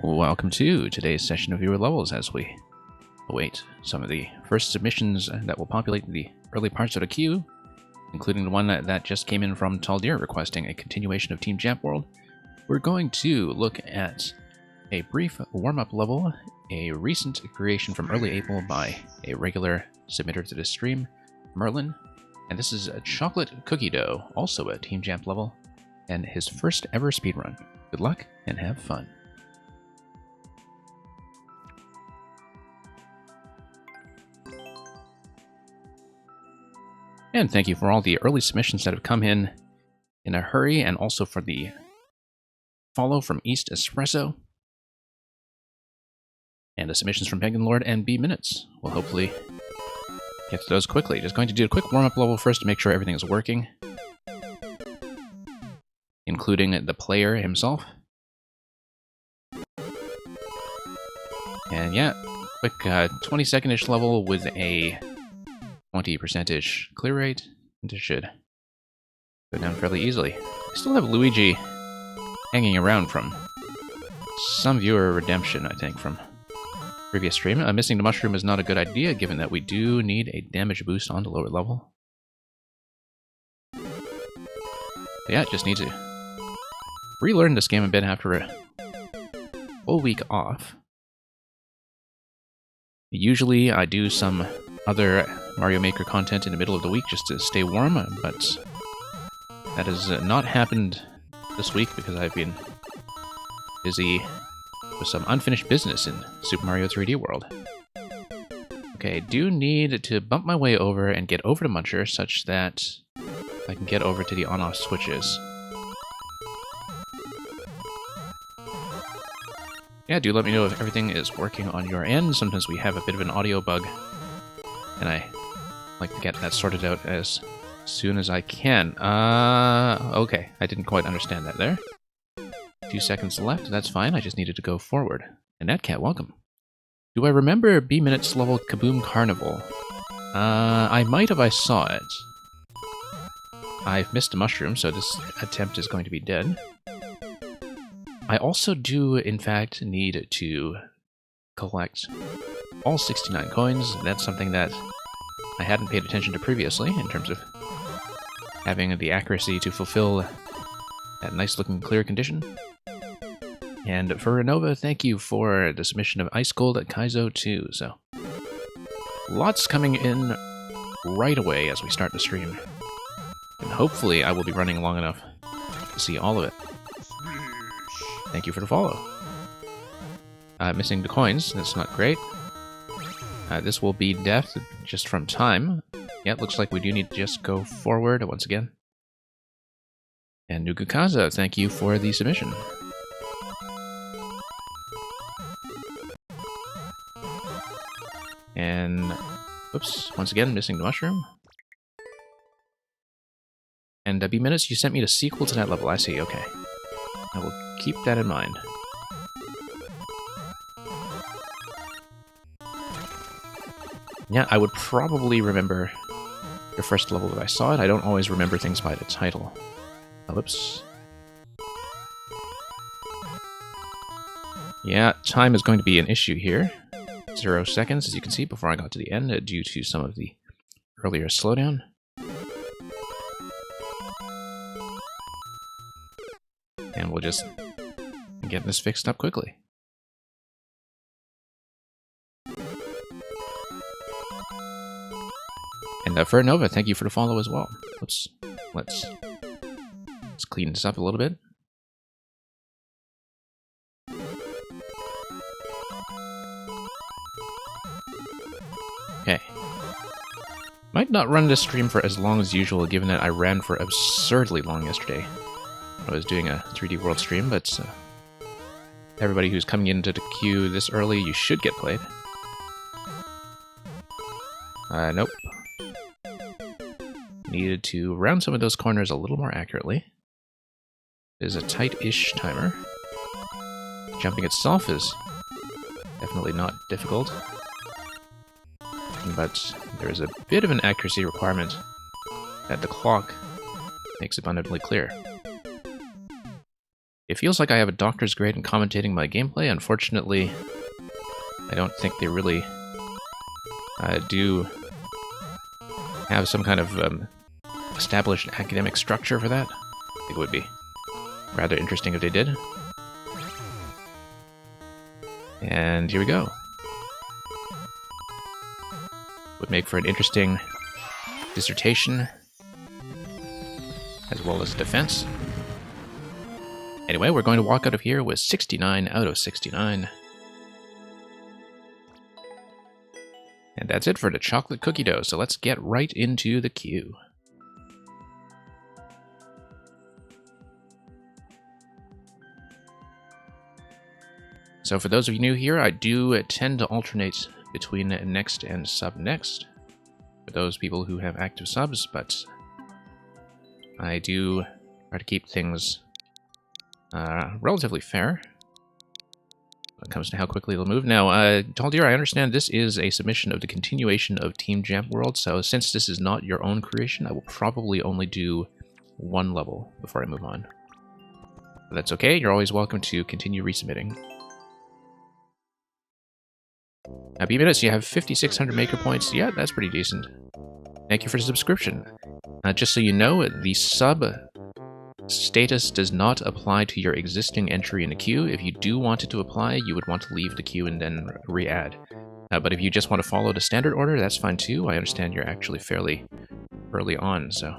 Welcome to today's session of Viewer Levels as we await some of the first submissions that will populate the early parts of the queue, including the one that just came in from Taldir requesting a continuation of Team Jamp World. We're going to look at a brief warm-up level, a recent creation from early April by a regular submitter to this stream, Merlin, and this is a Chocolate Cookie Dough, also a Team Jamp level, and his first ever speedrun. Good luck and have fun. And thank you for all the early submissions that have come in a hurry, and also for the follow from East Espresso. And the submissions from Pagan Lord and B Minutes. We'll hopefully get to those quickly. Just going to do a quick warm-up level first to make sure everything is working, including the player himself. And yeah, quick 20-second-ish level with a 20%-ish clear rate, and it should go down fairly easily. I still have Luigi hanging around from some viewer redemption, I think, from previous stream. Missing the mushroom is not a good idea, given that we do need a damage boost on the lower level. But yeah, just need to relearn this game a bit after a full week off. Usually I do some other Mario Maker content in the middle of the week just to stay warm, but that has not happened this week because I've been busy with some unfinished business in Super Mario 3D World. Okay, I do need to bump my way over and get over to Muncher such that I can get over to the on-off switches. Yeah, do let me know if everything is working on your end. Sometimes we have a bit of an audio bug, and I like to get that sorted out as soon as I can. Okay, I didn't quite understand that there. A few seconds left, that's fine, I just needed to go forward. And Natcat, welcome. Do I remember B Minutes level Kaboom Carnival? I might if I saw it. I've missed a mushroom, so this attempt is going to be dead. I also do, in fact, need to collect all 69 coins. That's something that I hadn't paid attention to previously in terms of having the accuracy to fulfill that nice-looking clear condition. And for Renova, thank you for the submission of Ice Gold at Kaizo 2. So, lots coming in right away as we start the stream. And hopefully I will be running long enough to see all of it. Thank you for the follow. Missing the coins, that's not great. This will be death just from time. Yeah, it looks like we do need to just go forward once again. And Nugukaza, thank you for the submission. And, oops, once again, missing the mushroom. And B Minutes, you sent me the sequel to that level, I see, okay. I will keep that in mind. Yeah, I would probably remember the first level that I saw it. I don't always remember things by the title. Oh, whoops. Yeah, time is going to be an issue here. 0 seconds, as you can see, before I got to the end, due to some of the earlier slowdown. And we'll just get this fixed up quickly. And for Nova, thank you for the follow as well. Oops. Let's clean this up a little bit. Okay. Might not run this stream for as long as usual, given that I ran for absurdly long yesterday. I was doing a 3D World stream, but everybody who's coming into the queue this early, you should get played. Nope. Needed to round some of those corners a little more accurately. It is a tight-ish timer. Jumping itself is definitely not difficult, but there is a bit of an accuracy requirement that the clock makes abundantly clear. It feels like I have a doctor's grade in commentating my gameplay. Unfortunately, I don't think they really do have some kind of established academic structure for that. I think it would be rather interesting if they did. And here we go. Would make for an interesting dissertation, as well as defense. Anyway, we're going to walk out of here with 69 out of 69. And that's it for the chocolate cookie dough, so let's get right into the queue. So for those of you new here, I do tend to alternate between next and sub next for those people who have active subs, but I do try to keep things relatively fair when it comes to how quickly they'll move. Now, Taldir, I understand this is a submission of the continuation of Team Jamp World, so since this is not your own creation, I will probably only do one level before I move on. But that's okay, you're always welcome to continue resubmitting. Now, B-Minutes, you have 5,600 Maker Points. Yeah, that's pretty decent. Thank you for the subscription. Just so you know, the sub status does not apply to your existing entry in the queue. If you do want it to apply, you would want to leave the queue and then re-add. But if you just want to follow the standard order, that's fine too. I understand you're actually fairly early on, so...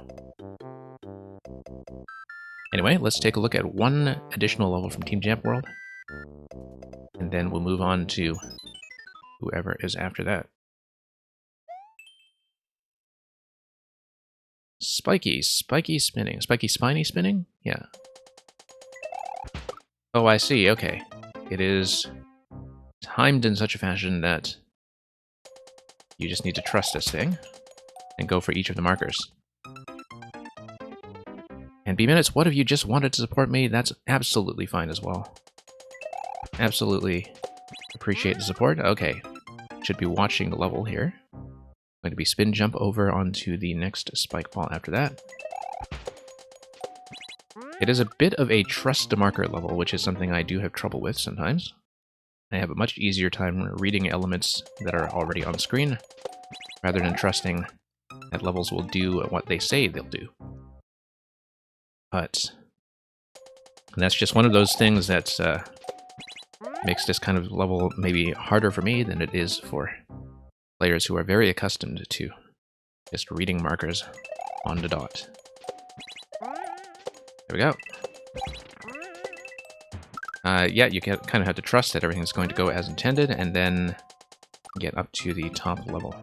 Anyway, let's take a look at one additional level from Team Jamp World. And then we'll move on to whoever is after that. Spiky spinning. Spiky spiny spinning? Yeah. Oh, I see, okay. It is timed in such a fashion that you just need to trust this thing and go for each of the markers. And B-Minutes, what if you just wanted to support me? That's absolutely fine as well. Absolutely appreciate the support. Okay. Should be watching the level here. Going to be spin jump over onto the next spike ball after that. It is a bit of a trust the marker level, which is something I do have trouble with sometimes. I have a much easier time reading elements that are already on screen, rather than trusting that levels will do what they say they'll do. But that's just one of those things that makes this kind of level maybe harder for me than it is for players who are very accustomed to just reading markers on the dot. There we go. Yeah, you kind of have to trust that everything's going to go as intended, and then get up to the top level.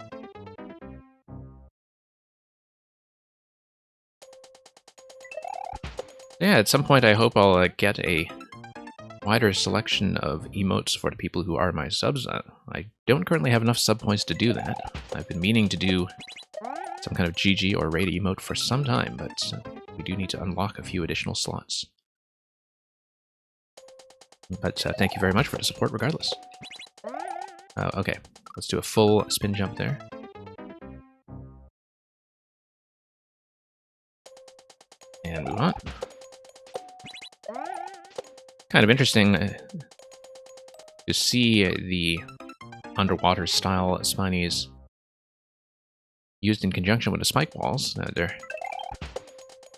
Yeah, at some point I hope I'll get a wider selection of emotes for the people who are my subs. I don't currently have enough sub points to do that. I've been meaning to do some kind of GG or raid emote for some time, but we do need to unlock a few additional slots. But thank you very much for the support regardless. Okay, let's do a full spin jump there. And move on. Kind of interesting to see the underwater style spinies used in conjunction with the spike balls. They're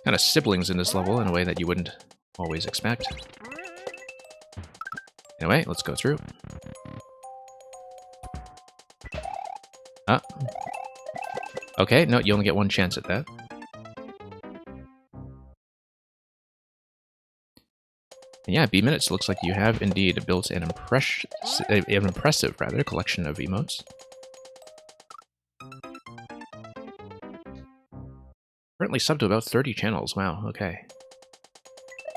kind of siblings in this level in a way that you wouldn't always expect. Anyway, let's go through. Okay, no, you only get one chance at that. And yeah, B-Minutes looks like you have indeed built an impressive collection of emotes. Currently subbed to about 30 channels. Wow, okay.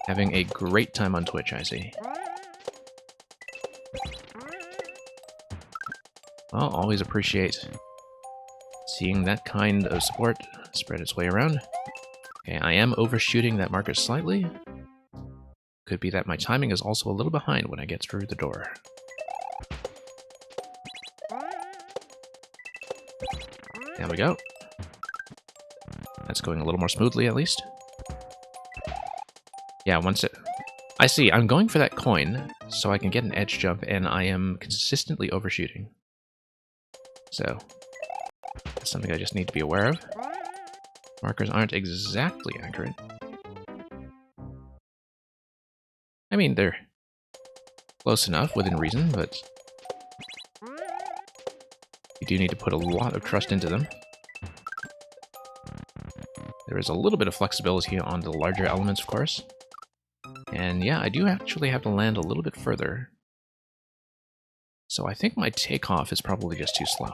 Having a great time on Twitch, I see. Well, always appreciate seeing that kind of support spread its way around. Okay, I am overshooting that marker slightly. Could be that my timing is also a little behind when I get through the door. There we go. That's going a little more smoothly, at least. Yeah, once I see. I'm going for that coin so I can get an edge jump, and I am consistently overshooting. So, that's something I just need to be aware of. Markers aren't exactly accurate. I mean, they're close enough within reason, but you do need to put a lot of trust into them. There is a little bit of flexibility on the larger elements, of course. And yeah, I do actually have to land a little bit further. So I think my takeoff is probably just too slow.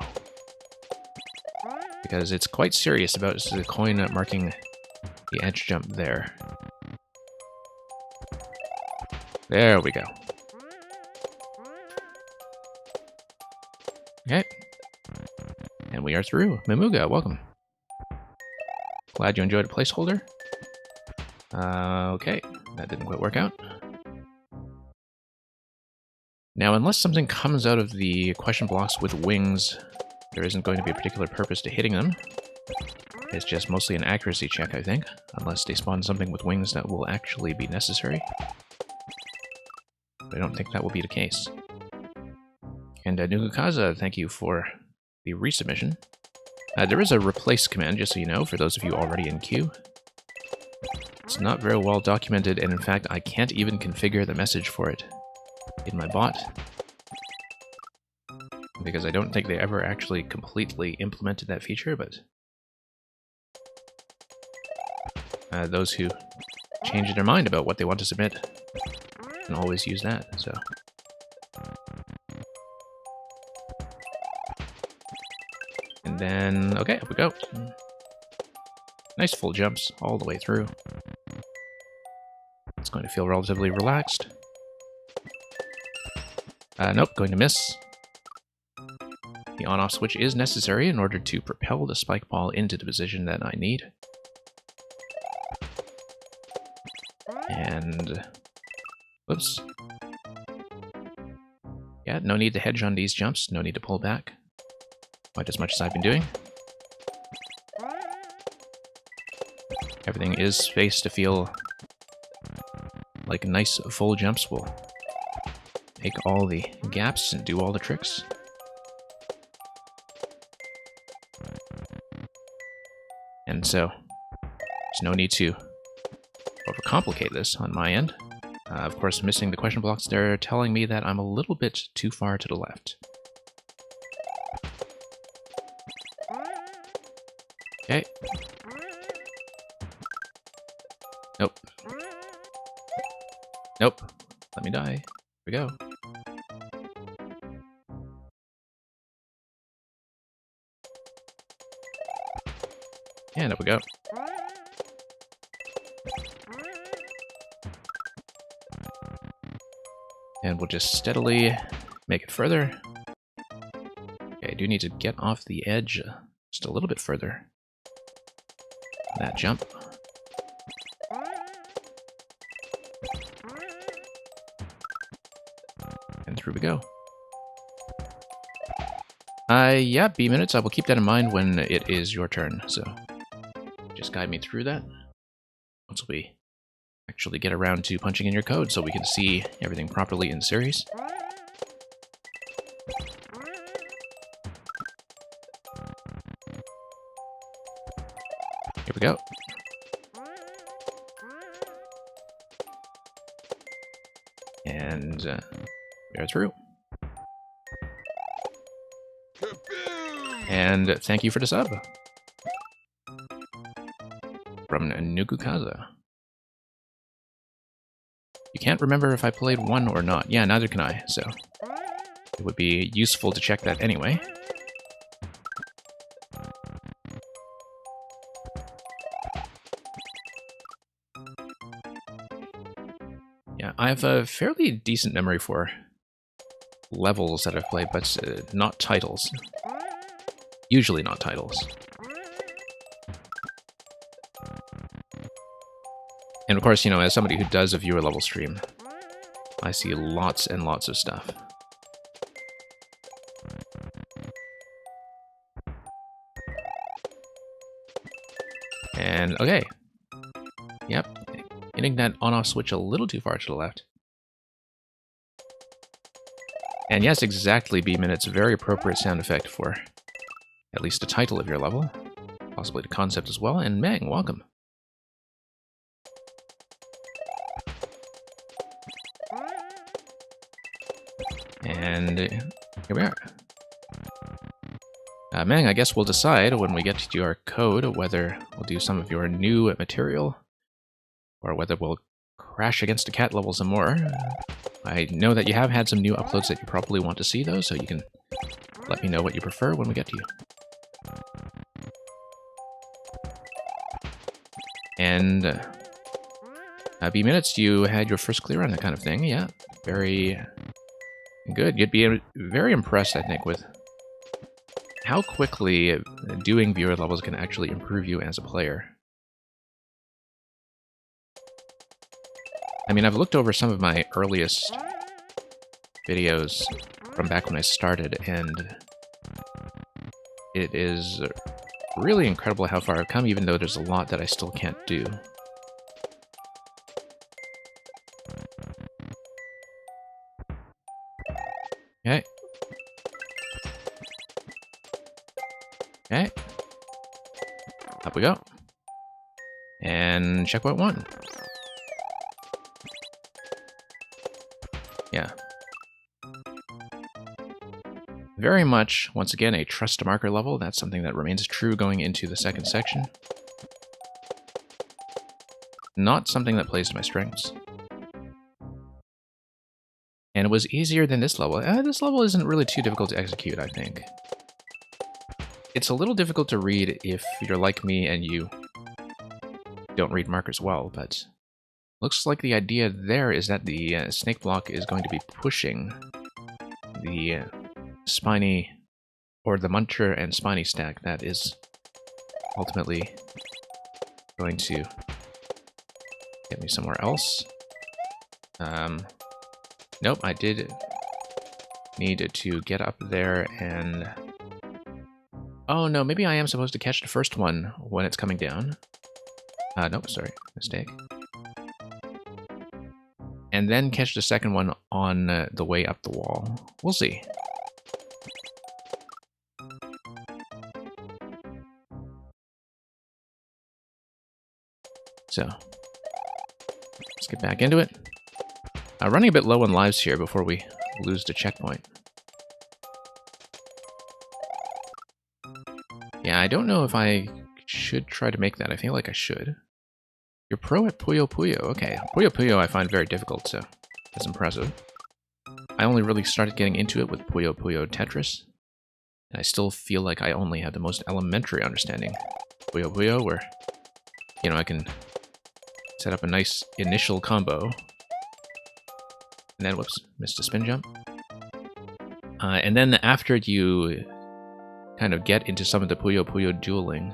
Because it's quite serious about the coin marking the edge jump there. There we go. Okay. And we are through. Mamuga, welcome. Glad you enjoyed a placeholder. Okay, that didn't quite work out. Now, unless something comes out of the question blocks with wings, there isn't going to be a particular purpose to hitting them. It's just mostly an accuracy check, I think, unless they spawn something with wings that will actually be necessary. But I don't think that will be the case. And Nugukaza, thank you for the resubmission. There is a replace command, just so you know, for those of you already in queue. It's not very well documented, and in fact, I can't even configure the message for it in my bot. Because I don't think they ever actually completely implemented that feature, but those who change their mind about what they want to submit can always use that, so. And then, okay, up we go. Nice full jumps all the way through. It's going to feel relatively relaxed. Nope, going to miss. The on-off switch is necessary in order to propel the spike ball into the position that I need. And... whoops. Yeah, no need to hedge on these jumps, no need to pull back. Quite as much as I've been doing. Everything is spaced to feel like nice full jumps will make all the gaps and do all the tricks. And so, there's no need to overcomplicate this on my end. Of course, missing the question blocks, they're telling me that I'm a little bit too far to the left. Okay. Nope. Nope. Let me die. Here we go. And up we go. And we'll just steadily make it further. Okay, I do need to get off the edge just a little bit further. That jump. And through we go. Yeah, B minutes. I will keep that in mind when it is your turn, so just guide me through that. Once we actually get around to punching in your code so we can see everything properly in series. Here we go. And we are through. And thank you for the sub. From Nugukaza. You can't remember if I played one or not. Yeah, neither can I, so it would be useful to check that anyway. Yeah, I have a fairly decent memory for levels that I've played, but not titles. Usually not titles. And of course, you know, as somebody who does a viewer level stream, I see lots and lots of stuff. And, okay. Yep. hitting that on-off switch a little too far to the left. And yes, exactly, B-Minutes, very appropriate sound effect for at least the title of your level. Possibly the concept as well. And Meng, welcome. And here we are. Meng, I guess we'll decide when we get to your code whether we'll do some of your new material or whether we'll crash against the cat level some more. I know that you have had some new uploads that you probably want to see, though, so you can let me know what you prefer when we get to you. And B-Minutes, you had your first clear on that kind of thing. Yeah, very good. You'd be very impressed, I think, with how quickly doing viewer levels can actually improve you as a player. I mean, I've looked over some of my earliest videos from back when I started, and it is really incredible how far I've come, even though there's a lot that I still can't do. Okay. Okay. Up we go. And checkpoint 1. Yeah. Very much, once again, a trust marker level. That's something that remains true going into the second section. Not something that plays to my strengths. And it was easier than this level. This level isn't really too difficult to execute, I think. It's a little difficult to read if you're like me and you don't read markers well, but looks like the idea there is that the snake block is going to be pushing the spiny, or the muncher and spiny stack that is ultimately going to get me somewhere else. Nope, I did need to get up there and... Oh no, maybe I am supposed to catch the first one when it's coming down. Nope, sorry, mistake. And then catch the second one on the way up the wall. We'll see. So, let's get back into it. Running a bit low on lives here before we lose the checkpoint. Yeah, I don't know if I should try to make that. I feel like I should. You're pro at Puyo Puyo. Okay, Puyo Puyo I find very difficult, so that's impressive. I only really started getting into it with Puyo Puyo Tetris, and I still feel like I only have the most elementary understanding. Puyo Puyo, where, you know, I can set up a nice initial combo, and then, whoops, missed a spin jump. And then after you kind of get into some of the Puyo Puyo dueling,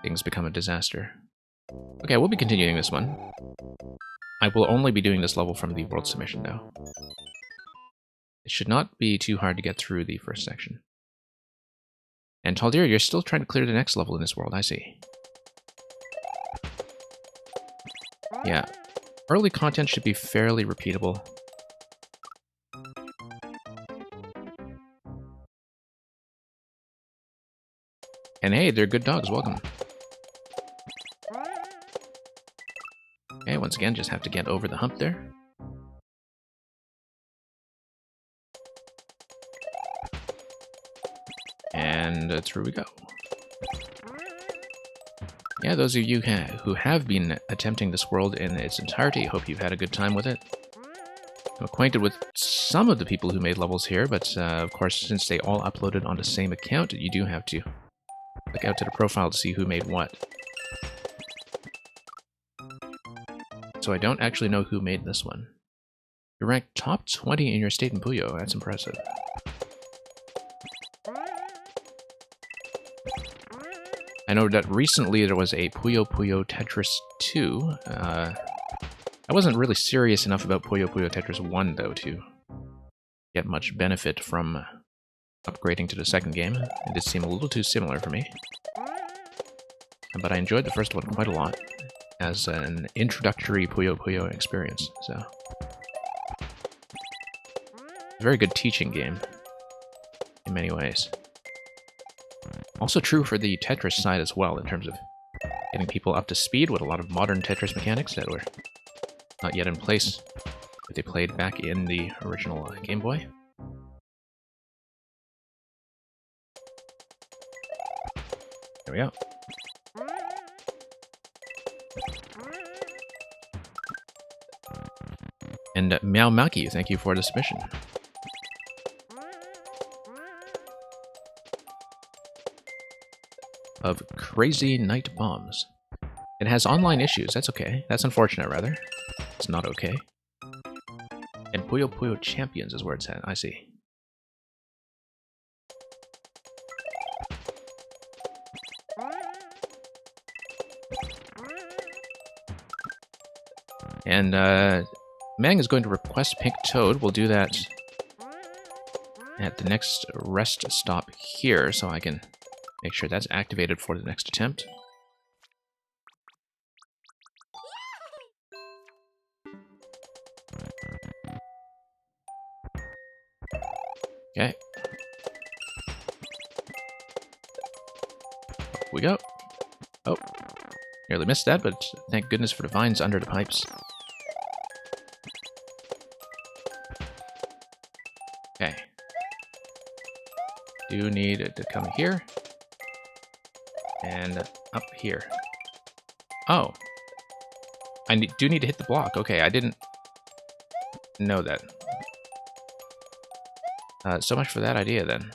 things become a disaster. Okay, we'll be continuing this one. I will only be doing this level from the world submission, though. It should not be too hard to get through the first section. And Taldir, you're still trying to clear the next level in this world, I see. Yeah, early content should be fairly repeatable. And hey, they're good dogs, welcome. Okay, once again, just have to get over the hump there. And through we go. Yeah, those of you who have been attempting this world in its entirety, hope you've had a good time with it. I'm acquainted with some of the people who made levels here, but of course, since they all uploaded on the same account, you do have to look out to the profile to see who made what. So I don't actually know who made this one. You're ranked top 20 in your state in Puyo. That's impressive. I know that recently there was a Puyo Puyo Tetris 2. I wasn't really serious enough about Puyo Puyo Tetris 1, though, to get much benefit from upgrading to the second game. It did seem a little too similar for me. But I enjoyed the first one quite a lot. as an introductory Puyo Puyo experience. So, very good teaching game in many ways. Also true for the Tetris side as well, in terms of getting people up to speed with a lot of modern Tetris mechanics that were not yet in place, but they played back in the original Game Boy. There we go. And Meow Maki, thank you for the submission. Of Crazy Night Bombs. It has online issues, that's okay. That's unfortunate, rather. It's not okay. And Puyo Puyo Champions is where it's at, I see. And Mang is going to request Pink Toad. We'll do that at the next rest stop here, so I can make sure that's activated for the next attempt. Okay. Up we go. Oh. Nearly missed that, but thank goodness for the vines under the pipes. Okay. Do need it to come here. And up here. Oh. I do need to hit the block. Okay, I didn't know that. So much for that idea, then.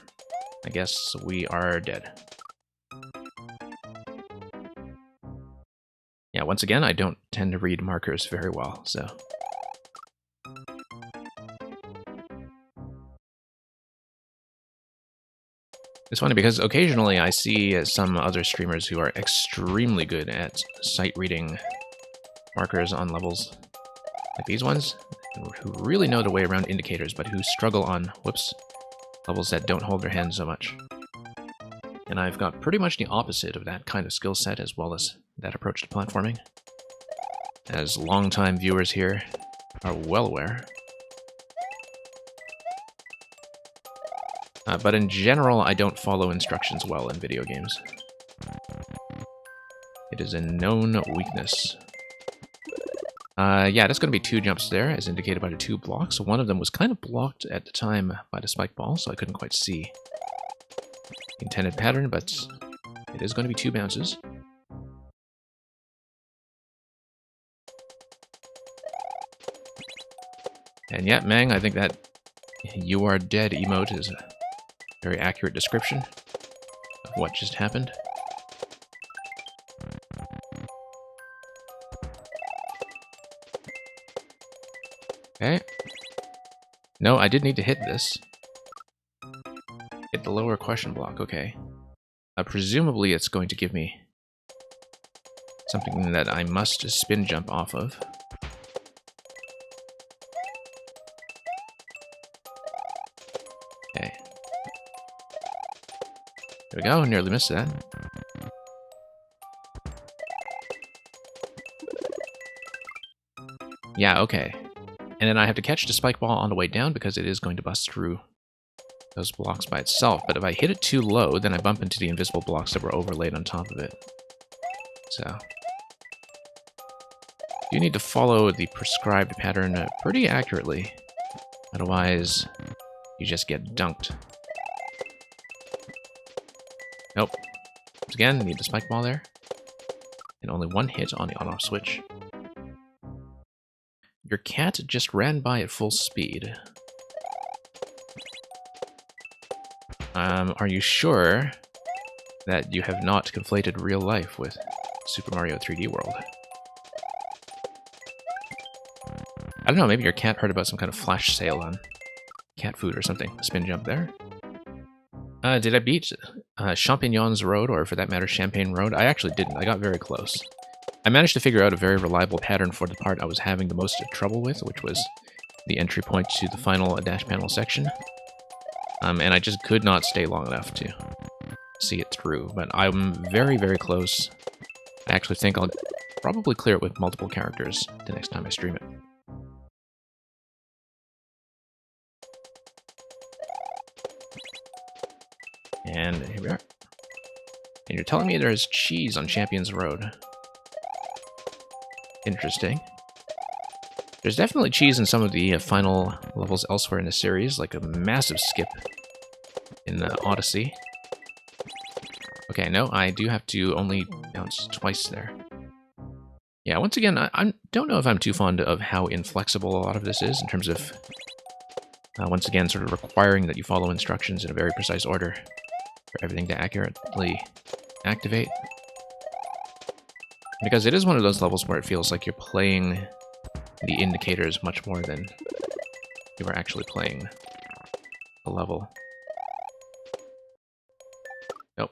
I guess we are dead. Yeah, once again, I don't tend to read markers very well, so... It's funny because occasionally I see some other streamers who are extremely good at sight reading markers on levels like these ones, who really know their way around indicators, but who struggle on, whoops, levels that don't hold their hand so much. And I've got pretty much the opposite of that kind of skill set, as well as that approach to platforming. As longtime viewers here are well aware. But in general, I don't follow instructions well in video games. It is a known weakness. Yeah, that's going to be 2 jumps there, as indicated by the 2 blocks. One of them was kind of blocked at the time by the spike ball, so I couldn't quite see the intended pattern, but it is going to be 2 bounces. And yeah, Mang, I think that "you are dead" emote is a very accurate description of what just happened. Okay. No, I did need to hit this. Hit the lower question block, okay. Presumably it's going to give me something that I must spin jump off of. Okay. There we go, nearly missed that. Yeah, okay. And then I have to catch the spike ball on the way down because it is going to bust through those blocks by itself. But if I hit it too low, then I bump into the invisible blocks that were overlaid on top of it. So you need to follow the prescribed pattern pretty accurately. Otherwise, you just get dunked. Nope. Once again, need the spike ball there. And only 1 hit on the on-off switch. Your cat just ran by at full speed. Are you sure that you have not conflated real life with Super Mario 3D World? I don't know, maybe your cat heard about some kind of flash sale on cat food or something. Spin jump there. Did I beat Champignons Road, or for that matter, Champagne Road? I actually didn't. I got very close. I managed to figure out a very reliable pattern for the part I was having the most trouble with, which was the entry point to the final dash panel section. And I just could not stay long enough to see it through, but I'm very, very close. I actually think I'll probably clear it with multiple characters the next time I stream it. And here we are. And you're telling me there's cheese on Champions Road. Interesting. There's definitely cheese in some of the final levels elsewhere in the series, like a massive skip in Odyssey. Okay, no, I do have to only bounce twice there. Yeah, once again, I don't know if I'm too fond of how inflexible a lot of this is in terms of, once again, sort of requiring that you follow instructions in a very precise order for everything to accurately activate. Because it is one of those levels where it feels like you're playing the indicators much more than you are actually playing the level. Nope.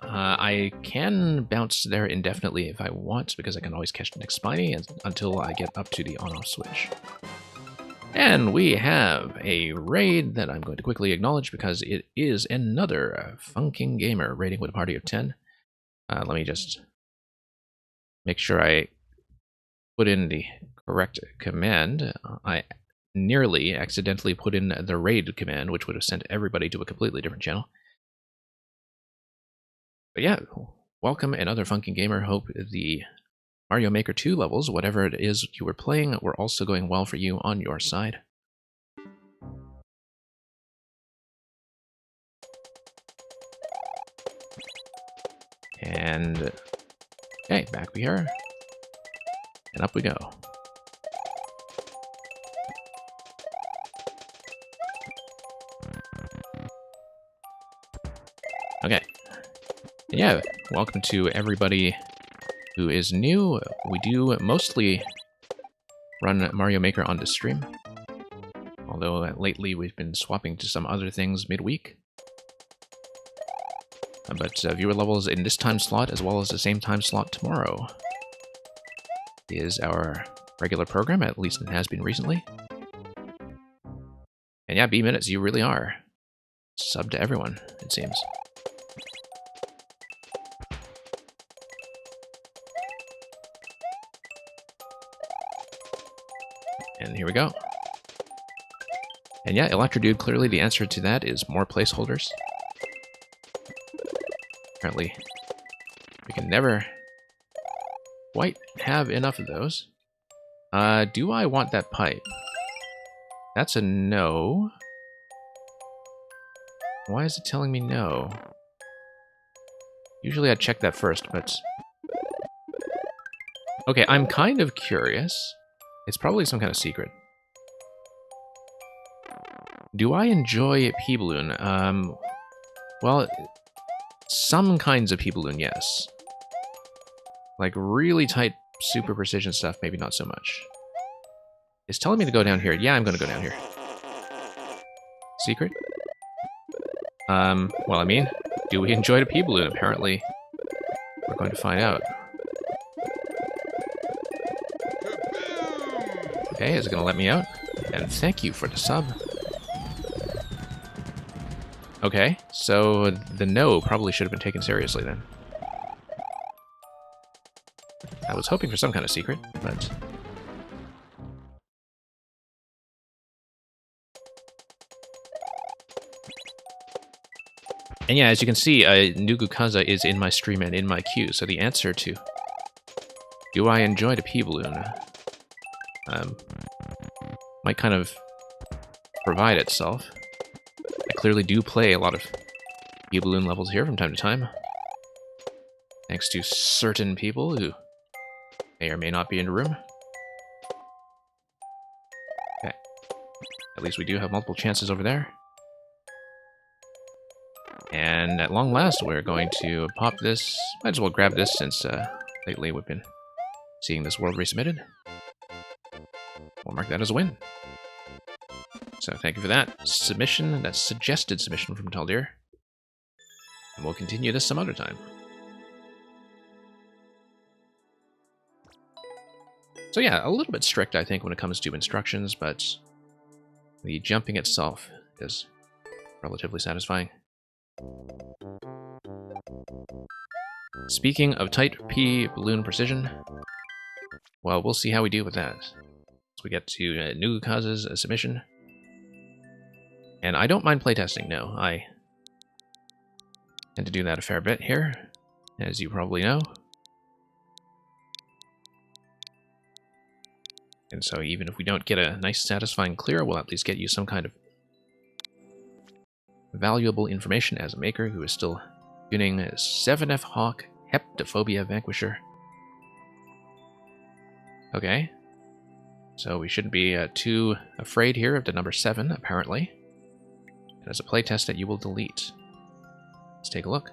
I can bounce there indefinitely if I want, because I can always catch the next Spiny until I get up to the on-off switch. And we have a raid that I'm going to quickly acknowledge because it is another Funking Gamer raiding with a party of 10. Let me just make sure I put in the correct command. I nearly accidentally put in the raid command, which would have sent everybody to a completely different channel. But yeah, welcome another Funking Gamer. Hope the Mario Maker 2 levels, whatever it is you were playing, were also going well for you on your side. And okay, back we are. And up we go. Okay. And yeah, welcome to everybody who is new. We do mostly run Mario Maker on the stream, although lately we've been swapping to some other things midweek. But viewer levels in this time slot, as well as the same time slot tomorrow, is our regular program, at least it has been recently. And yeah, B-Minutes, you really are sub to everyone, it seems. And here we go. And yeah, Electrodude, clearly the answer to that is more placeholders. Apparently, we can never quite have enough of those. Do I want that pipe? That's a no. Why is it telling me no? Usually I'd check that first, but... Okay, I'm kind of curious. It's probably some kind of secret. Do I enjoy P-Balloon? Well, some kinds of P-Balloon, yes. Like really tight, super precision stuff, maybe not so much. It's telling me to go down here. Yeah, I'm gonna go down here. Secret? Well, I mean, do we enjoy the P-Balloon? Apparently, we're going to find out. Okay, is it gonna let me out? And thank you for the sub. Okay, so the no probably should have been taken seriously then. I was hoping for some kind of secret, but... And yeah, as you can see, Nugu Kaza is in my stream and in my queue, so the answer to do I enjoy the P-Balloon might kind of provide itself. I clearly do play a lot of P-Balloon levels here from time to time, thanks to certain people who may or may not be in the room. Okay. At least we do have multiple chances over there. And at long last, we're going to pop this. Might as well grab this since lately we've been seeing this world resubmitted. We'll mark that as a win. So thank you for that submission, that suggested submission from Taldir. And we'll continue this some other time. So yeah, a little bit strict, I think, when it comes to instructions, but the jumping itself is relatively satisfying. Speaking of Type P balloon precision, well, we'll see how we do with that. So we get to Nugukaza's submission. And I don't mind playtesting, no. I tend to do that a fair bit here, as you probably know. And so even if we don't get a nice satisfying clear, we'll at least get you some kind of valuable information as a maker who is still tuning 7F Hawk Heptophobia Vanquisher. Okay. So we shouldn't be too afraid here of the number 7, apparently. And as a playtest that you will delete. Let's take a look.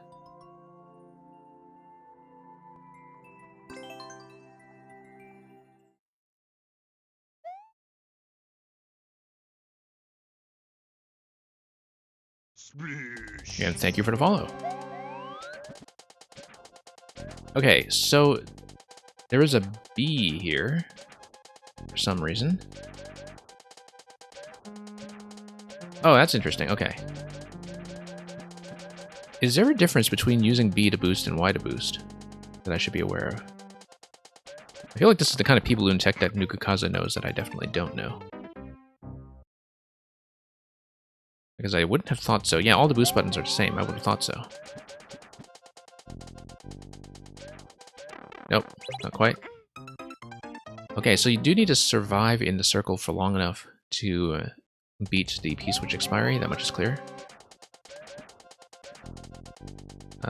And thank you for the follow. Okay, so there is a B here for some reason. Oh, that's interesting. Okay. Is there a difference between using B to boost and Y to boost that I should be aware of? I feel like this is the kind of P-balloon tech that Nugukaza knows that I definitely don't know. Because I wouldn't have thought so. Yeah, all the boost buttons are the same. I would have thought so. Nope, not quite. Okay, so you do need to survive in the circle for long enough to beat the P-switch expiry. That much is clear.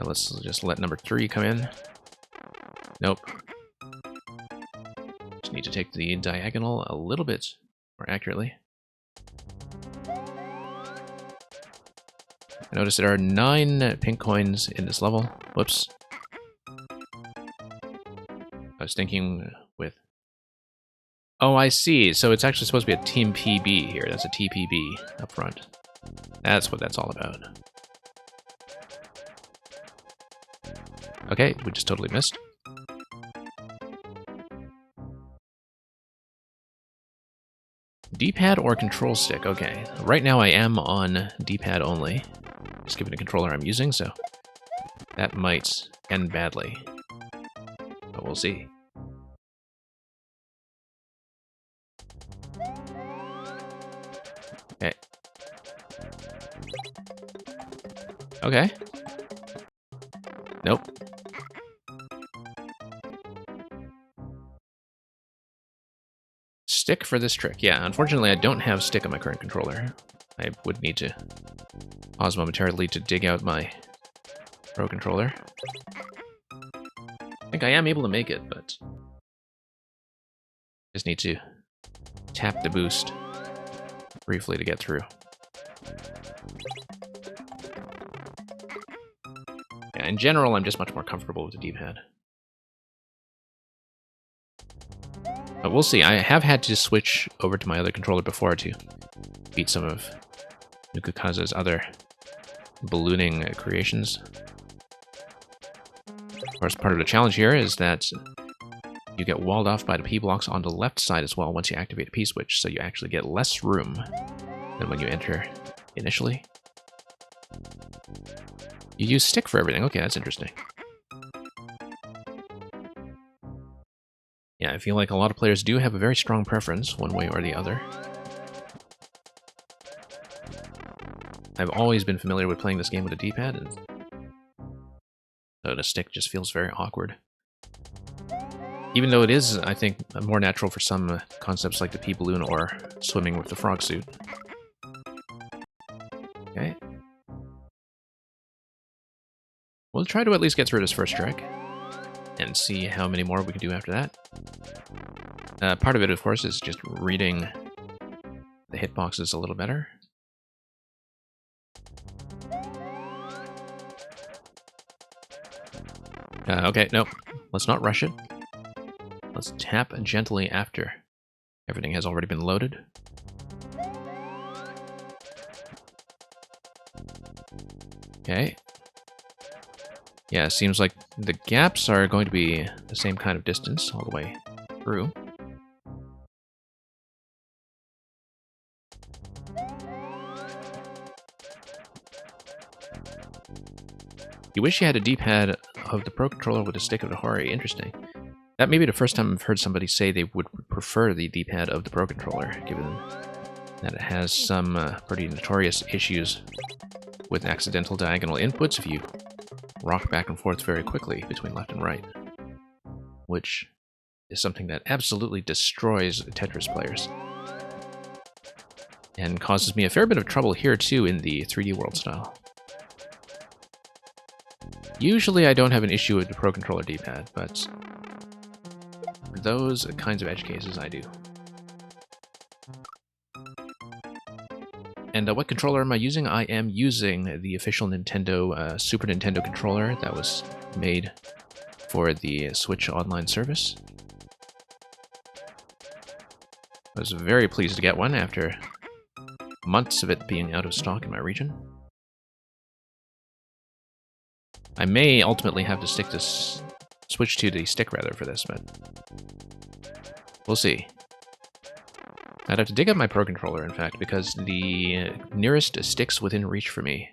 Let's just let number 3 come in. Nope. Just need to take the diagonal a little bit more accurately. I notice there are 9 pink coins in this level. Whoops. I was thinking with... Oh, I see. So it's actually supposed to be a Team PB here. That's a TPB up front. That's what that's all about. Okay, we just totally missed. D-pad or control stick? Okay. Right now I am on D-pad only. Just given the controller I'm using, so that might end badly. But we'll see. Okay. Okay. Nope. Stick for this trick. Yeah, unfortunately I don't have stick on my current controller. I would need to pause momentarily to dig out my Pro controller. I think I am able to make it, but just need to tap the boost briefly to get through. Yeah, in general, I'm just much more comfortable with the D-pad. But we'll see. I have had to switch over to my other controller before to beat some of Nugukaza's other ballooning creations. Of course, part of the challenge here is that you get walled off by the P-blocks on the left side as well once you activate a P-switch, so you actually get less room than when you enter initially. You use stick for everything. Okay, that's interesting. Yeah, I feel like a lot of players do have a very strong preference, one way or the other. I've always been familiar with playing this game with a D-pad, and so the stick just feels very awkward. Even though it is, I think, more natural for some concepts like the P-balloon or swimming with the frog suit. Okay. We'll try to at least get through this first trick, and see how many more we can do after that. Part of it, of course, is just reading the hitboxes a little better. Okay, no, let's not rush it. Let's tap gently after everything has already been loaded. Okay. Yeah, it seems like the gaps are going to be the same kind of distance all the way through. You wish you had a D-pad of the Pro Controller with a stick of the Hori. Interesting. That may be the first time I've heard somebody say they would prefer the D-pad of the Pro Controller, given that it has some pretty notorious issues with accidental diagonal inputs if you rock back and forth very quickly between left and right, which is something that absolutely destroys Tetris players. And causes me a fair bit of trouble here, too, in the 3D World style. Usually I don't have an issue with the Pro Controller D-pad, but for those kinds of edge cases, I do. And what controller am I using? I am using the official Nintendo Super Nintendo controller that was made for the Switch Online service. I was very pleased to get one after months of it being out of stock in my region. I may ultimately have to switch to the stick rather for this, but we'll see. I'd have to dig up my Pro Controller, in fact, because the nearest sticks within reach for me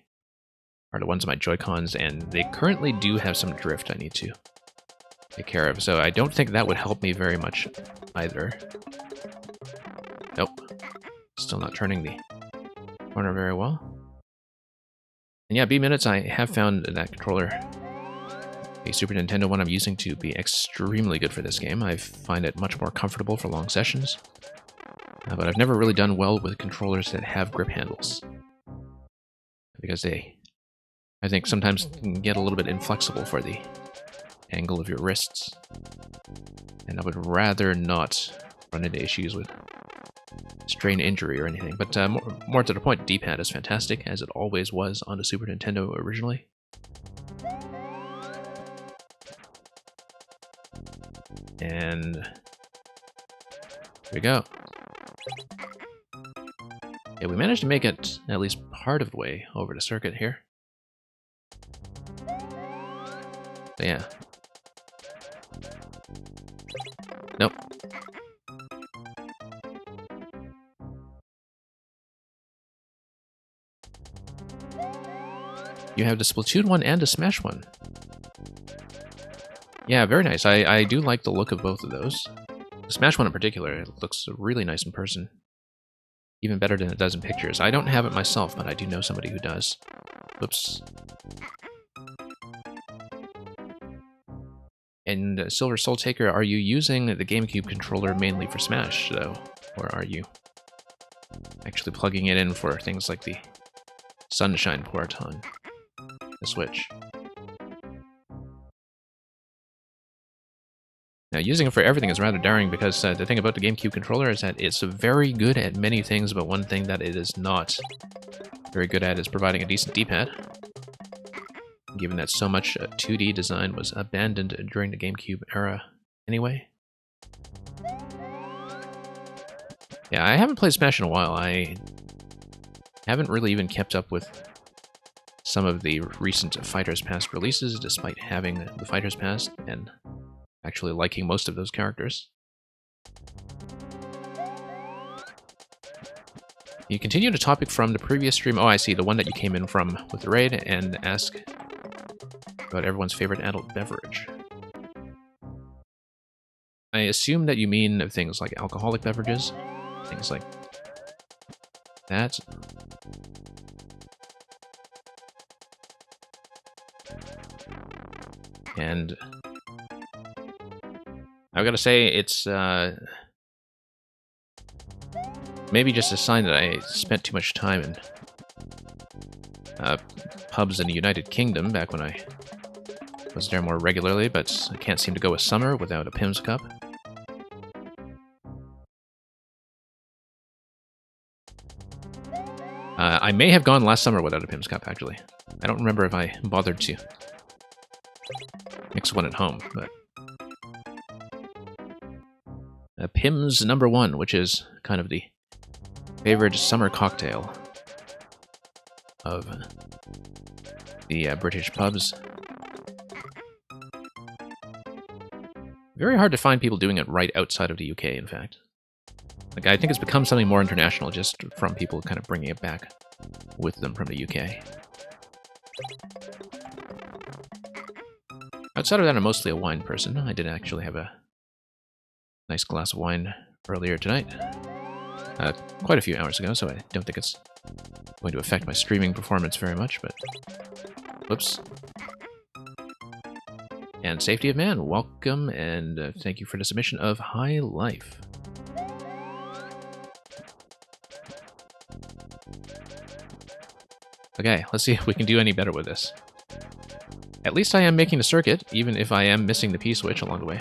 are the ones on my Joy-Cons, and they currently do have some drift I need to take care of, so I don't think that would help me very much either. Nope. Still not turning the corner very well. And yeah, B-Minutes, I have found that controller, a Super Nintendo one I'm using, to be extremely good for this game. I find it much more comfortable for long sessions. But I've never really done well with controllers that have grip handles, because they, I think, sometimes can get a little bit inflexible for the angle of your wrists, and I would rather not run into issues with strain injury or anything. But more to the point, D-pad is fantastic, as it always was on the Super Nintendo originally. And here we go. Yeah, we managed to make it at least part of the way over the circuit here. So yeah. Nope. You have the Splatoon one and the Smash one. Yeah, very nice. I do like the look of both of those. The Smash one in particular, it looks really nice in person. Even better than it does in pictures. I don't have it myself, but I do know somebody who does. Whoops. And Silver Soul Taker, are you using the GameCube controller mainly for Smash, though? Or are you actually plugging it in for things like the Sunshine port on the Switch? Now, using it for everything is rather daring, because the thing about the GameCube controller is that it's very good at many things, but one thing that it is not very good at is providing a decent D-pad, given that so much 2D design was abandoned during the GameCube era anyway. Yeah, I haven't played Smash in a while. I haven't really even kept up with some of the recent Fighters Pass releases, despite having the Fighters Pass and actually liking most of those characters. You continue the topic from the previous stream. Oh, I see, the one that you came in from with the raid, and ask about everyone's favorite adult beverage. I assume that you mean things like alcoholic beverages, things like that. And I've got to say, it's maybe just a sign that I spent too much time in pubs in the United Kingdom back when I was there more regularly, but I can't seem to go a summer without a Pimm's Cup. I may have gone last summer without a Pimm's Cup, actually. I don't remember if I bothered to mix one at home, but Pimm's #1, which is kind of the favorite summer cocktail of the British pubs. Very hard to find people doing it right outside of the UK, in fact. Like, I think it's become something more international just from people kind of bringing it back with them from the UK. Outside of that, I'm mostly a wine person. I did actually have a nice glass of wine earlier tonight. Quite a few hours ago, so I don't think it's going to affect my streaming performance very much, but... Whoops. And Safety of Man, welcome, and thank you for the submission of High Life. Okay, let's see if we can do any better with this. At least I am making the circuit, even if I am missing the P-switch along the way.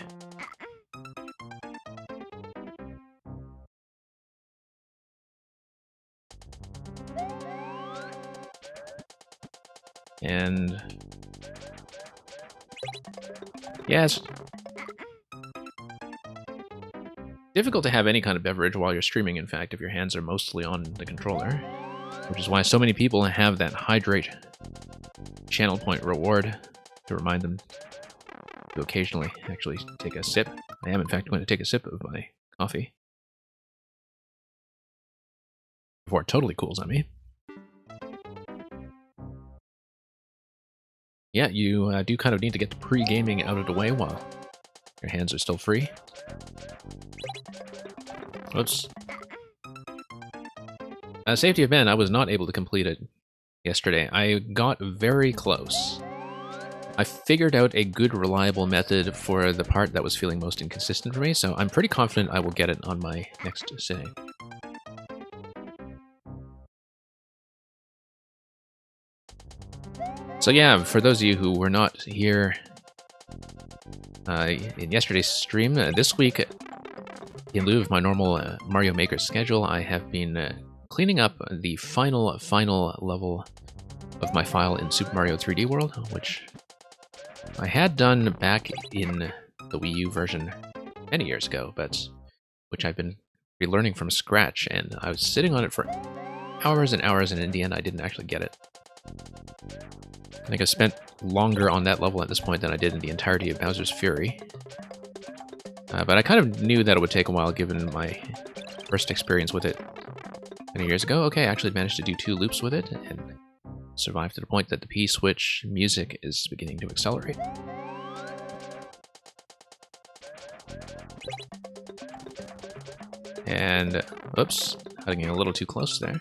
And... yeah, it's difficult to have any kind of beverage while you're streaming, in fact, if your hands are mostly on the controller. Which is why so many people have that hydrate channel point reward to remind them to occasionally actually take a sip. I am, in fact, going to take a sip of my coffee before it totally cools on me. Yeah, you do kind of need to get the pre-gaming out of the way while your hands are still free. Oops. Safety of Man, I was not able to complete it yesterday. I got very close. I figured out a good, reliable method for the part that was feeling most inconsistent for me, so I'm pretty confident I will get it on my next sitting. So yeah, for those of you who were not here in yesterday's stream, this week, in lieu of my normal Mario Maker schedule, I have been cleaning up the final level of my file in Super Mario 3D World, which I had done back in the Wii U version many years ago, but which I've been relearning from scratch, and I was sitting on it for hours and hours, and in the end I didn't actually get it. I think I spent longer on that level at this point than I did in the entirety of Bowser's Fury. But I kind of knew that it would take a while given my first experience with it many years ago. Okay, I actually managed to do 2 loops with it, and survived to the point that the P-switch music is beginning to accelerate. And, oops, cutting it a little too close there.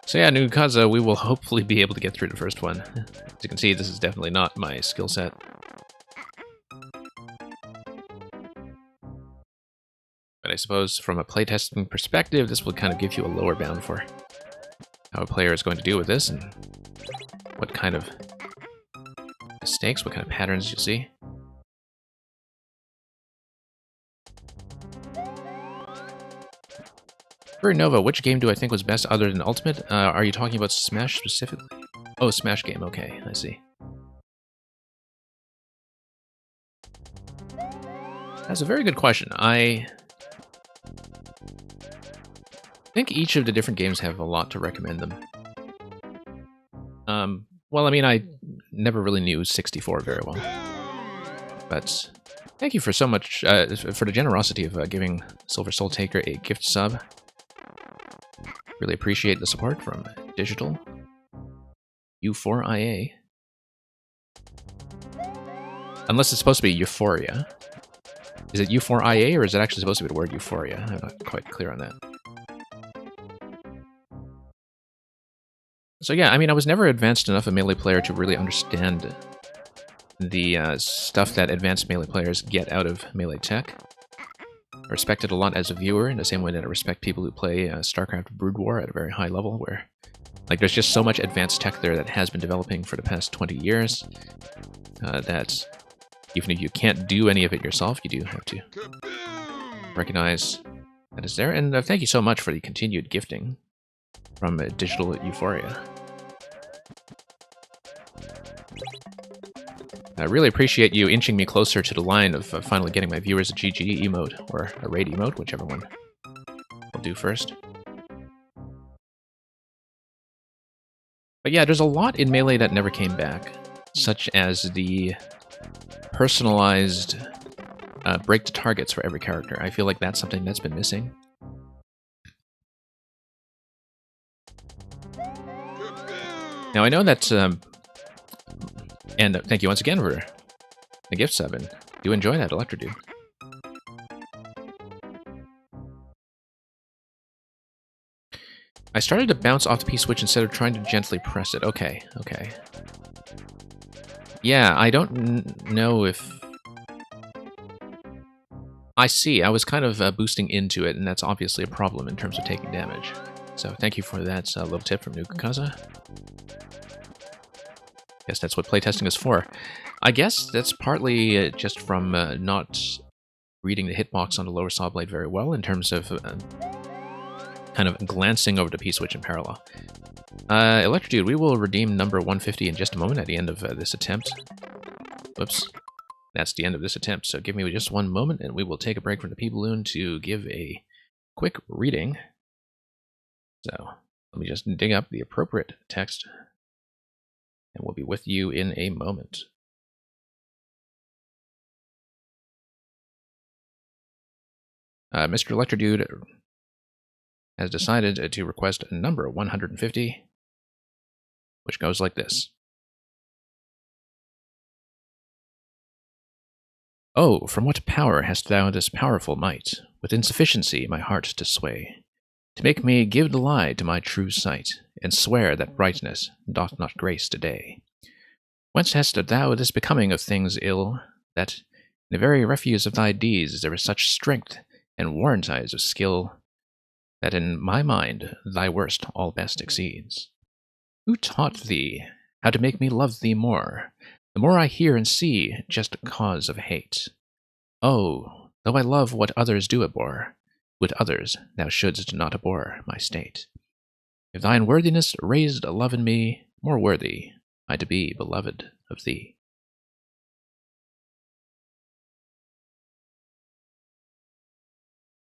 So yeah, Nukaza, we will hopefully be able to get through the first one. As you can see, this is definitely not my skill set. But I suppose from a playtesting perspective, this will kind of give you a lower bound for how a player is going to deal with this, and what kind of mistakes, what kind of patterns you'll see. For Nova, which game do I think was best other than Ultimate? Are you talking about Smash specifically? Oh, Smash game, okay, I see. That's a very good question. I think each of the different games have a lot to recommend them. Well, I mean, I never really knew 64 very well. But thank you for so much, for the generosity of giving Silver Soul Taker a gift sub. Really appreciate the support from Digital U4IA. Unless it's supposed to be Euphoria. Is it U4IA, or is it actually supposed to be the word Euphoria? I'm not quite clear on that. So yeah, I mean, I was never advanced enough a Melee player to really understand the stuff that advanced Melee players get out of Melee tech. I respect it a lot as a viewer, in the same way that I respect people who play StarCraft Brood War at a very high level, where like there's just so much advanced tech there that has been developing for the past 20 years that even if you can't do any of it yourself, you do have to recognize that it's there. And thank you so much for the continued gifting from Digital Euphoria. I really appreciate you inching me closer to the line of finally getting my viewers a GG emote, or a raid emote, whichever one we'll do first. But yeah, there's a lot in Melee that never came back, such as the personalized break to targets for every character. I feel like that's something that's been missing. Now, I know that, and thank you once again for the gift sub, and do enjoy that, Electrodude. I started to bounce off the P-switch instead of trying to gently press it. Okay, okay. Yeah, I don't know if... I see, I was kind of boosting into it, and that's obviously a problem in terms of taking damage. So thank you for that little tip from Nuka-Kaza. Guess that's what playtesting is for. I guess that's partly just from not reading the hitbox on the lower saw blade very well in terms of kind of glancing over the P-switch in parallel. Electrodude, we will redeem number 150 in just a moment at the end of this attempt. Whoops. That's the end of this attempt, so give me just one moment and we will take a break from the P-balloon to give a quick reading. So, let me just dig up the appropriate text, and we'll be with you in a moment. Mr. Electrodude has decided to request number 150, which goes like this. Oh, from what power hast thou this powerful might, with insufficiency my heart to sway, to make me give the lie to my true sight, and swear that brightness doth not grace the day? Whence hast thou this becoming of things ill, that in the very refuse of thy deeds there is such strength and warrantise of skill, that in my mind thy worst all best exceeds? Who taught thee how to make me love thee more? The more I hear and see, just a cause of hate. Oh, though I love what others do abhor, with others thou shouldst not abhor my state. If thine worthiness raised a love in me, more worthy I to be beloved of thee.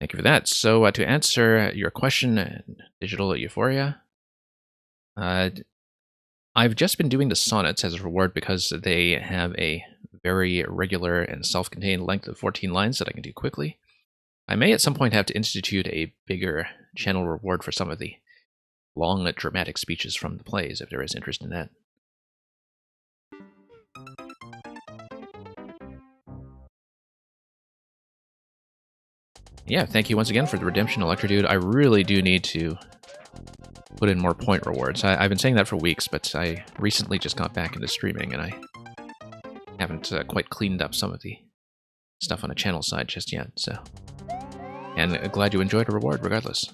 Thank you for that. So to answer your question, Digital Euphoria, I've just been doing the sonnets as a reward because they have a very regular and self-contained length of 14 lines that I can do quickly. I may at some point have to institute a bigger channel reward for some of the long dramatic speeches from the plays, if there is interest in that. Yeah, thank you once again for the redemption, Electrodude. I really do need to put in more point rewards. I've been saying that for weeks, but I recently just got back into streaming, and I haven't quite cleaned up some of the stuff on the channel side just yet, so... And glad you enjoyed a reward, regardless.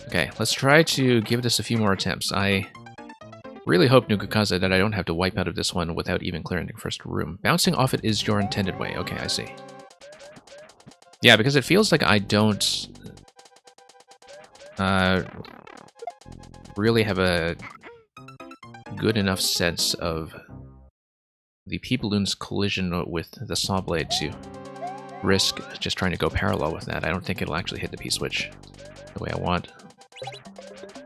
Okay, let's try to give this a few more attempts. I really hope, Nuka-Kaza, that I don't have to wipe out of this one without even clearing the first room. Bouncing off it is your intended way. Okay, I see. Yeah, because it feels like I don't really have a good enough sense of the P-balloon's collision with the saw blade to risk just trying to go parallel with that. I don't think it'll actually hit the P-switch the way I want.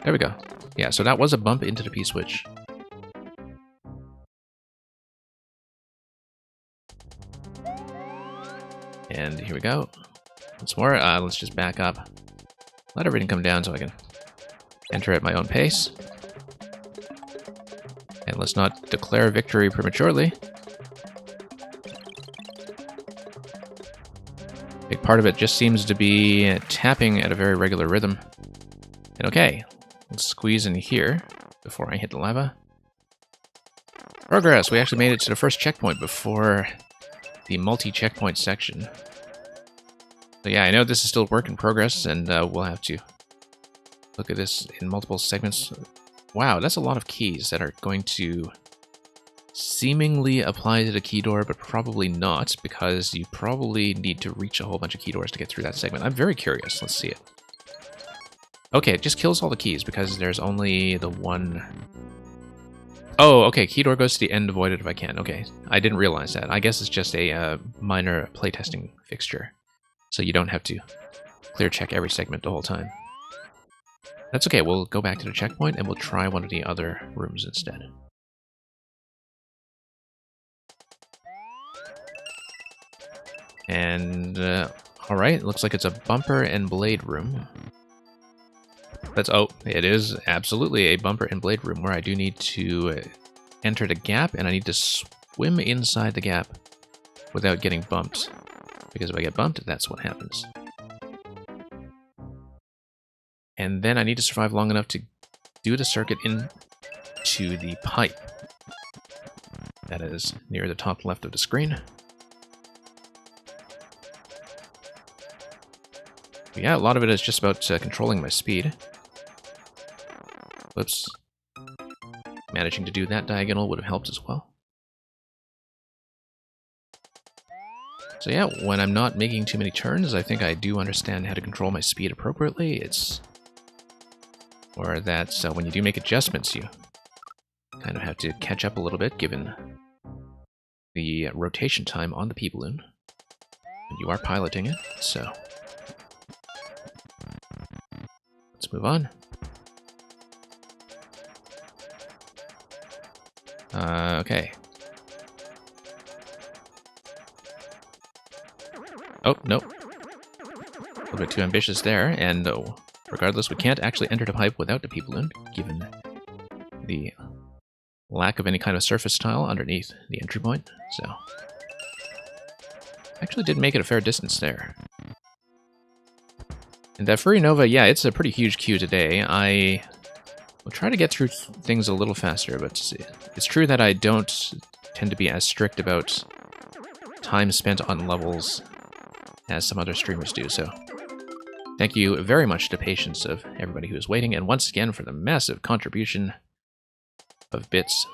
There we go. Yeah, so that was a bump into the P-switch. And here we go. Once more, let's just back up. Let everything come down so I can enter at my own pace. And let's not declare victory prematurely. Big part of it just seems to be tapping at a very regular rhythm. And okay, let's squeeze in here before I hit the lava. Progress! We actually made it to the first checkpoint before the multi-checkpoint section. So yeah, I know this is still work in progress, and we'll have to look at this in multiple segments. Wow, that's a lot of keys that are going to seemingly apply to the key door, but probably not, because you probably need to reach a whole bunch of key doors to get through that segment. I'm very curious. Let's see it. Okay, it just kills all the keys because there's only the one... Oh, okay, key door goes to the end, avoid it if I can. Okay, I didn't realize that. I guess it's just a minor playtesting fixture, so you don't have to clear check every segment the whole time. That's okay, we'll go back to the checkpoint and we'll try one of the other rooms instead. And, alright, looks like it's a bumper and blade room. Oh, it is absolutely a bumper and blade room where I do need to enter the gap, and I need to swim inside the gap without getting bumped. Because if I get bumped, that's what happens. And then I need to survive long enough to do the circuit into the pipe. That is near the top left of the screen. But yeah, a lot of it is just about controlling my speed. Whoops. Managing to do that diagonal would have helped as well. So yeah, when I'm not making too many turns, I think I do understand how to control my speed appropriately. Or that when you do make adjustments, you kind of have to catch up a little bit given the rotation time on the P-Balloon. You are piloting it, so let's move on. Okay. Oh, nope. A little bit too ambitious there, and regardless, we can't actually enter the pipe without the P-Balloon, given the lack of any kind of surface tile underneath the entry point, so... Actually did make it a fair distance there. And that Furry Nova, yeah, it's a pretty huge queue today. I will try to get through things a little faster, but it's true that I don't tend to be as strict about time spent on levels as some other streamers do, so... Thank you very much to the patience of everybody who is waiting, and once again for the massive contribution of bits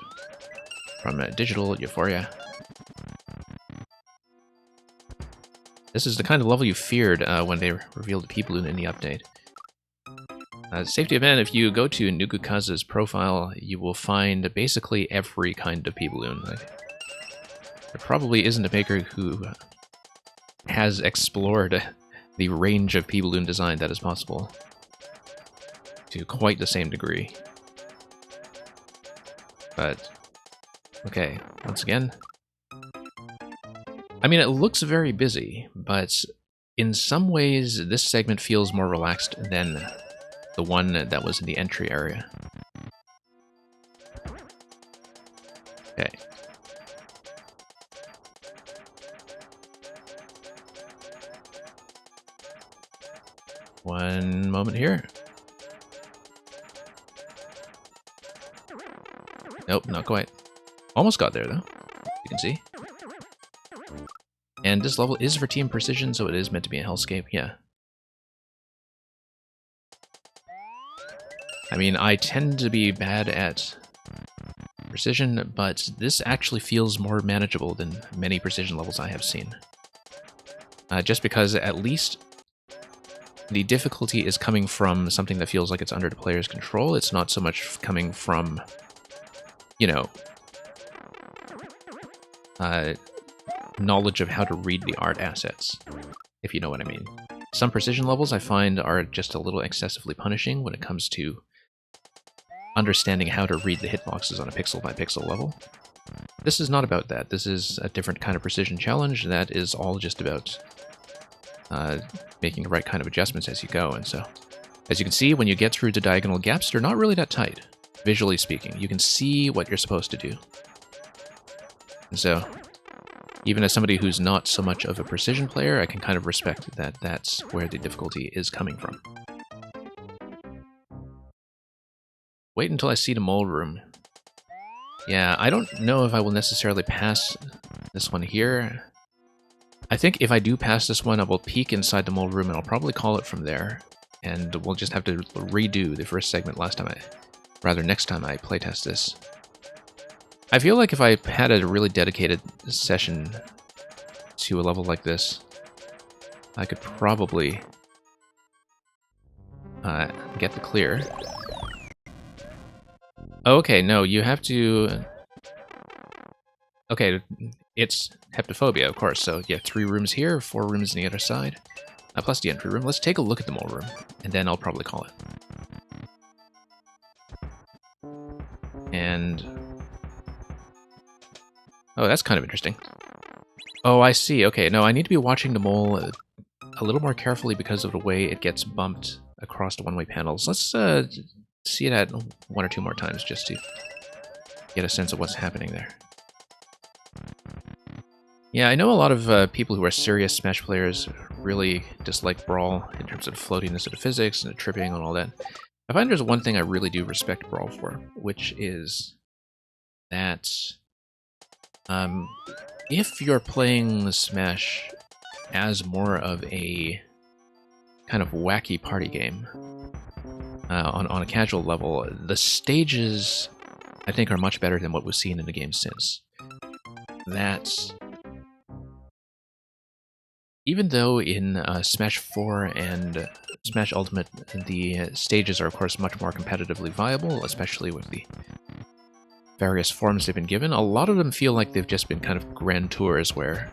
from Digital Euphoria. This is the kind of level you feared when they revealed the P-Balloon in the update. Safety event, if you go to Nukukaza's profile, you will find basically every kind of P-Balloon. There probably isn't a maker who has explored the range of P-Balloon design that is possible to quite the same degree. But, okay, once again. I mean, it looks very busy, but in some ways this segment feels more relaxed than the one that was in the entry area. Okay. One moment here. Nope, not quite. Almost got there, though. You can see. And this level is for Team Precision, so it is meant to be a hellscape, yeah. I mean, I tend to be bad at precision, but this actually feels more manageable than many precision levels I have seen. Just because at least the difficulty is coming from something that feels like it's under the player's control. It's not so much coming from, you know, knowledge of how to read the art assets, if you know what I mean. Some precision levels I find are just a little excessively punishing when it comes to understanding how to read the hitboxes on a pixel-by-pixel level. This is not about that. This is a different kind of precision challenge that is all just about making the right kind of adjustments as you go. And so, as you can see, when you get through the diagonal gaps, they're not really that tight, visually speaking. You can see what you're supposed to do. And so, even as somebody who's not so much of a precision player, I can kind of respect that that's where the difficulty is coming from. Wait until I see the mole room. Yeah, I don't know if I will necessarily pass this one here. I think if I do pass this one, I will peek inside the mole room and I'll probably call it from there. And we'll just have to redo the first segment next time I playtest this. I feel like if I had a really dedicated session to a level like this, I could probably get the clear. Oh, okay, no, you have to... Okay, it's heptophobia, of course, so you have 3 rooms here, 4 rooms on the other side, plus the entry room. Let's take a look at the mole room, and then I'll probably call it. And... oh, that's kind of interesting. Oh, I see. Okay, no, I need to be watching the mole a little more carefully because of the way it gets bumped across the one-way panels. Let's see it at one or two more times just to get a sense of what's happening there. Yeah, I know a lot of people who are serious Smash players really dislike Brawl in terms of floatiness of the physics and the tripping and all that. I find there's one thing I really do respect Brawl for, which is that if you're playing Smash as more of a kind of wacky party game on a casual level, the stages, I think, are much better than what we've seen in the game since. That's... Even though in Smash 4 and Smash Ultimate, the stages are, of course, much more competitively viable, especially with the various forms they've been given, a lot of them feel like they've just been kind of grand tours where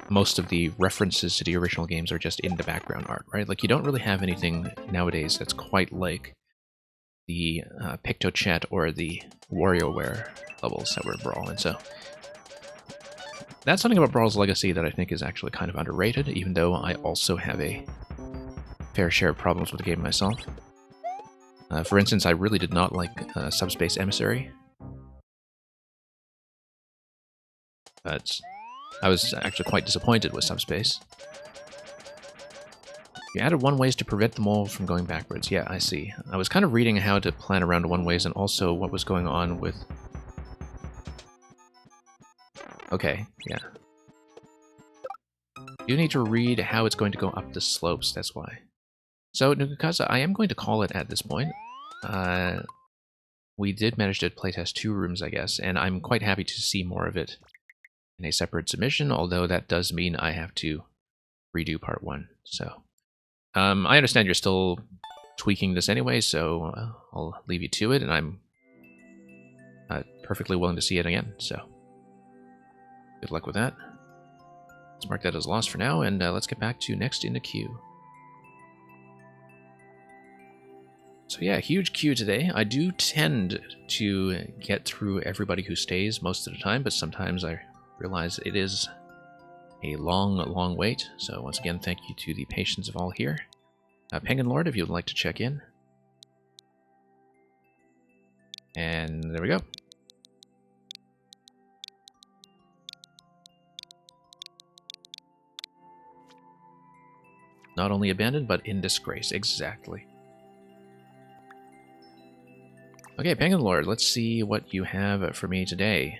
most of the references to the original games are just in the background art, right? Like, you don't really have anything nowadays that's quite like the PictoChat or the WarioWare levels that were in Brawl, and so that's something about Brawl's Legacy that I think is actually kind of underrated, even though I also have a fair share of problems with the game myself. For instance, I really did not like Subspace Emissary, but I was actually quite disappointed with Subspace. You added one-ways to prevent them all from going backwards. Yeah, I see. I was kind of reading how to plan around one-ways and also what was going on with... Okay, yeah. You need to read how it's going to go up the slopes, that's why. So, Nukukaza, I am going to call it at this point. We did manage to playtest 2 rooms, I guess, and I'm quite happy to see more of it in a separate submission, although that does mean I have to redo part 1. So, I understand you're still tweaking this anyway, so I'll leave you to it, and I'm perfectly willing to see it again, so good luck with that. Let's mark that as lost for now, and let's get back to next in the queue. So yeah, huge queue today. I do tend to get through everybody who stays most of the time, but sometimes I realize it is a long, long wait. So once again, thank you to the patience of all here. Penguin Lord, if you would like to check in. And there we go. Not only abandoned, but in disgrace. Exactly. Okay, Penguin Lord, let's see what you have for me today.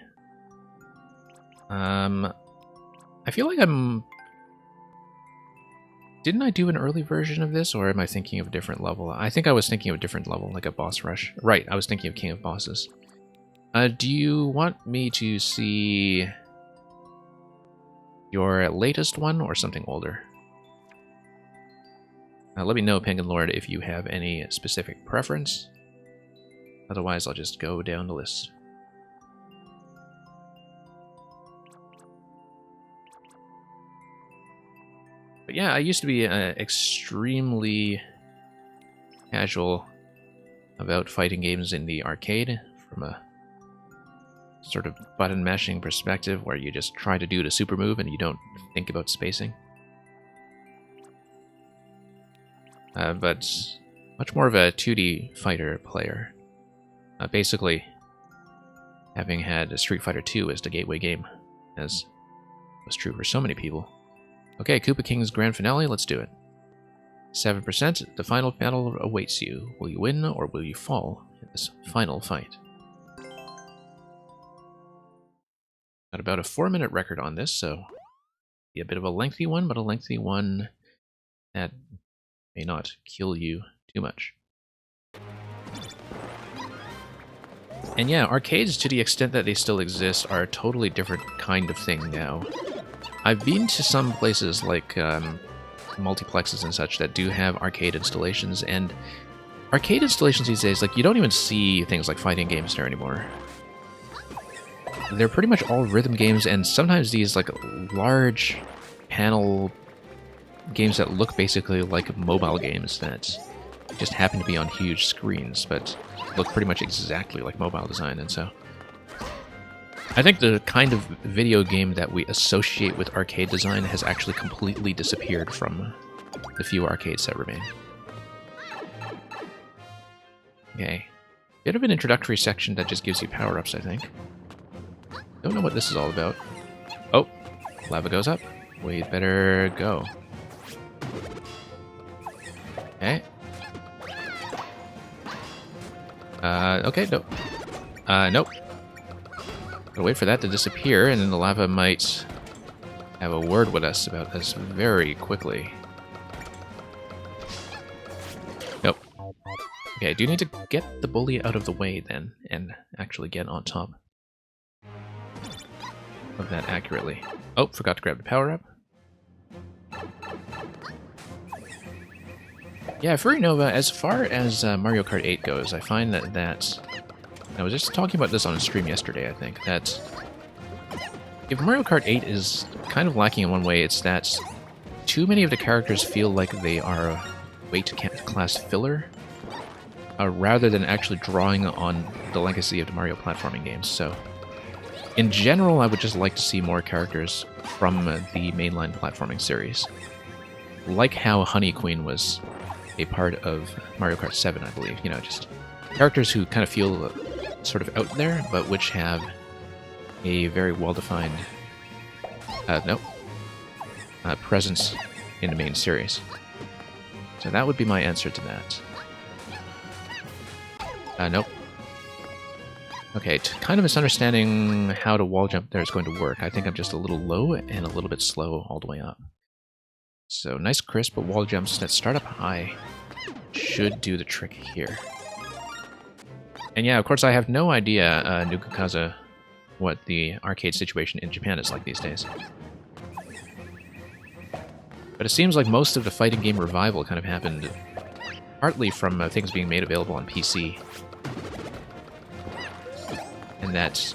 I feel like I'm... Didn't I do an early version of this, or am I thinking of a different level? I think I was thinking of a different level, like a boss rush. Right, I was thinking of King of Bosses. Do you want me to see your latest one, or something older? Let me know, Penguin Lord, if you have any specific preference. Otherwise, I'll just go down the list. But yeah, I used to be extremely casual about fighting games in the arcade from a sort of button mashing perspective where you just try to do the super move and you don't think about spacing. But much more of a 2D fighter player. Basically, having had Street Fighter II as the gateway game, as was true for so many people. Okay, Koopa King's Grand Finale, let's do it. 7%, the final battle awaits you. Will you win or will you fall in this final fight? Got about a 4-minute record on this, so be a bit of a lengthy one, but a lengthy one that may not kill you too much. And yeah, arcades, to the extent that they still exist, are a totally different kind of thing now. I've been to some places like multiplexes and such that do have arcade installations, and arcade installations these days, like, you don't even see things like fighting games there anymore. They're pretty much all rhythm games, and sometimes these like large panel games that look basically like mobile games that just happen to be on huge screens, but look pretty much exactly like mobile design. And so I think the kind of video game that we associate with arcade design has actually completely disappeared from the few arcades that remain. Okay. Bit of an introductory section that just gives you power-ups, I think. Don't know what this is all about. Oh, lava goes up. We'd better go. Okay. Okay, no. Nope. Gotta wait for that to disappear, and then the lava might have a word with us about this very quickly. Nope. Okay, I do need to get the bully out of the way then, and actually get on top of that accurately. Oh, forgot to grab the power-up. Yeah, Furry Nova, as far as Mario Kart 8 goes, I find that I was just talking about this on a stream yesterday, I think, that if Mario Kart 8 is kind of lacking in one way, it's that too many of the characters feel like they are weight class filler, rather than actually drawing on the legacy of the Mario platforming games. So, in general, I would just like to see more characters from the mainline platforming series. Like how Honey Queen was a part of Mario Kart 7, I believe. You know, just characters who kind of feel sort of out there, but which have a very well-defined presence in the main series. So that would be my answer to that. Nope. Okay, kind of misunderstanding how to wall jump there is going to work. I think I'm just a little low and a little bit slow all the way up. So nice crisp, but wall jumps that start up high should do the trick here. And yeah, of course, I have no idea, Nukukaza, what the arcade situation in Japan is like these days. But it seems like most of the fighting game revival kind of happened partly from things being made available on PC. And that,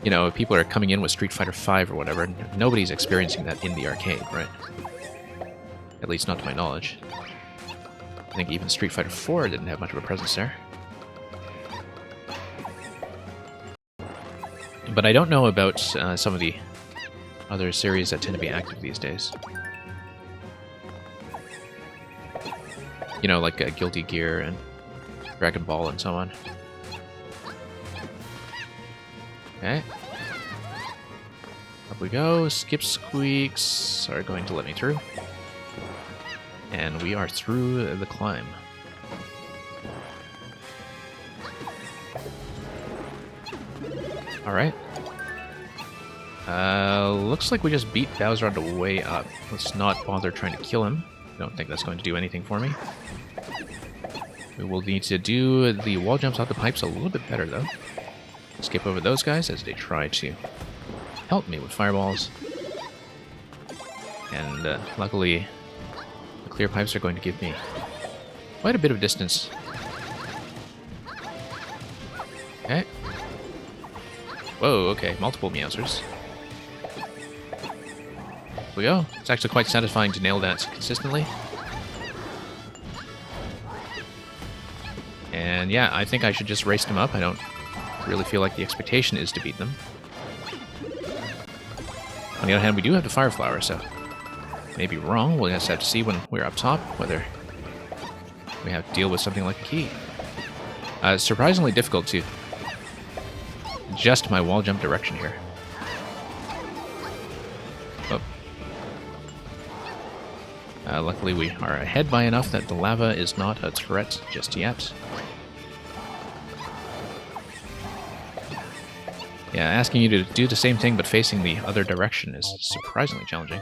you know, people are coming in with Street Fighter V or whatever, and nobody's experiencing that in the arcade, right? At least not to my knowledge. I think even Street Fighter IV didn't have much of a presence there. But I don't know about some of the other series that tend to be active these days. You know, like Guilty Gear and Dragon Ball and so on. Okay. Up we go. Skip Squeaks are going to let me through. And we are through the climb. Alright. Looks like we just beat Bowser on the way up. Let's not bother trying to kill him. I don't think that's going to do anything for me. We will need to do the wall jumps out the pipes a little bit better, though. Skip over those guys as they try to help me with fireballs. And luckily, the clear pipes are going to give me quite a bit of distance. Okay. Whoa, okay, multiple Meowsers. Here we go. It's actually quite satisfying to nail that consistently. And yeah, I think I should just race them up. I don't really feel like the expectation is to beat them. On the other hand, we do have the Fire Flower, so maybe wrong. We'll just have to see when we're up top whether we have to deal with something like a key. It's surprisingly difficult to adjust my wall jump direction here. Oh. Luckily we are ahead by enough that the lava is not a threat just yet. Yeah, asking you to do the same thing but facing the other direction is surprisingly challenging.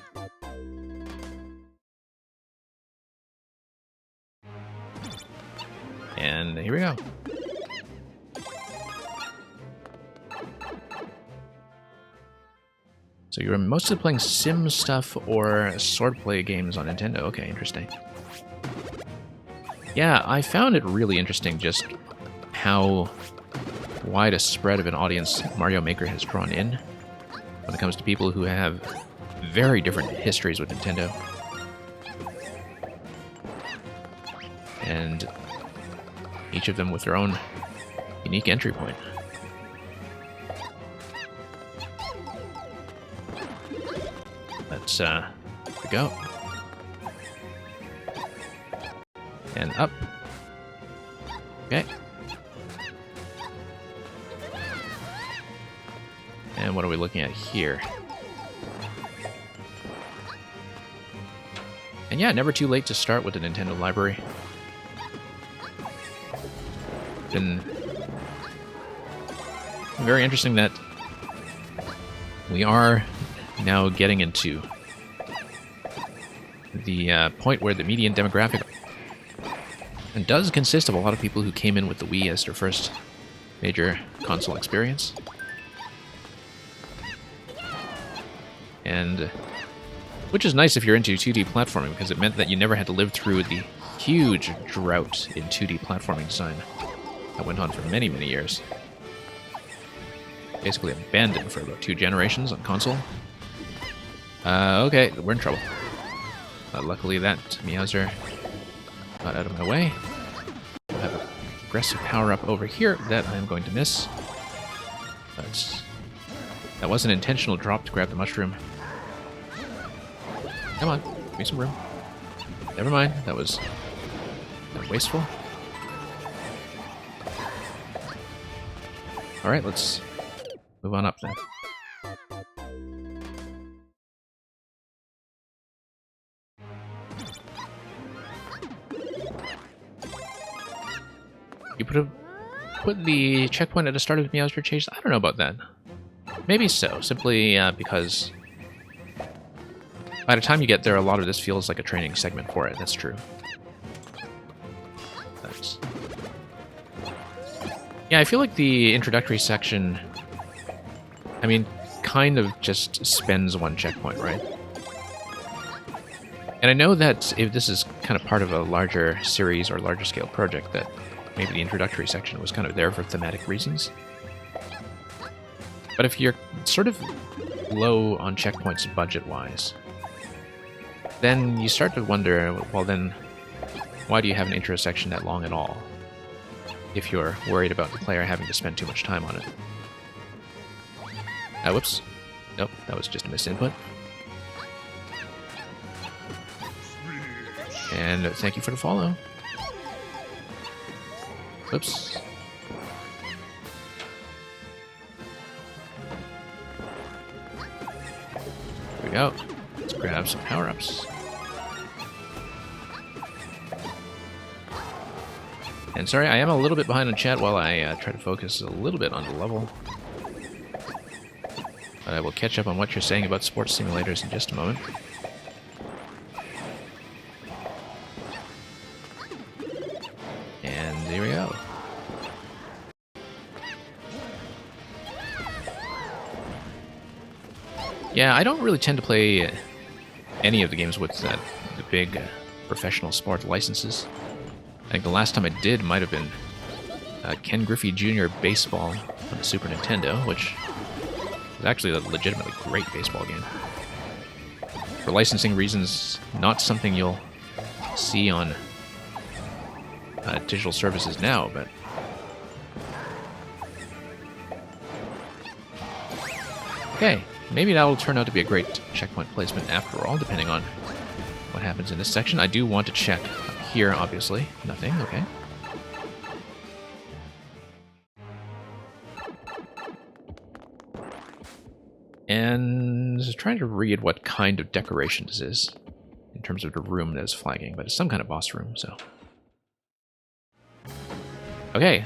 And here we go. So you're mostly playing sim stuff or swordplay games on Nintendo. Okay, interesting. Yeah, I found it really interesting just how wide a spread of an audience Mario Maker has drawn in when it comes to people who have very different histories with Nintendo. And each of them with their own unique entry point. Let's here we go. And up. Okay. And what are we looking at here? And yeah, never too late to start with the Nintendo library. Been very interesting that we are now getting into the point where the median demographic and does consist of a lot of people who came in with the Wii as their first major console experience. And which is nice if you're into 2D platforming, because it meant that you never had to live through the huge drought in 2D platforming design that went on for many, many years. Basically abandoned for about 2 generations on console. Okay, we're in trouble. Luckily that Meowser got out of my way. I have an aggressive power-up over here that I'm going to miss. But that was an intentional drop to grab the mushroom. Come on, give me some room. Never mind, that was wasteful. Alright, let's move on up then. You put the checkpoint at the start of the Meowser chase? I don't know about that. Maybe so, simply because by the time you get there, a lot of this feels like a training segment for it. That's true. Yeah, I feel like the introductory section, I mean, kind of just spends one checkpoint, right? And I know that if this is kind of part of a larger series or larger scale project, that maybe the introductory section was kind of there for thematic reasons. But if you're sort of low on checkpoints budget-wise, then you start to wonder, well then, why do you have an intro section that long at all? If you're worried about the player having to spend too much time on it. Whoops. Nope, that was just a misinput. And thank you for the follow. Whoops. Here we go. Let's grab some power-ups. And sorry, I am a little bit behind on chat while I try to focus a little bit on the level. But I will catch up on what you're saying about sports simulators in just a moment. And here we go. Yeah, I don't really tend to play any of the games with the big professional sport licenses. I think the last time I did might have been Ken Griffey Jr. Baseball on the Super Nintendo, which is actually a legitimately great baseball game. For licensing reasons, not something you'll see on digital services now, but okay, maybe that will turn out to be a great checkpoint placement after all, depending on what happens in this section. I do want to check up here, obviously. Nothing, okay. And trying to read what kind of decoration this is in terms of the room that is flagging, but it's some kind of boss room, so. Okay,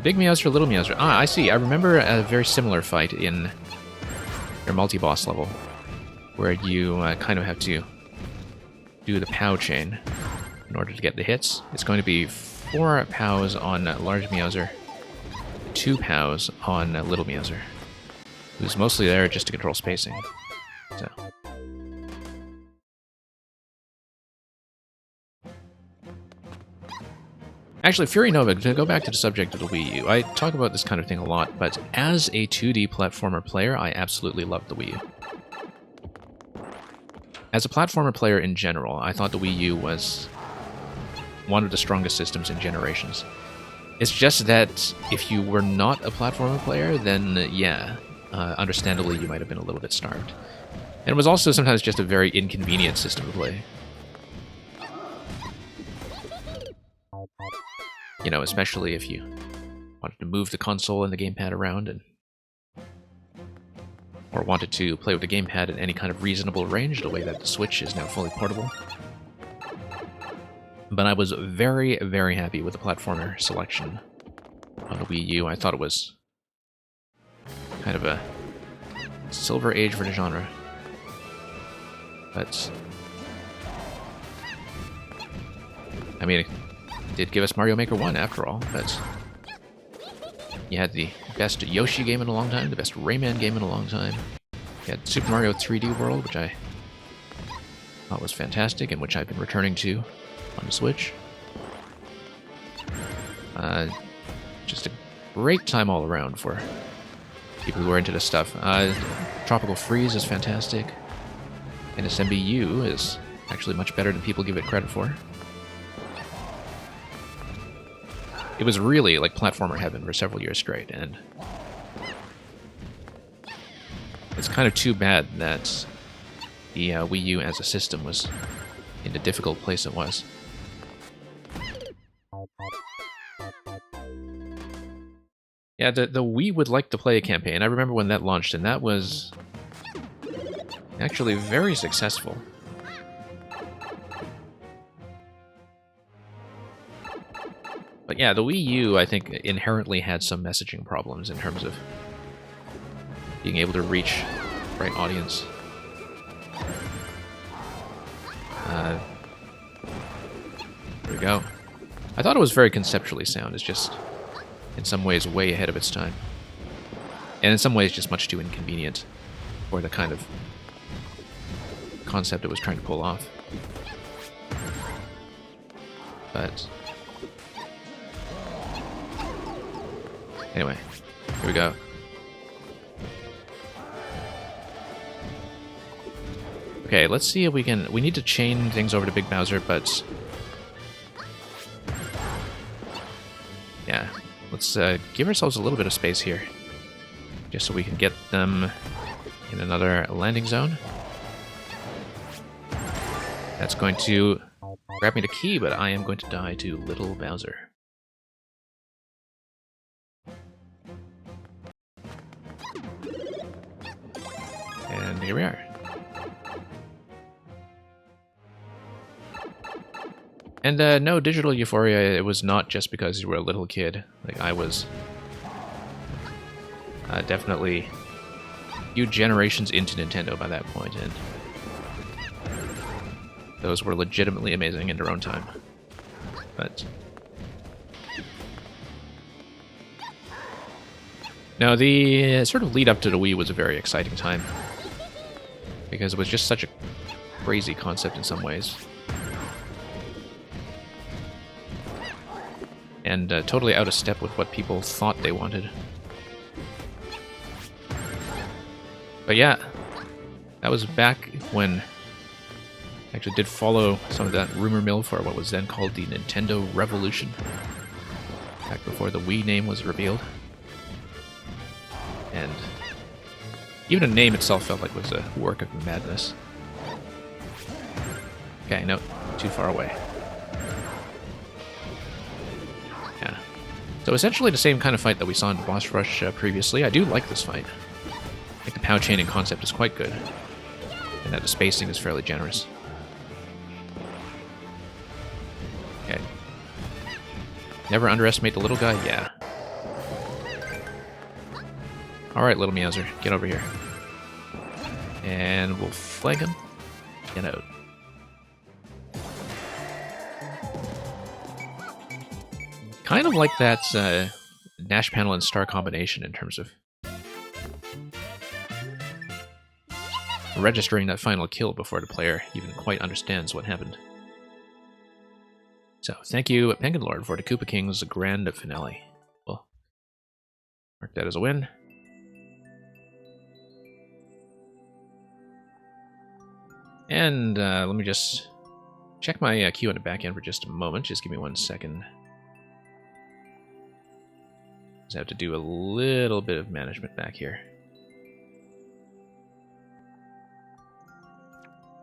Big Meowser, Little Meowser. Ah, I see. I remember a very similar fight in your multi-boss level, where you kind of have to do the POW chain in order to get the hits. It's going to be 4 POWs on Large Meowser, 2 POWs on Little Meowser, who's mostly there just to control spacing. So. Actually, Fury Nova, to go back to the subject of the Wii U, I talk about this kind of thing a lot, but as a 2D platformer player, I absolutely loved the Wii U. As a platformer player in general, I thought the Wii U was one of the strongest systems in generations. It's just that if you were not a platformer player, then yeah, understandably you might have been a little bit starved. And it was also sometimes just a very inconvenient system to play. You know, especially if you wanted to move the console and the gamepad around and or wanted to play with the gamepad in any kind of reasonable range, the way that the Switch is now fully portable. But I was very, very happy with the platformer selection on the Wii U. I thought it was kind of a silver age for the genre. But I mean, it did give us Mario Maker 1 after all, but you had the best Yoshi game in a long time, the best Rayman game in a long time. You had Super Mario 3D World, which I thought was fantastic and which I've been returning to on the Switch. Just a great time all around for people who are into this stuff. Tropical Freeze is fantastic, and SMBU is actually much better than people give it credit for. It was really like platformer heaven for several years straight, and it's kind of too bad that the Wii U as a system was in the difficult place it was. Yeah, the Wii would like to play a campaign. I remember when that launched, and that was actually very successful. But yeah, the Wii U, I think, inherently had some messaging problems in terms of being able to reach the right audience. There we go. I thought it was very conceptually sound. It's just, in some ways, way ahead of its time. And in some ways, just much too inconvenient for the kind of concept it was trying to pull off. But anyway, here we go. Okay, let's see if we can... We need to chain things over to Big Bowser, but... yeah, let's give ourselves a little bit of space here. Just so we can get them in another landing zone. That's going to grab me the key, but I am going to die to Little Bowser. And here we are. And no, Digital Euphoria, it was not just because you were a little kid. Like, I was definitely a few generations into Nintendo by that point, and those were legitimately amazing in their own time. But no, the sort of lead up to the Wii was a very exciting time, because it was just such a crazy concept in some ways. And totally out of step with what people thought they wanted. But yeah, that was back when I actually did follow some of that rumor mill for what was then called the Nintendo Revolution, back before the Wii name was revealed. And even the name itself felt like it was a work of madness. Okay, no, too far away. Yeah. So essentially the same kind of fight that we saw in Boss Rush previously. I do like this fight. I think the POW chaining concept is quite good, and that the spacing is fairly generous. Okay. Never underestimate the little guy? Yeah. Alright, little Meowser, get over here. And we'll flag him. Get out. Kind of like that Nash panel and star combination in terms of registering that final kill before the player even quite understands what happened. So, thank you, Penguin Lord, for the Koopa King's grand finale. We'll mark that as a win. And let me just check my queue on the back end for just a moment. Just give me 1 second. Just have to do a little bit of management back here.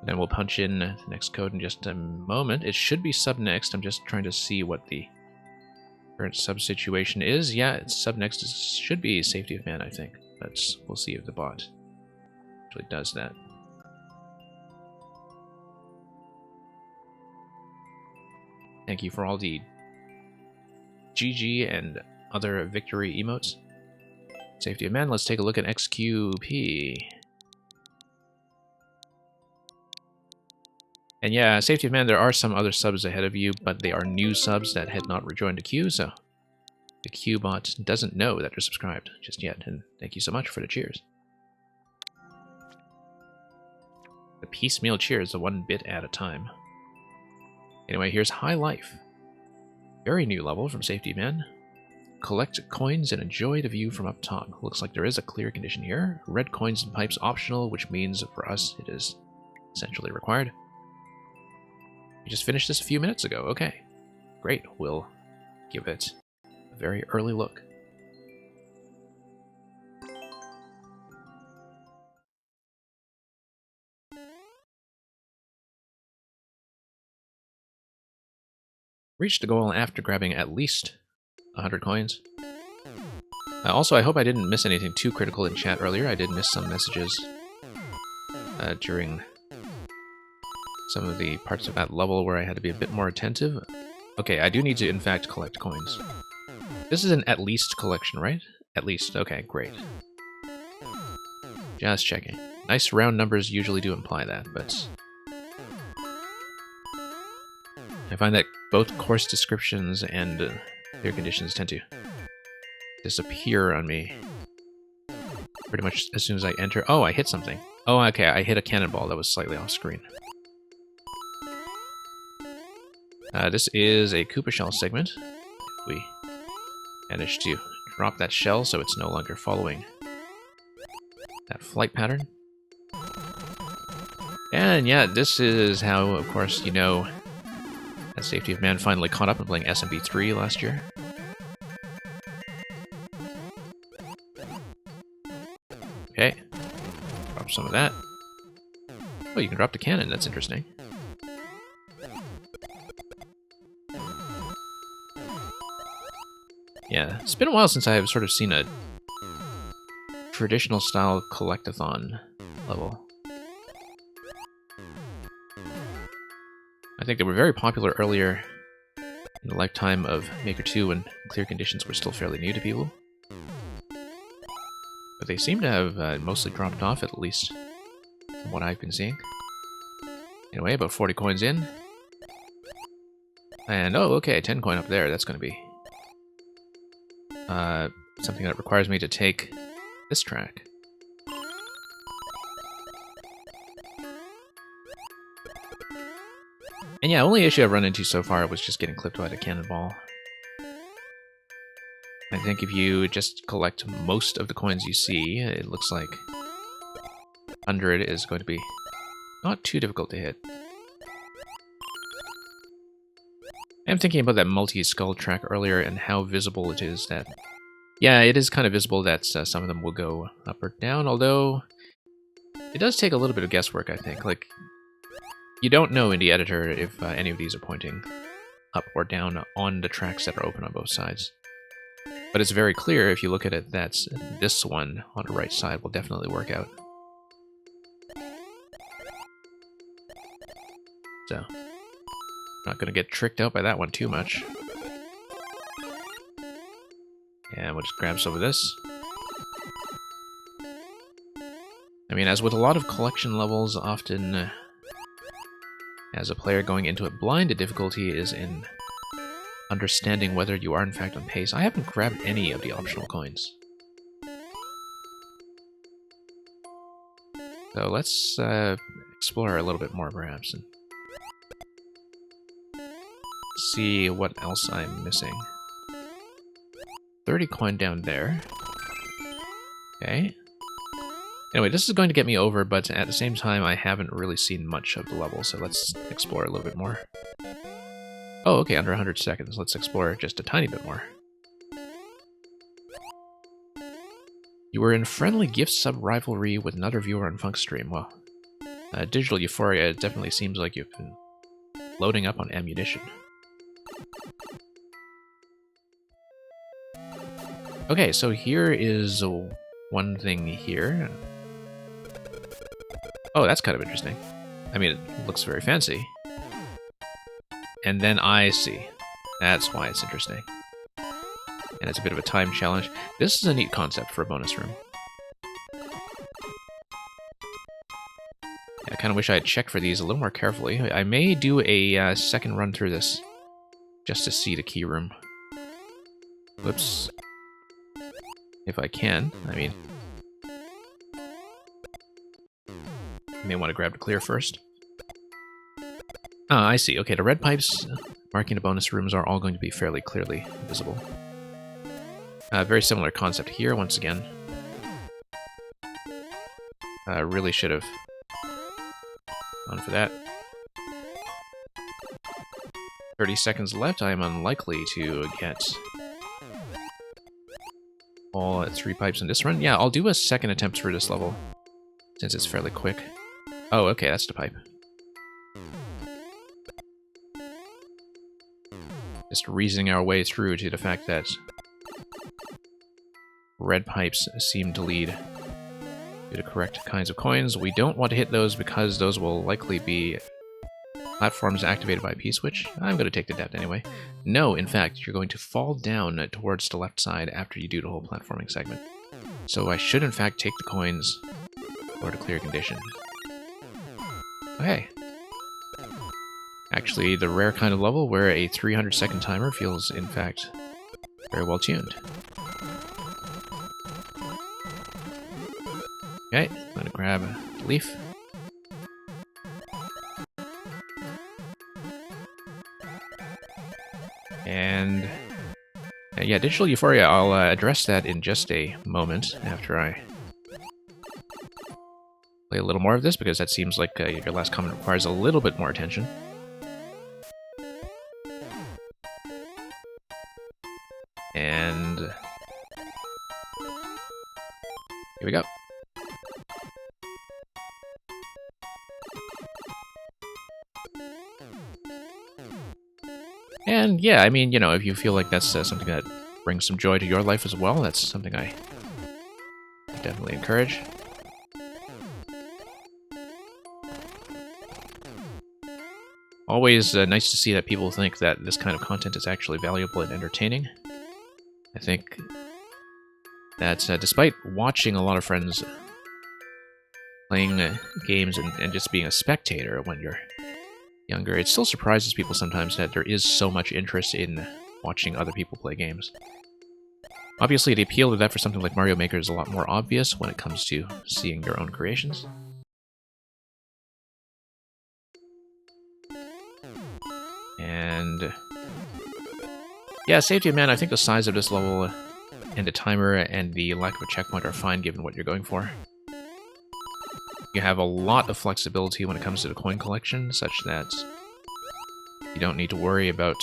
Then we'll punch in the next code in just a moment. It should be sub next. I'm just trying to see what the current sub situation is. Yeah, it's sub next. It should be Safety of Man, I think. But we'll see if the bot actually does that. Thank you for all the GG and other victory emotes. Safety of Man, let's take a look at XQP. And yeah, Safety of Man, there are some other subs ahead of you, but they are new subs that had not rejoined the queue, so the queue bot doesn't know that you're subscribed just yet, and thank you so much for the cheers. The piecemeal cheers, the 1 bit at a time. Anyway, here's High Life. Very new level from Safety Man. Collect coins and enjoy the view from up top. Looks like there is a clear condition here. Red coins and pipes optional, which means for us it is essentially required. We just finished this a few minutes ago. Okay, great. We'll give it a very early look. Reach the goal after grabbing at least 100 coins. Also, I hope I didn't miss anything too critical in chat earlier. I did miss some messages during some of the parts of that level where I had to be a bit more attentive. Okay, I do need to, in fact, collect coins. This is an at least collection, right? At least. Okay, great. Just checking. Nice round numbers usually do imply that, but I find that both course descriptions and clear conditions tend to disappear on me pretty much as soon as I enter. Oh, I hit something. Oh, okay, I hit a cannonball that was slightly off screen. This is a Koopa Shell segment. We managed to drop that shell so it's no longer following that flight pattern. And yeah, this is how, of course, you know that Safety of Man finally caught up in playing SMB3 last year. Okay, drop some of that. Oh, you can drop the cannon, that's interesting. Yeah, it's been a while since I have sort of seen a traditional style collectathon level. I think they were very popular earlier in the lifetime of Maker 2 when clear conditions were still fairly new to people. But they seem to have mostly dropped off, at least from what I've been seeing. Anyway, about 40 coins in. And, oh, okay, 10 coin up there. That's going to be something that requires me to take this track. And yeah, only issue I've run into so far was just getting clipped by the cannonball. I think if you just collect most of the coins you see, it looks like 100 is going to be not too difficult to hit. I'm thinking about that multi-skull track earlier and how visible it is that... Yeah, it is kind of visible that some of them will go up or down, although it does take a little bit of guesswork, I think. Like, you don't know in the editor if any of these are pointing up or down on the tracks that are open on both sides. But it's very clear if you look at it that this one on the right side will definitely work out. So, not going to get tricked out by that one too much. And we'll just grab some of this. I mean, as with a lot of collection levels, often as a player going into it blind, the difficulty is in understanding whether you are in fact on pace. I haven't grabbed any of the optional coins. So let's explore a little bit more perhaps and see what else I'm missing. 30 coin down there. Okay. Anyway, this is going to get me over, but at the same time, I haven't really seen much of the level, so let's explore a little bit more. Oh, okay, under 100 seconds. Let's explore just a tiny bit more. You were in friendly gift sub-rivalry with another viewer on Funkstream. Well, Digital Euphoria, it definitely seems like you've been loading up on ammunition. Okay, so here is one thing here. Oh, that's kind of interesting. I mean, it looks very fancy. And then I see. That's why it's interesting. And it's a bit of a time challenge. This is a neat concept for a bonus room. I kind of wish I had checked for these a little more carefully. I may do a second run through this just to see the key room. Whoops. If I can, I mean. I may want to grab the clear first. Ah, I see. Okay, the red pipes marking the bonus rooms are all going to be fairly clearly visible. Very similar concept here, once again. Really should have gone for that. 30 seconds left. I am unlikely to get all 3 pipes in this run. Yeah, I'll do a second attempt for this level, since it's fairly quick. Oh, okay, that's the pipe. Just reasoning our way through to the fact that red pipes seem to lead to the correct kinds of coins. We don't want to hit those because those will likely be platforms activated by a P-switch. I'm going to take the depth anyway. No, in fact, you're going to fall down towards the left side after you do the whole platforming segment. So I should, in fact, take the coins for the clear condition. Okay. Actually, the rare kind of level where a 300-second timer feels, in fact, very well tuned. Okay, I'm going to grab a leaf. And yeah, Digital Euphoria, I'll address that in just a moment after I play a little more of this, because that seems like your last comment requires a little bit more attention. And here we go. And yeah, I mean, you know, if you feel like that's something that brings some joy to your life as well, that's something I definitely encourage. Always nice to see that people think that this kind of content is actually valuable and entertaining. I think that despite watching a lot of friends playing games and just being a spectator when you're younger, it still surprises people sometimes that there is so much interest in watching other people play games. Obviously, the appeal of that for something like Mario Maker is a lot more obvious when it comes to seeing your own creations. And yeah, safety of man, I think the size of this level and the timer and the lack of a checkpoint are fine given what you're going for. You have a lot of flexibility when it comes to the coin collection, such that you don't need to worry about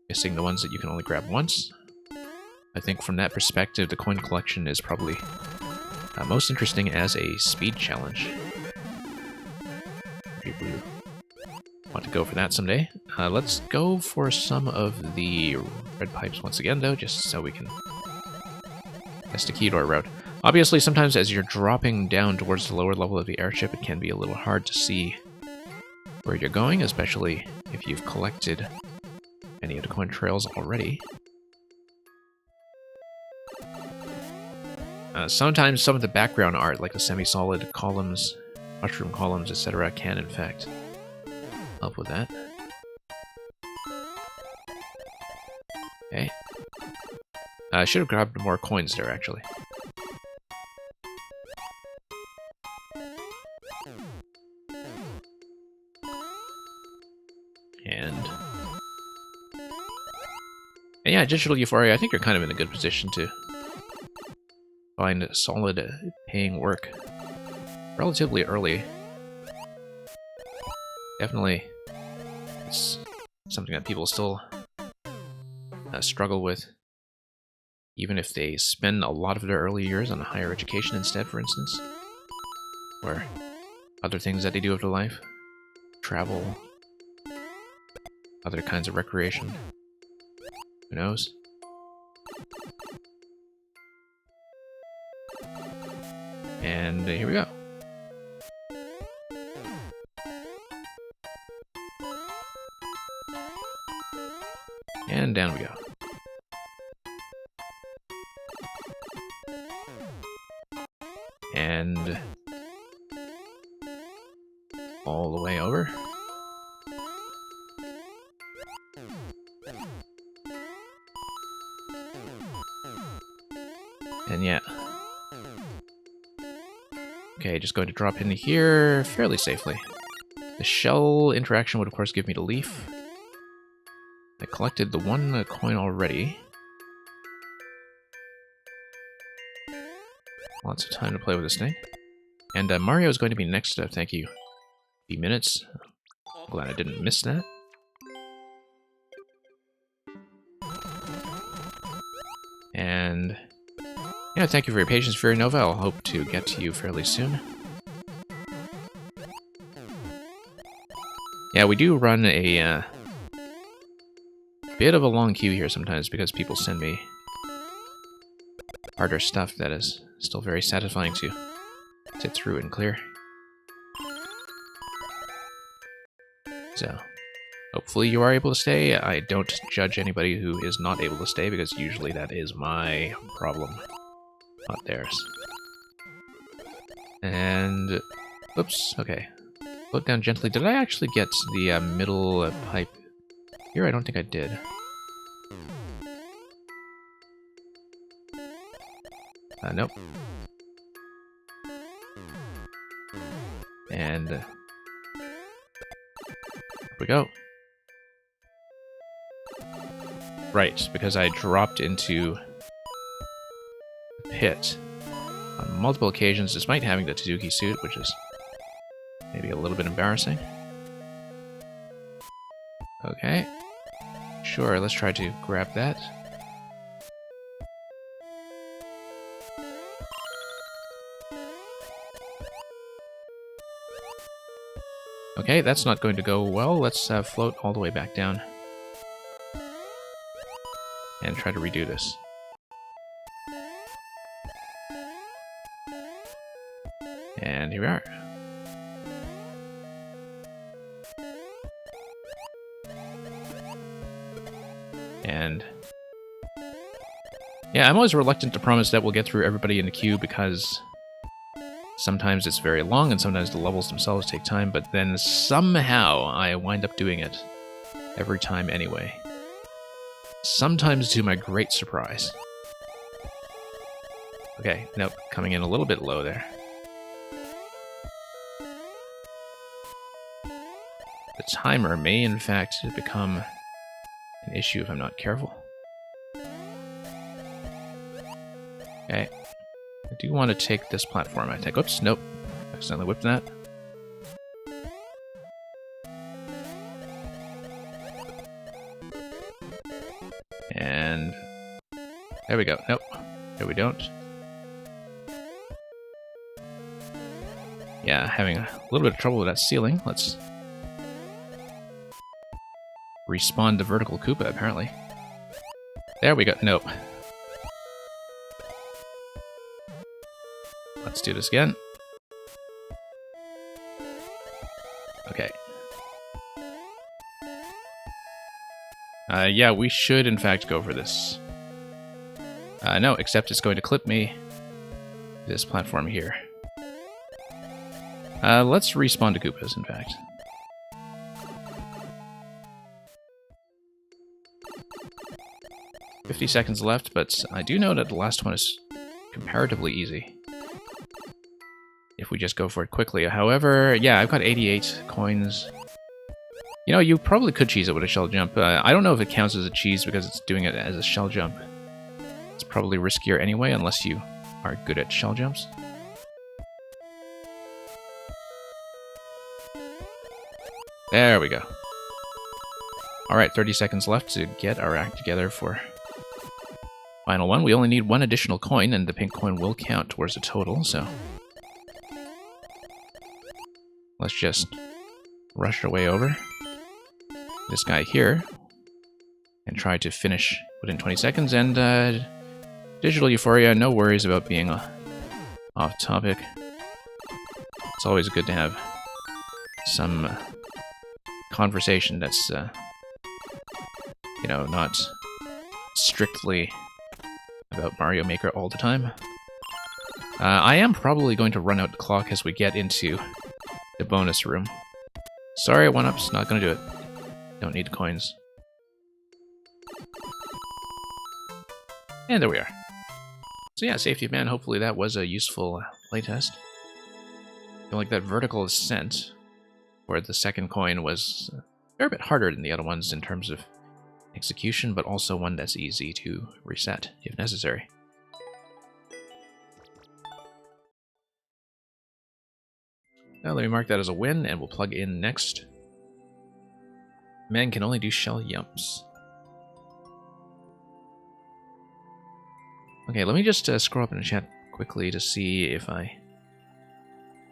missing the ones that you can only grab once. I think from that perspective, the coin collection is probably most interesting as a speed challenge. People who want to go for that someday. Let's go for some of the red pipes once again, though, just so we can test the key door route. Obviously, sometimes as you're dropping down towards the lower level of the airship, it can be a little hard to see where you're going, especially if you've collected any of the coin trails already. Sometimes some of the background art, like the semi-solid columns, mushroom columns, etc., can in fact help with that. Okay. I should have grabbed more coins there, actually. And yeah, Digital Euphoria, I think you're kind of in a good position to find solid paying work relatively early. Definitely, it's something that people still struggle with, even if they spend a lot of their early years on higher education instead, for instance, or other things that they do with their life, travel, other kinds of recreation. Who knows? And here we go. And down we go. And all the way over. And yeah. Okay, just going to drop into here fairly safely. The shell interaction would of course give me the leaf. I collected the one coin already. Lots of time to play with this thing. And Mario is going to be next up, thank you. Few minutes. Glad I didn't miss that. And yeah, thank you for your patience, Fury Nova. I'll hope to get to you fairly soon. Yeah, we do run a bit of a long queue here sometimes because people send me harder stuff that is still very satisfying to sit through and clear. So, hopefully you are able to stay. I don't judge anybody who is not able to stay because usually that is my problem, not theirs. And, oops, okay. Float down gently. Did I actually get the middle pipe here? I don't think I did. Nope. And up we go. Right, because I dropped into the pit on multiple occasions, despite having the Tazuki suit, which is maybe a little bit embarrassing. Okay. Sure, let's try to grab that. Okay, that's not going to go well. Let's float all the way back down. And try to redo this. And here we are. And yeah, I'm always reluctant to promise that we'll get through everybody in the queue because sometimes it's very long and sometimes the levels themselves take time, but then somehow I wind up doing it every time anyway. Sometimes to my great surprise. Okay, nope, coming in a little bit low there. The timer may in fact become an issue if I'm not careful. Okay. I do want to take this platform, I think. Oops, nope. Accidentally whipped that. And there we go. Nope. There we don't. Yeah, having a little bit of trouble with that ceiling. Let's respawn the vertical Koopa, apparently. There we go. Nope. Let's do this again. Okay. Yeah, we should in fact go for this. No, except it's going to clip me this platform here. Let's respawn to Koopas, in fact. $50 seconds left, but I do know that the last one is comparatively easy. If we just go for it quickly. However, yeah, I've got 88 coins. You know, you probably could cheese it with a shell jump. I don't know if it counts as a cheese because it's doing it as a shell jump. It's probably riskier anyway, unless you are good at shell jumps. There we go. Alright, 30 seconds left to get our act together for final one. We only need one additional coin, and the pink coin will count towards the total, so let's just rush our way over this guy here and try to finish within 20 seconds. And Digital Euphoria, no worries about being off topic. It's always good to have some conversation that's you know, not strictly about Mario Maker all the time. I am probably going to run out the clock as we get into the bonus room. Sorry, 1-Up's not going to do it. Don't need coins. And there we are. So yeah, Safety Man, hopefully that was a useful playtest. I feel like that vertical ascent, where the second coin was a fair bit harder than the other ones in terms of execution, but also one that's easy to reset if necessary. Now let me mark that as a win, and we'll plug in next. Man can only do shell yumps. Okay, let me just scroll up in the chat quickly to see if I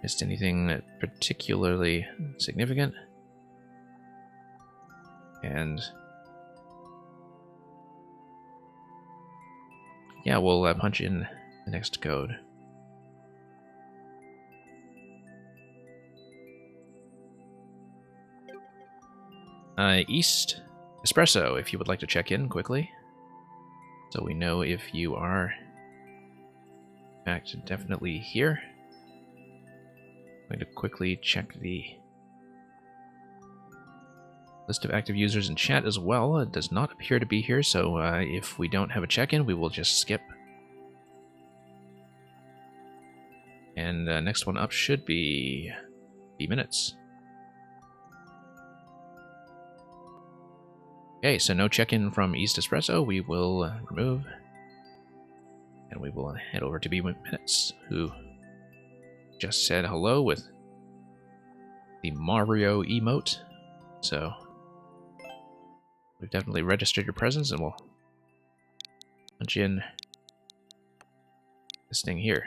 missed anything particularly significant. And yeah, we'll punch in the next code. East Espresso, if you would like to check in quickly, so we know if you are, in fact, definitely here. I'm going to quickly check the list of active users in chat as well. It does not appear to be here, so if we don't have a check-in, we will just skip. And next one up should be B-Minutes. Okay, so no check-in from East Espresso. We will remove, and we will head over to B-Minutes, who just said hello with the Mario emote. So we've definitely registered your presence, and we'll punch in this thing here.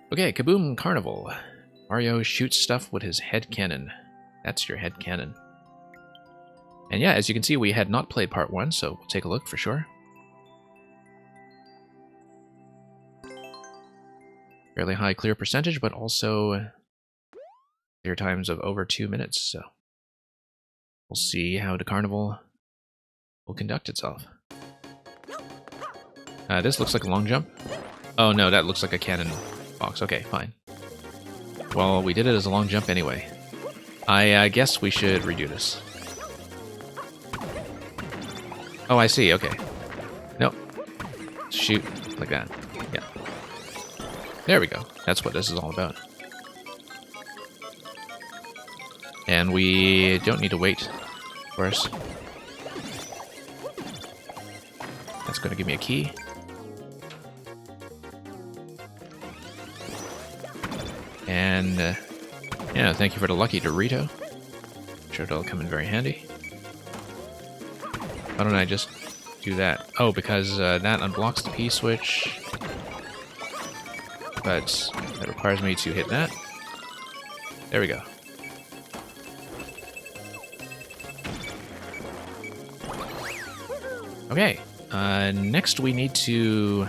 Okay, Kaboom Carnival. Mario shoots stuff with his head cannon. That's your head cannon. And yeah, as you can see, we had not played part 1, so we'll take a look for sure. Fairly high clear percentage, but also clear times of over 2 minutes, so we'll see how the carnival will conduct itself. This looks like a long jump. Oh no, that looks like a cannon box. Okay, fine. Well, we did it as a long jump anyway. I guess we should redo this. Oh, I see. Okay. Nope. Shoot like that. Yeah. There we go. That's what this is all about. And we don't need to wait, of course. That's going to give me a key. And, yeah, thank you for the lucky Dorito. I'm sure it'll come in very handy. Why don't I just do that? Oh, because that unblocks the P-switch. But that requires me to hit that. There we go. Okay, next we need to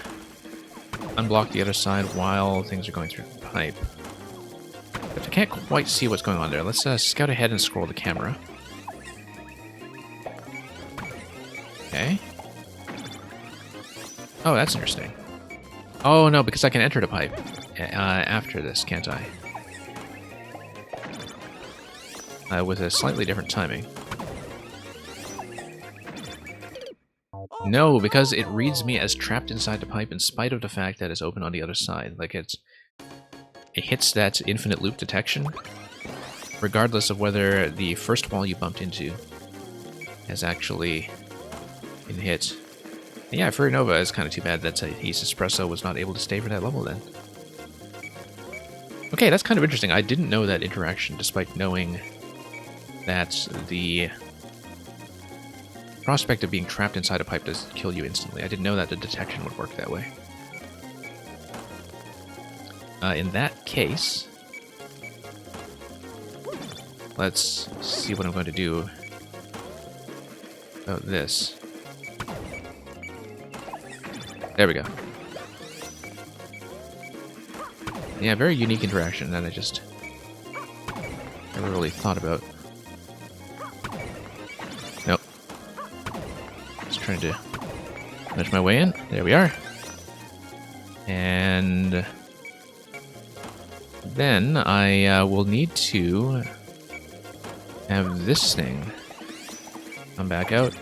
unblock the other side while things are going through the pipe. But I can't quite see what's going on there. Let's scout ahead and scroll the camera. Okay. Oh, that's interesting. Oh, no, because I can enter the pipe after this, can't I? With a slightly different timing. No, because it reads me as trapped inside the pipe in spite of the fact that it's open on the other side. Like, it hits that infinite loop detection, regardless of whether the first wall you bumped into has actually been hit. And yeah, Furry Nova is kind of too bad that East Espresso was not able to stay for that level then. Okay, that's kind of interesting. I didn't know that interaction, despite knowing that the prospect of being trapped inside a pipe does kill you instantly. I didn't know that the detection would work that way. In that case, let's see what I'm going to do about this. There we go. Yeah, very unique interaction that I just never really thought about. Nope. Just trying to nudge my way in. There we are. And then I will need to have this thing come back out.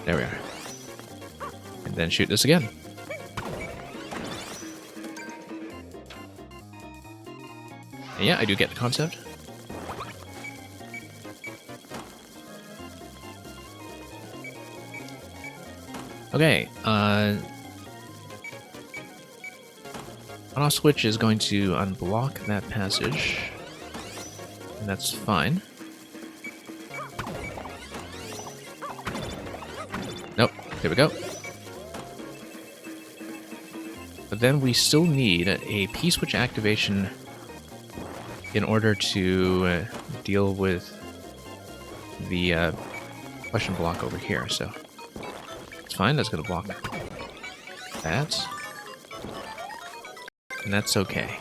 There we are. And then shoot this again. And yeah, I do get the concept. Okay, on-off switch is going to unblock that passage, and that's fine. Nope, there we go. But then we still need a P-switch activation in order to deal with the question block over here, so it's fine, that's going to block that. And that's okay.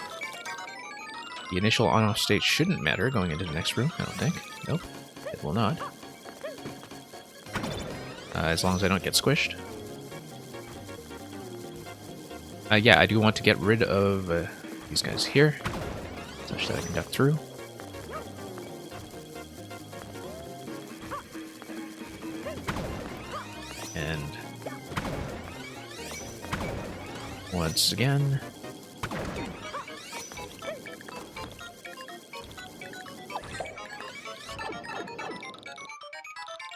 The initial on-off state shouldn't matter going into the next room, I don't think. Nope, it will not. As long as I don't get squished. Yeah, I do want to get rid of these guys here, such that I can duck through. And once again,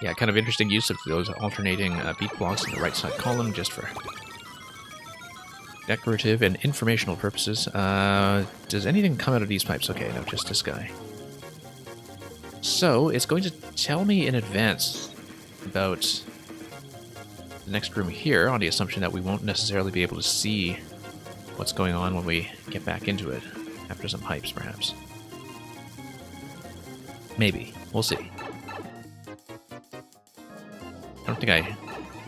yeah, kind of interesting use of those alternating beat blocks in the right side column just for decorative and informational purposes. Does anything come out of these pipes? Okay, no, just this guy. So, it's going to tell me in advance about the next room here, on the assumption that we won't necessarily be able to see what's going on when we get back into it, after some pipes, perhaps. Maybe. We'll see. I don't think I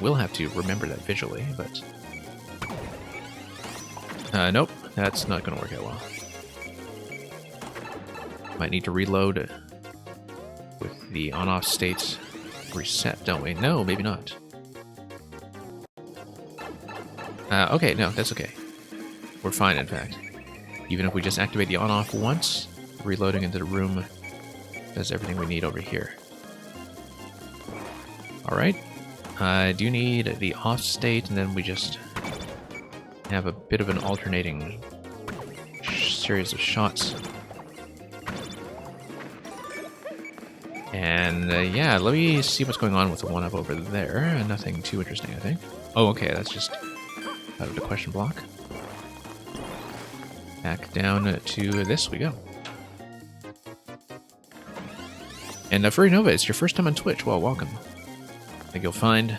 will have to remember that visually, but... nope, that's not going to work out well. Might need to reload with the on-off states reset, don't we? No, maybe not. Okay, no, that's okay. We're fine, in fact. Even if we just activate the on-off once, reloading into the room does everything we need over here. Alright. I do need the off state, and then we just have a bit of an alternating series of shots. And yeah, let me see what's going on with the one up over there. Nothing too interesting, I think. Oh, okay, that's just out of the question block. Back down to this we go. And Furry Nova, it's your first time on Twitch. Well, welcome. I think you'll find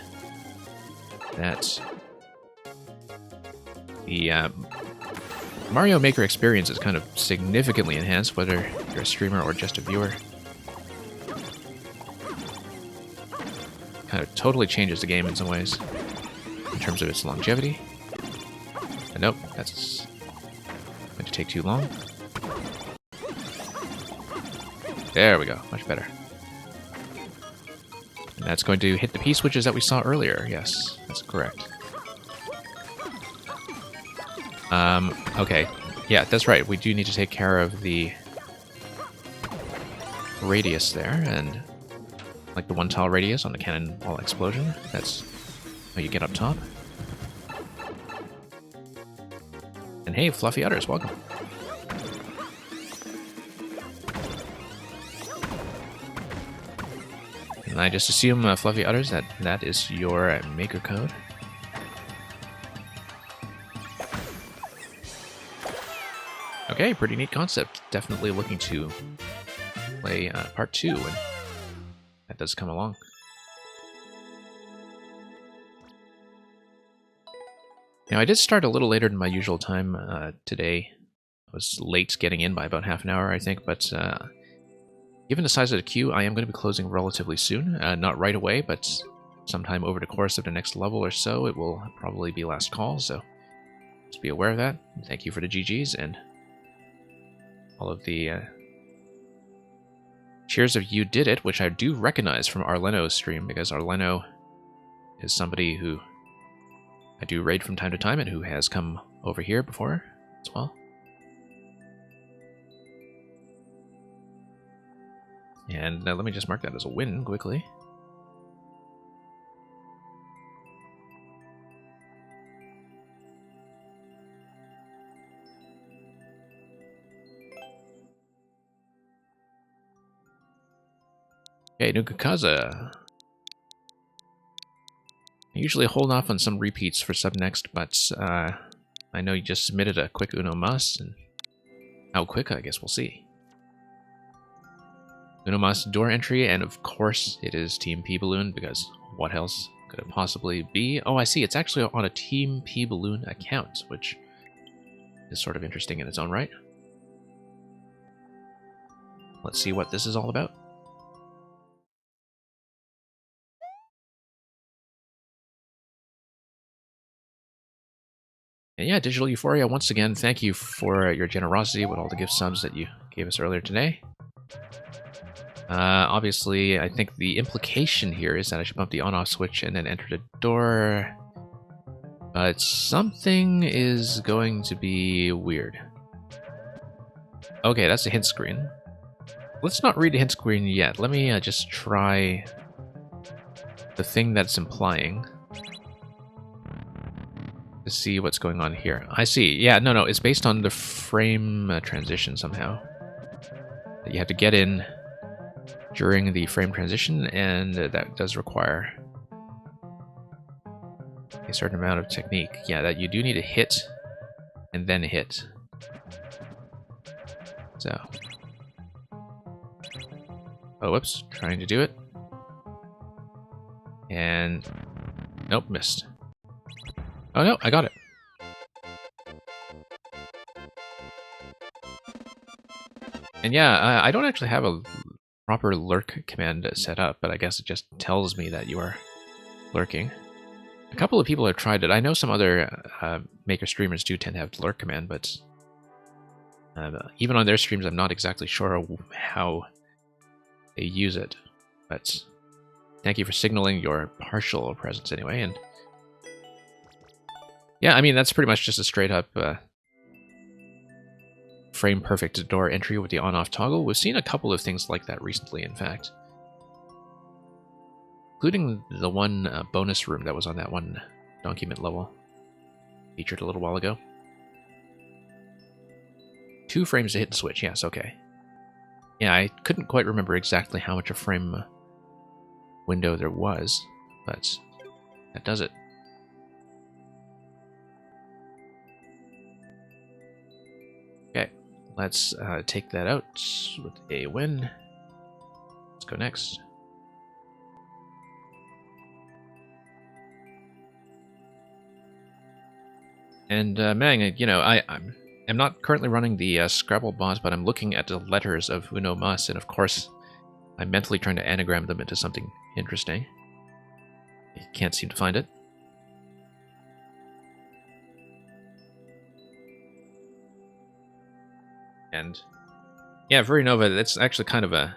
that the Mario Maker experience is kind of significantly enhanced, whether you're a streamer or just a viewer. Kind of totally changes the game in some ways, in terms of its longevity. And nope, that's going to take too long. There we go, much better. And that's going to hit the P-switches that we saw earlier. Yes, that's correct. Okay. Yeah, that's right. We do need to take care of the radius there, and like the one tile radius on the cannonball explosion. That's how you get up top. And hey, Fluffy Udders, welcome. And I just assume, Fluffy Udders, that is your maker code. Okay, pretty neat concept. Definitely looking to play part 2 when that does come along. Now, I did start a little later than my usual time today. I was late getting in by about half an hour, I think, but given the size of the queue, I am going to be closing relatively soon. Not right away, but sometime over the course of the next level or so, it will probably be last call, so Just be aware of that. Thank you for the GGs and all of the cheers of You Did It, which I do recognize from Arleno's stream, because Arleno is somebody who I do raid from time to time and who has come over here before as well. And let me just mark that as a win quickly. Okay, Nukakaza. I usually hold off on some repeats for sub next, but I know you just submitted a quick Uno Mas, and how quick, I guess we'll see. Uno Mas door entry, and of course it is Team P Balloon, because what else could it possibly be? Oh, I see, it's actually on a Team P Balloon account, which is sort of interesting in its own right. Let's see what this is all about. And yeah, Digital Euphoria, once again, thank you for your generosity with all the gift subs that you gave us earlier today. Obviously, I think the implication here is that I should bump the on-off switch and then enter the door. But something is going to be weird. Okay, that's the hint screen. Let's not read the hint screen yet. Let me just try the thing that's implying to see what's going on here. I see. Yeah, no, it's based on the frame transition somehow. You have to get in during the frame transition, and that does require a certain amount of technique. Yeah, that you do need to hit and then hit. So. Oh, whoops. Trying to do it. And nope, missed. Oh no, I got it. And yeah, I don't actually have a proper lurk command set up, but I guess it just tells me that you are lurking. A couple of people have tried it. I know some other Maker streamers do tend to have the lurk command, but even on their streams, I'm not exactly sure how they use it. But thank you for signaling your partial presence anyway, and yeah, I mean, that's pretty much just a straight-up frame-perfect door entry with the on-off toggle. We've seen a couple of things like that recently, in fact. Including the one bonus room that was on that one Donkey Mint level. Featured a little while ago. 2 frames to hit the switch, yes, okay. Yeah, I couldn't quite remember exactly how much a frame window there was, but that does it. Okay, let's take that out with a win. Let's go next. And Mang, you know, I'm not currently running the Scrabble bot, but I'm looking at the letters of Uno Mas, and of course, I'm mentally trying to anagram them into something interesting. I can't seem to find it. And yeah, Vurinova, that's actually kind of a,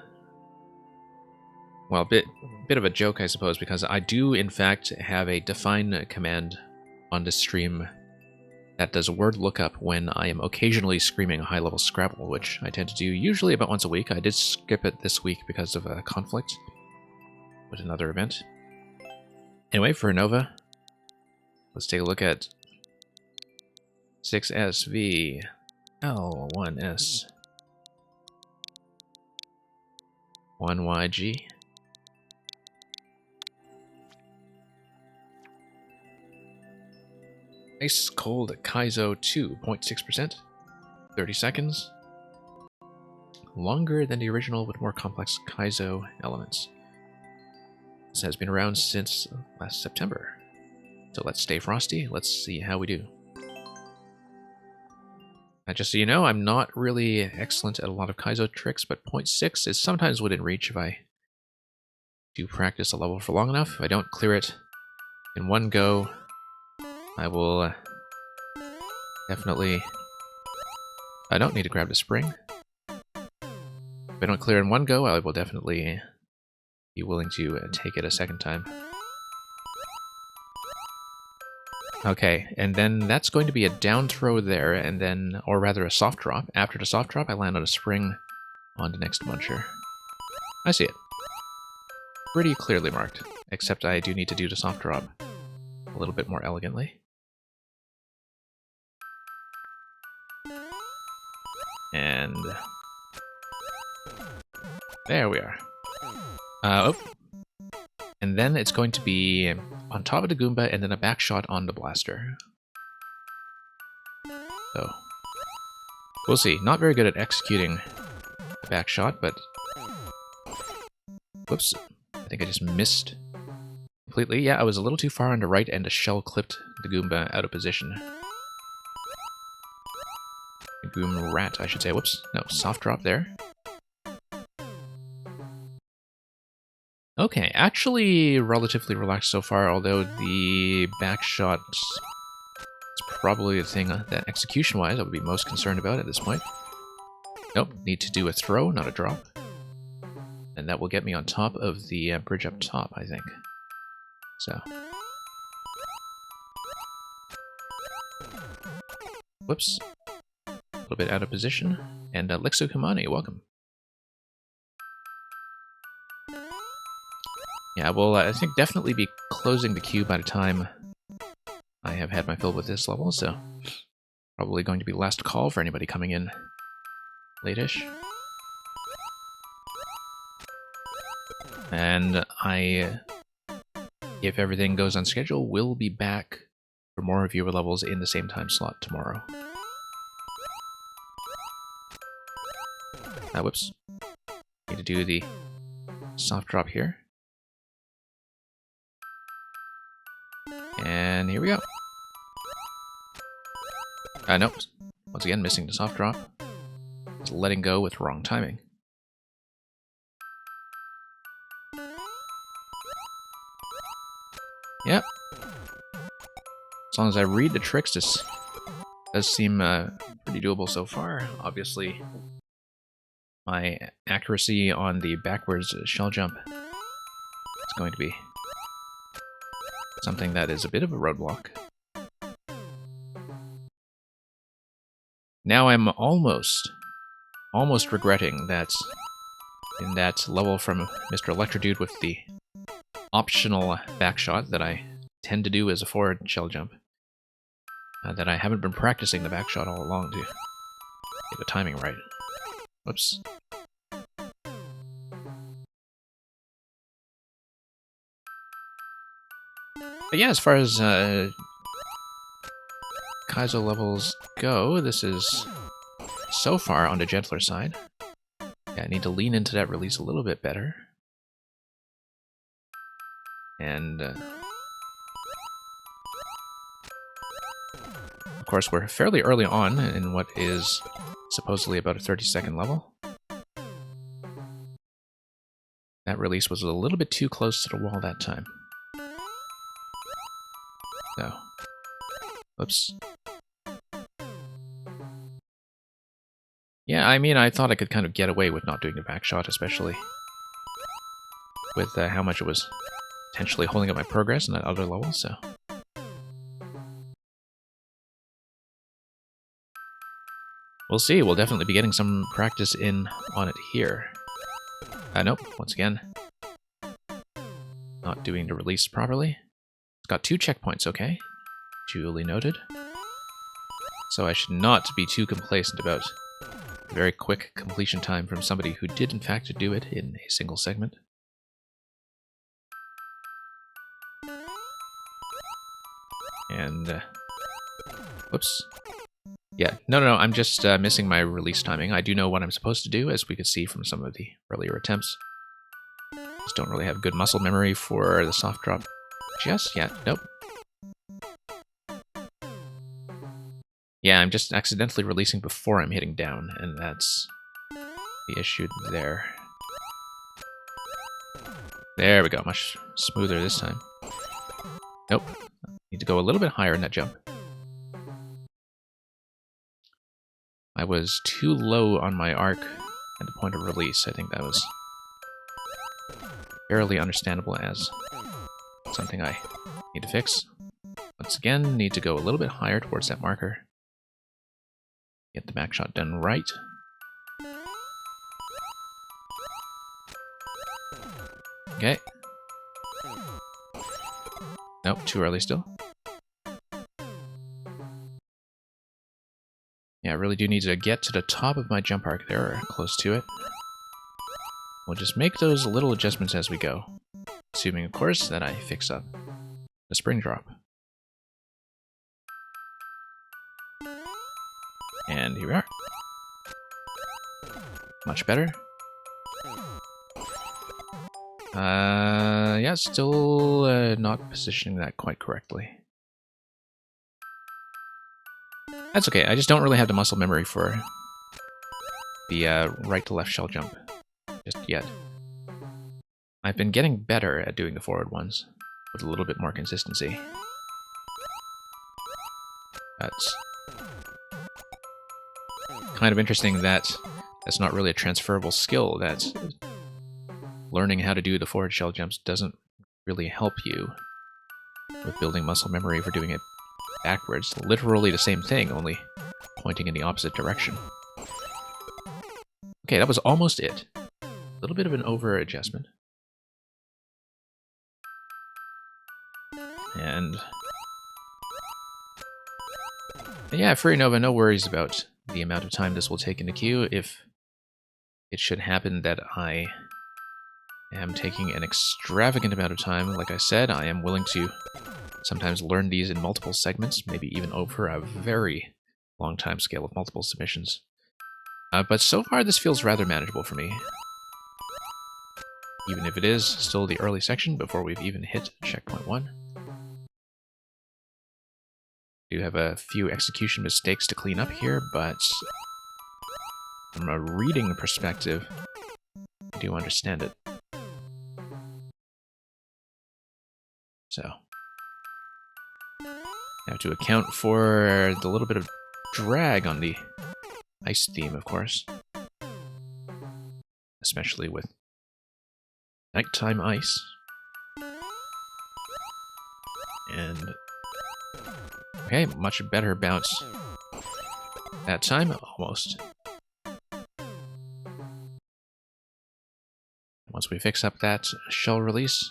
well, bit of a joke, I suppose, because I do in fact have a define command on this stream that does a word lookup when I am occasionally screaming a high-level Scrabble, which I tend to do usually about once a week. I did skip it this week because of a conflict with another event. Anyway, for Nova, let's take a look at 6SV L1S 1YG. Ice Cold Kaizo 2.6%. 30 seconds. Longer than the original with more complex Kaizo elements. This has been around since last September. So let's stay frosty. Let's see how we do. Just so you know, I'm not really excellent at a lot of Kaizo tricks, but 0.6 is sometimes within reach if I do practice a level for long enough. If I don't clear it in one go, I will Definitely. I don't need to grab the spring. If I don't clear in one go, I will definitely be willing to take it a second time. Okay, and then that's going to be a down throw there, and then, or rather a soft drop. After the soft drop, I land on a spring on the next muncher. I see it. Pretty clearly marked, except I do need to do the soft drop a little bit more elegantly. And there we are. Oh. And then it's going to be on top of the Goomba and then a back shot on the blaster. So, we'll see. Not very good at executing the back shot, but... Whoops. I think I just missed completely. Yeah, I was a little too far on the right and the shell clipped the Goomba out of position. Goom rat, I should say. Whoops. No, soft drop there. Okay, actually relatively relaxed so far, although the back shot is probably the thing that execution-wise I would be most concerned about at this point. Nope, need to do a throw, not a drop. And that will get me on top of the bridge up top, I think. So. Whoops. A little bit out of position. And Lixo Kumani, welcome. Yeah, well, I think definitely be closing the queue by the time I have had my fill with this level, so probably going to be last call for anybody coming in late-ish. And if everything goes on schedule, will be back for more viewer levels in the same time slot tomorrow. Whoops. Need to do the soft drop here. And here we go. Nope. Once again, missing the soft drop. Just letting go with wrong timing. Yep. As long as I read the tricks, this does seem pretty doable so far. Obviously, my accuracy on the backwards shell jump is going to be something that is a bit of a roadblock. Now I'm almost regretting that in that level from Mr. Electrodude with the optional backshot that I tend to do as a forward shell jump, that I haven't been practicing the backshot all along to get the timing right. Whoops. But yeah, as far as Kaizo levels go, this is so far on the gentler side. Yeah, I need to lean into that release a little bit better. And of course, we're fairly early on in what is supposedly about a 30-second level. That release was a little bit too close to the wall that time. No. Oops. Yeah, I mean, I thought I could kind of get away with not doing the back shot, especially with how much it was potentially holding up my progress in that other level, so... We'll see, we'll definitely be getting some practice in on it here. Nope, once again. Not doing the release properly. It's got 2 checkpoints, okay. Duly noted. So I should not be too complacent about a very quick completion time from somebody who did in fact do it in a single segment. And, whoops. Yeah, no, I'm just missing my release timing. I do know what I'm supposed to do, as we could see from some of the earlier attempts. Just don't really have good muscle memory for the soft drop just yet. Nope. Yeah, I'm just accidentally releasing before I'm hitting down, and that's the issue there. There we go, much smoother this time. Nope. Need to go a little bit higher in that jump. was too low on my arc at the point of release. I think that was fairly understandable as something I need to fix. Once again, need to go a little bit higher towards that marker. Get the back shot done right. Okay. Nope, too early still. Yeah, I really do need to get to the top of my jump arc there, or close to it. We'll just make those little adjustments as we go. Assuming, of course, that I fix up the spring drop. And here we are. Much better. Yeah, still not positioning that quite correctly. That's okay, I just don't really have the muscle memory for the right to left shell jump just yet. I've been getting better at doing the forward ones with a little bit more consistency. That's kind of interesting that that's not really a transferable skill, that learning how to do the forward shell jumps doesn't really help you with building muscle memory for doing it backwards. Literally the same thing, only pointing in the opposite direction. Okay, that was almost it. A little bit of an over adjustment. And yeah, Fury Nova, no worries about the amount of time this will take in the queue. If it should happen that I am taking an extravagant amount of time, like I said, I am willing to sometimes learn these in multiple segments, maybe even over a very long time scale of multiple submissions. But so far this feels rather manageable for me. Even if it is still the early section before we've even hit checkpoint 1. Do have a few execution mistakes to clean up here, but from a reading perspective, I do understand it. So, I have to account for the little bit of drag on the ice theme, of course. Especially with nighttime ice. And okay, much better bounce that time, almost. Once we fix up that shell release,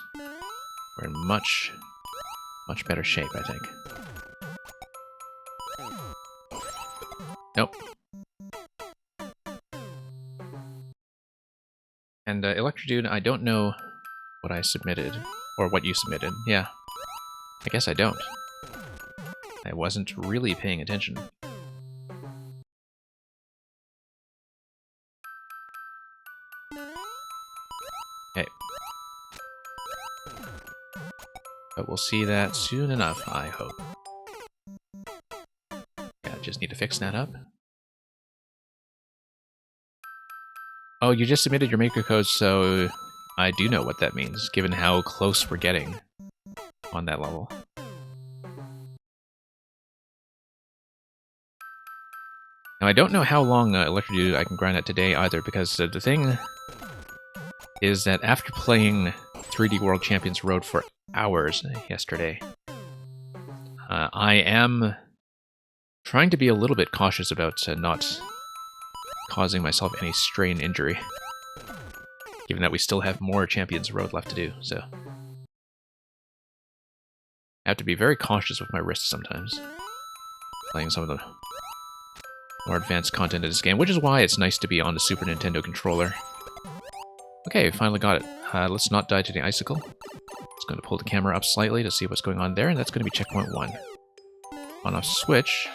we're in much better shape, I think. Nope. And Electrodude, I don't know what I submitted, or what you submitted. Yeah, I guess I don't. I wasn't really paying attention. Okay. But we'll see that soon enough, I hope. Yeah, just need to fix that up. Oh, you just submitted your maker code, so I do know what that means, given how close we're getting on that level. Now, I don't know how long Electrodude I can grind out today either, because the thing is that after playing 3D World Champions Road for hours yesterday, I am trying to be a little bit cautious about not causing myself any strain injury, given that we still have more Champions Road left to do, so I have to be very cautious with my wrists sometimes, playing some of the more advanced content of this game, which is why it's nice to be on the Super Nintendo controller. Okay, finally got it. Let's not die to the icicle. Just going to pull the camera up slightly to see what's going on there, and that's going to be checkpoint 1. On-off switch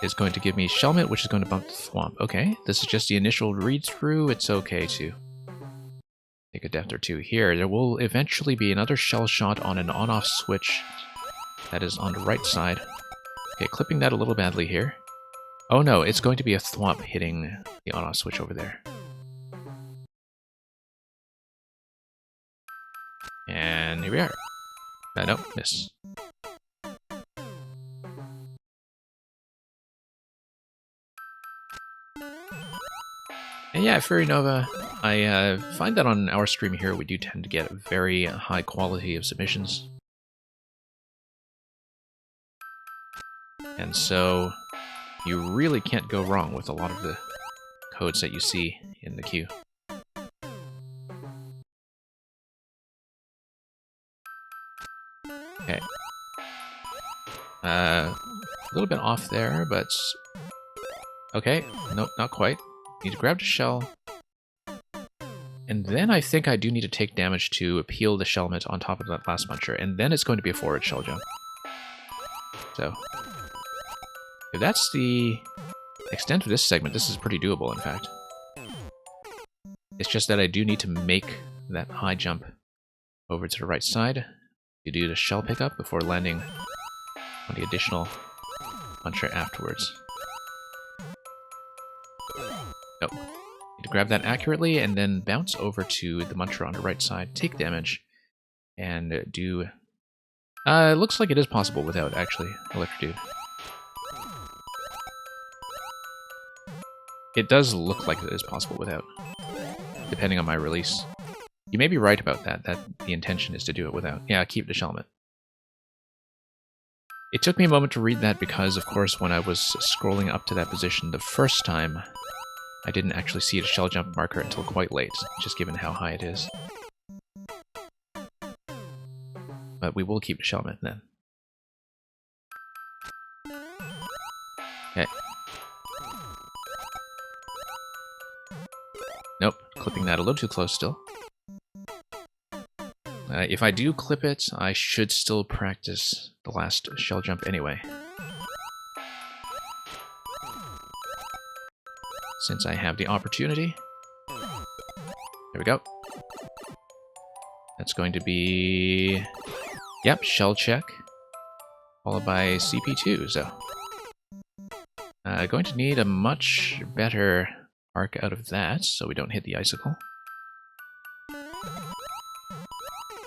is going to give me Shelmet, which is going to bump the Thwomp. Okay, this is just the initial read-through. It's okay to take a death or two here. There will eventually be another shell shot on an on-off switch that is on the right side. Okay, clipping that a little badly here. Oh no, it's going to be a Thwomp hitting the on-off switch over there. And here we are. Nope, miss. And yeah, Fairy Nova, I find that on our stream here we do tend to get very high quality of submissions. And so you really can't go wrong with a lot of the codes that you see in the queue. Okay. A little bit off there, but... Okay, nope, not quite. Need to grab the shell. And then I think I do need to take damage to peel the Shelmet on top of that last muncher, and then it's going to be a forward shell jump. So, if that's the extent of this segment, this is pretty doable, in fact. It's just that I do need to make that high jump over to the right side to do the shell pickup before landing on the additional muncher afterwards. Nope. Need to grab that accurately and then bounce over to the muncher on the right side, take damage, and do... it looks like it is possible without, actually, Electrodude. It does look like it is possible without, depending on my release. You may be right about that the intention is to do it without. Yeah, keep the Shelmet. It took me a moment to read that because, of course, when I was scrolling up to that position the first time, I didn't actually see the shell jump marker until quite late, just given how high it is. But we will keep the Shelmet then. Okay. Nope, clipping that a little too close still. If I do clip it, I should still practice the last shell jump anyway. Since I have the opportunity. There we go. That's going to be... Yep, shell check. Followed by CP2, so... going to need a much better arc out of that, so we don't hit the icicle.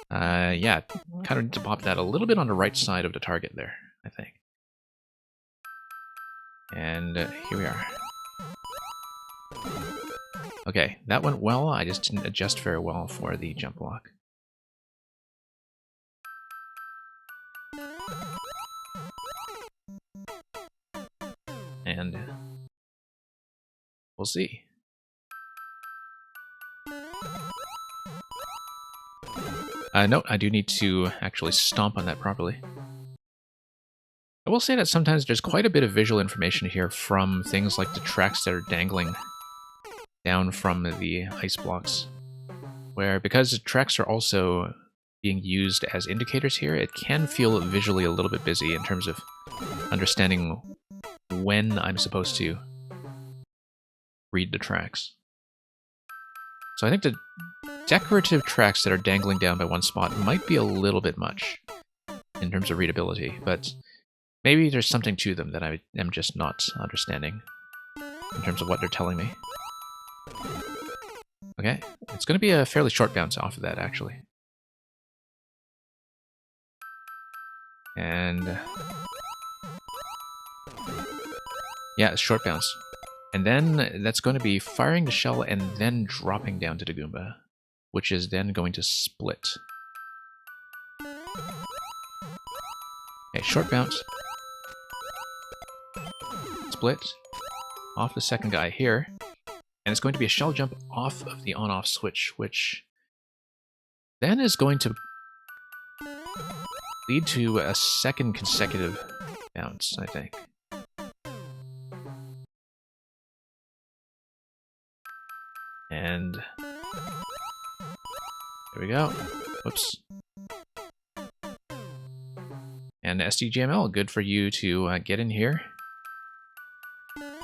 Yeah, kind of need to pop that a little bit on the right side of the target there, I think. And here we are. Okay, that went well, I just didn't adjust very well for the jump block. And we'll see. No, I do need to actually stomp on that properly. I will say that sometimes there's quite a bit of visual information here from things like the tracks that are dangling down from the ice blocks. Where, because the tracks are also being used as indicators here, it can feel visually a little bit busy in terms of understanding when I'm supposed to read the tracks. So I think the decorative tracks that are dangling down by one spot might be a little bit much in terms of readability, but maybe there's something to them that I am just not understanding in terms of what they're telling me. Okay, it's going to be a fairly short bounce off of that, actually. And... yeah, short bounce. And then that's going to be firing the shell and then dropping down to the Goomba, which is then going to split. Okay, short bounce. Split. Off the second guy here. And it's going to be a shell jump off of the on-off switch, which then is going to lead to a second consecutive bounce, I think. And there we go. Whoops. And SDGML, good for you to get in here.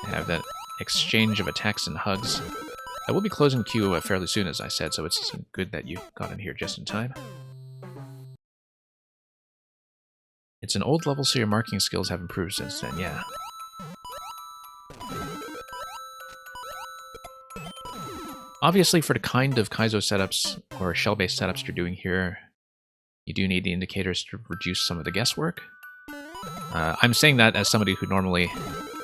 Have that exchange of attacks and hugs. I will be closing queue fairly soon, as I said, so it's good that you got in here just in time. It's an old level, so your marking skills have improved since then, yeah. Obviously, for the kind of Kaizo setups or shell-based setups you're doing here, you do need the indicators to reduce some of the guesswork. I'm saying that as somebody who normally,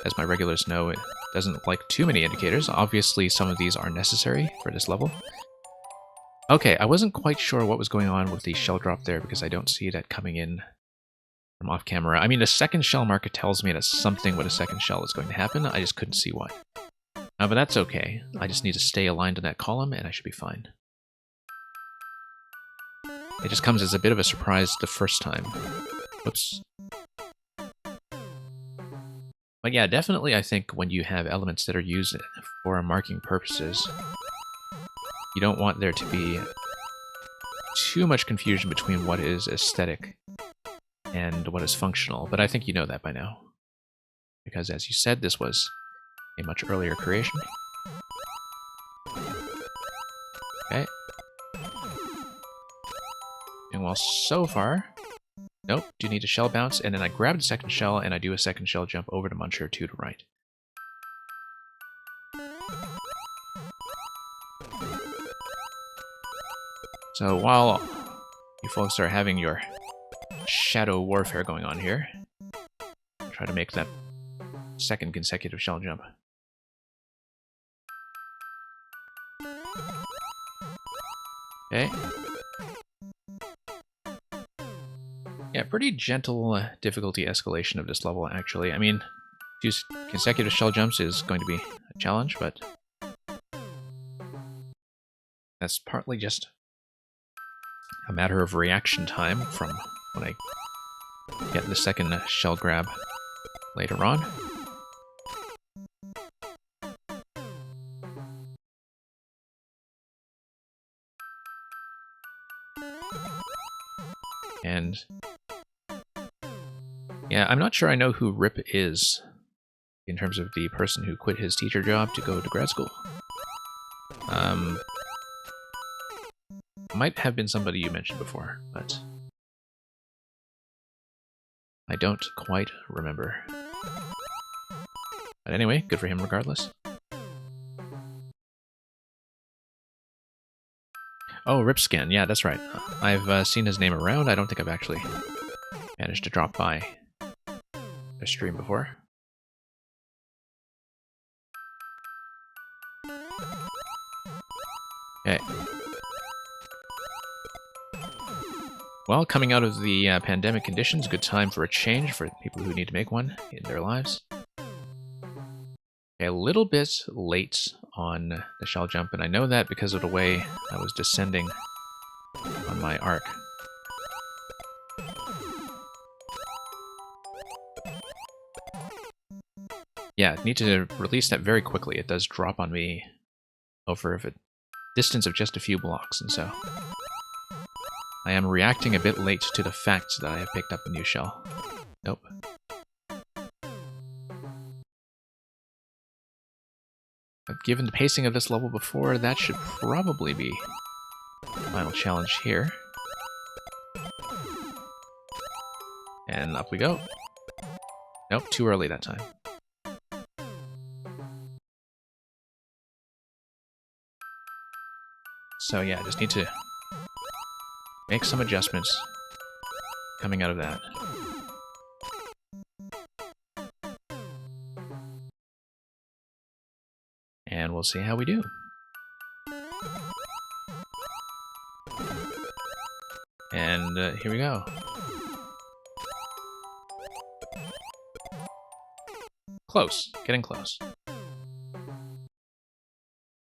as my regulars know, doesn't like too many indicators. Obviously, some of these are necessary for this level. Okay, I wasn't quite sure what was going on with the shell drop there because I don't see that coming in from off camera. I mean, the second shell marker tells me that something with a second shell is going to happen. I just couldn't see what. But that's okay. I just need to stay aligned in that column and I should be fine. It just comes as a bit of a surprise the first time. Oops. But yeah, definitely I think when you have elements that are used for marking purposes, you don't want there to be too much confusion between what is aesthetic and what is functional, but I think you know that by now. Because as you said, this was a much earlier creation. Okay. And well, so far... Nope, do need a shell bounce, and then I grab the second shell, and I do a second shell jump over to Muncher 2 to right. So while you folks are having your shadow warfare going on here, I'll try to make that second consecutive shell jump. Okay. Yeah, pretty gentle difficulty escalation of this level, actually. I mean, 2 consecutive shell jumps is going to be a challenge, but that's partly just a matter of reaction time from when I get the second shell grab later on. And yeah, I'm not sure I know who Rip is in terms of the person who quit his teacher job to go to grad school. Might have been somebody you mentioned before, but I don't quite remember. But anyway, good for him regardless. Oh, Ripscan, yeah, that's right. I've seen his name around. I don't think I've actually managed to drop by their stream before. Okay. Well, coming out of the pandemic conditions, good time for a change for people who need to make one in their lives. Okay, a little bit late on the shell jump, and I know that because of the way I was descending on my arc. Yeah, need to release that very quickly. It does drop on me over a distance of just a few blocks, and so I am reacting a bit late to the fact that I have picked up a new shell. Nope. But given the pacing of this level before, that should probably be the final challenge here. And up we go. Nope, too early that time. So yeah, just need to make some adjustments coming out of that. And we'll see how we do. And here we go. Close. Getting close.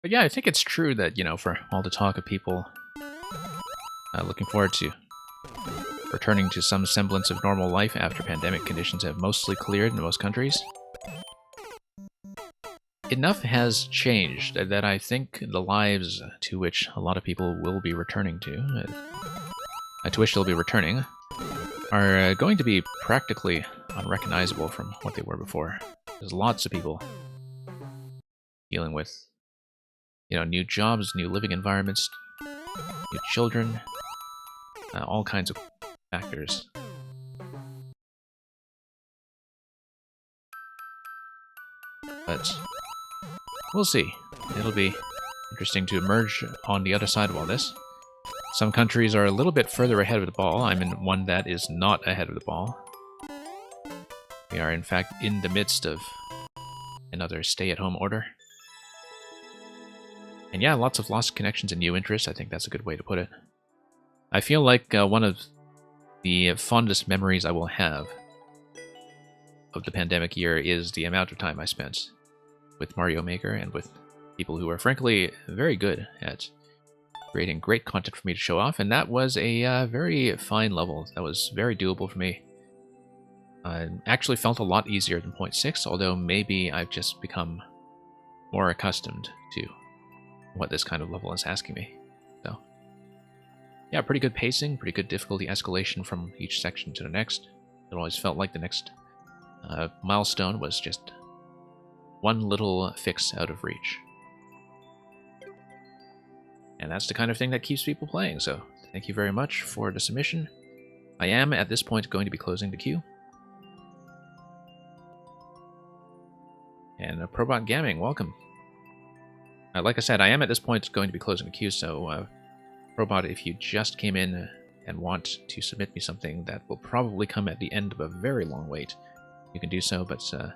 But yeah, I think it's true that, you know, for all the talk of people looking forward to returning to some semblance of normal life after pandemic conditions have mostly cleared in most countries, enough has changed that I think the lives to which a lot of people will be returning to which they'll be returning, are going to be practically unrecognizable from what they were before. There's lots of people dealing with, you know, new jobs, new living environments, new children, all kinds of factors. But we'll see. It'll be interesting to emerge on the other side of all this. Some countries are a little bit further ahead of the ball. I'm in one that is not ahead of the ball. We are, in fact, in the midst of another stay-at-home order. And yeah, lots of lost connections and new interests. I think that's a good way to put it. I feel like one of the fondest memories I will have of the pandemic year is the amount of time I spent with Mario Maker and with people who are frankly very good at creating great content for me to show off, and that was a very fine level. That was very doable for me. Actually felt a lot easier than 0.6, although maybe I've just become more accustomed to what this kind of level is asking me. So, yeah, pretty good pacing, pretty good difficulty escalation from each section to the next. It always felt like the next milestone was just one little fix out of reach. And that's the kind of thing that keeps people playing, so thank you very much for the submission. I am, at this point, going to be closing the queue. And Probot Gaming, welcome. Like I said, I am at this point going to be closing the queue, so Probot, if you just came in and want to submit me something that will probably come at the end of a very long wait, you can do so, but I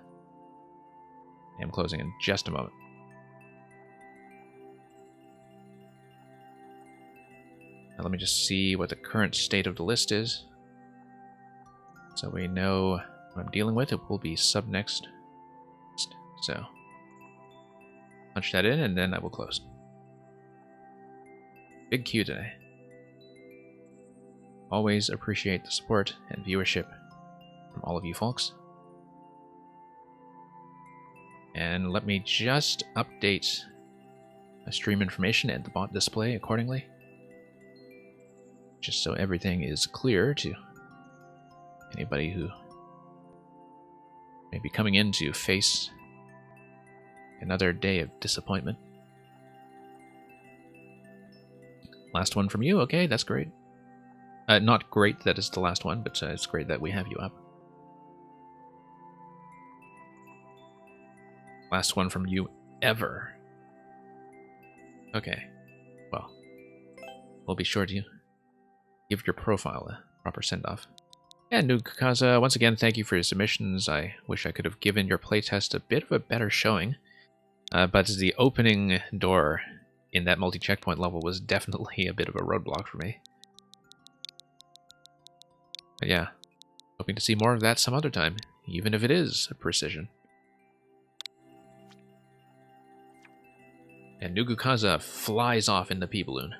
am closing in just a moment. Now let me just see what the current state of the list is, so we know what I'm dealing with. It will be sub next. So, punch that in, and then I will close. Big queue today. Always appreciate the support and viewership from all of you folks. And let me just update the stream information and the bot display accordingly, just so everything is clear to anybody who may be coming in to face another day of disappointment. Last one from you. Okay, that's great. Not great that it's the last one, but it's great that we have you up. Last one from you ever. Okay. Well, we'll be sure to give your profile a proper send-off. And Nukukaza, once again, thank you for your submissions. I wish I could have given your playtest a bit of a better showing. But the opening door in that multi-checkpoint level was definitely a bit of a roadblock for me. But yeah, hoping to see more of that some other time, even if it is precision. And Nugukaza flies off in the P-Balloon.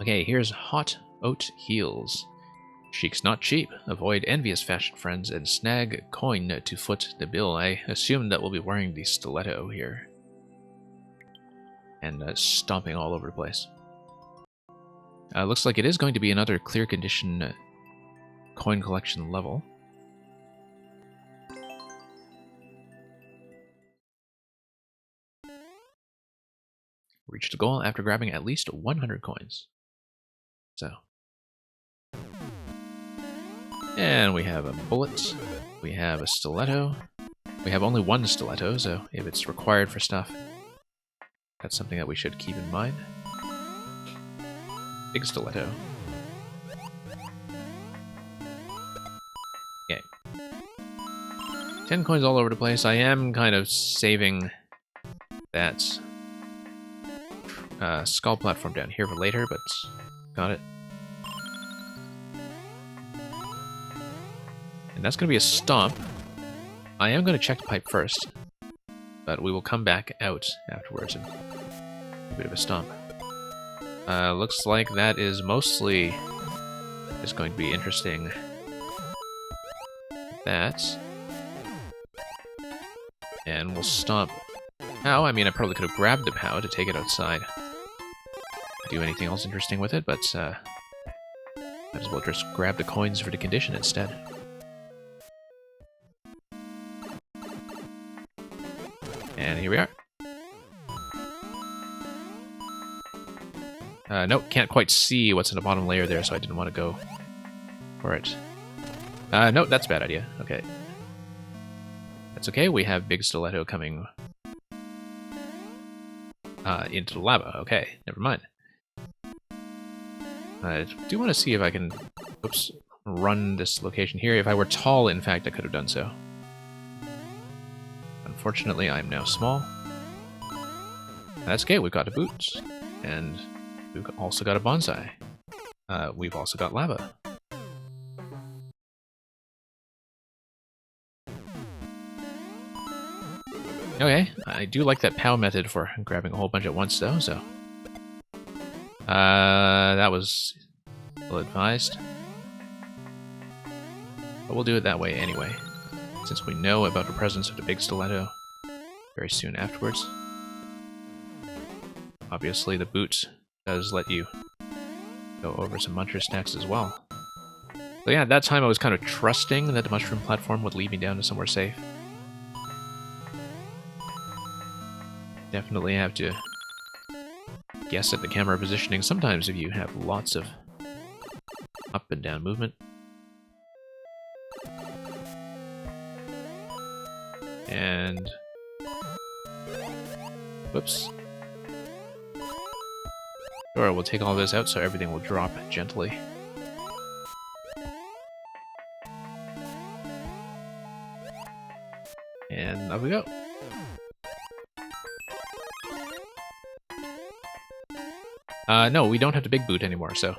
Okay, here's Hot Oat Heels. Chic's not cheap. Avoid envious fashion friends and snag coin to foot the bill. I assume that we'll be wearing the stiletto here. And stomping all over the place. Looks like it is going to be another clear condition coin collection level. Reach the goal after grabbing at least 100 coins. So. And we have a bullet. We have a stiletto. We have only one stiletto, so if it's required for stuff, that's something that we should keep in mind. Big stiletto. Okay. 10 coins all over the place. I am kind of saving that skull platform down here for later, but got it. And that's going to be a stomp. I am going to check the pipe first, but we will come back out afterwards and a bit of a stomp. Looks like that is mostly just going to be interesting. That. And we'll stomp. Pow, I mean, I probably could have grabbed the Pow to take it outside. Do anything else interesting with it, but might as well just grab the coins for the condition instead. And here we are. Nope, can't quite see what's in the bottom layer there, so I didn't want to go for it. Nope, that's a bad idea. Okay. That's okay, we have Big Stiletto coming into the lava. Okay, never mind. I do want to see if I can, oops, run this location here. If I were tall, in fact, I could have done so. unfortunately, I'm now small. That's okay, we've got a boot, and we've also got a bonsai. We've also got lava. Okay, I do like that POW method for grabbing a whole bunch at once, though, so... that was ill-advised. But we'll do it that way anyway, since we know about the presence of the big stiletto very soon afterwards. Obviously, the boot does let you go over some muncher stacks as well. So yeah, at that time I was kind of trusting that the mushroom platform would lead me down to somewhere safe. Definitely have to guess at the camera positioning sometimes if you have lots of up and down movement. And... whoops. Sure, we'll take all this out so everything will drop gently. And up we go. No, we don't have the big boot anymore, so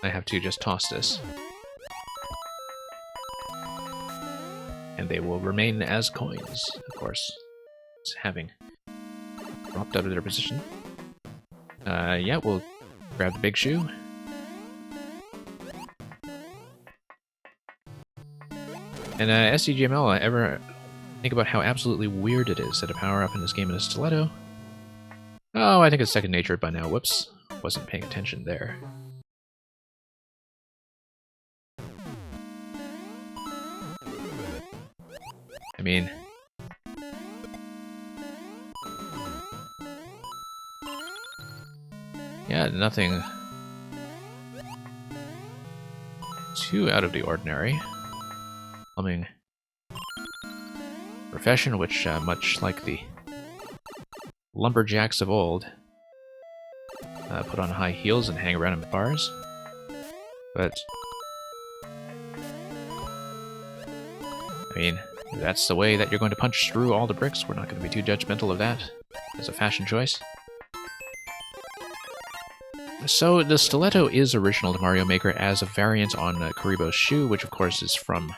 I have to just toss this. And they will remain as coins, of course, having dropped out of their position. Yeah, we'll grab the big shoe. And SDGML, ever think about how absolutely weird it is that a power-up in this game is a stiletto? Oh, I think it's second nature by now. Whoops. Wasn't paying attention there. I mean... yeah, nothing too out of the ordinary. Plumbing profession, which, much like the lumberjacks of old, put on high heels and hang around in bars. But I mean, if that's the way that you're going to punch through all the bricks, we're not going to be too judgmental of that as a fashion choice. So the stiletto is original to Mario Maker as a variant on Kuribo's shoe, which of course is from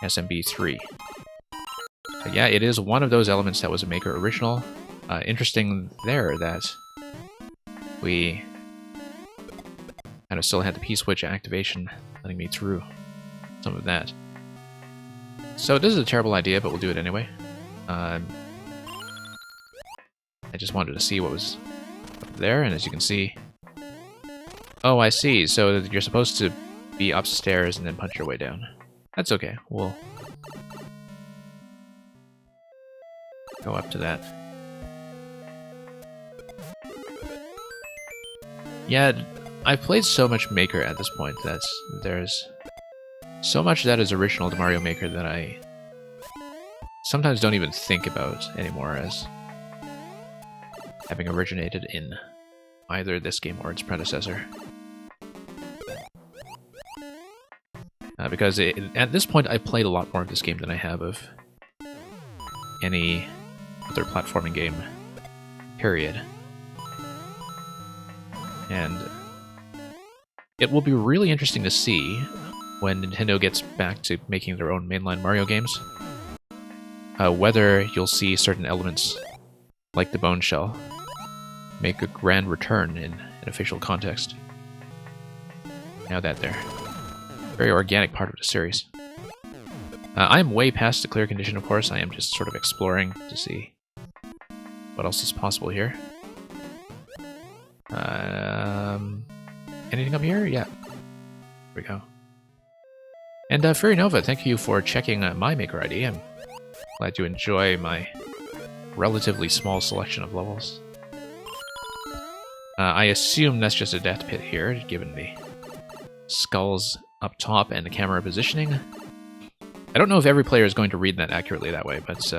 SMB 3. But yeah, it is one of those elements that was a Maker original. Interesting there that we kind of still had the P-switch activation, letting me through some of that. So this is a terrible idea, but we'll do it anyway. I just wanted to see what was up there, and as you can see... oh, I see. So you're supposed to be upstairs and then punch your way down. That's okay. We'll go up to that. Yeah, I've played so much Maker at this point that there's so much that is original to Mario Maker that I sometimes don't even think about anymore as having originated in either this game or its predecessor. Because at this point I played a lot more of this game than I have of any other platforming game, period. And it will be really interesting to see when Nintendo gets back to making their own mainline Mario games, whether you'll see certain elements, like the Bone Shell, make a grand return in an official context. Now that they're a very organic part of the series. I'm way past the clear condition, of course. I am just sort of exploring to see what else is possible here. Anything up here? Yeah. Here we go. And Fairy Nova, thank you for checking my Maker ID. I'm glad you enjoy my relatively small selection of levels. I assume that's just a death pit here, given the skulls up top and the camera positioning. I don't know if every player is going to read that accurately that way, but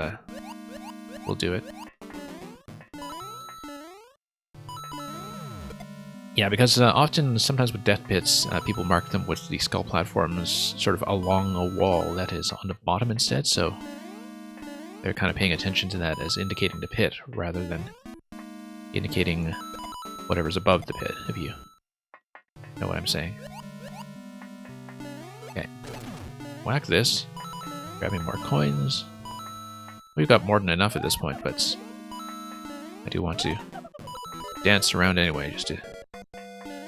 we'll do it. Yeah, because often, sometimes with death pits, people mark them with the skull platforms sort of along a wall that is on the bottom instead, so they're kind of paying attention to that as indicating the pit rather than indicating whatever's above the pit, if you know what I'm saying. Okay. Whack this. Grabbing more coins. We've got more than enough at this point, but I do want to dance around anyway, just to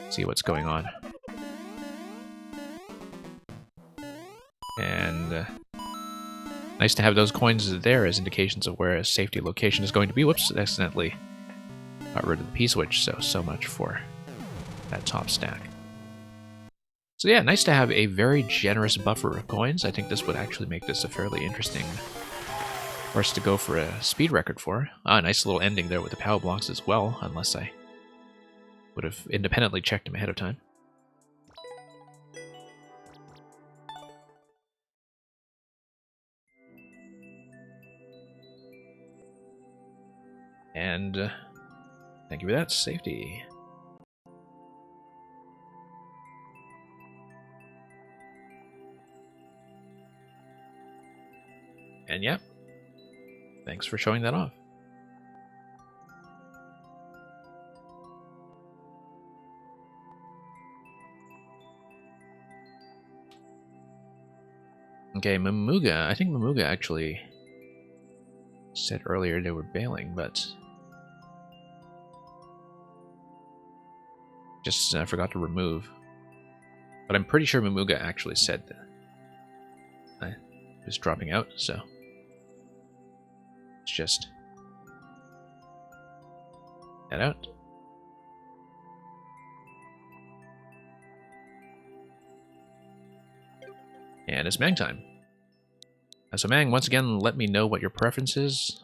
see what's going on. And nice to have those coins there as indications of where a safety location is going to be. Whoops, accidentally got rid of the P-switch, so much for that top stack. So yeah, nice to have a very generous buffer of coins. I think this would actually make this a fairly interesting for us to go for a speed record for. Ah, nice little ending there with the power blocks as well, unless I would have independently checked them ahead of time. And thank you for that, safety. And yeah, thanks for showing that off. Okay, Mamuga. I think Mamuga actually said earlier they were bailing, but just forgot to remove. But I'm pretty sure Mamuga actually said that I was dropping out, so let's just head out. And it's Mang time. So Mang, once again, let me know what your preference is.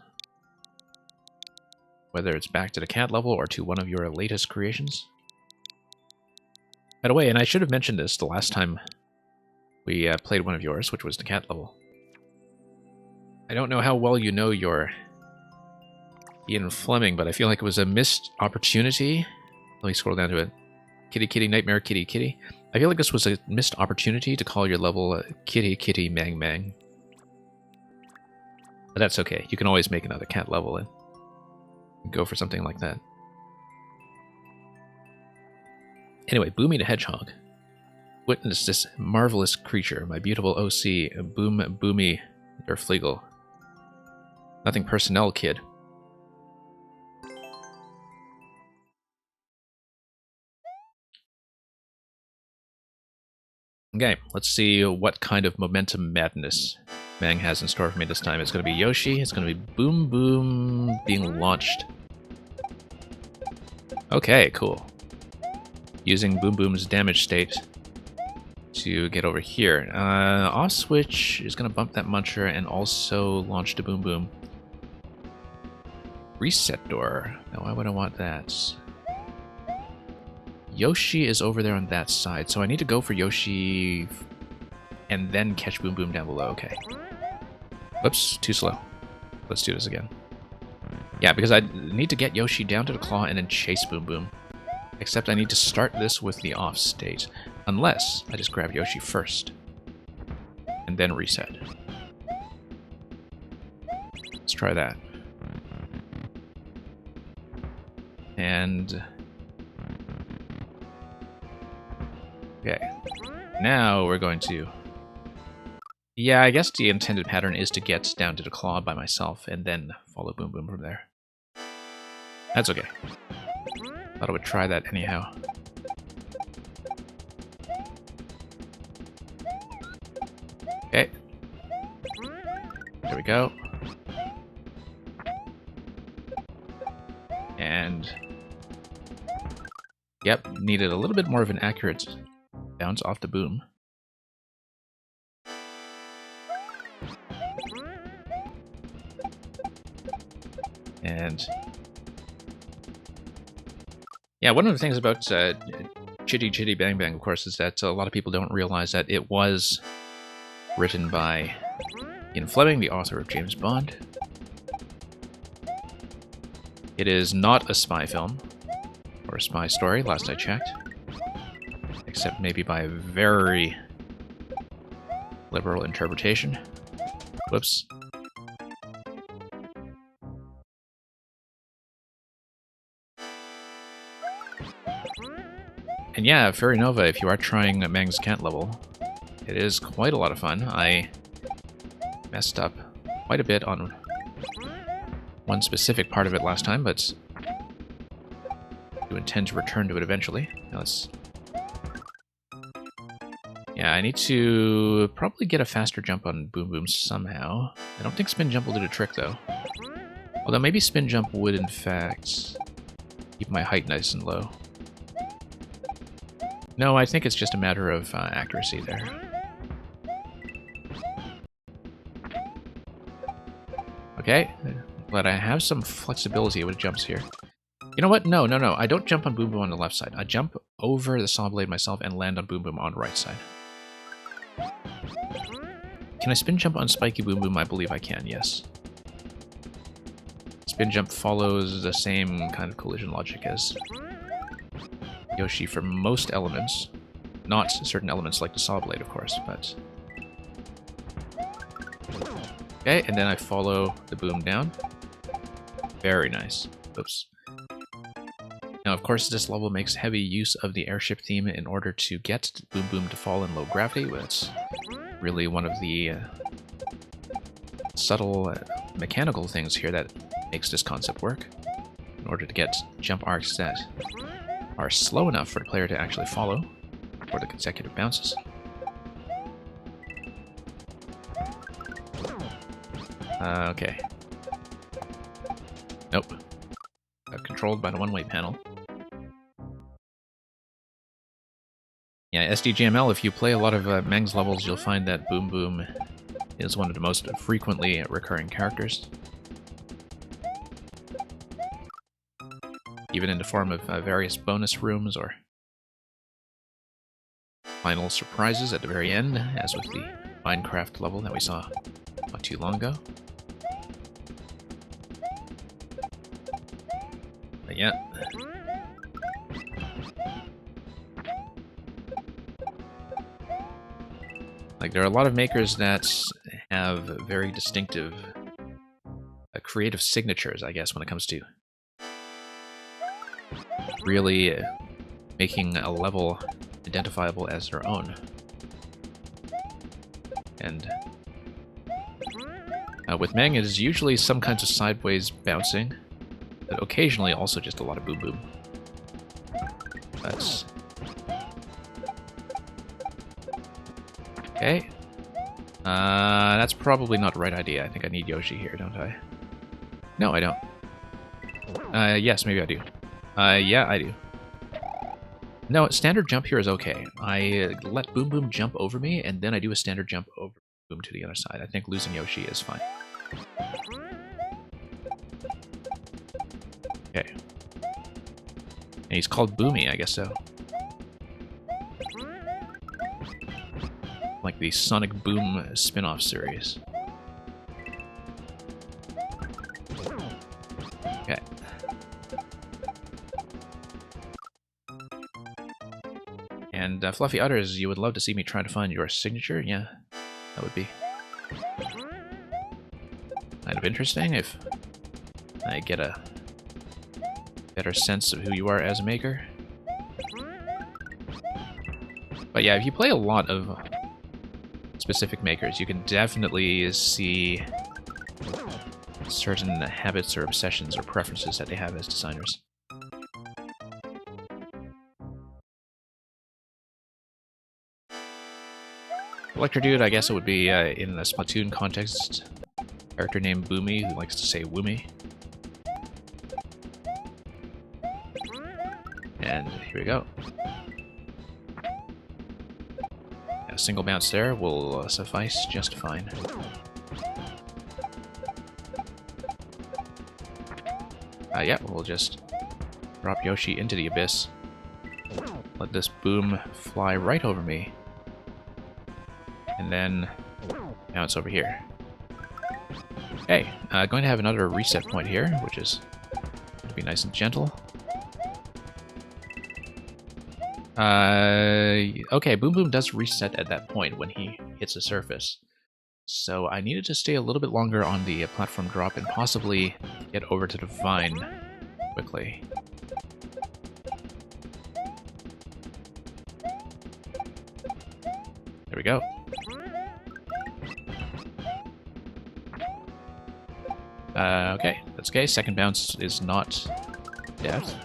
Whether it's back to the cat level or to one of your latest creations. By the way, and I should have mentioned this the last time we played one of yours, which was the cat level. I don't know how well you know your Ian Fleming, but I feel like it was a missed opportunity. Let me scroll down to it. Kitty Kitty Nightmare Kitty Kitty. I feel like this was a missed opportunity to call your level Kitty Kitty Mang Mang. But that's okay. You can always make another cat level and go for something like that. Anyway, Boomy the Hedgehog. Witness this marvelous creature, my beautiful OC, Boom Boomy der Flegel. Nothing personnel, kid. Okay, let's see what kind of momentum madness Mang has in store for me this time. It's going to be Yoshi, it's going to be Boom Boom being launched. Okay, cool. Using Boom Boom's damage state to get over here. Off switch is going to bump that Muncher and also launch the Boom Boom. Reset door. Now, why would I want that? Yoshi is over there on that side, so I need to go for Yoshi and then catch Boom Boom down below. Okay. Whoops, too slow. Let's do this again. Yeah, because I need to get Yoshi down to the claw and then chase Boom Boom. Except I need to start this with the off state. Unless I just grab Yoshi first. And then reset. Let's try that. And... okay. Now we're going to... yeah, I guess the intended pattern is to get down to the claw by myself and then follow Boom Boom from there. That's okay. Thought I would try that anyhow. Okay. There we go. And... yep, needed a little bit more of an accurate bounce off the boom. And... yeah, one of the things about Chitty Chitty Bang Bang, of course, is that a lot of people don't realize that it was written by Ian Fleming, the author of James Bond. It is not a spy film, or a spy story, last I checked. Except maybe by a very liberal interpretation. Whoops. And yeah, Fairy Nova, if you are trying Mang's Cat level, it is quite a lot of fun. I messed up quite a bit on one specific part of it last time, but do intend to return to it eventually. Now let's... Yeah, I need to probably get a faster jump on Boom Boom somehow. I don't think Spin Jump will do the trick, though. Although maybe Spin Jump would, in fact, keep my height nice and low. No, I think it's just a matter of accuracy there. Okay, but I have some flexibility with jumps here. You know what? No. I don't jump on Boom Boom on the left side. I jump over the Saw Blade myself and land on Boom Boom on the right side. Can I Spin Jump on Spiky Boom Boom? I believe I can, yes. Spin Jump follows the same kind of collision logic as Yoshi for most elements. Not certain elements like the Saw Blade, of course, but... Okay, and then I follow the boom down. Very nice. Oops. Now, of course, this level makes heavy use of the airship theme in order to get Boom Boom to fall in low gravity. That's really one of the subtle mechanical things here that makes this concept work. In order to get jump arcs that are slow enough for the player to actually follow for the consecutive bounces. Okay. Nope. Got controlled by the one-way panel. Yeah, SDGML, if you play a lot of Mang's levels, you'll find that Boom Boom is one of the most frequently recurring characters. Even in the form of various bonus rooms or final surprises at the very end, as with the Minecraft level that we saw not too long ago. But yeah. Like, there are a lot of makers that have very distinctive creative signatures, I guess, when it comes to really making a level identifiable as their own. And with Mang, it is usually some kinds of sideways bouncing, but occasionally also just a lot of boom boom. That's... Okay. That's probably not the right idea. I think I need Yoshi here, don't I? No, I don't. Yes, maybe I do. Yeah, I do. No, standard jump here is okay. I let Boom Boom jump over me, and then I do a standard jump over Boom to the other side. I think losing Yoshi is fine. Okay. And he's called Boomy, I guess so. Like the Sonic Boom spin-off series. Okay. And Fluffy Utters, you would love to see me try to find your signature? Yeah, that would be kind of interesting if I get a better sense of who you are as a maker. But yeah, if you play a lot of specific makers, you can definitely see certain habits or obsessions or preferences that they have as designers. Electro Dude, I guess it would be, in a Splatoon context, a character named Boomy, who likes to say Woomy. And here we go. A single bounce there will suffice just fine. Yeah, we'll just drop Yoshi into the abyss. Let this boom fly right over me. And then bounce over here. Okay, going to have another reset point here, which is going to be nice and gentle. Okay, Boom Boom does reset at that point when he hits the surface. So I needed to stay a little bit longer on the platform drop and possibly get over to the vine quickly. There we go. Okay, that's okay. Second bounce is not death.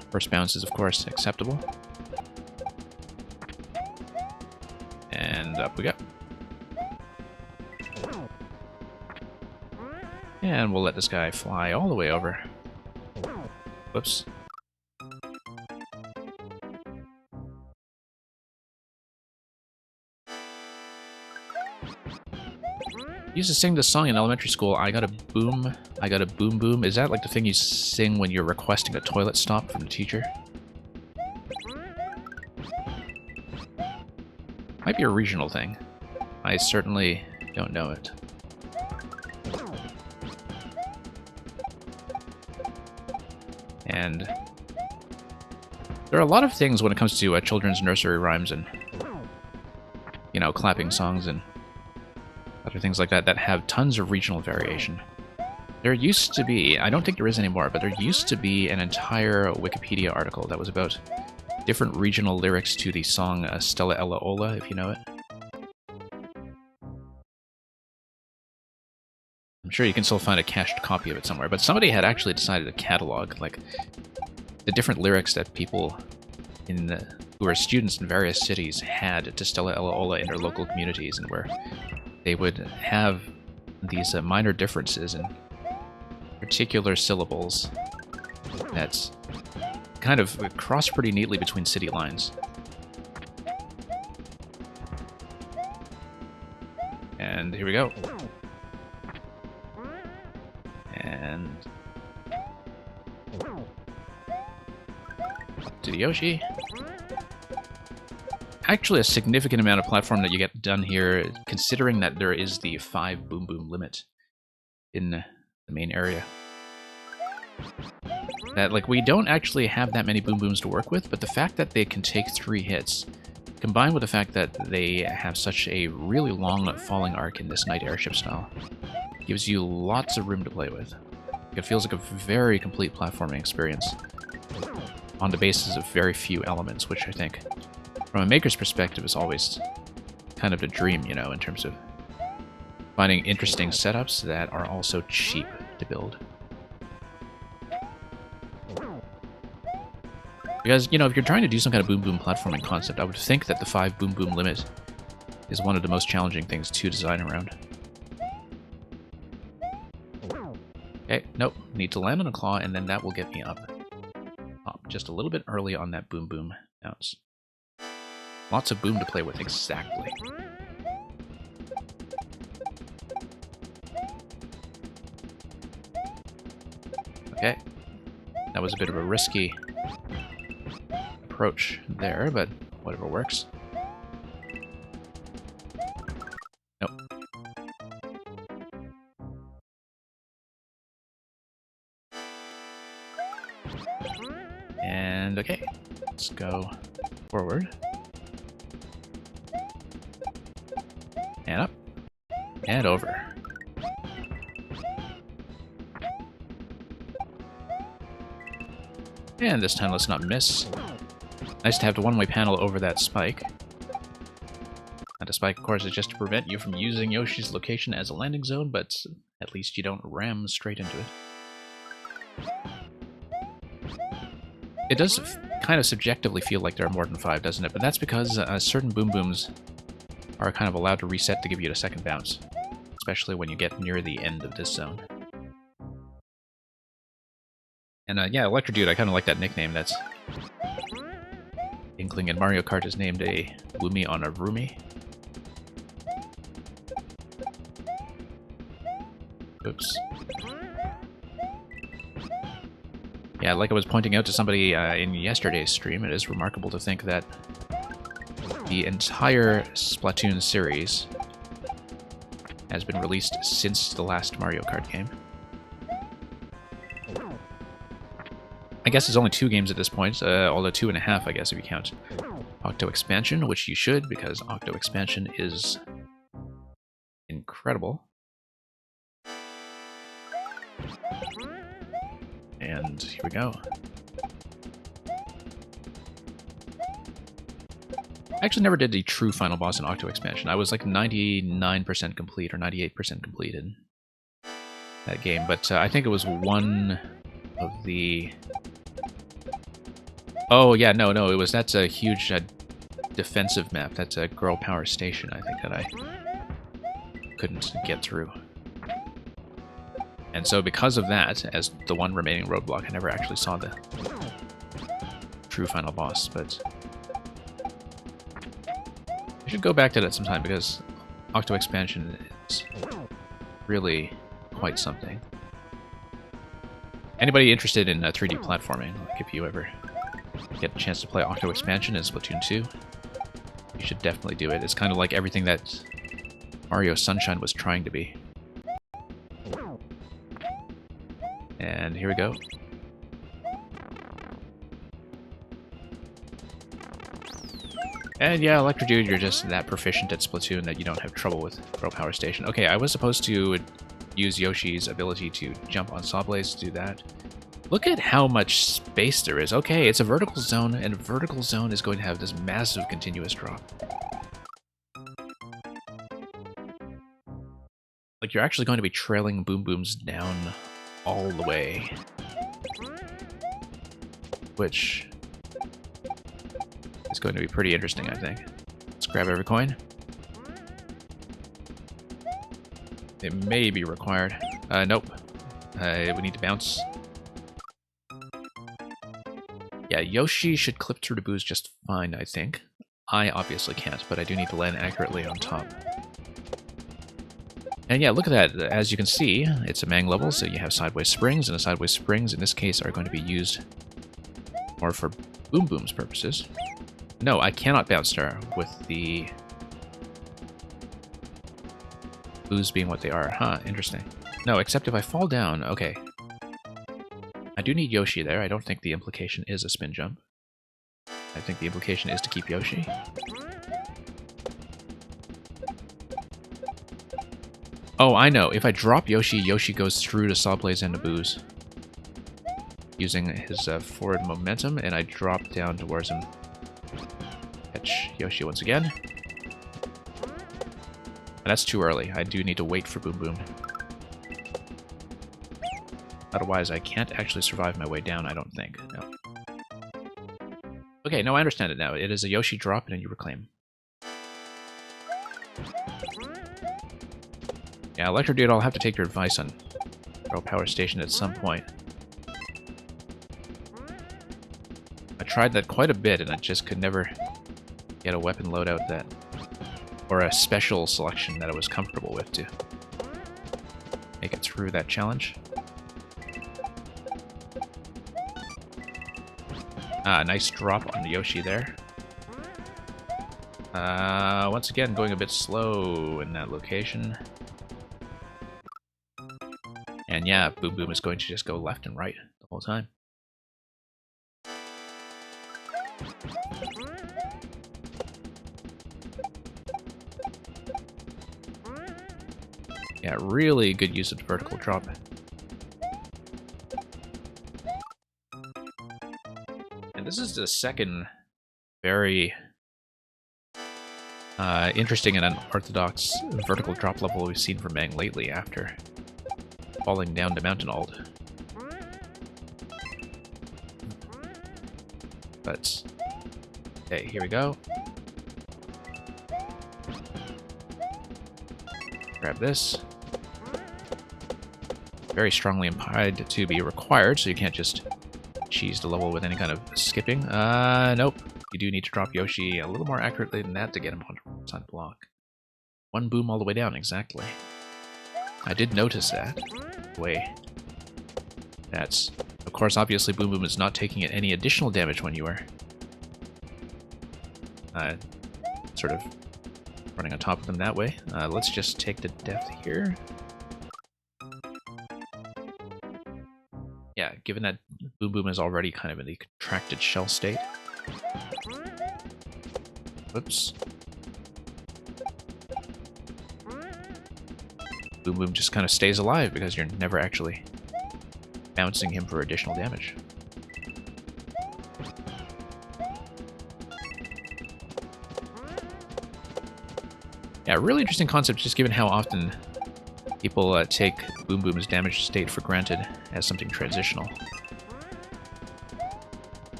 First bounce is, of course, acceptable. And up we go. And we'll let this guy fly all the way over. Whoops. Used to sing this song in elementary school. I got a boom. I got a boom boom. Is that like the thing you sing when you're requesting a toilet stop from the teacher? Might be a regional thing. I certainly don't know it. And there are a lot of things when it comes to children's nursery rhymes and, you know, clapping songs and other things like that that have tons of regional variation. There used to be, I don't think there is anymore, but there used to be an entire Wikipedia article that was about different regional lyrics to the song Stella Ella Ola, if you know it. I'm sure you can still find a cached copy of it somewhere, but somebody had actually decided to catalog, like, the different lyrics that people who were students in various cities had to Stella Ella Ola in their local communities, and where they would have these minor differences in particular syllables that kind of cross pretty neatly between city lines. And here we go. And up to the Yoshi. Actually a significant amount of platform that you get done here, considering that there is the 5 boom boom limit in the main area. That, like, we don't actually have that many boom booms to work with, but the fact that they can take 3 hits, combined with the fact that they have such a really long falling arc in this Knight Airship style, gives you lots of room to play with. It feels like a very complete platforming experience on the basis of very few elements, which I think, from a maker's perspective, is always kind of the dream, you know, in terms of finding interesting setups that are also cheap to build. Because, you know, if you're trying to do some kind of boom boom platforming concept, I would think that the 5 boom boom limit is one of the most challenging things to design around. Okay, nope. Need to land on a claw, and then that will get me up. Just a little bit early on that boom boom bounce. Lots of boom to play with, exactly. Okay. That was a bit of a risky approach there, but whatever works. Nope. And okay, let's go forward. And up. And over. And this time let's not miss. Nice to have the one-way panel over that spike. And the spike, of course, is just to prevent you from using Yoshi's location as a landing zone, but at least you don't ram straight into it. It does kind of subjectively feel like there are more than 5, doesn't it? But that's because certain boom booms are kind of allowed to reset to give you a second bounce, especially when you get near the end of this zone. And yeah, Electrodude, I kind of like that nickname. That's Inkling in Mario Kart is named a Lumi on a Rumi. Oops. Yeah, like I was pointing out to somebody in yesterday's stream, it is remarkable to think that the entire Splatoon series has been released since the last Mario Kart game. I guess it's only 2 games at this point, although 2.5, I guess, if you count Octo Expansion, which you should, because Octo Expansion is incredible. And here we go. I actually never did the true final boss in Octo Expansion. I was like 99% complete or 98% complete in that game, but I think it was one of the... Oh, yeah, no, that's a huge defensive map. That's a Girl Power Station, I think, that I couldn't get through. And so because of that, as the one remaining roadblock, I never actually saw the true final boss, but I should go back to that sometime because Octo Expansion is really quite something. Anybody interested in 3D platforming, like if you ever get a chance to play Octo Expansion in Splatoon 2, you should definitely do it. It's kind of like everything that Mario Sunshine was trying to be. And here we go. And yeah, Electro Dude, you're just that proficient at Splatoon that you don't have trouble with Girl Power Station. Okay, I was supposed to use Yoshi's ability to jump on Saw Blades to do that. Look at how much space there is. Okay, it's a vertical zone, and a vertical zone is going to have this massive continuous drop. Like, you're actually going to be trailing Boom Booms down all the way. Which is going to be pretty interesting, I think. Let's grab every coin. It may be required. Nope. We need to bounce. Yeah, Yoshi should clip through the boos just fine, I think. I obviously can't, but I do need to land accurately on top. And yeah, look at that. As you can see, it's a Mang level, so you have sideways springs, and the sideways springs, in this case, are going to be used more for Boom Boom's purposes. No, I cannot bounce there with the boos being what they are. Huh, interesting. No, except if I fall down, okay. I do need Yoshi there. I don't think the implication is a spin jump. I think the implication is to keep Yoshi. Oh, I know. If I drop Yoshi, Yoshi goes through the Saw Blades and the boos. Using his forward momentum, and I drop down towards him. Catch Yoshi once again. And that's too early. I do need to wait for Boom Boom. Otherwise, I can't actually survive my way down, I don't think. No. Okay, no, I understand it now. It is a Yoshi drop, and you reclaim. Yeah, Electro Dude, I'll have to take your advice on Girl Power Station at some point. I tried that quite a bit, and I just could never get a weapon loadout that... or a special selection that I was comfortable with to make it through that challenge. Ah, nice drop on the Yoshi there. Once again, going a bit slow in that location. And yeah, Boom Boom is going to just go left and right the whole time. Yeah, really good use of the vertical drop. And this is the second very interesting and unorthodox vertical drop level we've seen from Mang lately after falling down to Mountain Ald. But, okay, here we go. Grab this. Very strongly implied to be required, so you can't just cheese the level with any kind of skipping. Nope. You do need to drop Yoshi a little more accurately than that to get him 100% block. One boom all the way down, exactly. I did notice that. Way. That's... Of course, obviously, Boom Boom is not taking any additional damage when you are sort of running on top of them that way. Let's just take the depth here. Yeah, given that Boom Boom is already kind of in the contracted shell state. Whoops. Boom Boom just kind of stays alive because you're never actually bouncing him for additional damage. Yeah, really interesting concept, just given how often people take Boom Boom's damaged state for granted as something transitional.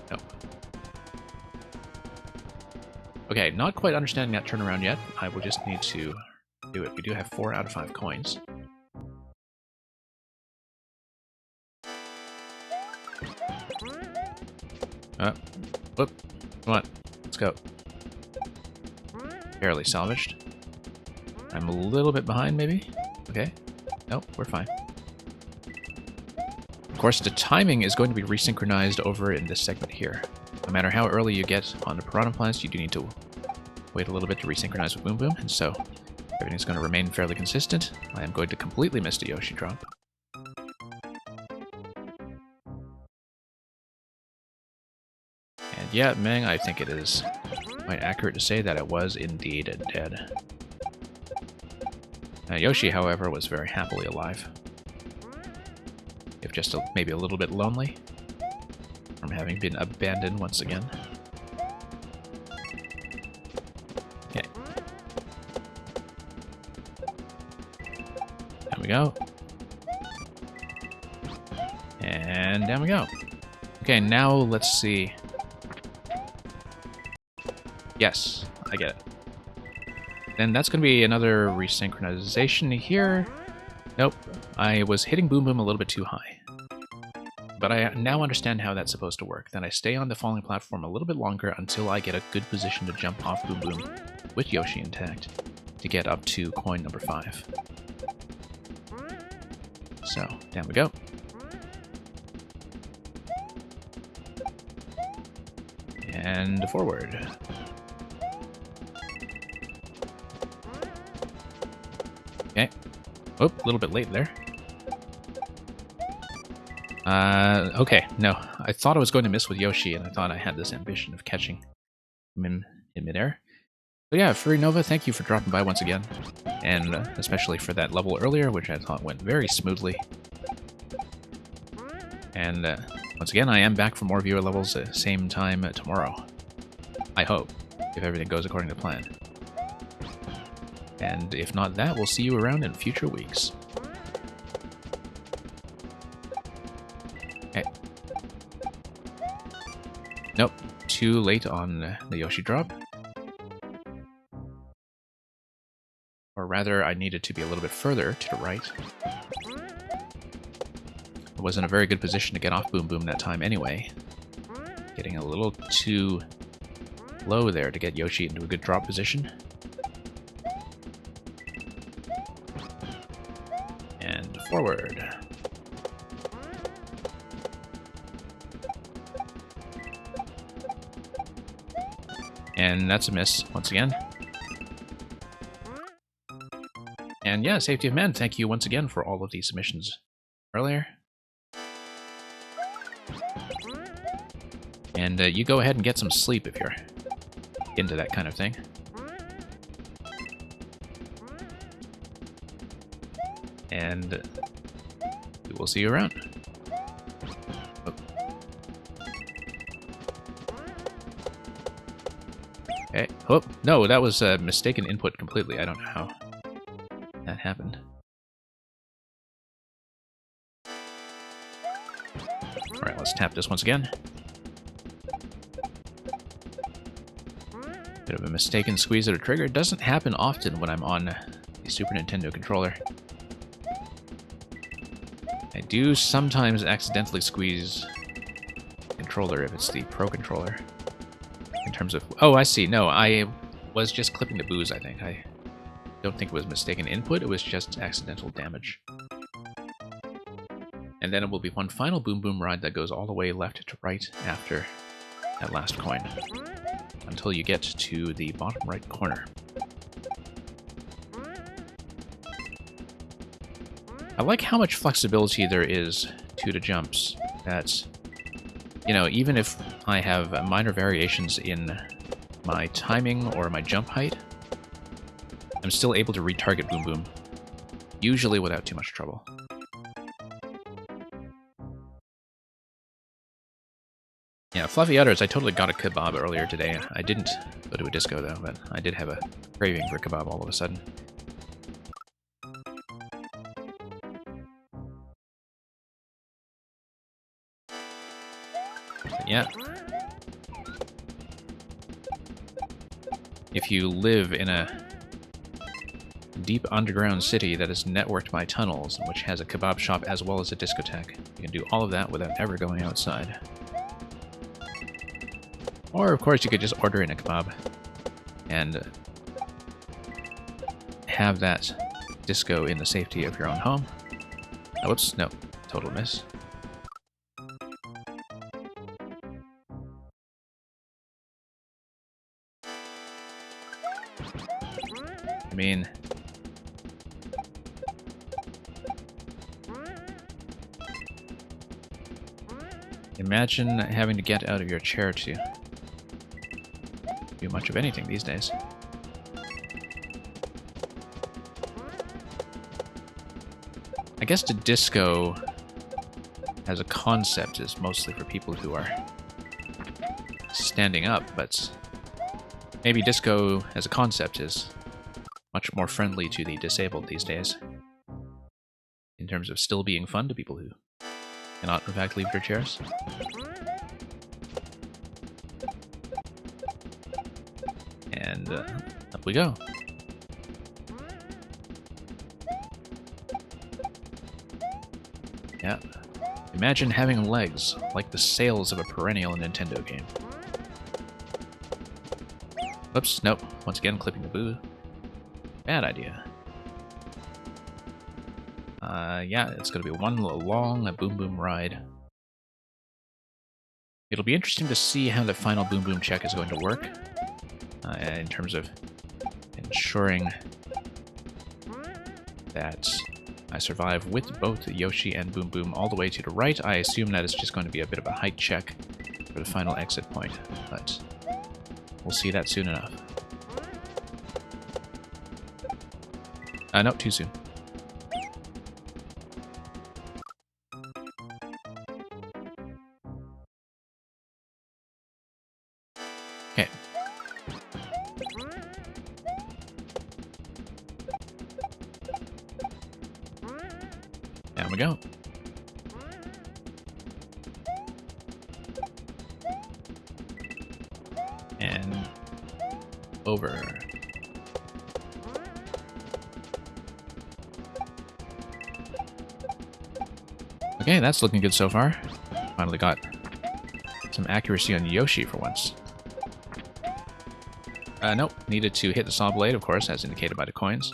Nope. Okay, not quite understanding that turnaround yet. I will just need to do it. We do have 4 out of 5 coins. Whoop. Come on. Let's go. Barely salvaged. I'm a little bit behind, maybe? Okay. Nope, we're fine. Of course, the timing is going to be resynchronized over in this segment here. No matter how early you get on the Piranha Plants, you do need to wait a little bit to resynchronize with Boom Boom, and so everything's going to remain fairly consistent. I am going to completely miss the Yoshi drop. And yeah, Meng, I think it is quite accurate to say that it was indeed dead. Yoshi, however, was very happily alive. If just maybe a little bit lonely from having been abandoned once again. Okay. There we go. And down we go. Okay, now let's see. Yes, I get it. Then that's going to be another resynchronization here. Nope, I was hitting Boom Boom a little bit too high. But I now understand how that's supposed to work. Then I stay on the falling platform a little bit longer until I get a good position to jump off Boom Boom with Yoshi intact to get up to coin number 5. So, down we go. And forward. Okay. Oh, a little bit late there. Okay, no. I thought I was going to miss with Yoshi, and I thought I had this ambition of catching him in midair. So yeah, Furry Nova, thank you for dropping by once again. And especially for that level earlier, which I thought went very smoothly. And once again, I am back for more viewer levels at the same time tomorrow. I hope, if everything goes according to plan. And if not that, we'll see you around in future weeks. Okay. Nope, too late on the Yoshi drop. Or rather, I needed to be a little bit further to the right. I was in a very good position to get off Boom Boom that time anyway. Getting a little too low there to get Yoshi into a good drop position. And forward. And that's a miss once again. And yeah, Safety of Man, thank you once again for all of these submissions earlier. And you go ahead and get some sleep if you're into that kind of thing. And we will see you around. Oh. Okay. Oh, no, that was a mistaken input completely. I don't know how that happened. Alright, let's tap this once again. Bit of a mistaken squeeze of the trigger. It doesn't happen often when I'm on the Super Nintendo controller. I do sometimes accidentally squeeze the controller if it's the Pro controller. In terms of... Oh, I see. No, I was just clipping the booze, I think. I don't think it was mistaken input. It was just accidental damage. And then it will be one final Boom Boom ride that goes all the way left to right after that last coin, until you get to the bottom right corner. I like how much flexibility there is to the jumps. That, you know, even if I have minor variations in my timing or my jump height, I'm still able to retarget Boom Boom, usually without too much trouble. Yeah, Fluffy Udders, I totally got a kebab earlier today. I didn't go to a disco, though, but I did have a craving for kebab all of a sudden. But yeah. If you live in a deep underground city that is networked by tunnels, which has a kebab shop as well as a discotheque, you can do all of that without ever going outside. Or, of course, you could just order in a kebab and have that disco in the safety of your own home. Oh, whoops, no, total miss. I mean, imagine having to get out of your chair to do much of anything these days. I guess the disco as a concept is mostly for people who are standing up, but maybe disco as a concept is much more friendly to the disabled these days, in terms of still being fun to people who cannot, in fact, leave their chairs. And up we go. Yeah. Imagine having legs like the sails of a perennial Nintendo game. Oops, nope. Once again, clipping the boo. Bad idea. Yeah, it's going to be one long Boom Boom ride. It'll be interesting to see how the final Boom Boom check is going to work, in terms of ensuring that I survive with both Yoshi and Boom Boom all the way to the right. I assume that it's just going to be a bit of a height check for the final exit point, but we'll see that soon enough. No, too soon. Okay. Down we go. And over. Okay, that's looking good so far. Finally got some accuracy on Yoshi for once. Nope. Needed to hit the saw blade, of course, as indicated by the coins.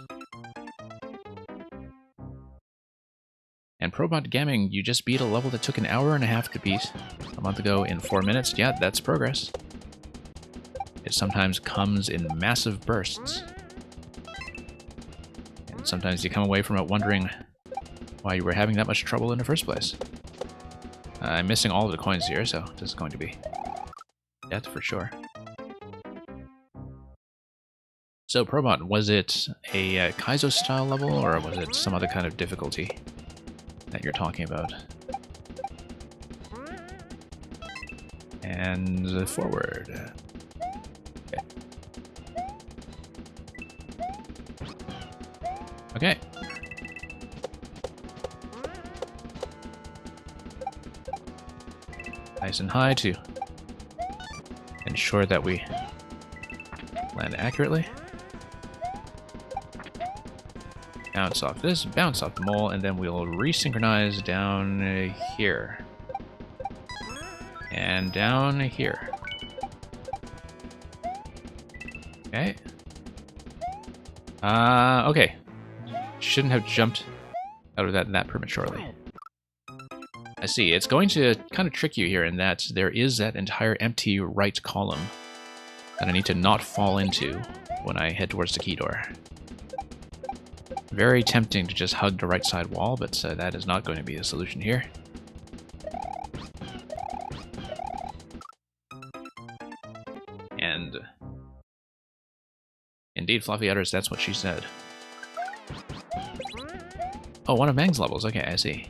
And Probot Gaming, you just beat a level that took an hour and a half to beat a month ago in 4 minutes. Yeah, that's progress. It sometimes comes in massive bursts. And sometimes you come away from it wondering why you were having that much trouble in the first place. I'm missing all of the coins here, so this is going to be death for sure. So, Probot, was it a Kaizo-style level, or was it some other kind of difficulty that you're talking about? And forward. Okay. Nice and high to ensure that we land accurately. Bounce off this, bounce off the mole, and then we'll resynchronize down here. And down here. Okay. Okay. Shouldn't have jumped out of that prematurely. I see. It's going to kind of trick you here in that there is that entire empty right column that I need to not fall into when I head towards the key door. Very tempting to just hug the right side wall, but that is not going to be the solution here. And indeed, Fluffy Udders, that's what she said. Oh, one of Mang's levels. Okay, I see.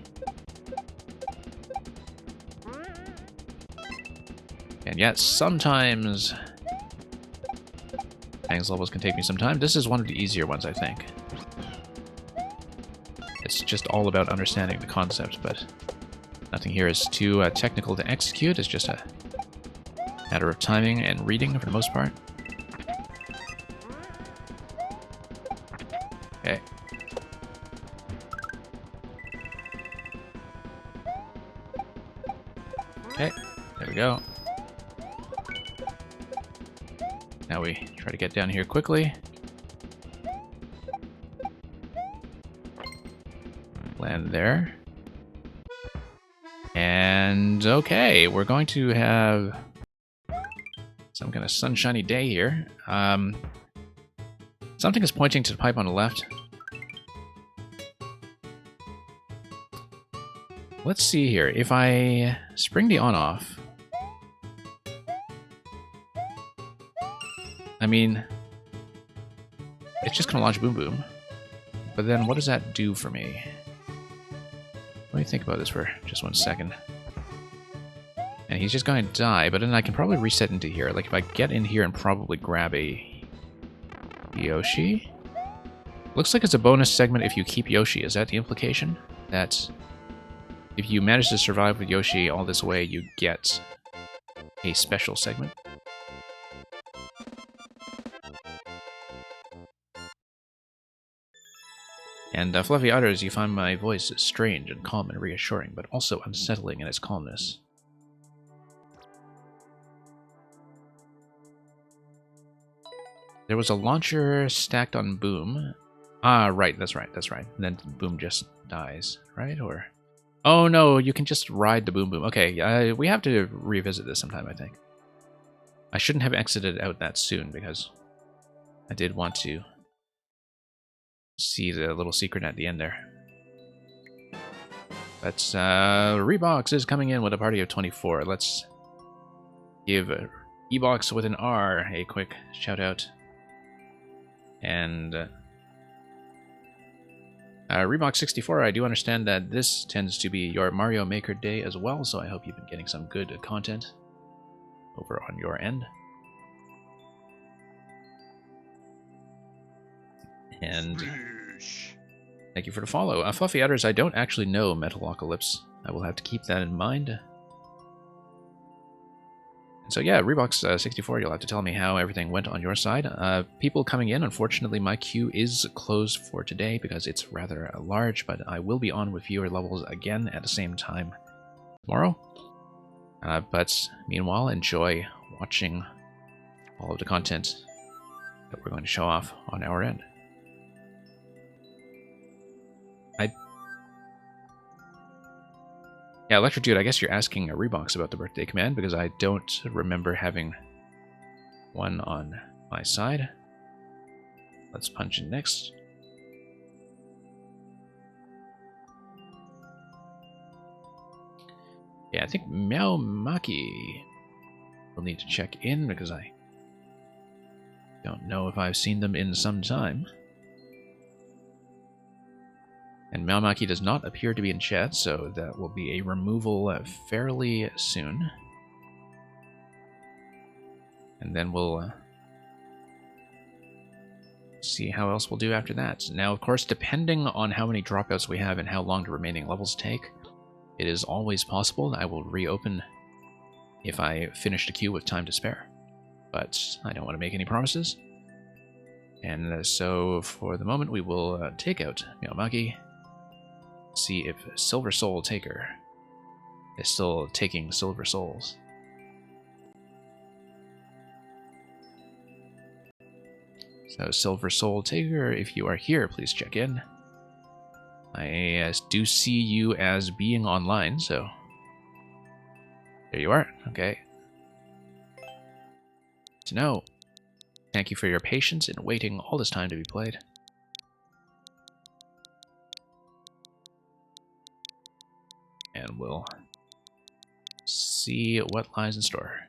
And yet, sometimes Fang's levels can take me some time. This is one of the easier ones, I think. It's just all about understanding the concept, but nothing here is too technical to execute. It's just a matter of timing and reading for the most part. Okay. Okay, there we go. Now we try to get down here quickly. Land there. And okay, we're going to have some kind of sunshiny day here. Something is pointing to the pipe on the left. Let's see here. If I spring the on-off... I mean... it's just gonna launch Boom Boom. But then what does that do for me? Let me think about this for just 1 second. And he's just going to die, but then I can probably reset into here. Like, if I get in here and probably grab a Yoshi? Looks like it's a bonus segment if you keep Yoshi. Is that the implication? That if you manage to survive with Yoshi all this way, you get a special segment? And Fluffy Utters, you find my voice strange and calm and reassuring, but also unsettling in its calmness. There was a launcher stacked on Boom. Ah, right, that's right, that's right. And then Boom just dies, right? Or... oh no, you can just ride the Boom Boom. Okay, we have to revisit this sometime, I think. I shouldn't have exited out that soon, because I did want to see the little secret at the end there. But Rebox is coming in with a party of 24. Let's give Ebox with an R a quick shout out. And Rebox64, I do understand that this tends to be your Mario Maker Day as well, so I hope you've been getting some good content over on your end. And thank you for the follow. Fluffy Utters, I don't actually know Metalocalypse. I will have to keep that in mind. And so yeah, Rebox64, you'll have to tell me how everything went on your side. People coming in, unfortunately my queue is closed for today because it's rather large, but I will be on with viewer levels again at the same time tomorrow. But meanwhile, enjoy watching all of the content that we're going to show off on our end. Yeah, Electric Dude, I guess you're asking a Rebox about the birthday command, because I don't remember having one on my side. Let's punch in next. Yeah, I think Meow Maki will need to check in, because I don't know if I've seen them in some time. And Meowmaki does not appear to be in chat, so that will be a removal fairly soon. And then we'll see how else we'll do after that. Now, of course, depending on how many dropouts we have and how long the remaining levels take, it is always possible that I will reopen if I finish the queue with time to spare. But I don't want to make any promises. And so, for the moment, we will take out Meowmaki. See if Silver Soul Taker is still taking Silver Souls. So, Silver Soul Taker, if you are here, please check in. I do see you as being online, so there you are. Okay. To know. Thank you for your patience in waiting all this time to be played. And we'll see what lies in store.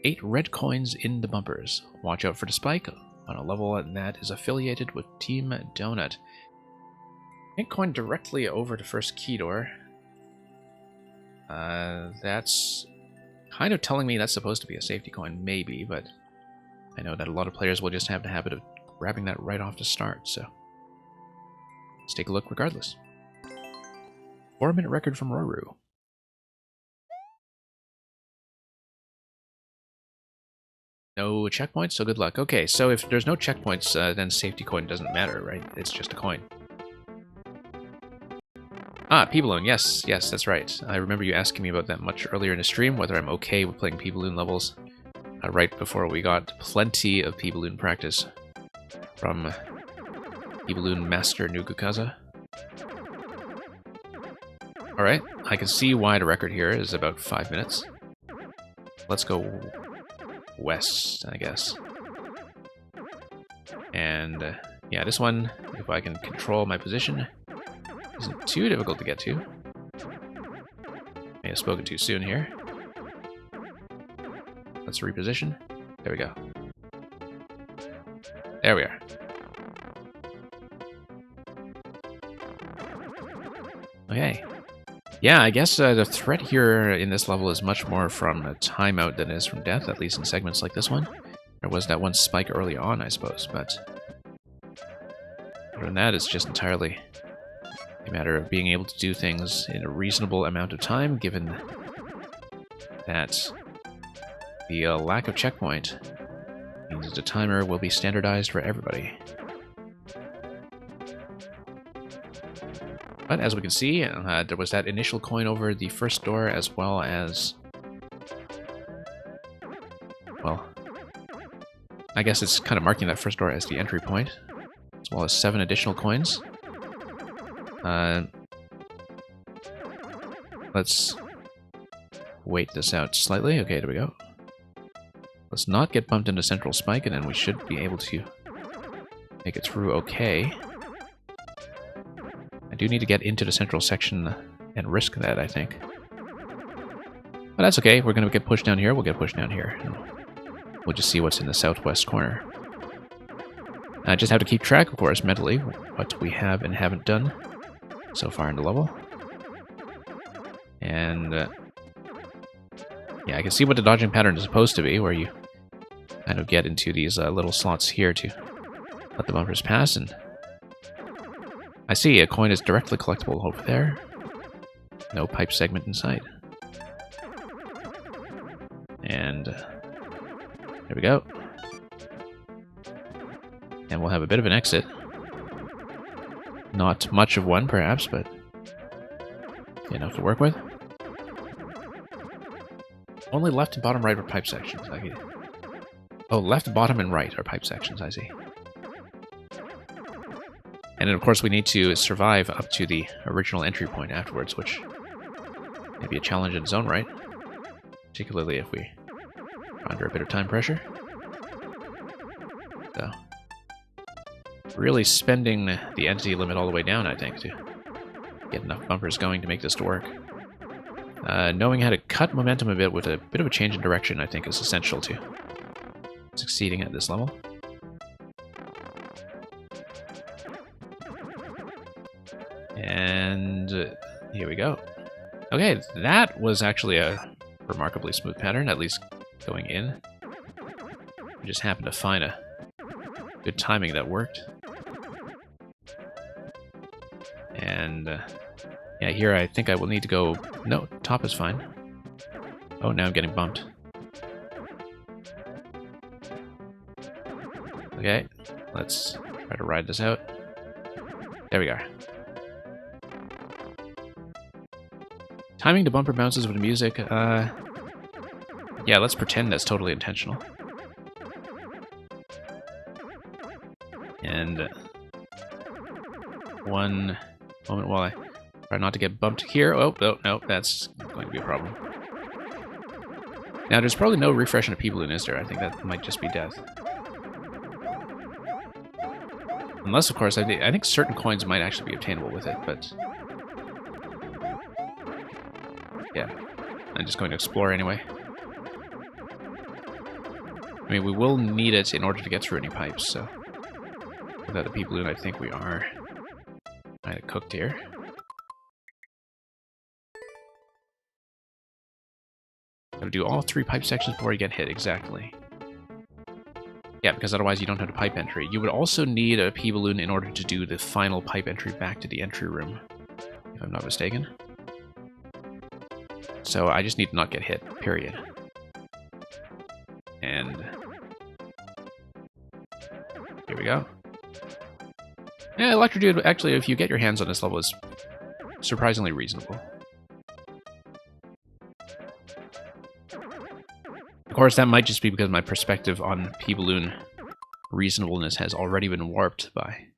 8 red coins in the bumpers. Watch out for the spike on a level that is affiliated with Team Donut. 8 coin directly over to first key door. That's kind of telling me that's supposed to be a safety coin, maybe, but I know that a lot of players will just have the habit of grabbing that right off the start, so let's take a look regardless. 4-minute record from Roru. No checkpoints, so good luck. Okay, so if there's no checkpoints, then safety coin doesn't matter, right? It's just a coin. Ah, P-Balloon, yes, that's right. I remember you asking me about that much earlier in the stream, whether I'm okay with playing P-Balloon levels. Right before we got plenty of P-Balloon practice from P-Balloon Master Nugukaza. Alright, I can see why the record here is about 5 minutes. Let's go west, I guess. And yeah, this one, if I can control my position, isn't too difficult to get to. May have spoken too soon here. Let's reposition. There we go. There we are. Okay. Yeah, I guess the threat here in this level is much more from a timeout than it is from death, at least in segments like this one. There was that one spike early on, I suppose, but other than that, it's just entirely a matter of being able to do things in a reasonable amount of time, given that the lack of checkpoint means that the timer will be standardized for everybody. But as we can see, there was that initial coin over the first door, as well as, well, I guess it's kind of marking that first door as the entry point, as well as 7 additional coins. Let's wait this out slightly. Okay, there we go. Let's not get bumped into Central Spike, and then we should be able to make it through okay. I do need to get into the central section and risk that, I think. But that's okay. We're going to get pushed down here. We'll get pushed down here. We'll just see what's in the southwest corner. I just have to keep track, of course, mentally, what we have and haven't done so far in the level. And yeah, I can see what the dodging pattern is supposed to be, where you kind of get into these little slots here to let the bumpers pass, and I see a coin is directly collectible over there. No pipe segment inside. And there we go. And we'll have a bit of an exit. Not much of one, perhaps, but enough to work with. Only left and bottom right are pipe sections. Oh, left, bottom, and right are pipe sections, I see. And then, of course, we need to survive up to the original entry point afterwards, which may be a challenge in its own right, particularly if we are under a bit of time pressure. So, really spending the entity limit all the way down, I think, to get enough bumpers going to make this to work. Knowing how to cut momentum a bit with a bit of a change in direction, I think, is essential to succeeding at this level. And here we go. Okay, that was actually a remarkably smooth pattern, at least going in. We just happened to find a good timing that worked. And yeah, here I think I will need to go... No, top is fine. Oh, now I'm getting bumped. Okay, let's try to ride this out. There we go. Timing the bumper bounces with the music, yeah, let's pretend that's totally intentional. And one moment while I try not to get bumped here. Oh, no, that's going to be a problem. Now, there's probably no refresh in a P-Balloon, is there? I think that might just be death. Unless, of course, I think certain coins might actually be obtainable with it, but... yeah, I'm just going to explore anyway. I mean, we will need it in order to get through any pipes, so... without the P-Balloon, I think we are kind of cooked here. Gotta do all 3 pipe sections before you get hit, exactly. Yeah, because otherwise you don't have a pipe entry. You would also need a P-balloon in order to do the final pipe entry back to the entry room, if I'm not mistaken. So I just need to not get hit, period. And here we go. Yeah, Electrodude, actually, if you get your hands on this level, is surprisingly reasonable. Of course, that might just be because my perspective on P-balloon reasonableness has already been warped by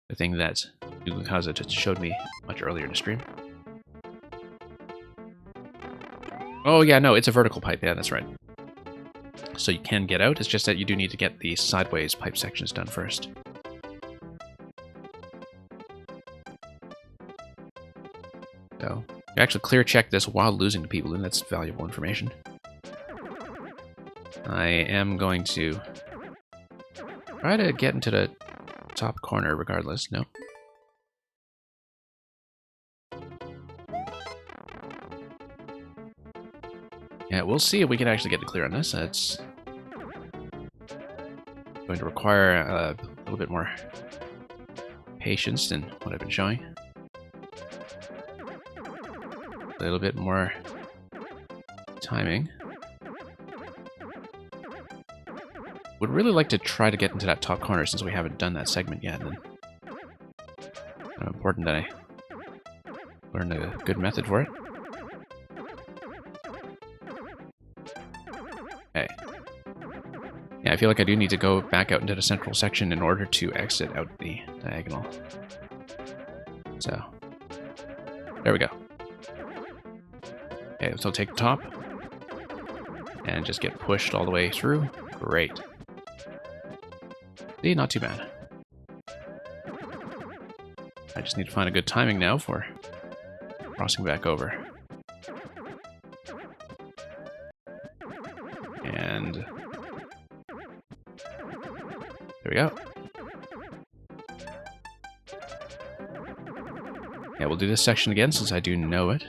the thing that Nukukaza just showed me much earlier in the stream. Oh yeah, no, it's a vertical pipe. Yeah, that's right. So you can get out, it's just that you do need to get the sideways pipe sections done first. So, you actually clear check this while losing the P-balloon. That's valuable information. I am going to try to get into the top corner regardless. No. Yeah, we'll see if we can actually get the clear on this. That's going to require a little bit more patience than what I've been showing. A little bit more timing. Would really like to try to get into that top corner since we haven't done that segment yet. And it's important that I learn a good method for it. Okay. Yeah, I feel like I do need to go back out into the central section in order to exit out the diagonal. So, there we go. Okay, so take the top. And just get pushed all the way through. Great. See, not too bad. I just need to find a good timing now for crossing back over. And there we go. Yeah, we'll do this section again since I do know it.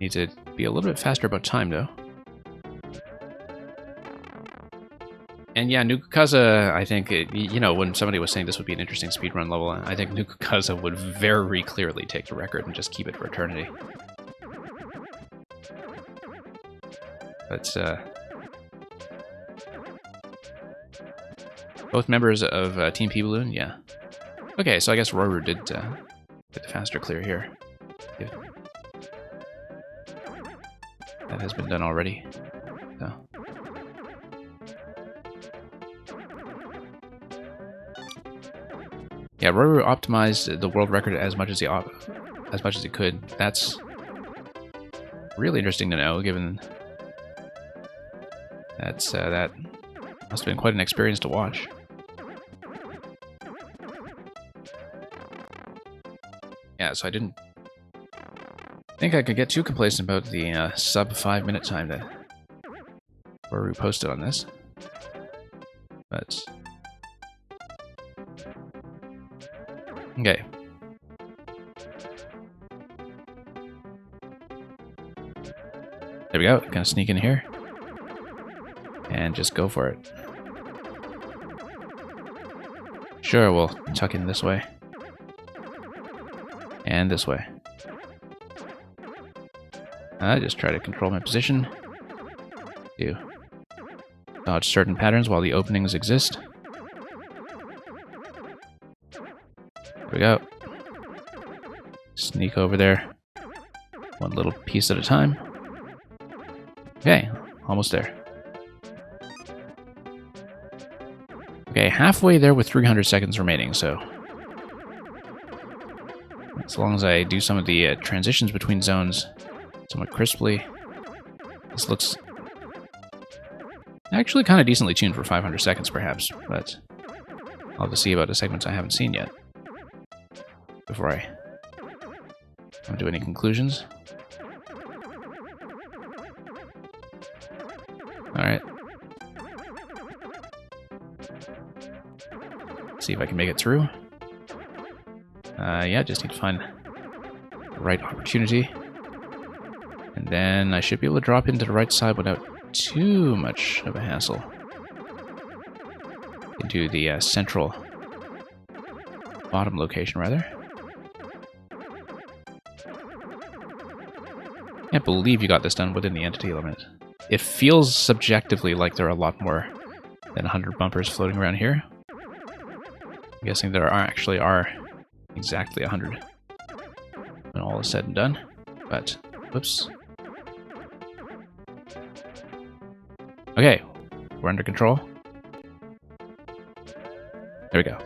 Need to be a little bit faster about time though. And yeah, Nukukaza, I think, you know, when somebody was saying this would be an interesting speedrun level, I think Nukukaza would very clearly take the record and just keep it for eternity. But, both members of Team P-balloon, yeah. Okay, so I guess Roru did get the faster clear here. Yeah. That has been done already. So. Yeah, Roru optimized the world record as much as he could. That's really interesting to know, given that's that must have been quite an experience to watch. Yeah, so I didn't think I could get too complacent about the sub 5 minute time that Roru posted on this, but. Okay. There we go. Gonna sneak in here. And just go for it. Sure, we'll tuck in this way. And this way. I just try to control my position. To dodge certain patterns while the openings exist. There we go. Sneak over there. One little piece at a time. Okay, almost there. Okay, halfway there with 300 seconds remaining, so as long as I do some of the transitions between zones somewhat crisply, this looks actually kind of decently tuned for 500 seconds perhaps, but I'll have to see about the segments I haven't seen yet before I don't do any conclusions. Alright. See if I can make it through. Yeah, just need to find the right opportunity and then I should be able to drop into the right side without too much of a hassle. Into the central bottom location, rather. Can't believe you got this done within the entity limit. It feels subjectively like there are a lot more than 100 bumpers floating around here. I'm guessing there actually are exactly 100 when all is said and done. But, whoops. Okay, we're under control. There we go.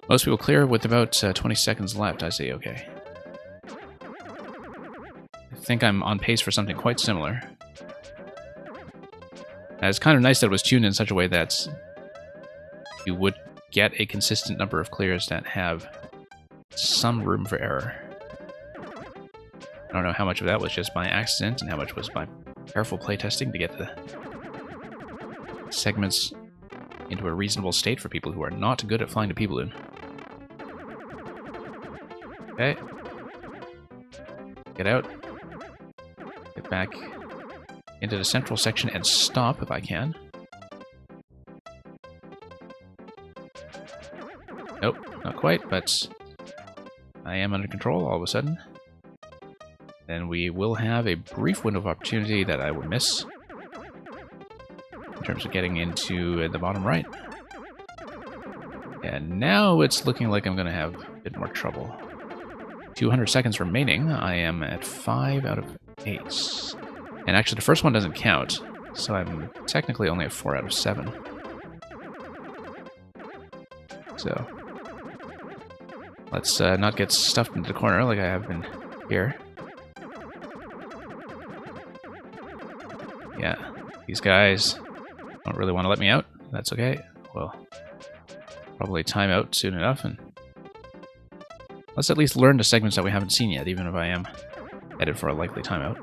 Most people clear with about 20 seconds left. I say okay. I think I'm on pace for something quite similar. It's kind of nice that it was tuned in such a way that you would get a consistent number of clears that have some room for error. I don't know how much of that was just by accident and how much was by careful playtesting to get the segments into a reasonable state for people who are not good at flying the P-balloon. Okay. Get out. Get back into the central section and stop if I can. Nope, not quite, but I am under control all of a sudden. Then we will have a brief window of opportunity that I will miss in terms of getting into the bottom right. And now it's looking like I'm going to have a bit more trouble. 200 seconds remaining. I am at 5 out of 8. And actually the first one doesn't count, so I'm technically only at 4 out of 7. So let's not get stuffed into the corner like I have been here. Yeah, these guys don't really want to let me out. That's okay. We'll probably time out soon enough, and let's at least learn the segments that we haven't seen yet, even if I am headed for a likely timeout.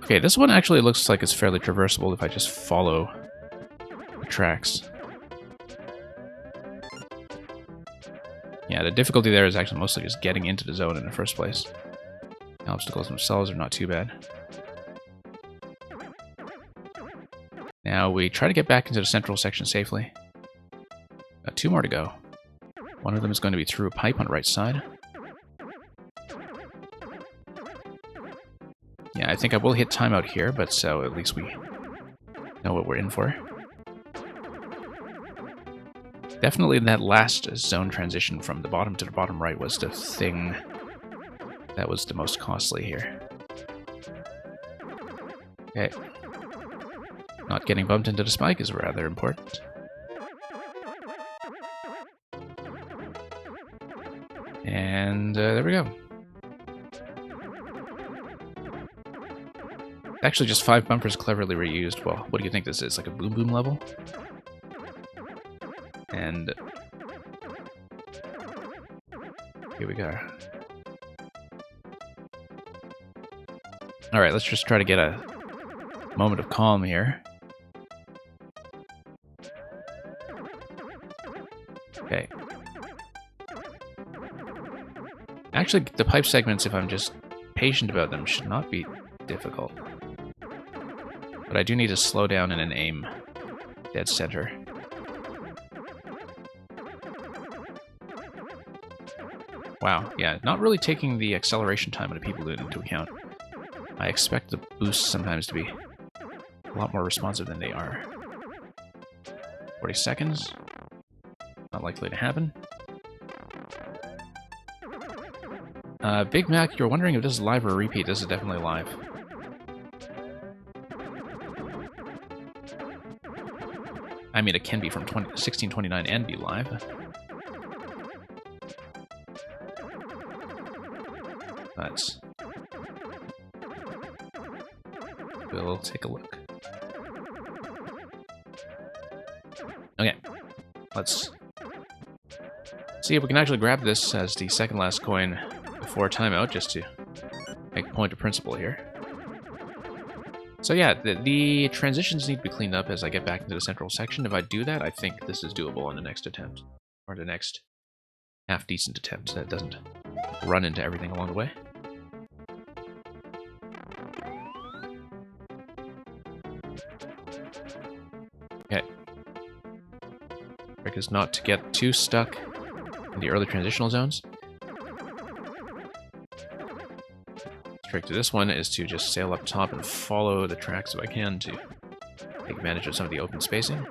Okay, this one actually looks like it's fairly traversable if I just follow the tracks. Yeah, the difficulty there is actually mostly just getting into the zone in the first place. The obstacles themselves are not too bad. Now we try to get back into the central section safely. Got 2 more to go. One of them is going to be through a pipe on the right side. Yeah, I think I will hit timeout here, but so at least we know what we're in for. Definitely that last zone transition from the bottom to the bottom right was the thing that was the most costly here. Okay. Not getting bumped into the spike is rather important. And there we go. Actually, just 5 bumpers cleverly reused. Well, what do you think this is? Like a Boom Boom level? And here we go. Alright, let's just try to get a moment of calm here. Okay. Actually, the pipe segments, if I'm just patient about them, should not be difficult. But I do need to slow down and then aim dead center. Wow, yeah, not really taking the acceleration time of the P-balloon into account. I expect the boosts sometimes to be a lot more responsive than they are. 40 seconds. Not likely to happen. Big Mac, you're wondering if this is live or a repeat. This is definitely live. I mean, it can be from 1629 and be live. But we'll take a look. Okay, let's see if we can actually grab this as the second last coin before timeout, just to make a point of principle here. So yeah, the transitions need to be cleaned up as I get back into the central section. If I do that, I think this is doable on the next attempt, or the next half-decent attempt that doesn't run into everything along the way. Okay. Trick is not to get too stuck in the early transitional zones. Trick to this one is to just sail up top and follow the tracks if I can to take advantage of some of the open spacing.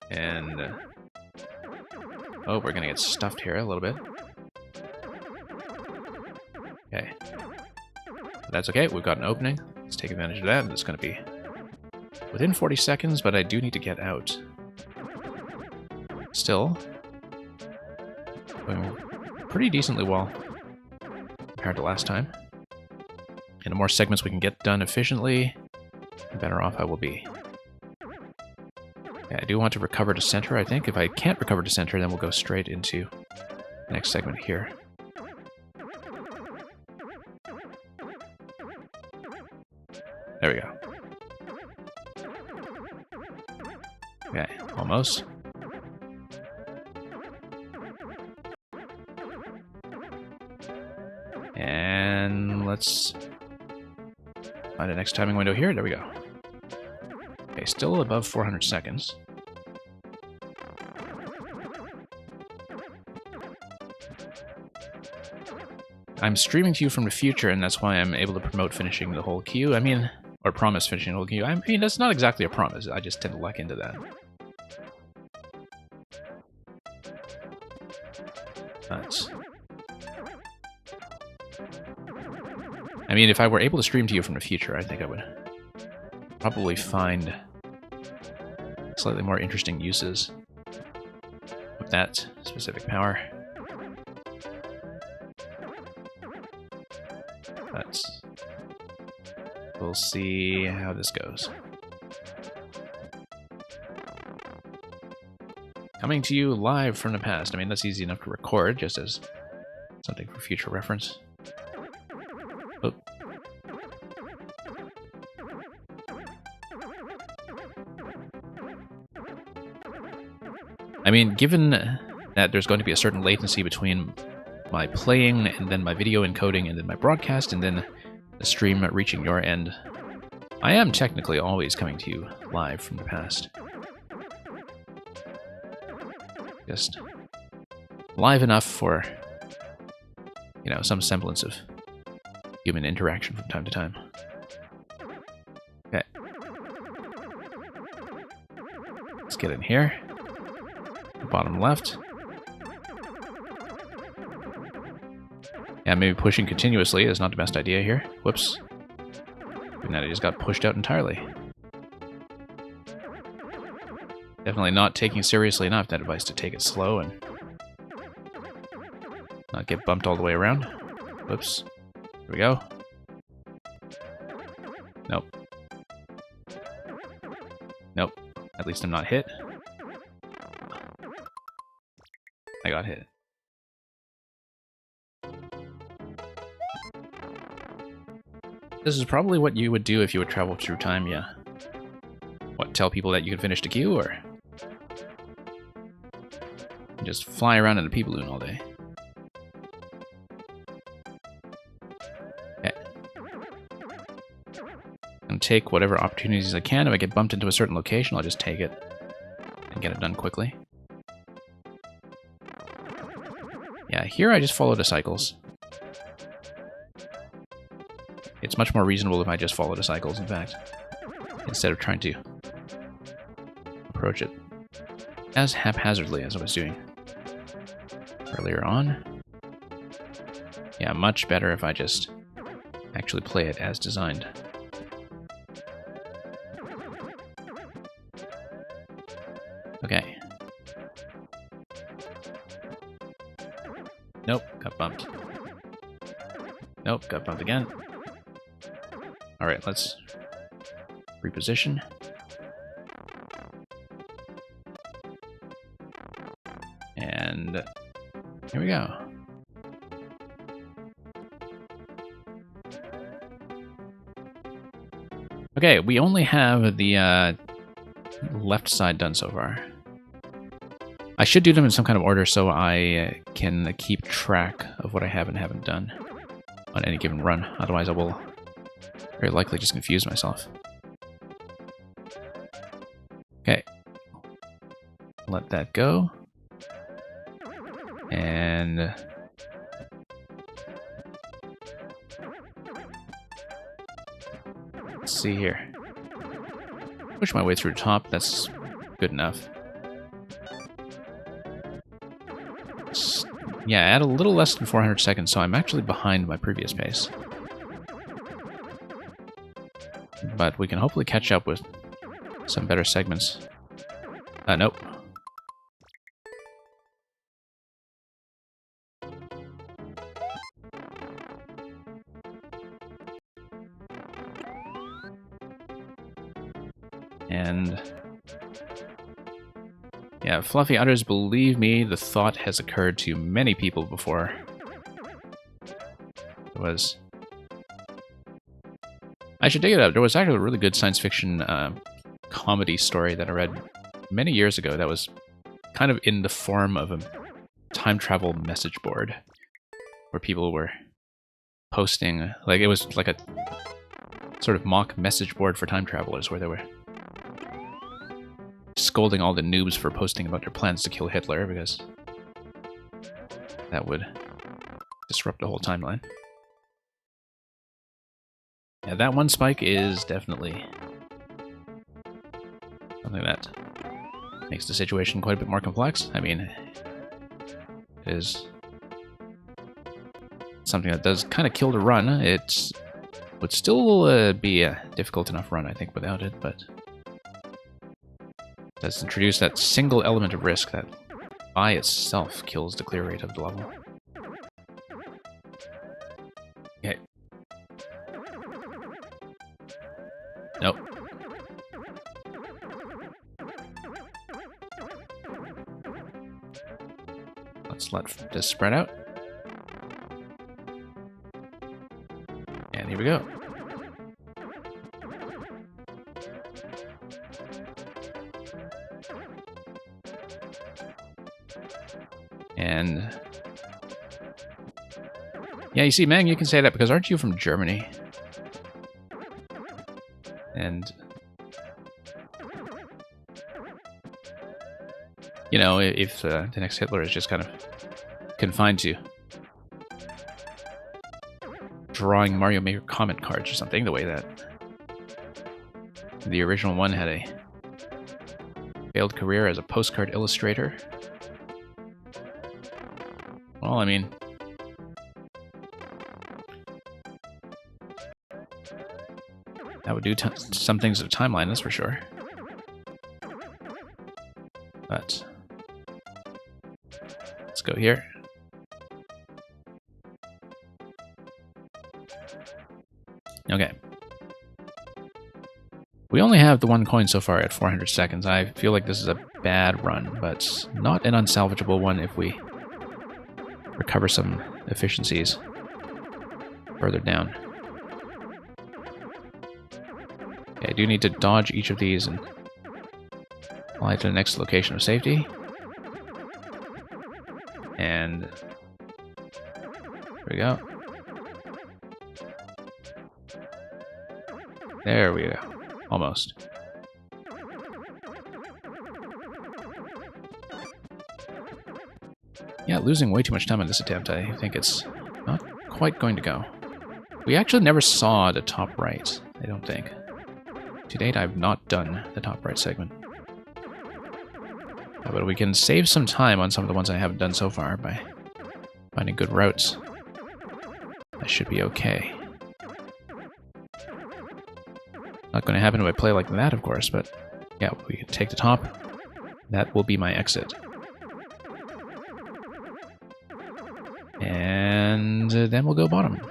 And oh, we're gonna get stuffed here a little bit. Okay. That's okay, we've got an opening. Let's take advantage of that. It's gonna be within 40 seconds, but I do need to get out. Still, going pretty decently well compared to last time. And the more segments we can get done efficiently, the better off I will be. Okay, I do want to recover to center, I think. If I can't recover to center, then we'll go straight into the next segment here. There we go. Okay, almost. And let's find the next timing window here. There we go. Okay, still above 400 seconds. I'm streaming to you from the future, and that's why I'm able to promote finishing the whole queue. I mean, or promise finishing the whole queue. I mean, that's not exactly a promise. I just tend to luck into that. That's... I mean, if I were able to stream to you from the future, I think I would probably find slightly more interesting uses of that specific power. But we'll see how this goes. Coming to you live from the past. I mean, that's easy enough to record, just as something for future reference. Oh. I mean, given that there's going to be a certain latency between my playing and then my video encoding and then my broadcast and then the stream reaching your end, I am technically always coming to you live from the past. Just live enough for, you know, some semblance of human interaction from time to time. Okay. Let's get in here. Bottom left. Yeah, maybe pushing continuously is not the best idea here. Whoops. And that I just got pushed out entirely. Definitely not taking seriously enough that advice to take it slow and not get bumped all the way around. Whoops. Here we go. Nope. Nope. At least I'm not hit. I got hit. This is probably what you would do if you would travel through time, yeah. What, tell people that you can finish the queue, or just fly around in a pea balloon all day? Okay. And take whatever opportunities I can. If I get bumped into a certain location, I'll just take it and get it done quickly. Yeah, here I just follow the cycles. It's much more reasonable if I just follow the cycles, in fact, instead of trying to approach it as haphazardly as I was doing earlier on. Yeah, much better if I just actually play it as designed. Okay. Nope, got bumped. Nope, got bumped again. Alright, let's reposition. And here we go. Okay, we only have the left side done so far. I should do them in some kind of order so I can keep track of what I have and haven't done on any given run. Otherwise I will very likely just confuse myself. Okay. Let that go. And... let's see here. Push my way through the top, that's good enough. Yeah, add a little less than 400 seconds, so I'm actually behind my previous pace. But we can hopefully catch up with some better segments. Nope. And... yeah, Fluffy Udders, believe me, the thought has occurred to many people before. It was... I should dig it up. There was actually a really good science fiction comedy story that I read many years ago that was kind of in the form of a time travel message board where people were posting, like it was like a sort of mock message board for time travelers where they were scolding all the noobs for posting about their plans to kill Hitler because that would disrupt the whole timeline. Yeah, that one spike is definitely something that makes the situation quite a bit more complex. I mean, it is something that does kind of kill the run. It would still be a difficult enough run, I think, without it, but it does introduce that single element of risk that by itself kills the clear rate of the level. Okay. Nope. Let's let this spread out. And here we go. And yeah, you see, Mang, you can say that because aren't you from Germany? And you know, if the next Hitler is just kind of confined to drawing Mario Maker comment cards or something, the way that the original one had a failed career as a postcard illustrator. Well, I mean, that would do some things to the timeline, that's for sure. But let's go here. Okay. We only have the one coin so far at 400 seconds. I feel like this is a bad run, but not an unsalvageable one if we recover some efficiencies further down. Okay, I do need to dodge each of these and fly to the next location of safety. And there we go. There we go. Almost. Yeah, losing way too much time on this attempt. I think it's not quite going to go. We actually never saw the top right, I don't think. To date, I've not done the top right segment. But we can save some time on some of the ones I haven't done so far by finding good routes. That should be okay. Not going to happen if I play like that, of course, but yeah, we can take the top. That will be my exit. And then we'll go bottom.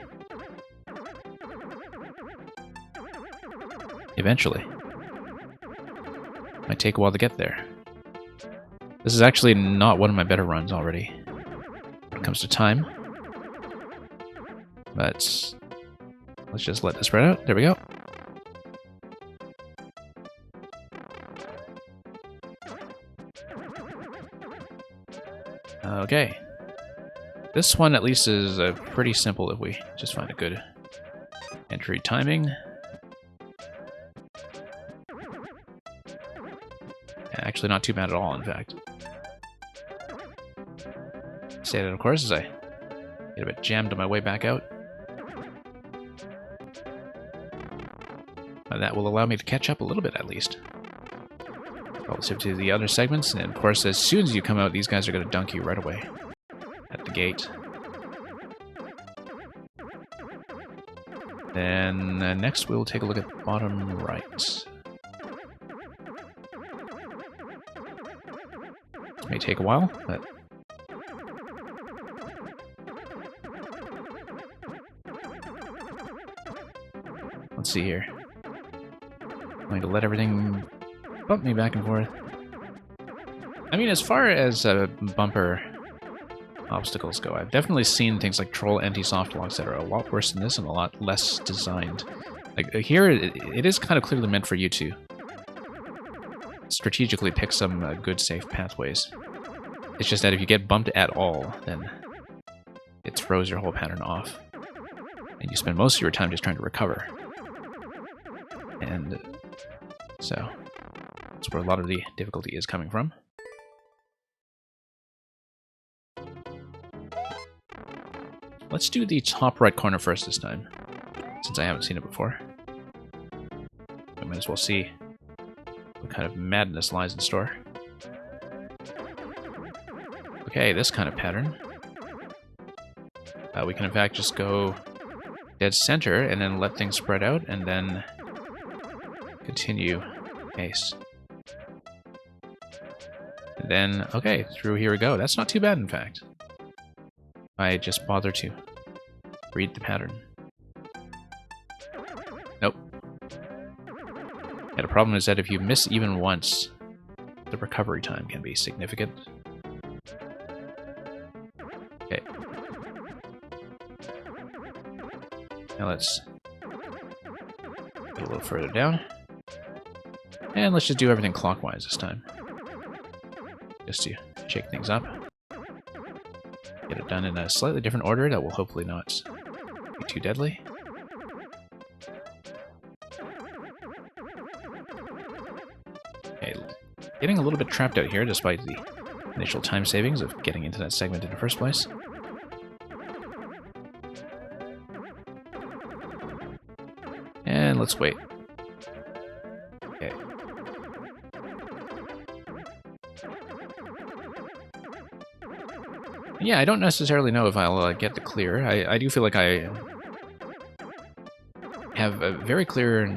Eventually. Might take a while to get there. This is actually not one of my better runs already when it comes to time. But let's just let this spread out. There we go. Okay. This one at least is pretty simple if we just find a good entry timing. Actually not too bad at all, in fact. Say that, of course, as I get a bit jammed on my way back out. That will allow me to catch up a little bit, at least. Relative to the other segments, and of course, as soon as you come out, these guys are going to dunk you right away. At the gate. Then next we'll take a look at the bottom right. This may take a while, but... let's see here. I'm going to let everything bump me back and forth. I mean, as far as bumper obstacles go, I've definitely seen things like Troll anti-soft locks that are a lot worse than this and a lot less designed. Like here, it is kind of clearly meant for you to strategically pick some good, safe pathways. It's just that if you get bumped at all, then it throws your whole pattern off. And you spend most of your time just trying to recover. And so, that's where a lot of the difficulty is coming from. Let's do the top right corner first this time, since I haven't seen it before. I might as well see what kind of madness lies in store. Okay, this kind of pattern. We can in fact just go dead center and then let things spread out and then continue pace. And then, okay, through here we go. That's not too bad, in fact. I just bother to read the pattern. Nope. Yeah, the problem is that if you miss even once, the recovery time can be significant. Okay. Now let's get a little further down. And let's just do everything clockwise this time. Just to shake things up. Get it done in a slightly different order that will hopefully not be too deadly. Okay, getting a little bit trapped out here despite the initial time savings of getting into that segment in the first place. And let's wait. Okay. Yeah, I don't necessarily know if I'll get the clear. I do feel like I have very clear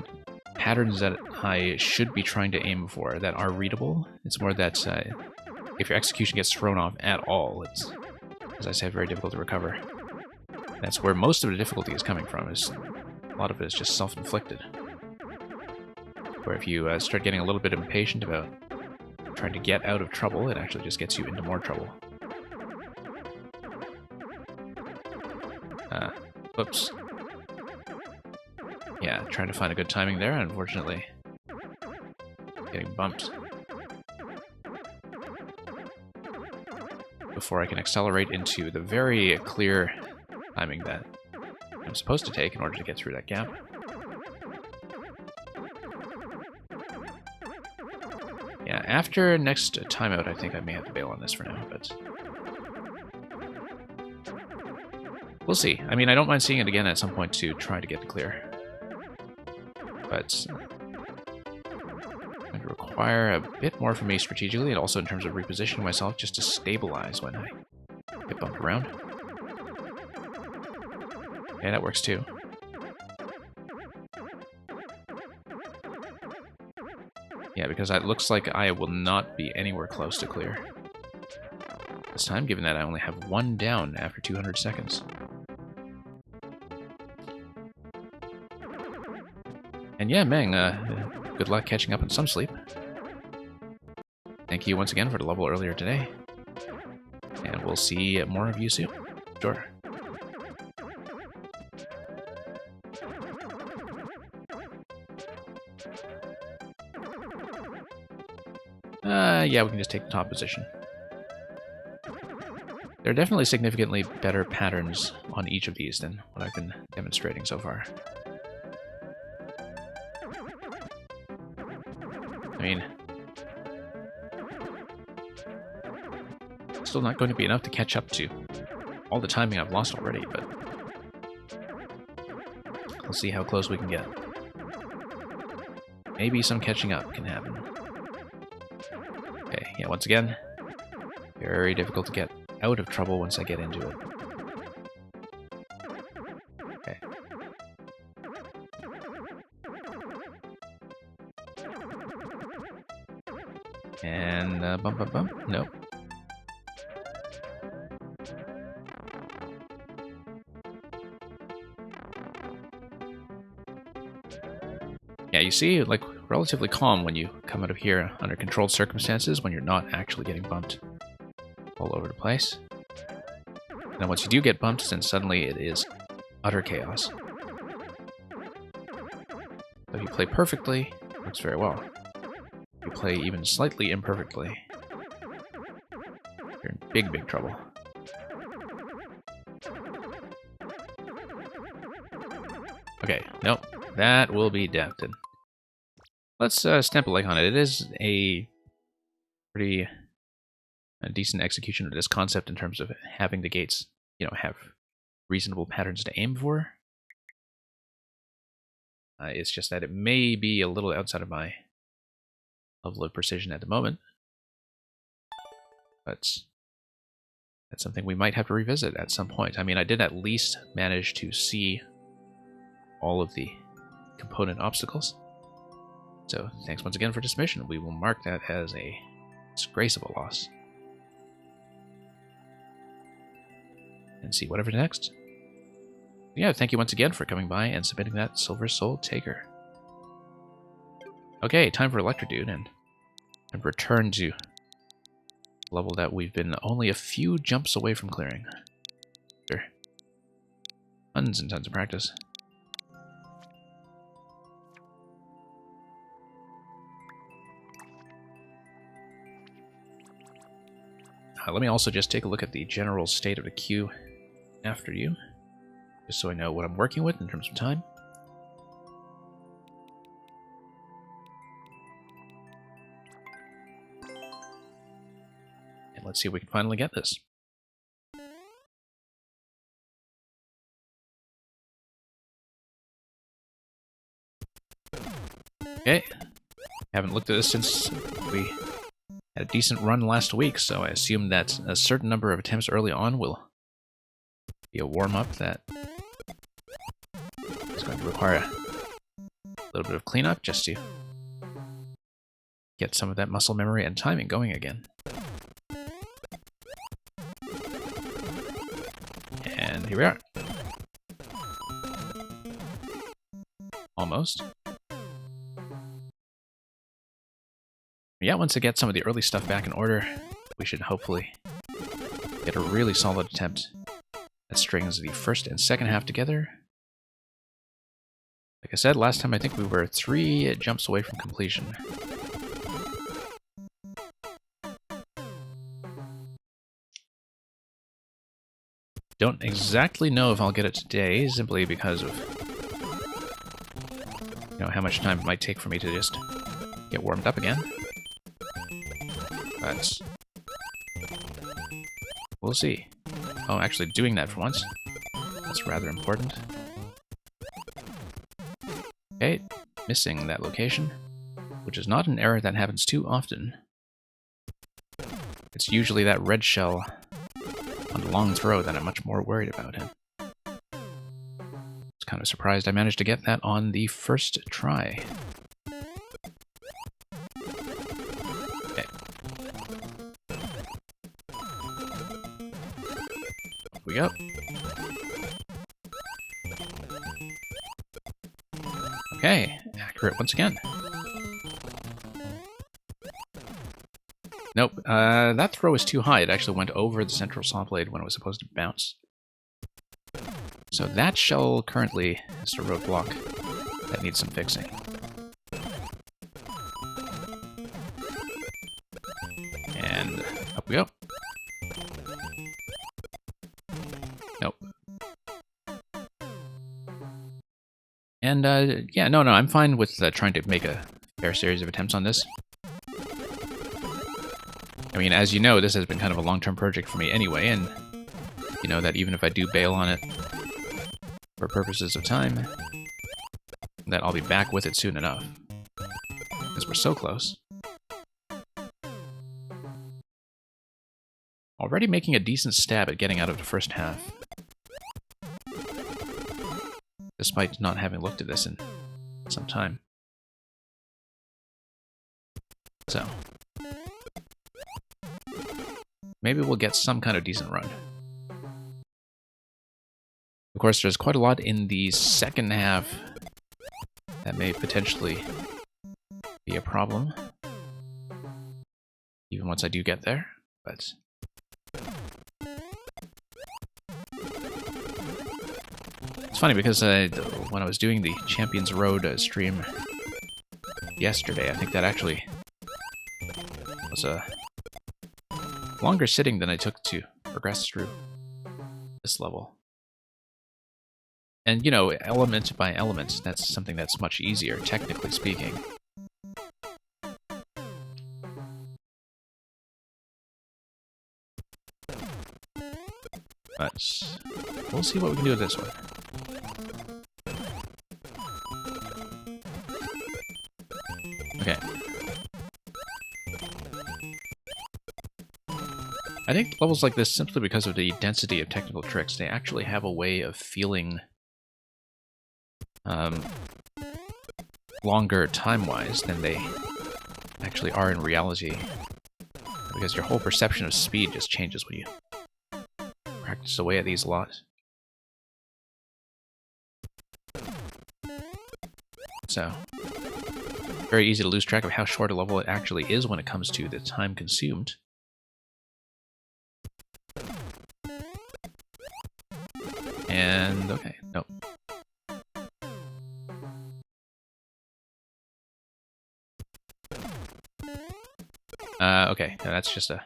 patterns that I should be trying to aim for that are readable. It's more that if your execution gets thrown off at all, it's, as I said, very difficult to recover. That's where most of the difficulty is coming from, is a lot of it is just self-inflicted. Where if you start getting a little bit impatient about trying to get out of trouble, it actually just gets you into more trouble. Whoops. Yeah, trying to find a good timing there, unfortunately. Getting bumped. Before I can accelerate into the very clear timing that I'm supposed to take in order to get through that gap. Yeah, after next timeout, I think I may have to bail on this for now, but... we'll see. I mean, I don't mind seeing it again at some point to try to get it clear. But it's going to require a bit more from me strategically, and also in terms of repositioning myself just to stabilize when I get bumped around. Okay, that works too. Yeah, because it looks like I will not be anywhere close to clear this time, given that I only have one down after 200 seconds. And yeah, Meng, good luck catching up on some sleep. Thank you once again for the level earlier today. And we'll see more of you soon. Sure. Yeah, we can just take the top position. There are definitely significantly better patterns on each of these than what I've been demonstrating so far. I mean, still not going to be enough to catch up to all the timing I've lost already, but we'll see how close we can get. Maybe some catching up can happen. Okay, yeah, once again, very difficult to get out of trouble once I get into it. Okay. And bump, bump, bump. Nope. Yeah, you see, like, relatively calm when you come out of here under controlled circumstances when you're not actually getting bumped all over the place. And then once you do get bumped, then suddenly it is utter chaos. So if you play perfectly, it works very well. If you play even slightly imperfectly, you're in big, big trouble. Okay, nope. That will be death. And let's stamp a like on it. It is a pretty decent execution of this concept in terms of having the gates, you know, have reasonable patterns to aim for. It's just that it may be a little outside of my level of precision at the moment. But that's something we might have to revisit at some point. I mean, I did at least manage to see all of the component obstacles. So thanks once again for this mission. We will mark that as a disgrace of a loss. And see whatever next. Yeah, thank you once again for coming by and submitting that Silver Soul Taker. Okay, time for Electrodude and return to a level that we've been only a few jumps away from clearing. Sure. Tons and tons of practice. Let me also just take a look at the general state of the queue after you, just so I know what I'm working with in terms of time. And let's see if we can finally get this. Okay, haven't looked at this since we had a decent run last week, so I assume that a certain number of attempts early on will be a warm-up that is going to require a little bit of cleanup just to get some of that muscle memory and timing going again. And here we are. Almost. Yeah, once I get some of the early stuff back in order, we should hopefully get a really solid attempt that strings the first and second half together. Like I said, last time I think we were 3 jumps away from completion. Don't exactly know if I'll get it today, simply because of, you know, how much time it might take for me to just get warmed up again. But we'll see. Oh, actually doing that for once. That's rather important. Okay, missing that location, which is not an error that happens too often. It's usually that red shell on the long throw that I'm much more worried about him. I was kind of surprised I managed to get that on the first try. We go. Okay, accurate once again. Nope, that throw is too high. It actually went over the central saw blade when it was supposed to bounce. So that shell currently is a roadblock that needs some fixing. And up we go. And yeah, no, I'm fine with trying to make a fair series of attempts on this. I mean, as you know, this has been kind of a long-term project for me anyway, and you know that even if I do bail on it for purposes of time, that I'll be back with it soon enough. Because we're so close. Already making a decent stab at getting out of the first half. Despite not having looked at this in some time. So. Maybe we'll get some kind of decent run. Of course, there's quite a lot in the second half that may potentially be a problem. Even once I do get there, but... It's funny because when I was doing the Champions Road stream yesterday, I think that actually was a longer sitting than I took to progress through this level. And, you know, element by element, that's something that's much easier, technically speaking. But we'll see what we can do with this one. Okay. I think levels like this, simply because of the density of technical tricks, they actually have a way of feeling longer time-wise than they actually are in reality. Because your whole perception of speed just changes when you practice away at these a lot. So, very easy to lose track of how short a level it actually is when it comes to the time consumed. And, okay, nope. Okay, now that's just a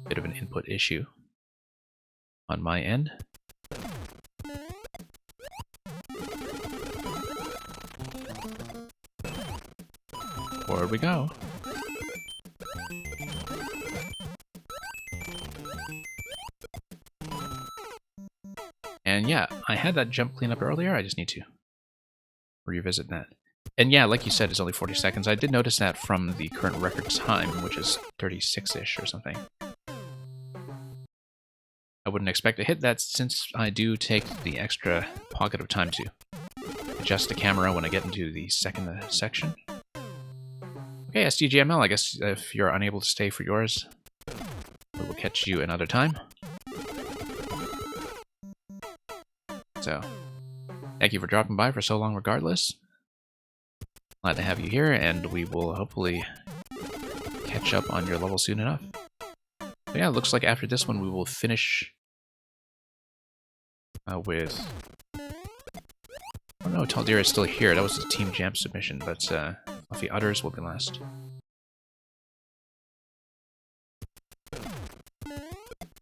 bit of an input issue on my end. Forward we go. And yeah, I had that jump cleanup earlier, I just need to revisit that. And yeah, like you said, it's only 40 seconds. I did notice that from the current record time, which is 36-ish or something. I wouldn't expect to hit that since I do take the extra pocket of time to adjust the camera when I get into the second section. Okay, SDGML, I guess if you're unable to stay for yours, we will catch you another time. So, thank you for dropping by for so long regardless. Glad to have you here, and we will hopefully catch up on your level soon enough. But yeah, it looks like after this one we will finish with... Oh no, Taldir is still here. That was the Team Jam submission, but Fluffy Udders will be last.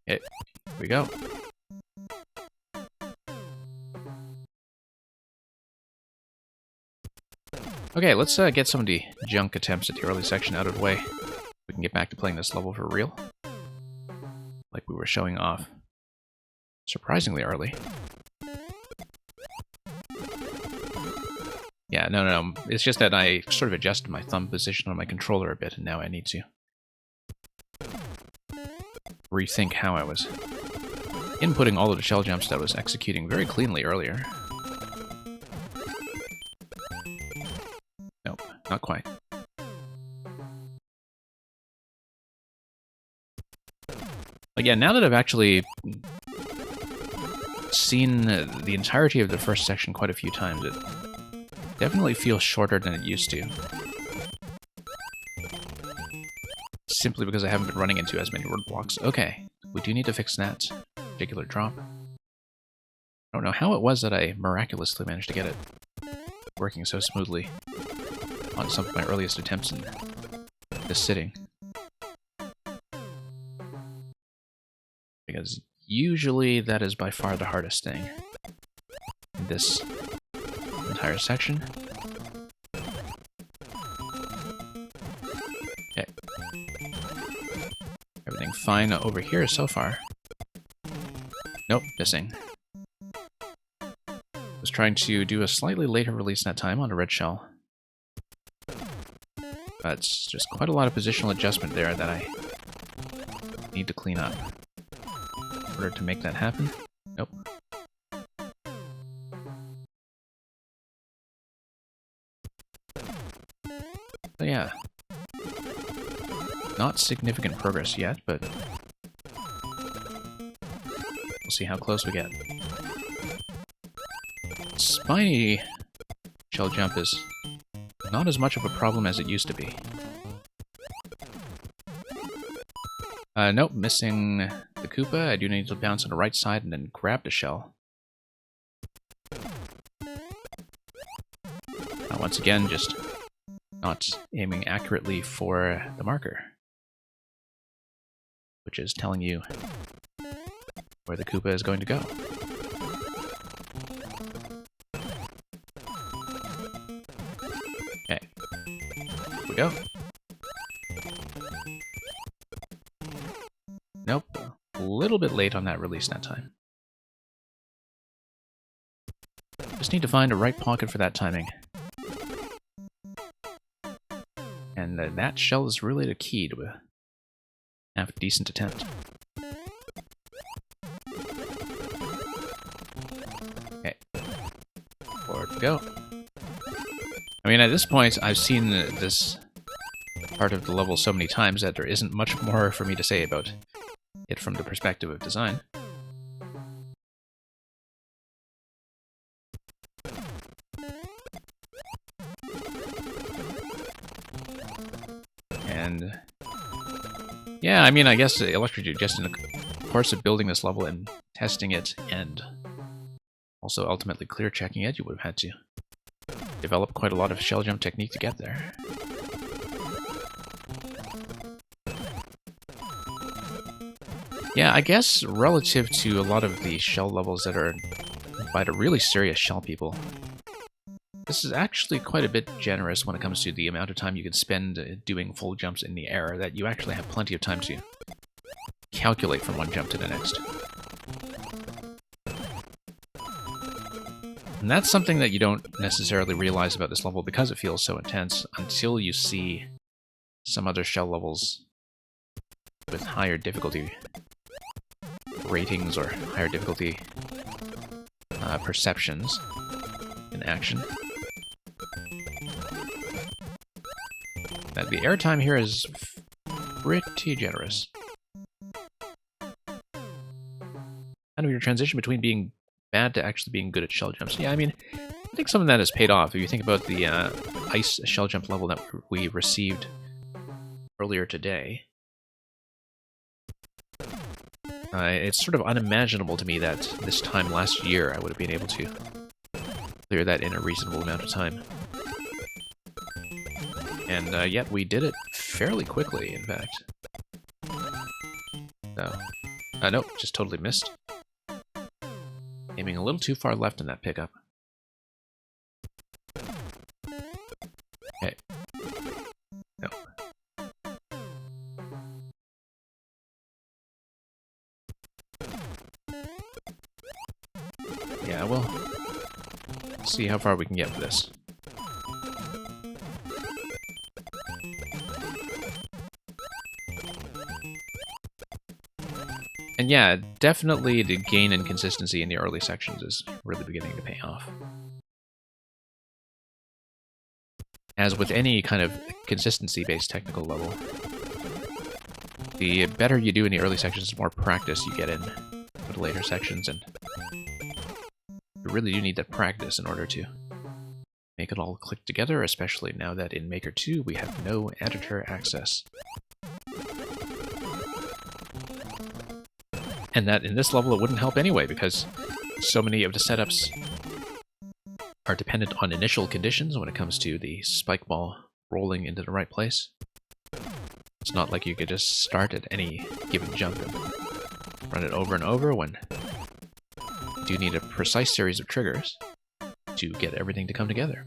Okay, here we go. Okay, let's get some of the junk attempts at the early section out of the way. We can get back to playing this level for real. Like we were showing off. Surprisingly early. Yeah, no. It's just that I sort of adjusted my thumb position on my controller a bit, and now I need to rethink how I was inputting all of the shell jumps that I was executing very cleanly earlier. Nope, not quite. But yeah, now that I've actually seen the entirety of the first section quite a few times, it definitely feels shorter than it used to. Simply because I haven't been running into as many roadblocks. Okay, we do need to fix that particular drop. I don't know how it was that I miraculously managed to get it working so smoothly on some of my earliest attempts in this sitting. Because usually that is by far the hardest thing in this entire section. Okay. Everything fine over here so far. Nope, missing. Was trying to do a slightly later release that time on a red shell. But it's just quite a lot of positional adjustment there that I need to clean up in order to make that happen. Nope. So yeah. Not significant progress yet, but we'll see how close we get. Spiny shell jump is not as much of a problem as it used to be. Nope, missing the Koopa. I do need to bounce on the right side and then grab the shell. Once again, just not aiming accurately for the marker, which is telling you where the Koopa is going to go. Okay, here we go. Nope, a little bit late on that release that time. Just need to find a right pocket for that timing. And that shell is really the key to a half-decent attempt. Okay. Forward we go. I mean, at this point, I've seen this part of the level so many times that there isn't much more for me to say about it from the perspective of design. And yeah, I mean, I guess Electrodude, just in the course of building this level and testing it, and also ultimately clear checking it, you would have had to develop quite a lot of shell jump technique to get there. Yeah, I guess relative to a lot of the shell levels that are by the really serious shell people, this is actually quite a bit generous when it comes to the amount of time you can spend doing full jumps in the air, that you actually have plenty of time to calculate from one jump to the next. And that's something that you don't necessarily realize about this level because it feels so intense until you see some other shell levels with higher difficulty ratings or higher difficulty perceptions in action. The airtime here is pretty generous. Kind of your transition between being bad to actually being good at shell jumps. Yeah, I mean, I think some of that has paid off. If you think about the ice shell jump level that we received earlier today, it's sort of unimaginable to me that this time last year I would have been able to clear that in a reasonable amount of time. And yet we did it fairly quickly, in fact. No. Nope, just totally missed. Aiming a little too far left in that pickup. Okay. No. Yeah, well, see how far we can get with this. And yeah, definitely the gain in consistency in the early sections is really beginning to pay off. As with any kind of consistency-based technical level, the better you do in the early sections, the more practice you get in for the later sections, and you really do need that practice in order to make it all click together, especially now that in Maker 2 we have no editor access. And that in this level it wouldn't help anyway, because so many of the setups are dependent on initial conditions when it comes to the spike ball rolling into the right place. It's not like you could just start at any given jump and run it over and over when you do need a precise series of triggers. to get everything to come together.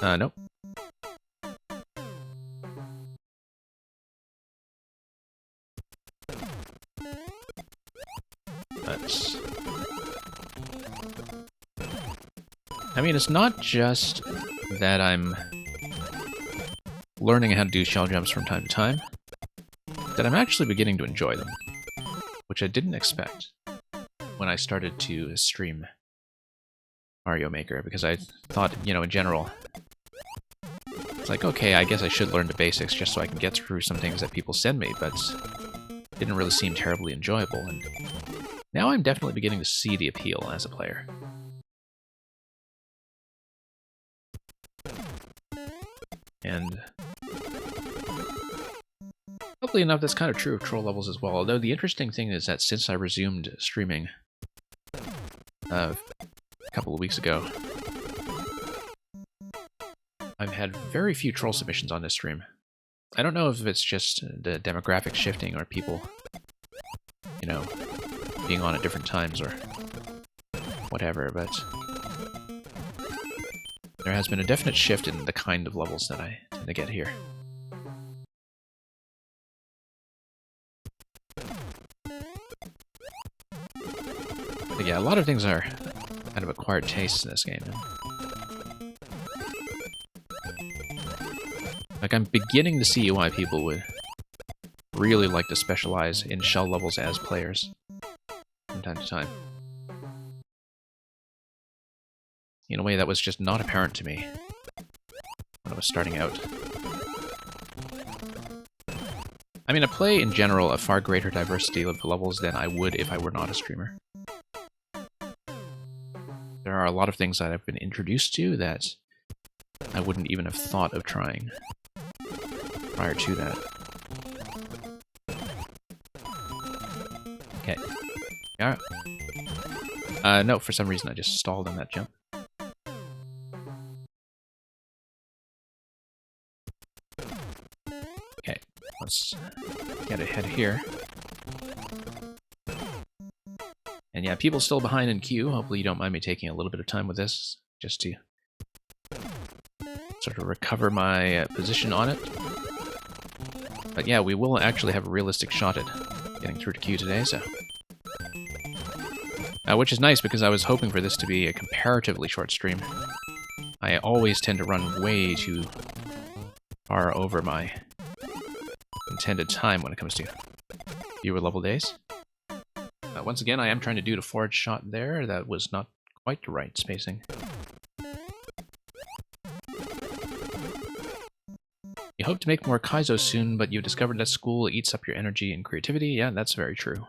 Nope. That's... I mean, it's not just that I'm learning how to do shell jumps from time to time, that I'm actually beginning to enjoy them, which I didn't expect when I started to stream Mario Maker, because I thought, you know, in general, it's like, okay, I guess I should learn the basics just so I can get through some things that people send me, but it didn't really seem terribly enjoyable, and now I'm definitely beginning to see the appeal as a player. And oddly enough, that's kind of true of troll levels as well. Although the interesting thing is that since I resumed streaming a couple of weeks ago, I've had very few troll submissions on this stream. I don't know if it's just the demographic shifting or people, you know, being on at different times or whatever, but there has been a definite shift in the kind of levels that I tend to get here. But yeah, a lot of things are kind of acquired tastes in this game. Like, I'm beginning to see why people would really like to specialize in shell levels as players from time to time. In a way that was just not apparent to me when I was starting out. I mean, I play, in general, a far greater diversity of levels than I would if I were not a streamer. There are a lot of things that I've been introduced to that I wouldn't even have thought of trying prior to that. Okay. Alright. No, for some reason I just stalled on that jump. Okay, let's get ahead here. And yeah, people still behind in queue. Hopefully you don't mind me taking a little bit of time with this, just to sort of recover my position on it. But yeah, we will actually have a realistic shot at getting through to queue today, so... which is nice, because I was hoping for this to be a comparatively short stream. I always tend to run way too far over my intended time when it comes to fewer level days. Once again, I am trying to do the forward shot there. That was not quite the right spacing. You hope to make more Kaizo soon, but you've discovered that school eats up your energy and creativity. Yeah, that's very true.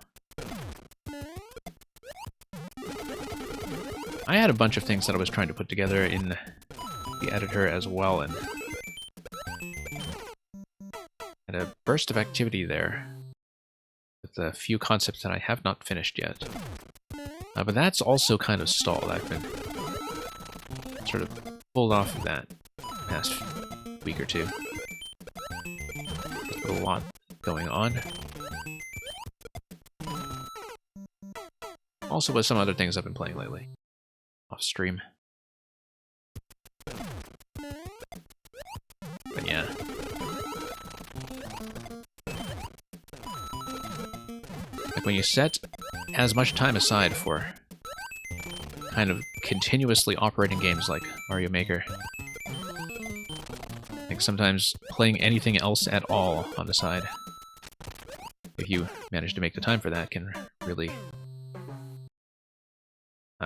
I had a bunch of things that I was trying to put together in the editor as well, and had a burst of activity there with a few concepts that I have not finished yet. But that's also kind of stalled. I've been sort of pulled off of that past week or two. There's a lot going on. Also with some other things I've been playing lately. Off stream. But yeah. Like when you set as much time aside for kind of continuously operating games like Mario Maker, like sometimes playing anything else at all on the side, if you manage to make the time for that, can really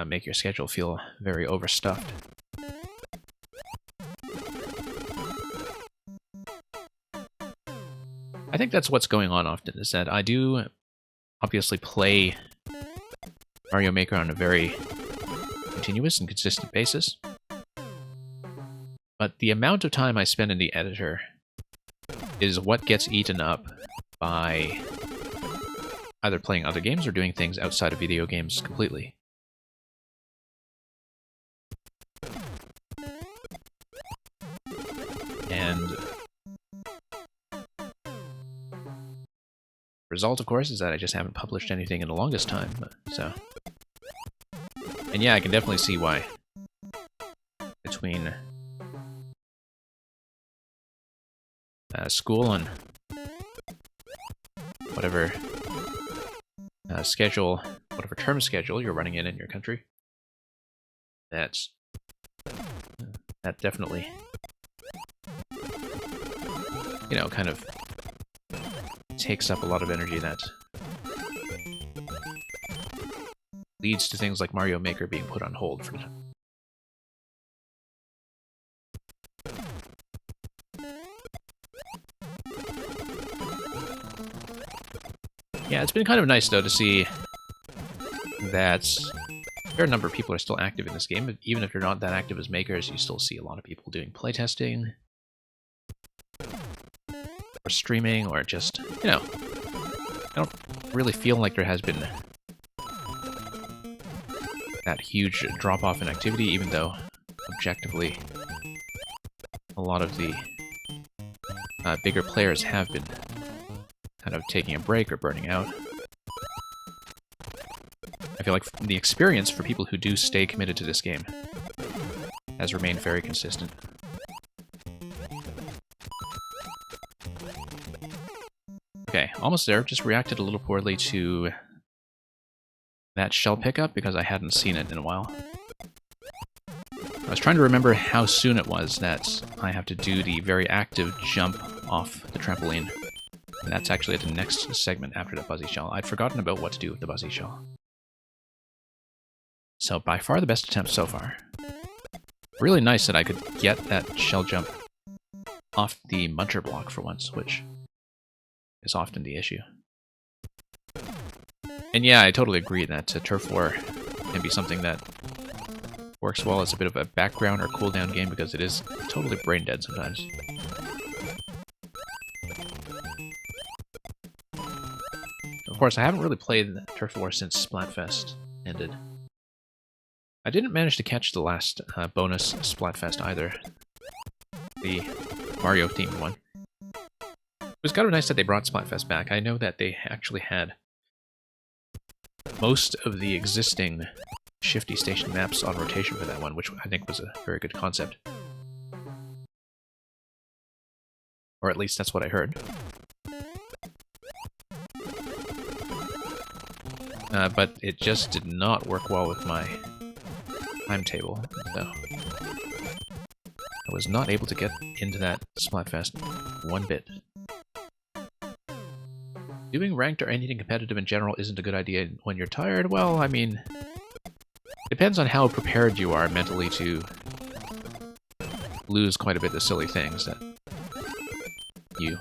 make your schedule feel very overstuffed. I think that's what's going on often, is that I do obviously play Mario Maker on a very continuous and consistent basis, but the amount of time I spend in the editor is what gets eaten up by either playing other games or doing things outside of video games completely. And Result, of course, is that I just haven't published anything in the longest time, so... And yeah, I can definitely see why. Between school and whatever schedule, whatever term schedule you're running in your country, that definitely, you know, kind of takes up a lot of energy that leads to things like Mario Maker being put on hold for now. Yeah, it's been kind of nice, though, to see that a fair number of people are still active in this game. Even if you're not that active as makers, you still see a lot of people doing playtesting, or streaming, or just, you know, I don't really feel like there has been that huge drop-off in activity, even though, objectively, a lot of the bigger players have been kind of taking a break or burning out. I feel like the experience for people who do stay committed to this game has remained very consistent. Okay, almost there. Just reacted a little poorly to that shell pickup because I hadn't seen it in a while. I was trying to remember how soon it was that I have to do the very active jump off the trampoline. And that's actually at the next segment after the Buzzy Shell. I'd forgotten about what to do with the Buzzy Shell. So by far the best attempt so far. Really nice that I could get that shell jump off the muncher block for once, which is often the issue. And yeah, I totally agree that Turf War can be something that works well as a bit of a background or cooldown game because it is totally brain dead sometimes. Of course, I haven't really played Turf War since Splatfest ended. I didn't manage to catch the last bonus Splatfest either. The Mario-themed one. It was kind of nice that they brought Splatfest back. I know that they actually had most of the existing Shifty Station maps on rotation for that one, which I think was a very good concept. Or at least that's what I heard. But it just did not work well with my timetable, so I was not able to get into that Splatfest one bit. Doing ranked or anything competitive in general isn't a good idea when you're tired. Well, I mean, depends on how prepared you are mentally to lose quite a bit of silly things that you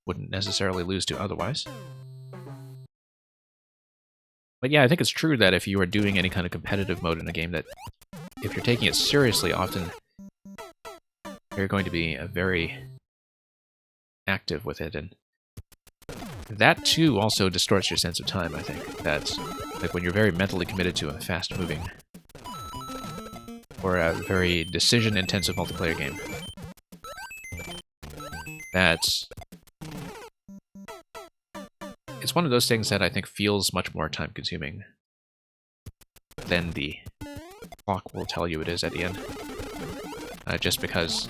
wouldn't necessarily lose to otherwise. But yeah, I think it's true that if you are doing any kind of competitive mode in a game, that if you're taking it seriously, often you're going to be very active with it, and that too also distorts your sense of time, I think. That, like, when you're very mentally committed to a fast-moving or a very decision-intensive multiplayer game, that's... It's one of those things that I think feels much more time-consuming than the clock will tell you it is at the end. Just because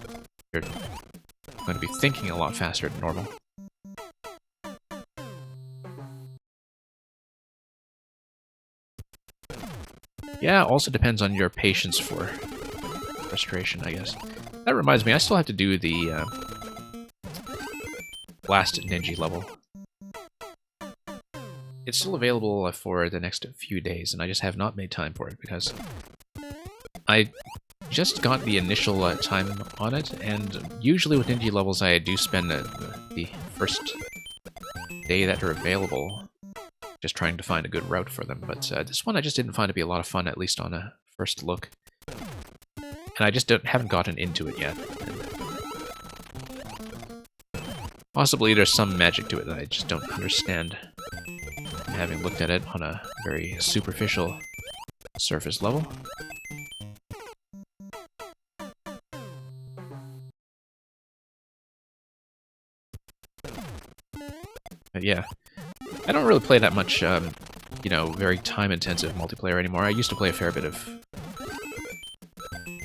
you're going to be thinking a lot faster than normal. Yeah, also depends on your patience for frustration, I guess. That reminds me, I still have to do the last Ninja level. It's still available for the next few days, and I just have not made time for it, because I just got the initial time on it, and usually with Ninja levels I do spend the first day that they're available just trying to find a good route for them, but this one I just didn't find to be a lot of fun, at least on a first look. And I just haven't gotten into it yet. And possibly there's some magic to it that I just don't understand, having looked at it on a very superficial surface level. But yeah. I don't really play that much, you know, very time-intensive multiplayer anymore. I used to play a fair bit of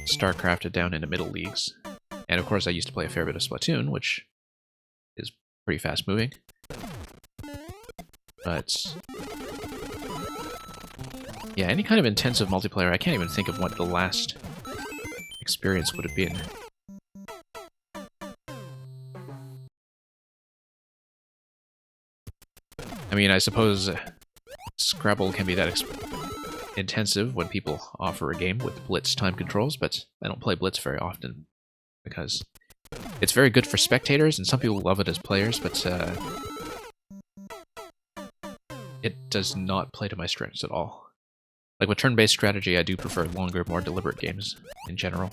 StarCraft down in the middle leagues. And of course I used to play a fair bit of Splatoon, which is pretty fast-moving. But yeah, any kind of intensive multiplayer, I can't even think of what the last experience would have been. I mean, I suppose Scrabble can be that intensive when people offer a game with Blitz time controls, but I don't play Blitz very often because it's very good for spectators, and some people love it as players, but it does not play to my strengths at all. Like with turn-based strategy, I do prefer longer, more deliberate games in general.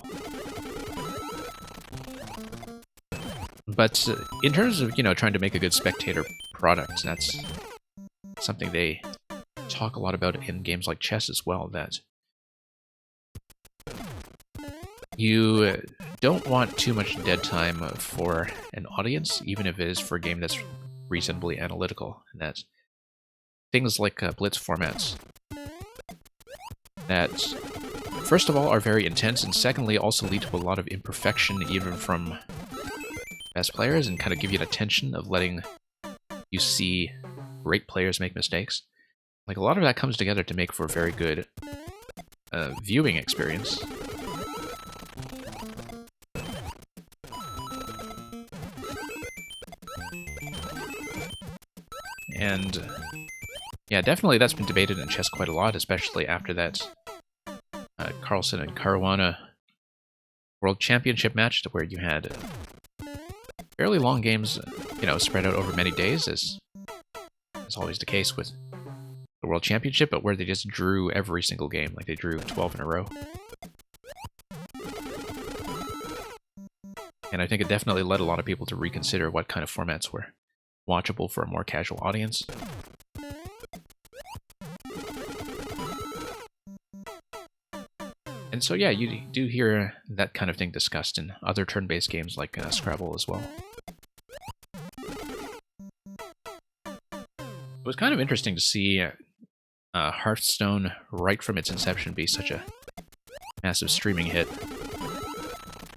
But in terms of, you know, trying to make a good spectator product, that's something they talk a lot about in games like chess as well, that you don't want too much dead time for an audience, even if it is for a game that's reasonably analytical, and that things like Blitz formats that, first of all, are very intense, and secondly, also lead to a lot of imperfection even from best players, and kind of give you the tension of letting you see great players make mistakes. Like, a lot of that comes together to make for a very good viewing experience. And yeah, definitely that's been debated in chess quite a lot, especially after that Carlsen and Caruana World Championship match, where you had fairly long games, you know, spread out over many days, as is always the case with the World Championship, but where they just drew every single game, like they drew 12 in a row. And I think it definitely led a lot of people to reconsider what kind of formats were watchable for a more casual audience. And so yeah, you do hear that kind of thing discussed in other turn-based games like Scrabble as well. It was kind of interesting to see Hearthstone, right from its inception, be such a massive streaming hit.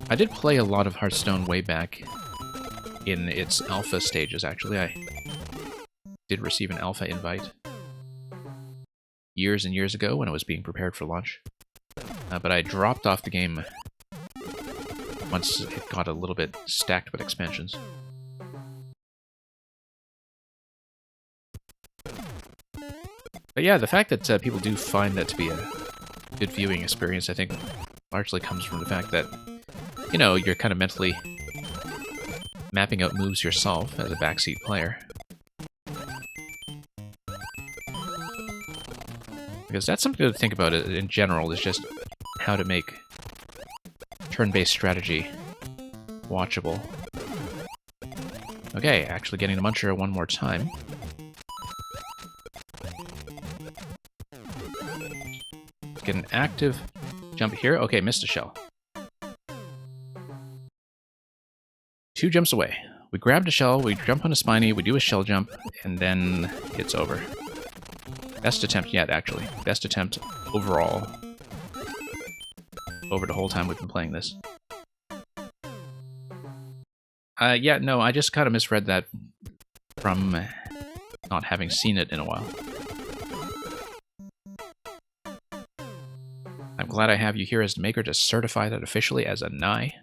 I did play a lot of Hearthstone way back in its alpha stages, actually. I did receive an alpha invite years and years ago when it was being prepared for launch. But I dropped off the game once it got a little bit stacked with expansions. But yeah, the fact that people do find that to be a good viewing experience, I think, largely comes from the fact that, you know, you're kind of mentally mapping out moves yourself as a backseat player. Because that's something to think about in general, is just how to make turn-based strategy watchable. Okay, actually getting the Muncher one more time. Get an active jump here. Okay, missed a shell. 2 jumps away. We grabbed a shell, we jump on a spiny, we do a shell jump, and then it's over. Best attempt yet, actually. Best attempt overall over the whole time we've been playing this. Yeah, no, I just kind of misread that from not having seen it in a while. I'm glad I have you here as the maker to certify that officially as a Nai.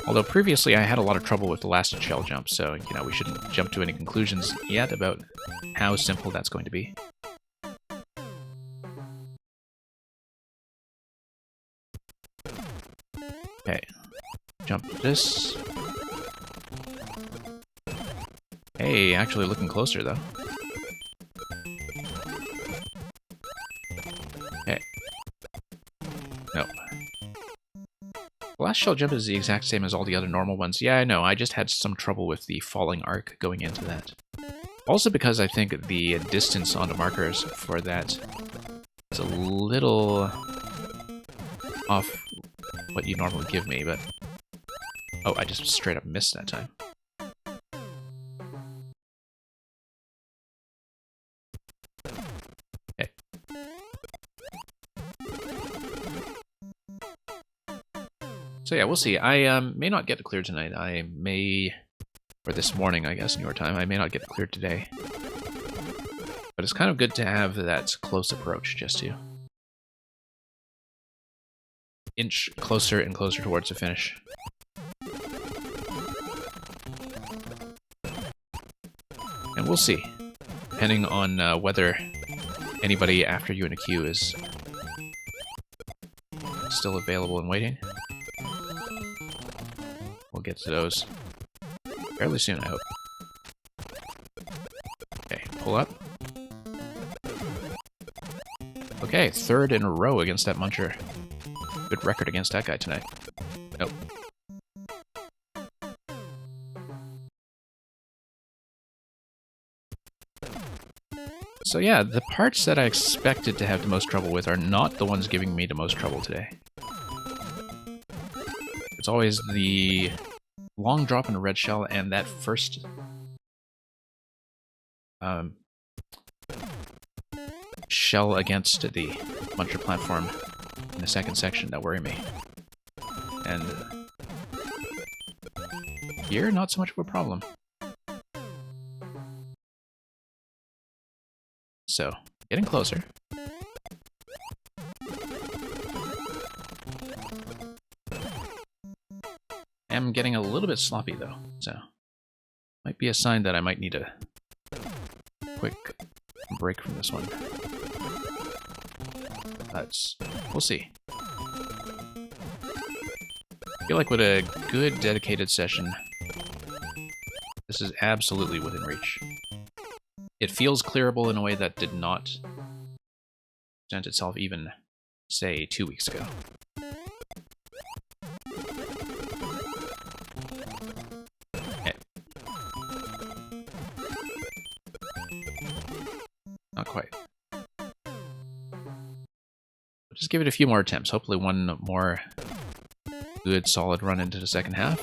Although previously I had a lot of trouble with the last shell jump, so, you know, we shouldn't jump to any conclusions yet about how simple that's going to be. Okay, jump this. Hey, actually looking closer though. Okay. No. The last shell jump is the exact same as all the other normal ones. Yeah, I know, I just had some trouble with the falling arc going into that. Also because I think the distance on the markers for that is a little off what you normally give me, but... Oh, I just straight up missed that time. So yeah, we'll see. I may not get it cleared tonight. I may, or this morning, I guess, in your time. I may not get it cleared today. But it's kind of good to have that close approach, just to inch closer and closer towards the finish. And we'll see, depending on whether anybody after you in a queue is still available and waiting. We'll get to those fairly soon, I hope. Okay, pull up. Okay, third in a row against that muncher. Good record against that guy tonight. Nope. So yeah, the parts that I expected to have the most trouble with are not the ones giving me the most trouble today. It's always the long drop in a red shell and that first shell against the muncher platform in the second section that worry me. And here, not so much of a problem. So, getting closer. I'm getting a little bit sloppy though, so might be a sign that I might need a quick break from this one. We'll see. I feel like with a good dedicated session, this is absolutely within reach. It feels clearable in a way that did not present itself even, say, 2 weeks ago. Okay. Not quite. Just give it a few more attempts. Hopefully one more good, solid run into the second half.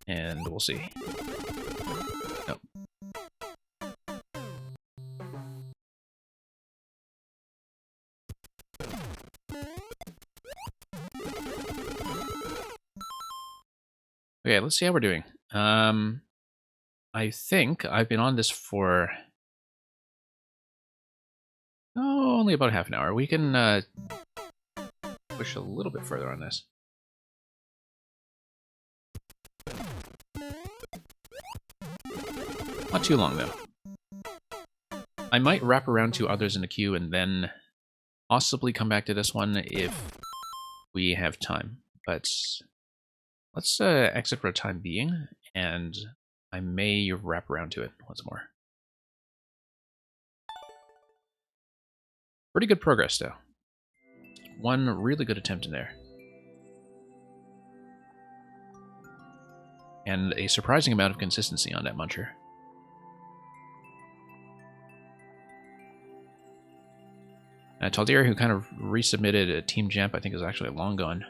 And we'll see. Nope. Okay, let's see how we're doing. I think I've been on this for only about half an hour. We can push a little bit further on this. Not too long, though. I might wrap around to others in the queue and then possibly come back to this one if we have time. But let's exit for a time being, and I may wrap around to it once more. Pretty good progress, though. One really good attempt in there. And a surprising amount of consistency on that muncher. Taldir, who kind of resubmitted Team Jamp, I think is actually long gone.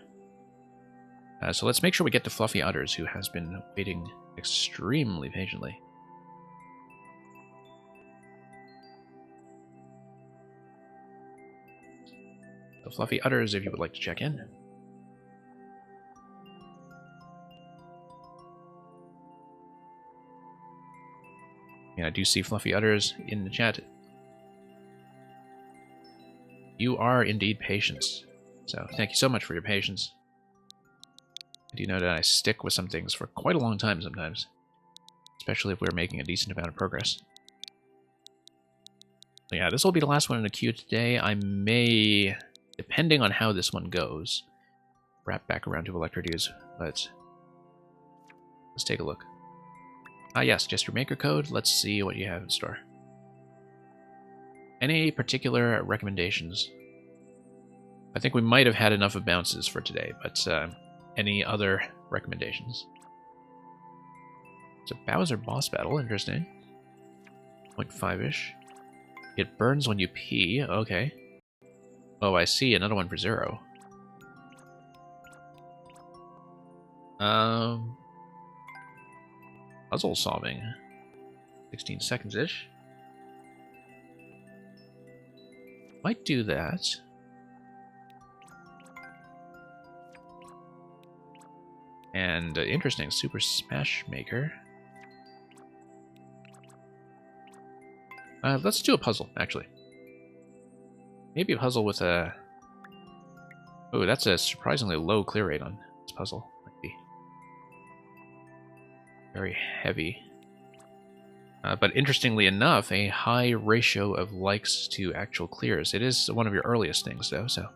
So let's make sure we get to Fluffy Udders, who has been waiting extremely patiently. So Fluffy Udders, if you would like to check in. Yeah, I do see Fluffy Udders in the chat. You are indeed patience. So thank you so much for your patience. I do know that I stick with some things for quite a long time sometimes. Especially if we're making a decent amount of progress. So yeah, this will be the last one in the queue today. I may, depending on how this one goes, wrap back around to Electrodews, but let's take a look. Ah yes, just your maker code. Let's see what you have in store. Any particular recommendations? I think we might have had enough of bounces for today, but any other recommendations? It's a Bowser boss battle, interesting. 0.5-ish. It burns when you pee, okay. Oh, I see, another one for Zero. Puzzle solving. 16 seconds-ish. Might do that. And interesting, Super Smash Maker. Let's do a puzzle, actually. Maybe a puzzle with a... Oh, that's a surprisingly low clear rate on this puzzle. Might be very heavy. But interestingly enough, a high ratio of likes to actual clears. It is one of your earliest things, though, so...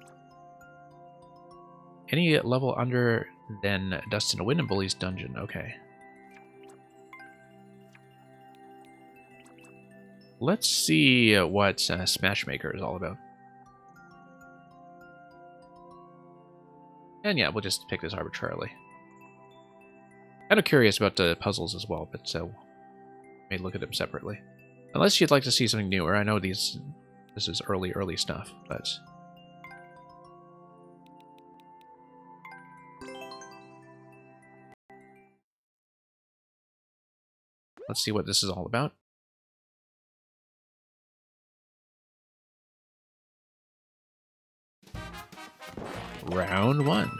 Any level under than Dust in a Wind and Bully's Dungeon. Okay. Let's see what Smash Maker is all about. And yeah, we'll just pick this arbitrarily. Kind of curious about the puzzles as well, but may look at them separately. Unless you'd like to see something newer. I know this is early stuff, but... Let's see what this is all about. Round 1.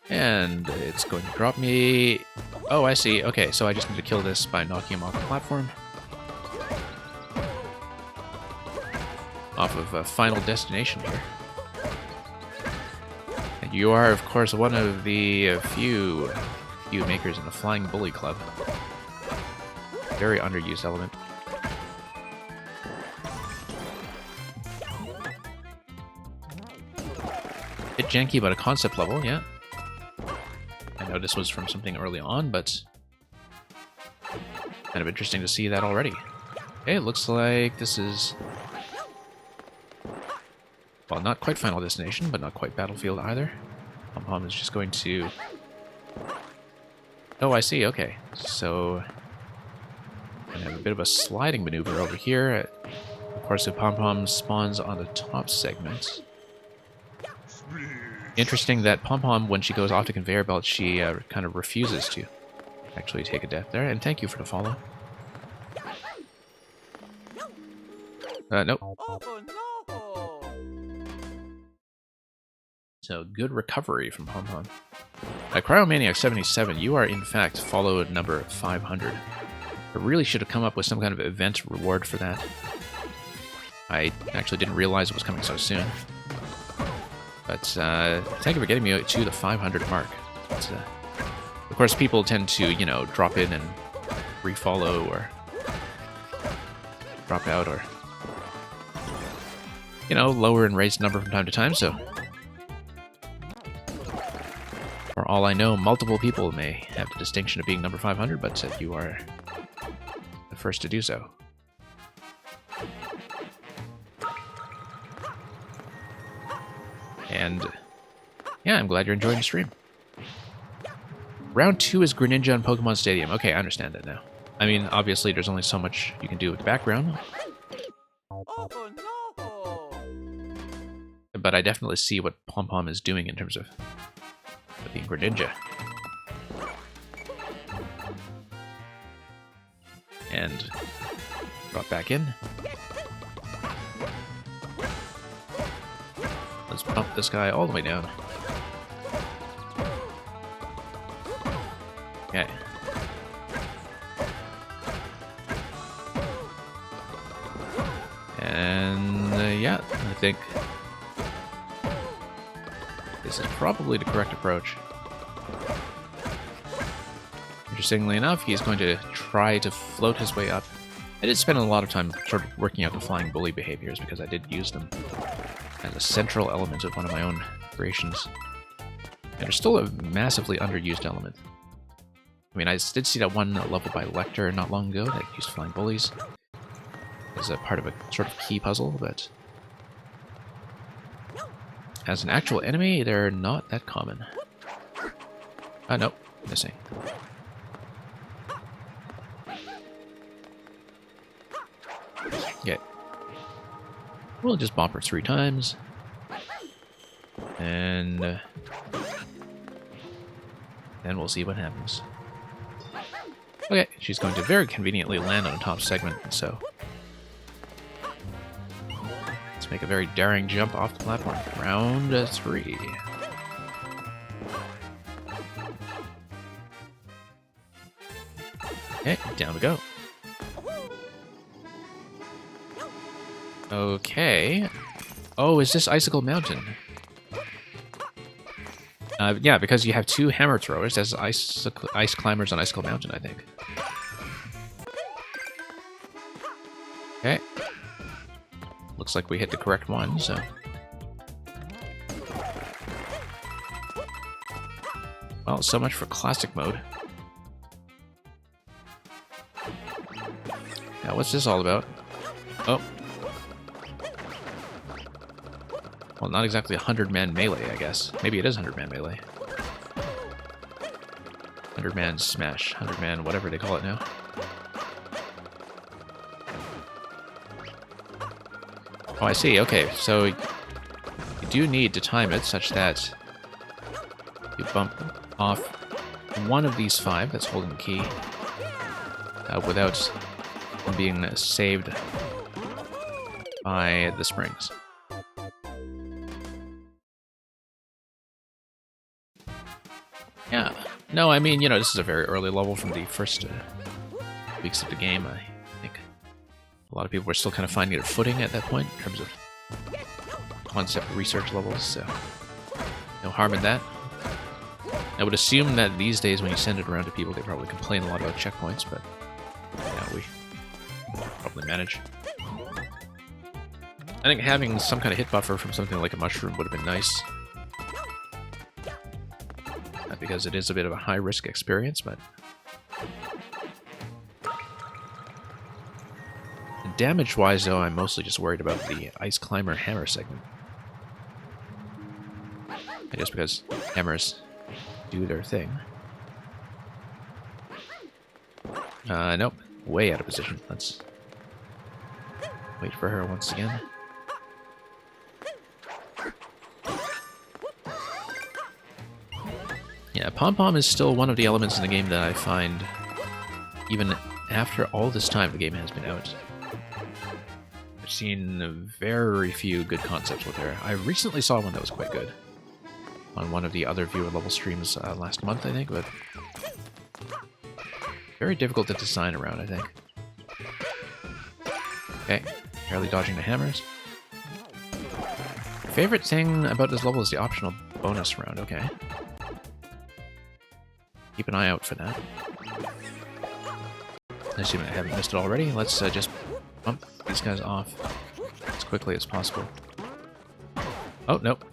And it's going to drop me... Oh, I see. Okay, so I just need to kill this by knocking him off the platform. Off of Final Destination here. And you are, of course, one of the few makers in the Flying Bully Club. Very underused element. Bit janky, but a concept level, yeah. I know this was from something early on, but kind of interesting to see that already. Okay, it looks like this is... Well, not quite Final Destination, but not quite Battlefield either. Pom-Pom is just going to... Oh, I see, okay. So... I have a bit of a sliding maneuver over here. Of course, if Pom-Pom spawns on the top segment... Interesting that Pom-Pom, when she goes off the conveyor belt, she kind of refuses to actually take a death there. And thank you for the follow. Nope. So, good recovery from Pom-Pom. Cryomaniac77, you are in fact followed number 500. I really should have come up with some kind of event reward for that. I actually didn't realize it was coming so soon. But thank you for getting me to the 500 mark. But, of course, people tend to, you know, drop in and refollow or drop out or, you know, lower and raise the number from time to time, so... For all I know, multiple people may have the distinction of being number 500, but you are the first to do so. And yeah, I'm glad you're enjoying the stream. Round 2 is Greninja and Pokemon Stadium. Okay, I understand that now. I mean, obviously there's only so much you can do with the background. But I definitely see what Pom-Pom is doing in terms of being Greninja. And drop back in. Let's pump this guy all the way down. Okay. And yeah, I think this is probably the correct approach. Interestingly enough, he's going to try to float his way up. I did spend a lot of time sort of working out the Flying Bully behaviors because I did use them as a central element of one of my own creations. And they're still a massively underused element. I mean, I did see that one level by Lecter not long ago that used Flying Bullies as a part of a sort of key puzzle, but as an actual enemy, they're not that common. Nope, missing. Okay. We'll just bump her 3 times. And Then we'll see what happens. Okay, she's going to very conveniently land on the top segment, so... let's make a very daring jump off the platform. Round 3. Okay, down we go. Okay. Oh, is this Icicle Mountain? Yeah, because you have 2 hammer throwers as ice climbers on Icicle Mountain, I think. Okay. Looks like we hit the correct one, so... well, so much for classic mode. Now, what's this all about? Oh. Well, not exactly a 100-man melee, I guess. Maybe it is 100-man melee. 100-man smash. 100-man whatever they call it now. Oh, I see. Okay, so you do need to time it such that you bump off one of these 5 that's holding the key without being saved by the springs. Yeah. No, I mean, you know, this is a very early level from the first weeks of the game. I think a lot of people were still kind of finding their footing at that point in terms of concept research levels, so no harm in that. I would assume that these days when you send it around to people, they probably complain a lot about checkpoints, but yeah, we probably manage. I think having some kind of hit buffer from something like a mushroom would have been nice. Because it is a bit of a high-risk experience, but... damage-wise, though, I'm mostly just worried about the Ice Climber hammer segment. I guess because hammers do their thing. Nope. Way out of position. Let's wait for her once again. Yeah, Pom-Pom is still one of the elements in the game that I find, even after all this time the game has been out, I've seen very few good concepts with her. I recently saw one that was quite good on one of the other viewer level streams last month, I think, but very difficult to design around, I think. Okay, barely dodging the hammers. Favorite thing about this level is the optional bonus round, okay. Keep an eye out for that. Assuming I haven't missed it already, let's just bump these guys off as quickly as possible. Oh, nope.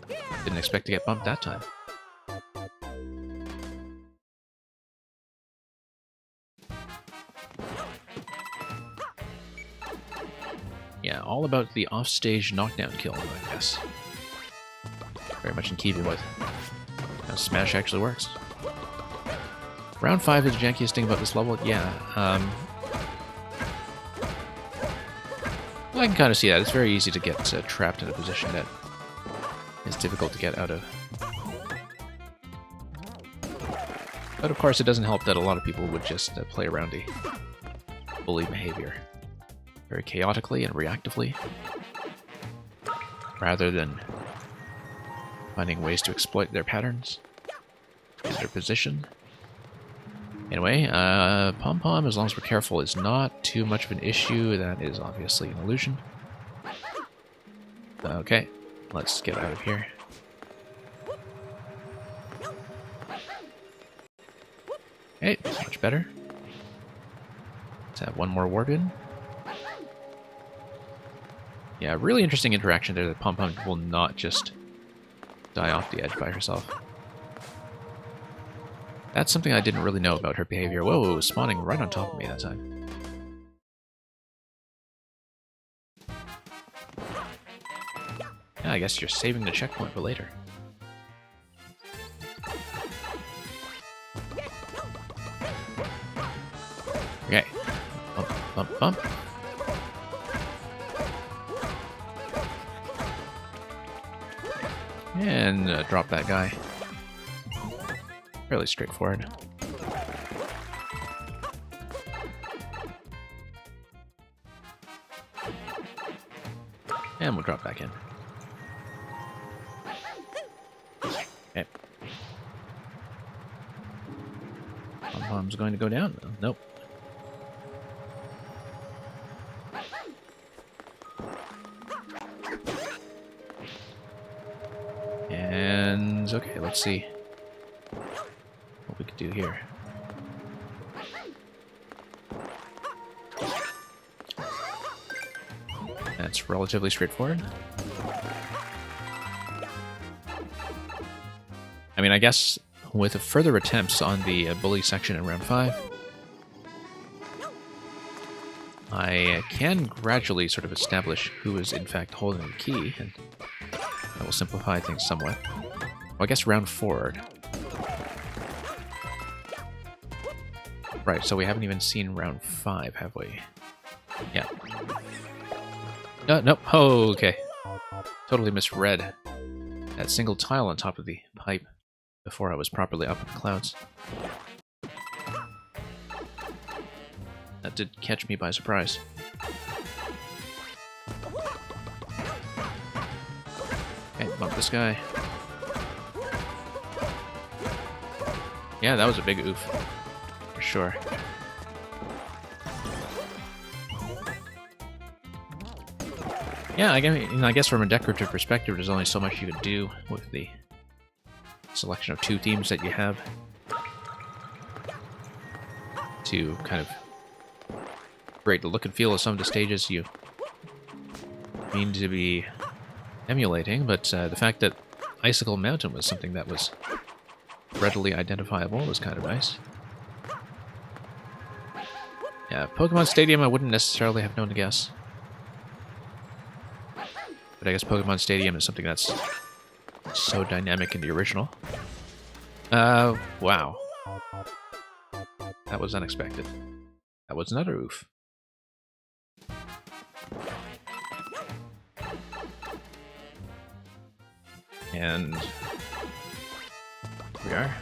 Didn't expect to get bumped that time. Yeah, all about the offstage knockdown kill, I guess. Very much in keeping with how Smash actually works. Round 5 is the jankiest thing about this level. Yeah, well, I can kind of see that. It's very easy to get trapped in a position that is difficult to get out of. But of course, it doesn't help that a lot of people would just play around the bully behavior very chaotically and reactively, rather than finding ways to exploit their patterns and their position. Anyway, Pom-Pom, as long as we're careful, is not too much of an issue. That is obviously an illusion. Okay, let's get out of here. Okay, that's much better. Let's have one more warp in. Yeah, really interesting interaction there that Pom-Pom will not just die off the edge by herself. That's something I didn't really know about her behavior. Whoa, it was spawning right on top of me that time. Yeah, I guess you're saving the checkpoint for later. Okay. Bump, bump, bump. And drop that guy. Fairly straightforward. And we'll drop back in. Okay. Pom-Pom's going to go down? Nope. And okay, let's see what we could do here. That's relatively straightforward. I mean, I guess with further attempts on the bully section in round 5, I can gradually sort of establish who is in fact holding the key, and that will simplify things somewhat. Well, I guess round 4. Right, so we haven't even seen round 5, have we? Yeah. Nope. Oh, okay. Totally misread that single tile on top of the pipe before I was properly up in the clouds. That did catch me by surprise. Okay, bump this guy. Yeah, that was a big oof. For sure. Yeah, I guess from a decorative perspective, there's only so much you could do with the selection of 2 themes that you have to kind of create the look and feel of some of the stages you mean to be emulating, but the fact that Icicle Mountain was something that was readily identifiable was kind of nice. Yeah, Pokemon Stadium I wouldn't necessarily have known to guess. But I guess Pokemon Stadium is something that's so dynamic in the original. Wow. That was unexpected. That was another oof. And here we are.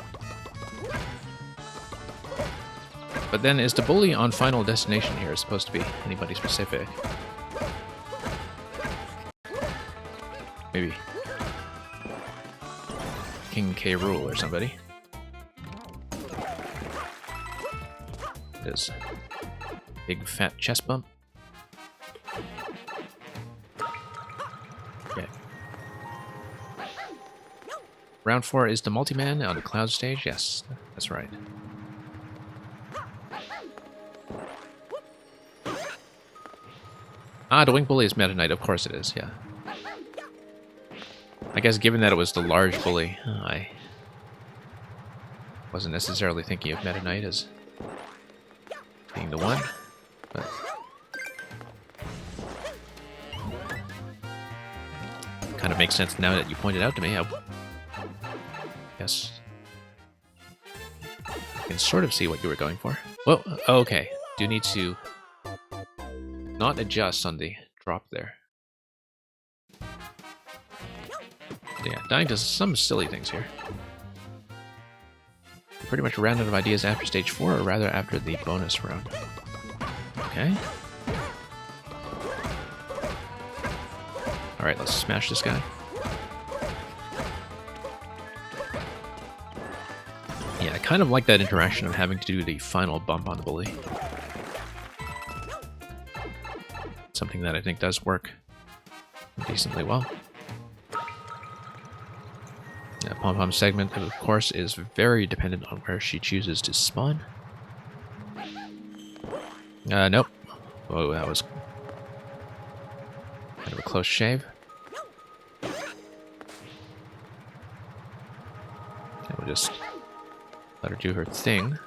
But then, is the bully on Final Destination here supposed to be anybody specific? Maybe King K. Rool or somebody. There's big fat chest bump. Okay. Round 4 is the multi-man on the cloud stage. Yes, that's right. Ah, the Wing Bully is Meta Knight. Of course it is, yeah. I guess given that it was the large bully, I wasn't necessarily thinking of Meta Knight as being the one, but kind of makes sense now that you pointed out to me. I guess I can sort of see what you were going for. Well, okay. Do need to not adjust on the drop there. Yeah, dying to some silly things here. Pretty much ran out of ideas after stage 4, or rather after the bonus round. Okay. Alright, let's smash this guy. Yeah, I kind of like that interaction of having to do the final bump on the bully. Something that I think does work decently well. Yeah, Pom-Pom's segment, of course, is very dependent on where she chooses to spawn. Nope. Whoa, that was kind of a close shave. And we'll just let her do her thing.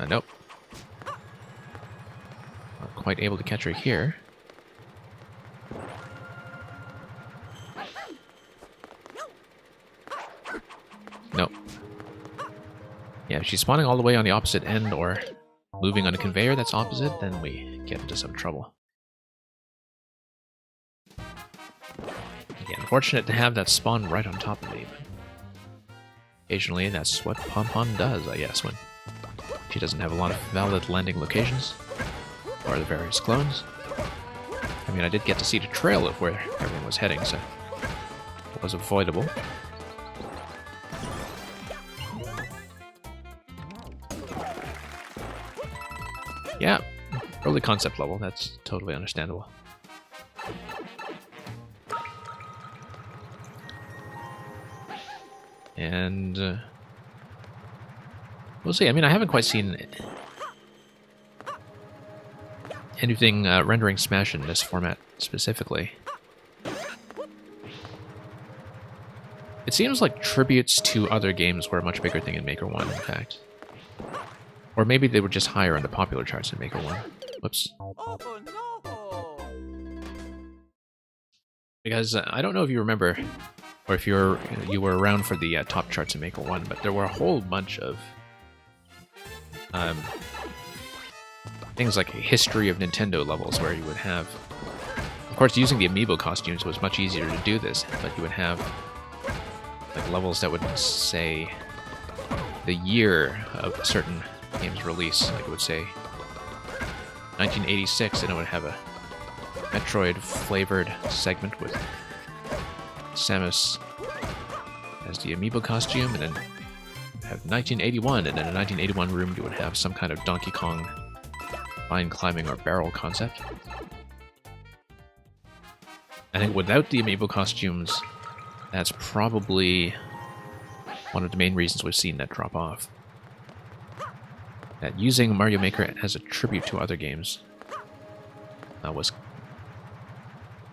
Nope. Not quite able to catch her here. Nope. Yeah, if she's spawning all the way on the opposite end or moving on a conveyor that's opposite, then we get into some trouble. Again, unfortunate to have that spawn right on top of me. But Occasionally, that's what Pom Pom does, I guess, when she doesn't have a lot of valid landing locations, or the various clones. I mean, I did get to see the trail of where everything was heading, so it was avoidable. Yeah, early concept level, that's totally understandable. And we'll see. I mean, I haven't quite seen anything rendering Smash in this format specifically. It seems like tributes to other games were a much bigger thing in Maker 1, in fact. Or maybe they were just higher on the popular charts in Maker 1. Whoops. Oh, no. Because I don't know if you remember, or if you were around for the top charts in Maker 1, but there were a whole bunch of things like history of Nintendo levels where you would have... Of course, using the amiibo costumes was much easier to do this, but you would have like levels that would say the year of a certain game's release. Like it would say 1986, and it would have a Metroid-flavored segment with Samus as the amiibo costume, and then have 1981, and in a 1981 room you would have some kind of Donkey Kong vine climbing or barrel concept. I think without the amiibo costumes, that's probably one of the main reasons we've seen that drop off. That using Mario Maker as a tribute to other games was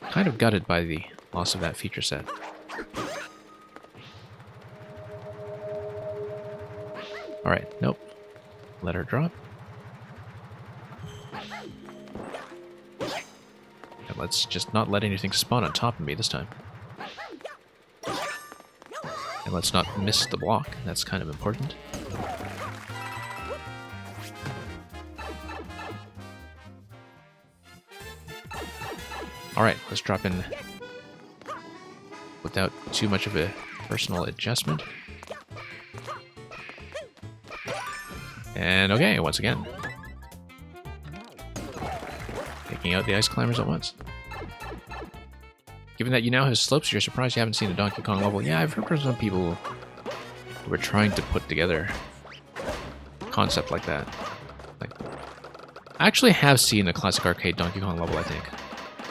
kind of gutted by the loss of that feature set. Alright, nope. Let her drop. And let's just not let anything spawn on top of me this time. And let's not miss the block, that's kind of important. Alright, let's drop in without too much of a personal adjustment. And okay, once again. Taking out the ice climbers at once. Given that you now have slopes, you're surprised you haven't seen a Donkey Kong level. Yeah, I've heard from some people who were trying to put together a concept like that. Like, I actually have seen a classic arcade Donkey Kong level, I think.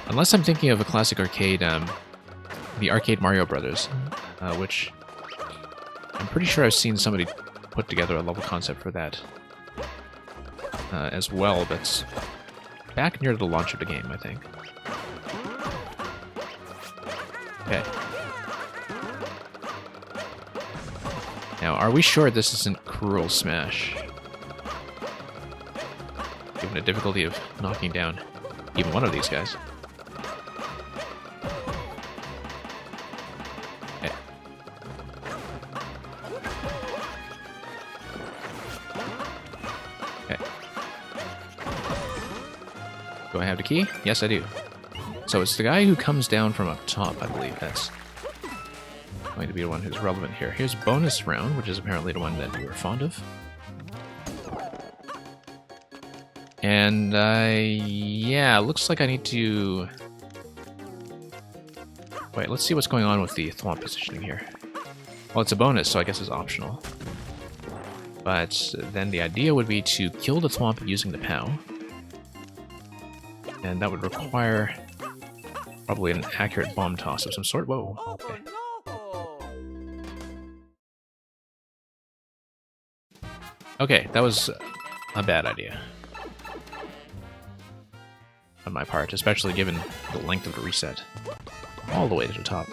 Unless I'm thinking of a classic arcade, the Arcade Mario Brothers, which I'm pretty sure I've seen somebody put together a level concept for that as well, but back near the launch of the game, I think. Okay. Now, are we sure this isn't Cruel Smash? Given the difficulty of knocking down even one of these guys. Okay. Okay. Do I have the key? Yes, I do. So it's the guy who comes down from up top, I believe. That's going to be the one who's relevant here. Here's bonus round, which is apparently the one that you were fond of. And, yeah, looks like I need to... Wait, let's see what's going on with the thwomp positioning here. Well, it's a bonus, so I guess it's optional. But then the idea would be to kill the thwomp using the POW. And that would require probably an accurate bomb toss of some sort. Whoa, okay. Okay, that was a bad idea on my part, especially given the length of the reset. All the way to the top.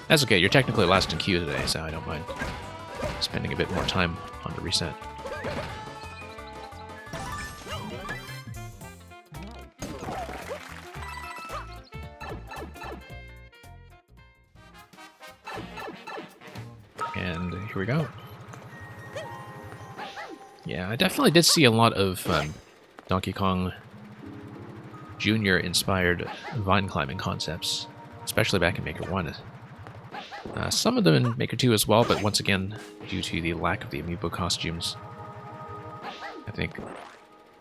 That's okay, you're technically last in queue today, so I don't mind spending a bit more time on the reset. And here we go. Yeah, I definitely did see a lot of Donkey Kong Jr. inspired vine climbing concepts, especially back in Maker 1. Some of them in Maker 2 as well, but once again, due to the lack of the amiibo costumes, I think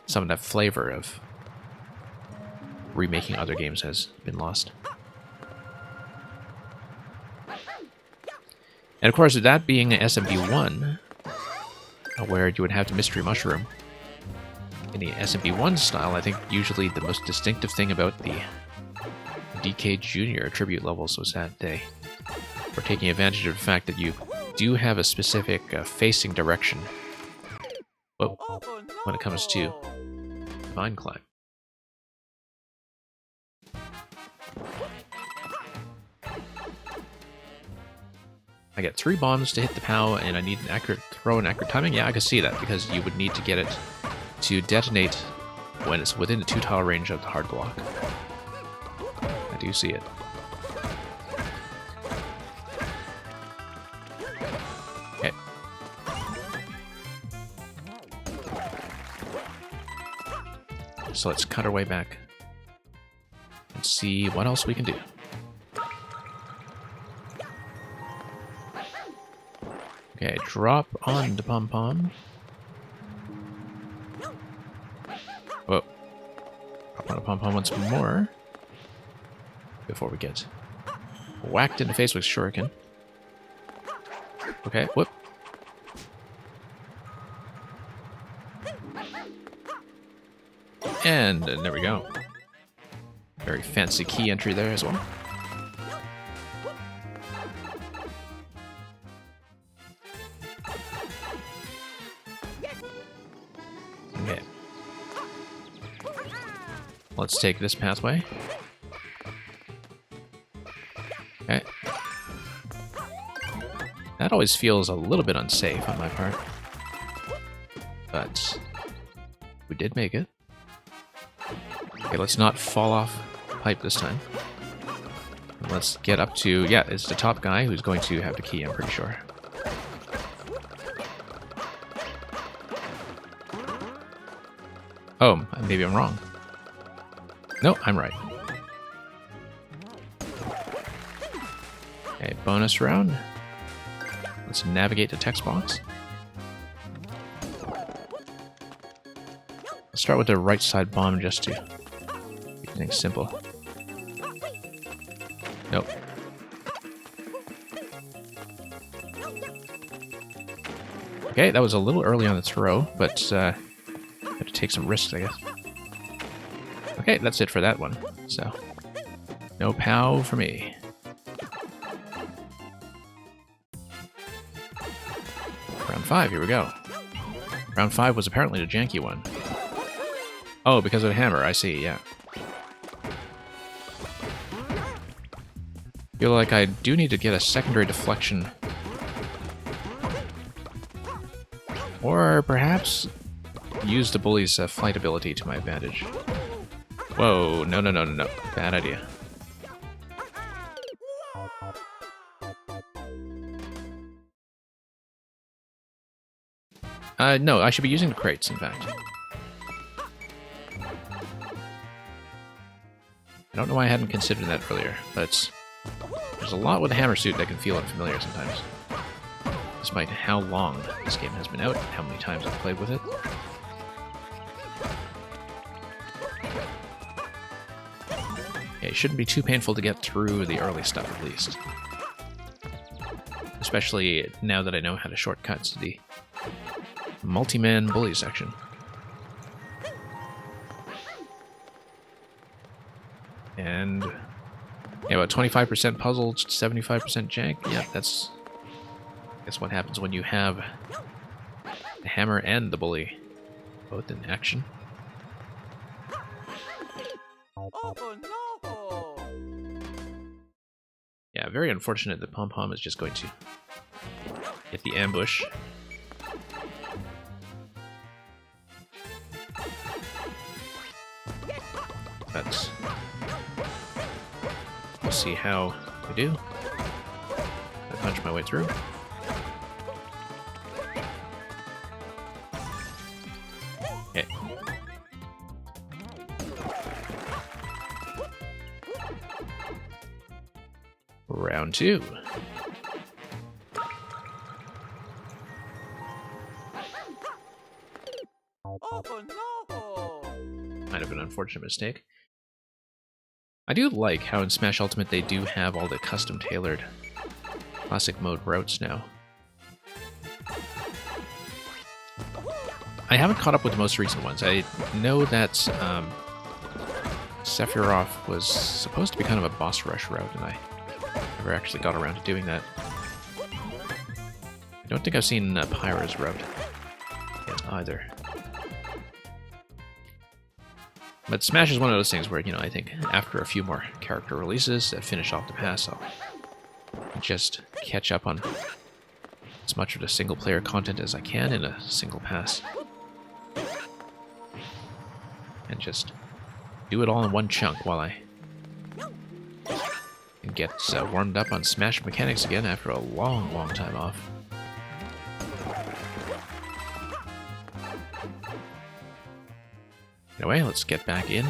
some of that flavor of remaking other games has been lost. And of course, that being SMB1, where you would have the Mystery Mushroom, in the SMB1 style, I think usually the most distinctive thing about the DK Jr. tribute levels was that they were taking advantage of the fact that you do have a specific facing direction when it comes to Vine Climb. I get 3 bombs to hit the POW, and I need an accurate throw and accurate timing. Yeah, I can see that, because you would need to get it to detonate when it's within the 2-tile range of the hard block. I do see it. Okay. So let's cut our way back and see what else we can do. Okay, drop on the pom-pom. Whoa. Drop on the pom-pom once more. Before we get whacked in the face with shuriken. Okay, whoop. And there we go. Very fancy key entry there as well. Okay. Let's take this pathway. Okay. That always feels a little bit unsafe on my part. But we did make it. Okay, let's not fall off the pipe this time. Let's get up to... yeah, it's the top guy who's going to have the key, I'm pretty sure. Oh, maybe I'm wrong. No, I'm right. Okay, bonus round. Let's navigate the text box. Let's start with the right side bomb just to keep things simple. Nope. Okay, that was a little early on the throw, but had to take some risks, I guess. Okay, that's it for that one. So, no POW for me. Round 5, here we go. Round 5 was apparently the janky one. Oh, because of the hammer, I see, yeah. Feel like I do need to get a secondary deflection. Or perhaps use the bully's flight ability to my advantage. Whoa, no, no, no, no, no. Bad idea. No, I should be using the crates, in fact. I don't know why I hadn't considered that earlier, but there's a lot with the hammer suit that can feel unfamiliar sometimes. Despite how long this game has been out, and how many times I've played with it. Okay, it shouldn't be too painful to get through the early stuff, at least. Especially now that I know how to shortcut to the multi-man bully section. And yeah, about 25% puzzle, 75% jank. Yeah, that's what happens when you have the hammer and the bully both in action. Oh no! Yeah, very unfortunate that Pom-Pom is just going to get the ambush. But we'll see how I do. I punch my way through. Okay. Round round 2. Oh no! Kind of an unfortunate mistake. I do like how in Smash Ultimate they do have all the custom-tailored classic mode routes now. I haven't caught up with the most recent ones. I know that Sephiroth was supposed to be kind of a boss rush route, and I never actually got around to doing that. I don't think I've seen Pyra's route yet either. But Smash is one of those things where, you know, I think after a few more character releases that finish off the pass, I'll just catch up on as much of the single-player content as I can in a single pass. And just do it all in one chunk while I get warmed up on Smash mechanics again after a long, long time off. Anyway, let's get back in.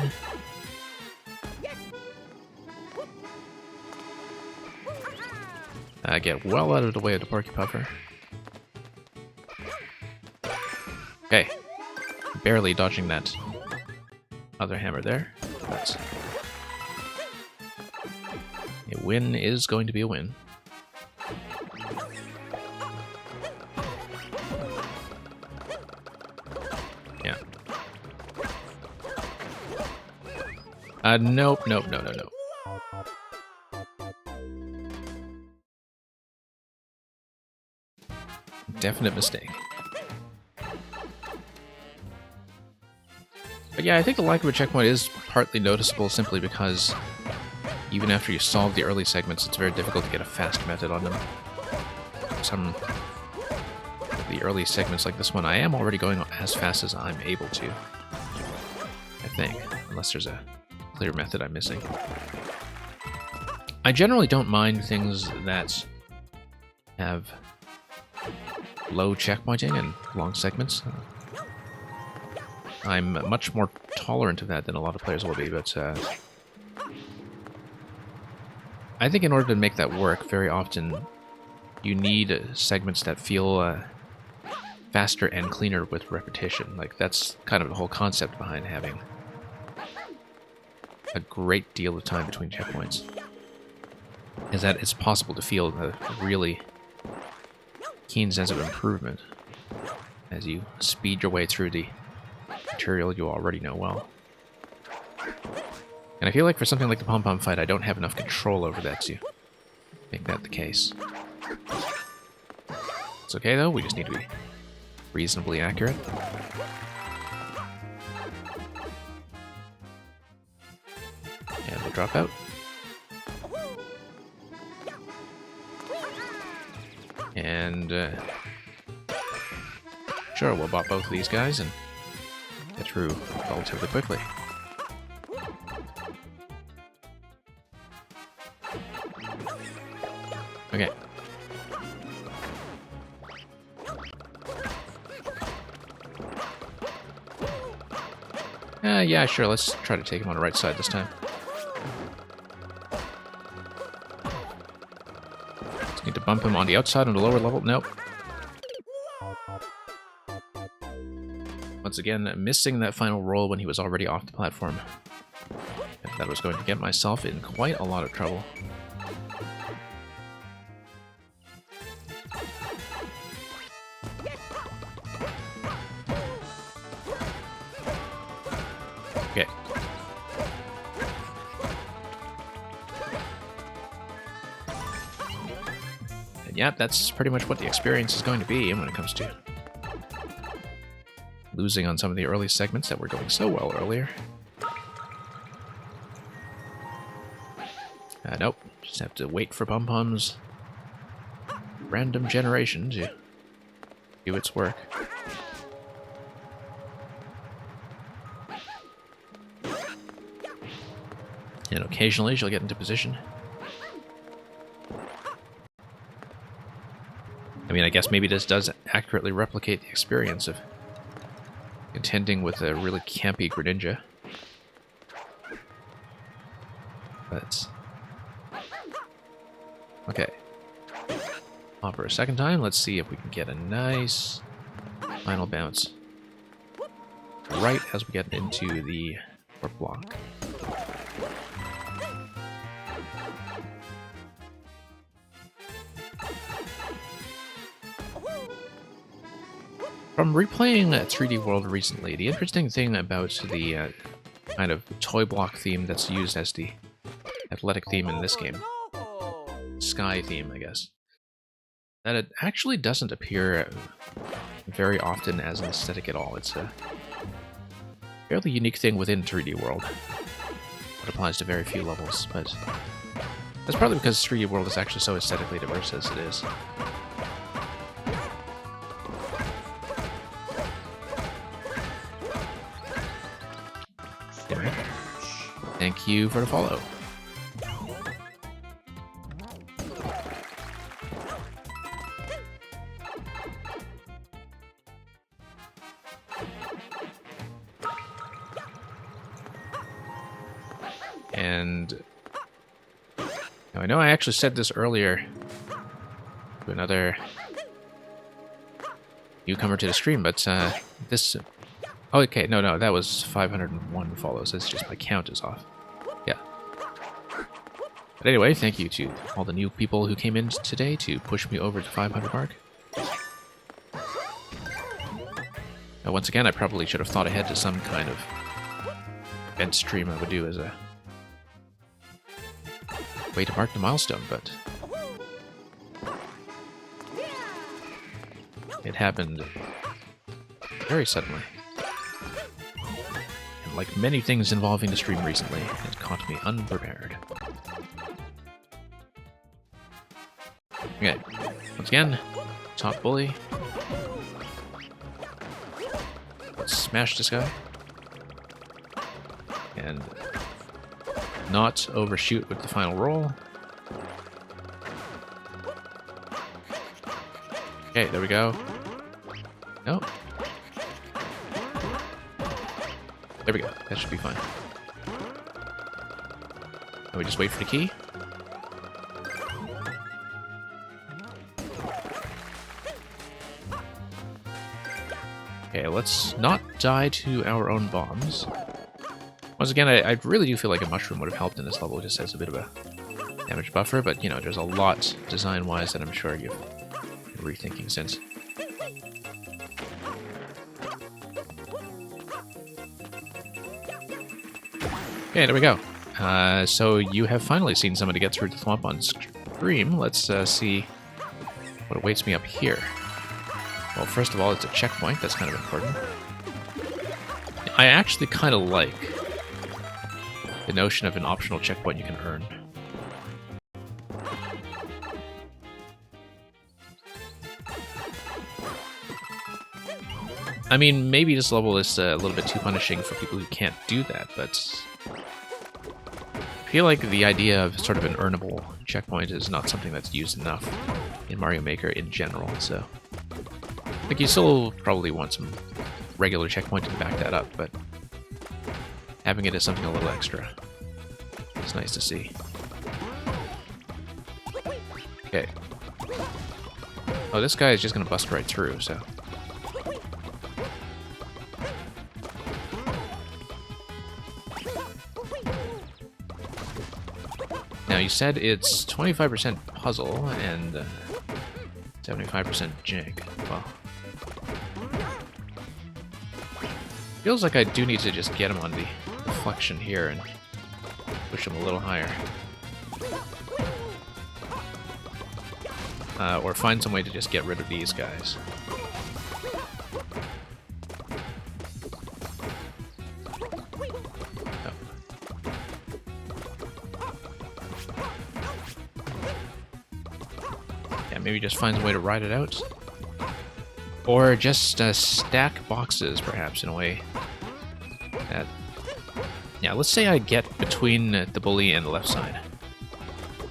Get well out of the way of the Porky Puffer. Okay. Barely dodging that other hammer there. But a win is going to be a win. Yeah. Nope, nope, no, no, no. Definite mistake. But yeah, I think the lack of a checkpoint is partly noticeable simply because even after you solve the early segments, it's very difficult to get a fast method on them. Some of the early segments like this one, I am already going as fast as I'm able to. I think, unless there's a clear method I'm missing. I generally don't mind things that have low checkpointing and long segments. I'm much more tolerant of that than a lot of players will be, but I think in order to make that work, very often you need segments that feel faster and cleaner with repetition. Like, that's kind of the whole concept behind having a great deal of time between checkpoints, is that it's possible to feel a really keen sense of improvement as you speed your way through the material you already know well. And I feel like for something like the pom-pom fight, I don't have enough control over that to make that the case. It's okay though, we just need to be reasonably accurate. And we'll drop out. And sure, we'll bop both of these guys and get through relatively quickly. Okay. Yeah, sure, let's try to take him on the right side this time. Just need to bump him on the outside on the lower level. Nope. Once again, missing that final roll when he was already off the platform. That was going to get myself in quite a lot of trouble. Okay. And yeah, that's pretty much what the experience is going to be when it comes to losing on some of the early segments that were going so well earlier. Nope. Just have to wait for Pom-Pom's random generation to do its work. And occasionally she'll get into position. I mean, I guess maybe this does accurately replicate the experience of contending with a really campy Greninja. But Okay. Hopper a second time. Let's see if we can get a nice final bounce. Right as we get into the fourth block. From replaying 3D World recently, the interesting thing about the kind of toy block theme that's used as the athletic theme in this game, sky theme, I guess, that it actually doesn't appear very often as an aesthetic at all. It's a fairly unique thing within 3D World. It applies to very few levels, but that's probably because 3D World is actually so aesthetically diverse as it is. Anyway, thank you for the follow. And now I know I actually said this earlier to another newcomer to the stream, but this... Oh, okay, no, that was 501 follows. That's just my count is off. Yeah. But anyway, thank you to all the new people who came in today to push me over to 500 mark. Now, once again, I probably should have thought ahead to some kind of event stream I would do as a way to mark the milestone, but it happened very suddenly. And like many things involving the stream recently, it caught me unprepared. Okay, once again, top bully. Let's smash this guy. And not overshoot with the final roll. Okay, there we go. No. There we go. That should be fine. And we just wait for the key. Okay, let's not die to our own bombs. Once again, I really do feel like a mushroom would have helped in this level, just as a bit of a damage buffer, but, you know, there's a lot design-wise that I'm sure you're rethinking since. Okay, there we go. So you have finally seen somebody get through the swamp on stream. Let's see what awaits me up here. Well, first of all, it's a checkpoint. That's kind of important. I actually kind of like the notion of an optional checkpoint you can earn. I mean, maybe this level is a little bit too punishing for people who can't do that, but I feel like the idea of sort of an earnable checkpoint is not something that's used enough in Mario Maker in general, so I think you still probably want some regular checkpoint to back that up, but having it as something a little extra is nice to see. Okay. Oh, this guy is just going to bust right through, so... Now, you said it's 25% puzzle and 75% jig. Well... Feels like I do need to just get him on the deflection here and push him a little higher. Or find some way to just get rid of these guys. Oh. Yeah, maybe just find a way to ride it out. Or just stack boxes, perhaps, in a way that... Yeah, let's say I get between the bully and the left side.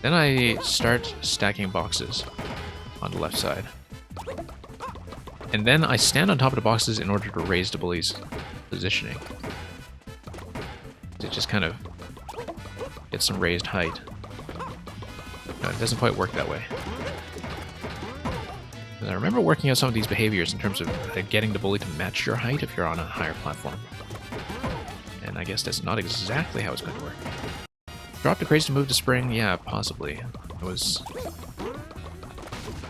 Then I start stacking boxes on the left side. And then I stand on top of the boxes in order to raise the bully's positioning. To just kind of get some raised height. It doesn't quite work that way. And I remember working out some of these behaviors in terms of getting the bully to match your height if you're on a higher platform. And I guess that's not exactly how it's going to work. Drop the crates to move the spring? Yeah, possibly. It was...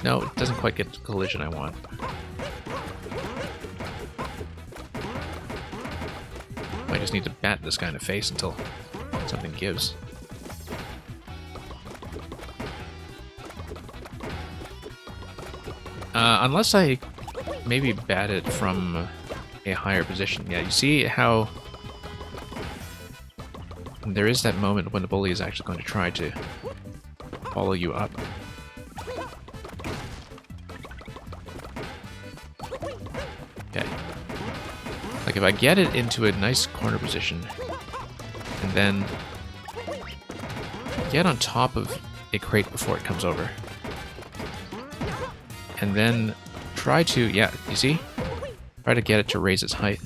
No, it doesn't quite get the collision I want. I just need to bat this guy in the face until something gives. Unless I maybe bat it from a higher position. Yeah, you see how there is that moment when the bully is actually going to try to follow you up. Okay. Like if I get it into a nice corner position and then get on top of a crate before it comes over. And then try to, yeah, you see? Try to get it to raise its height.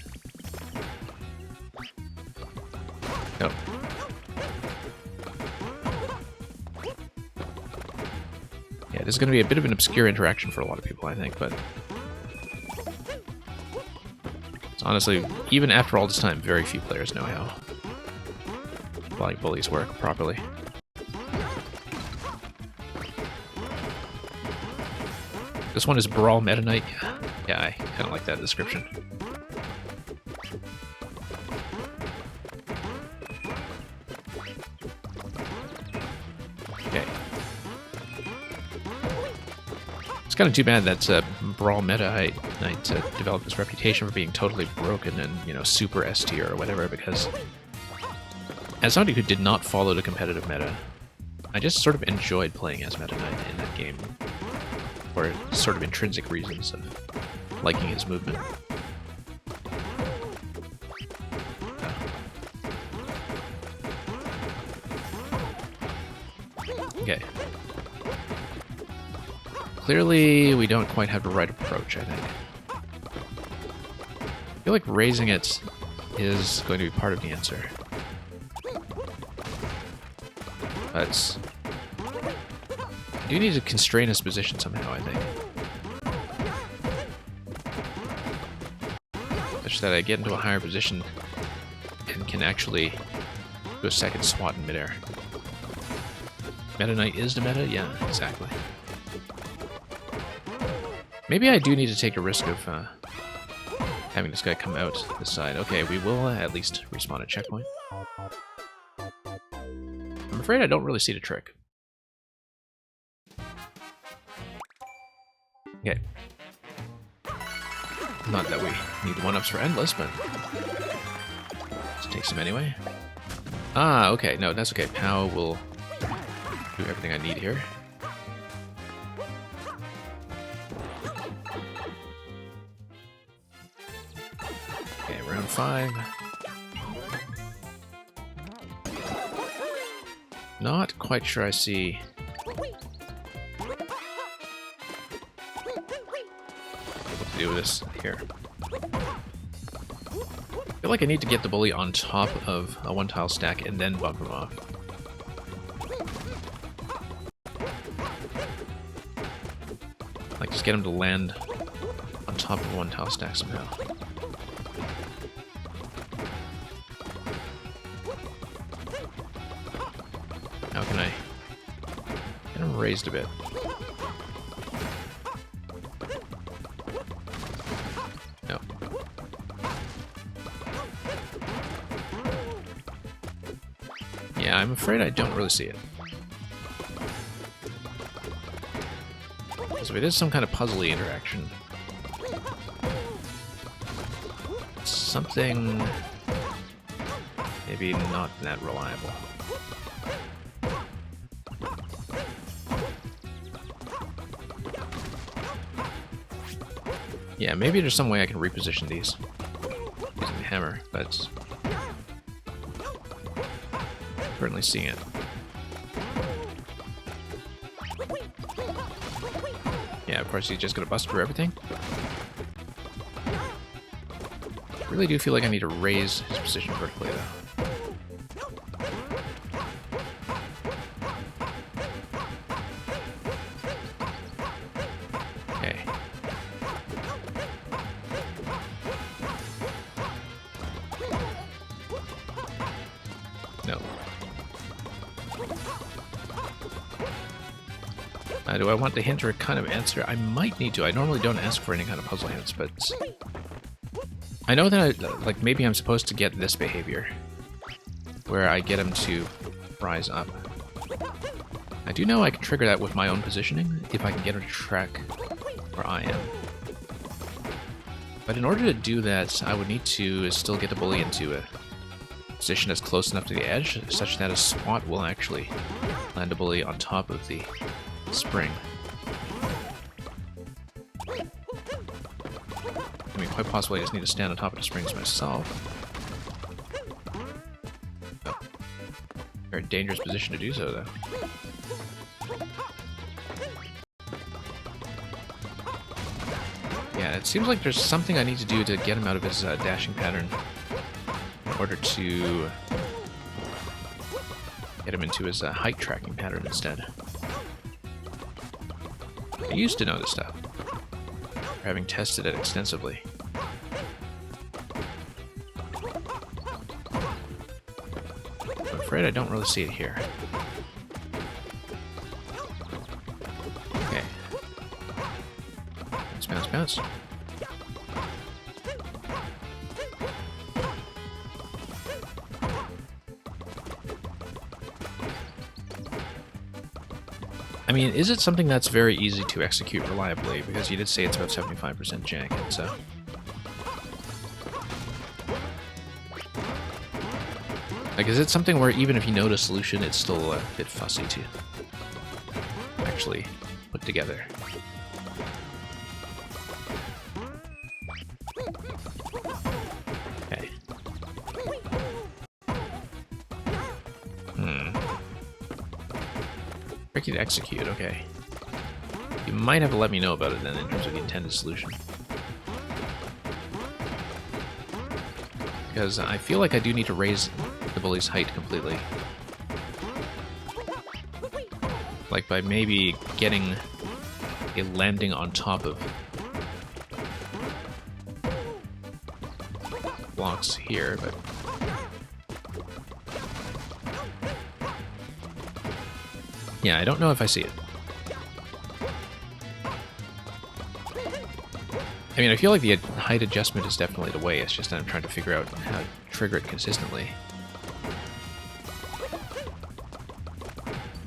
No. Yeah, this is going to be a bit of an obscure interaction for a lot of people, I think, but... honestly, even after all this time, very few players know how flying bullies work properly. This one is Brawl Meta Knight. Yeah, I kind of like that description. Okay. It's kind of too bad that Brawl Meta Knight developed this reputation for being totally broken and, you know, super S tier or whatever, because as somebody who did not follow the competitive meta, I just sort of enjoyed playing as Meta Knight in that game. For sort of intrinsic reasons of liking his movement. Okay. Clearly, we don't quite have the right approach, I think. I feel like raising it is going to be part of the answer. But I do need to constrain his position somehow, I think. Such that I get into a higher position and can actually do a second swat in midair. Meta Knight is the meta? Yeah, exactly. Maybe I do need to take a risk of having this guy come out this side. Okay, we will at least respawn a checkpoint. I'm afraid I don't really see the trick. Okay. Not that we need 1-ups for Endless, but let's take some anyway. Ah, okay. No, that's okay. Pow will do everything I need here. Okay, round 5. Not quite sure I see... do this here. I feel like I need to get the bully on top of a 1-tile stack and then bump him off. Like, just get him to land on top of a 1-tile stack somehow. How can I get him raised a bit? Yeah, I'm afraid I don't really see it. So it is some kind of puzzly interaction. Something maybe not that reliable. Yeah, maybe there's some way I can reposition these using the hammer, but currently seeing it. Yeah, of course he's just gonna bust through everything. I really do feel like I need to raise his position vertically though. Do I want the hint or kind of answer? I might need to. I normally don't ask for any kind of puzzle hints, but I know that like maybe I'm supposed to get this behavior where I get him to rise up. I do know I can trigger that with my own positioning if I can get him to track where I am. But in order to do that, I would need to still get the bully into a position that's close enough to the edge, such that a swat will actually land a bully on top of the spring. I mean, quite possibly I just need to stand on top of the springs myself. Oh. Very dangerous position to do so, though. Yeah, it seems like there's something I need to do to get him out of his dashing pattern in order to get him into his height tracking pattern instead. I used to know this stuff, having tested it extensively. I'm afraid I don't really see it here. Okay. Bounce, bounce, bounce. I mean, is it something that's very easy to execute reliably? Because you did say it's about 75% jagged, so... Like, is it something where even if you know the solution, it's still a bit fussy to actually put together? Okay. Tricky to execute, okay. You might have to let me know about it then in terms of the intended solution. Because I feel like I do need to raise the bully's height completely. Like by maybe getting a landing on top of blocks here, but... Yeah, I don't know if I see it. I mean, I feel like the height adjustment is definitely the way, it's just that I'm trying to figure out how to trigger it consistently.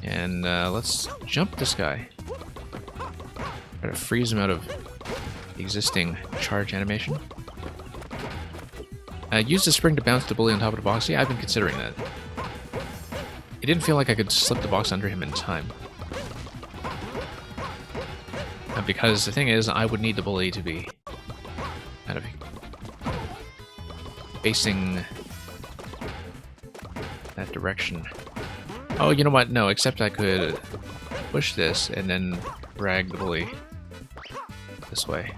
And let's jump this guy. Try to freeze him out of the existing charge animation. Use the spring to bounce the bully on top of the box. Yeah, I've been considering that. It didn't feel like I could slip the box under him in time. Because the thing is, I would need the bully to be kind of facing that direction. Oh, you know what? No, except I could push this and then drag the bully this way.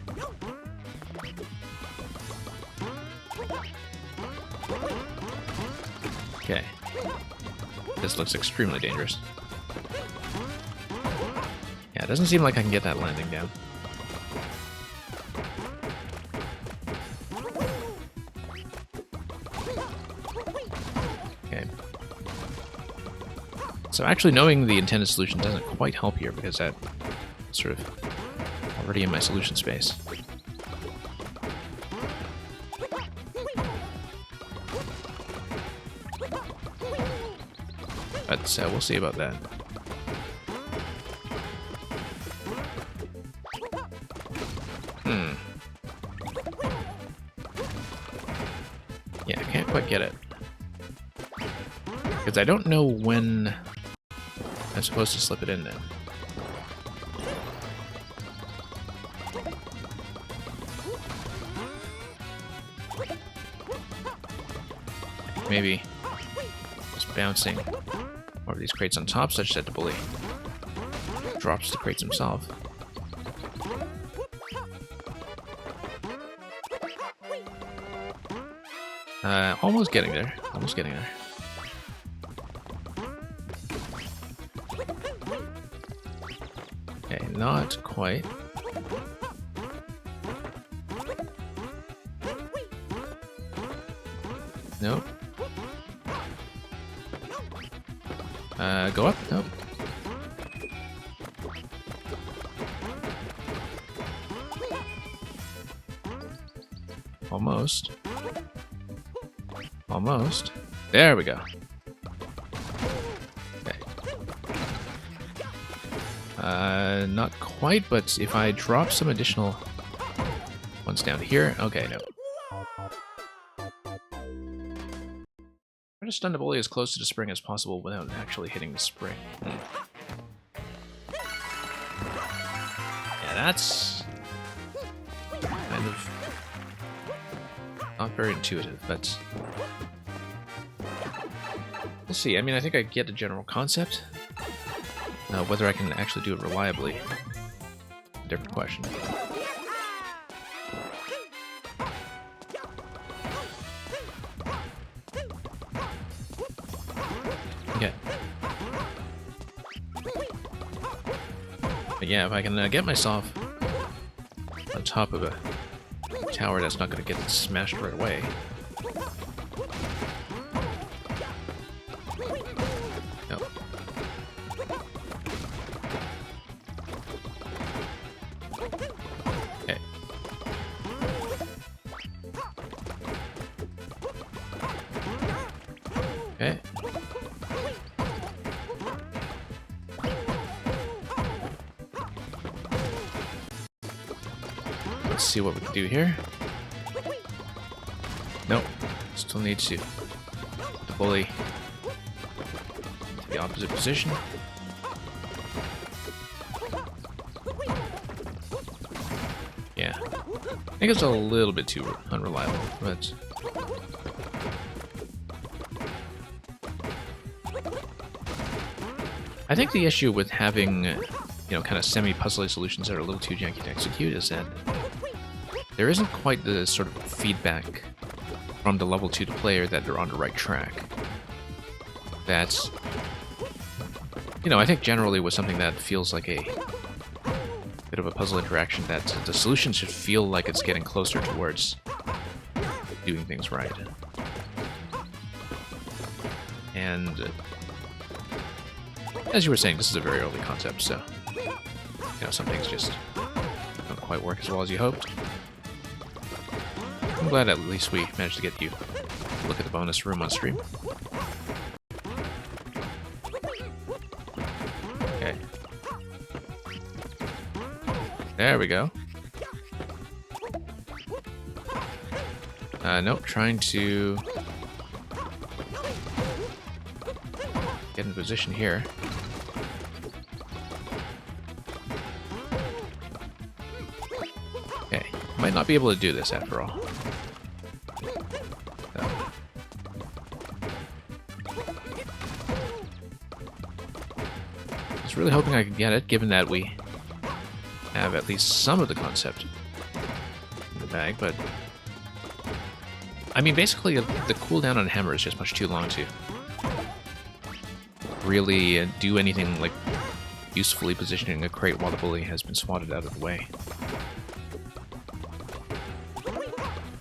Okay. This looks extremely dangerous. Yeah, it doesn't seem like I can get that landing down. Okay. So actually knowing the intended solution doesn't quite help here because that's sort of already in my solution space. But we'll see about that. Yeah, I can't quite get it. Because I don't know when I'm supposed to slip it in now. Maybe just bouncing over these crates on top such that the bully drops the crates himself. Almost getting there. Almost getting there. Okay, not quite. Nope. Go up? Nope. Almost. Almost. There we go. Okay. Not quite, but if I drop some additional ones down here... Okay, no. Try to stun the bully as close to the spring as possible without actually hitting the spring. Yeah, that's kind of not very intuitive, but we'll see. I mean, I think I get the general concept. Whether I can actually do it reliably, a different question. Okay. But yeah, if I can get myself on top of a tower that's not going to get smashed right away. No. Okay. Okay. Let's see what we can do here. Nope. Still need to the bully to the opposite position. Yeah. I think it's a little bit too unreliable, but I think the issue with having, you know, kind of semi-puzzly solutions that are a little too janky to execute is that there isn't quite the sort of feedback from the level 2 player that they're on the right track. That's, you know, I think generally with something that feels like a bit of a puzzle interaction, that the solution should feel like it's getting closer towards doing things right. And as you were saying, this is a very early concept, so you know, some things just don't quite work as well as you hoped. I'm glad at least we managed to get you to look at the bonus room on stream. Okay. There we go. Nope, trying to get in position here. Okay, might not be able to do this after all. I was really hoping I could get it, given that we have at least some of the concept in the bag, but I mean, basically, the cooldown on hammer is just much too long to really do anything like usefully positioning a crate while the bully has been swatted out of the way.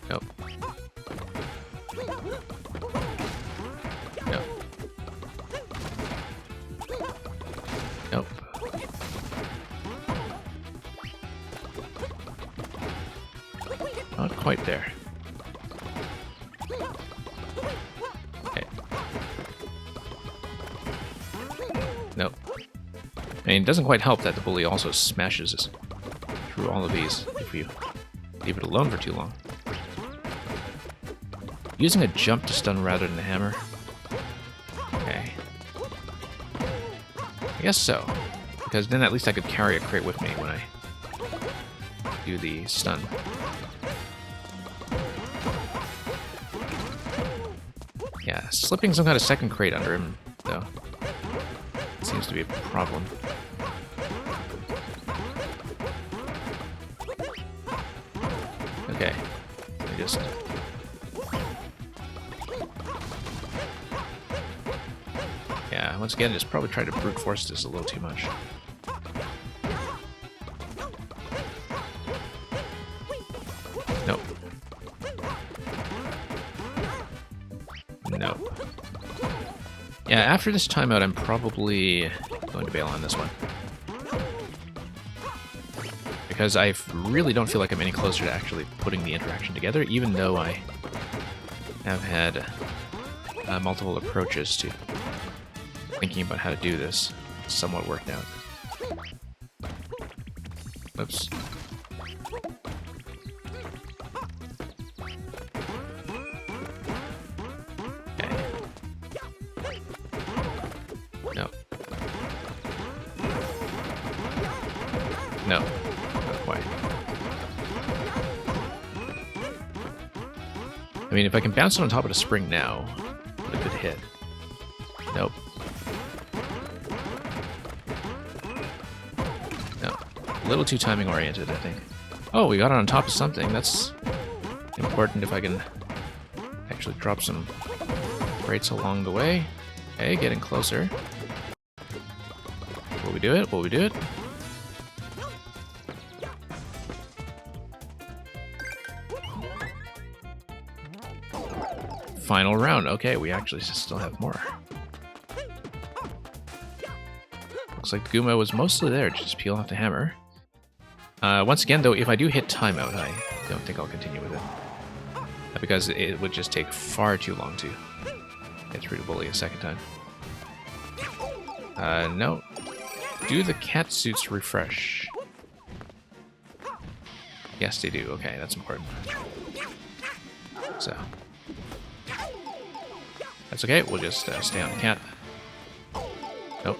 Nope. Nope. Nope. Not quite there. Okay. Nope. I mean, it doesn't quite help that the bully also smashes us through all of these if you leave it alone for too long. Using a jump to stun rather than a hammer. Okay. I guess so. Because then at least I could carry a crate with me when I do the stun. Yeah, slipping some kind of second crate under him, though, seems to be a problem. Okay. I just... Yeah, once again, just probably tried to brute force this a little too much. Nope. Nope. Yeah, after this timeout, I'm probably going to bail on this one. because I really don't feel like I'm any closer to actually putting the interaction together, even though I have had multiple approaches to thinking about how to do this. It's somewhat worked out. Oops. Okay. No. No. Not quite. I mean, if I can bounce it on top of the spring now, a good hit. Nope. No. A little too timing oriented, I think. Oh, we got it on top of something. That's important if I can actually drop some rates along the way. Okay, getting closer. Will we do it? Will we do it? Final round. Okay, we actually still have more. Looks like Guma was mostly there to just peel off the hammer. Once again, though, if I do hit timeout, I don't think I'll continue with it. Because it would just take far too long to get through the bully a second time. No. Do the cat suits refresh? Yes, they do. Okay, that's important. So. That's okay, we'll just stay on the cat. Nope.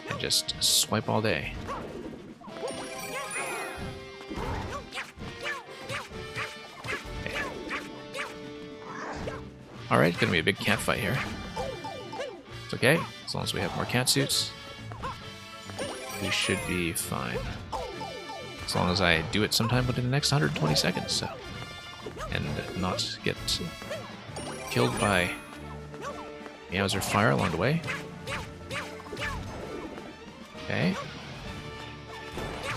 And just swipe all day. Okay. Alright, gonna be a big cat fight here. It's okay, as long as we have more cat suits, we should be fine. As long as I do it sometime within the next 120 seconds, so. And not get killed by Meowser fire along the way. Okay.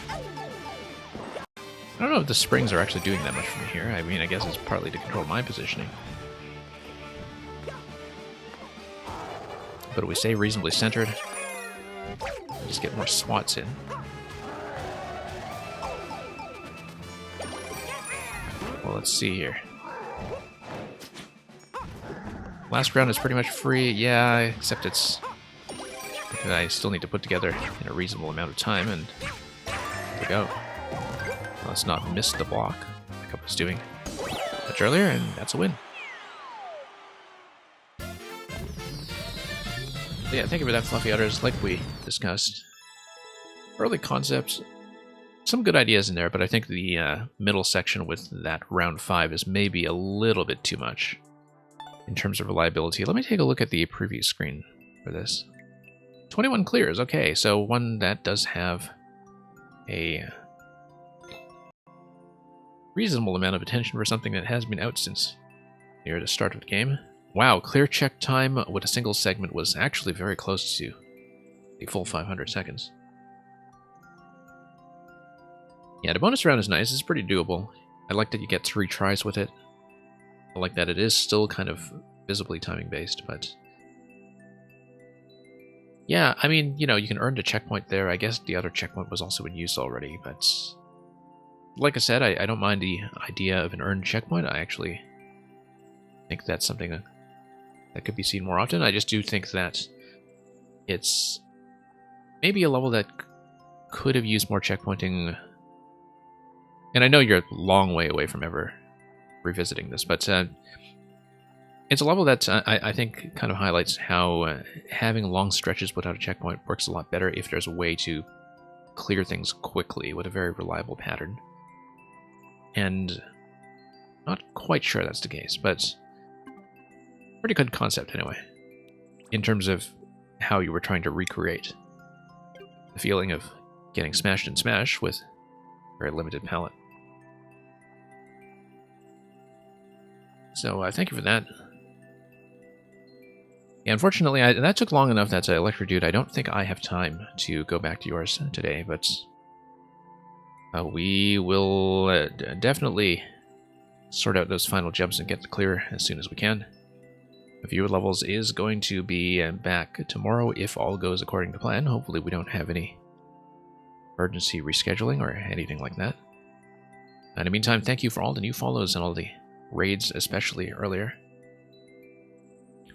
I don't know if the springs are actually doing that much from here. I mean, I guess it's partly to control my positioning. But we stay reasonably centered. Just get more swats in. Well, let's see here. Last round is pretty much free, yeah, except it's... I still need to put together in a reasonable amount of time, and there we go. Let's not miss the block like I was doing much earlier, and that's a win. So yeah, thank you for that, Fluffy Utters. Like we discussed, early concepts, some good ideas in there, but I think the middle section with that round 5 is maybe a little bit too much in terms of reliability. Let me take a look at the preview screen for this. 21 clears, okay, so one that does have a reasonable amount of attention for something that has been out since near the start of the game. Wow, clear check time with a single segment was actually very close to the full 500 seconds. Yeah, the bonus round is nice. It's pretty doable. I like that you get 3 tries with it. I like that it is still kind of visibly timing based, but... yeah, I mean, you know, you can earn the checkpoint there. I guess the other checkpoint was also in use already, but... like I said, I don't mind the idea of an earned checkpoint. I actually think that's something that could be seen more often. I just do think that it's maybe a level that could have used more checkpointing. And I know you're a long way away from ever revisiting this, but it's a level that I think kind of highlights how having long stretches without a checkpoint works a lot better if there's a way to clear things quickly with a very reliable pattern. And not quite sure that's the case, but pretty good concept anyway, in terms of how you were trying to recreate the feeling of getting smashed in Smash with very limited palette. So thank you for that. Yeah, unfortunately, that took long enough. That's Electro Dude. I don't think I have time to go back to yours today, but we will definitely sort out those final jumps and get the clear as soon as we can. The viewer levels is going to be back tomorrow if all goes according to plan. Hopefully we don't have any emergency rescheduling or anything like that. In the meantime, thank you for all the new follows and all the raids, especially earlier,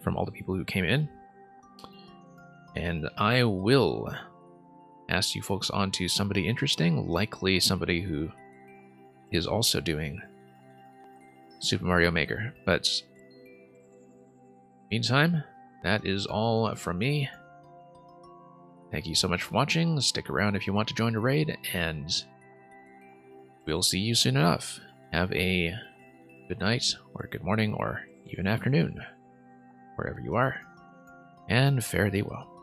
from all the people who came in. And I will pass you folks on to somebody interesting, likely somebody who is also doing Super Mario Maker. But meantime, that is all from me. Thank you so much for watching. Stick around if you want to join a raid, and we'll see you soon enough. Have a good night, or good morning, or even afternoon, wherever you are, and fare thee well.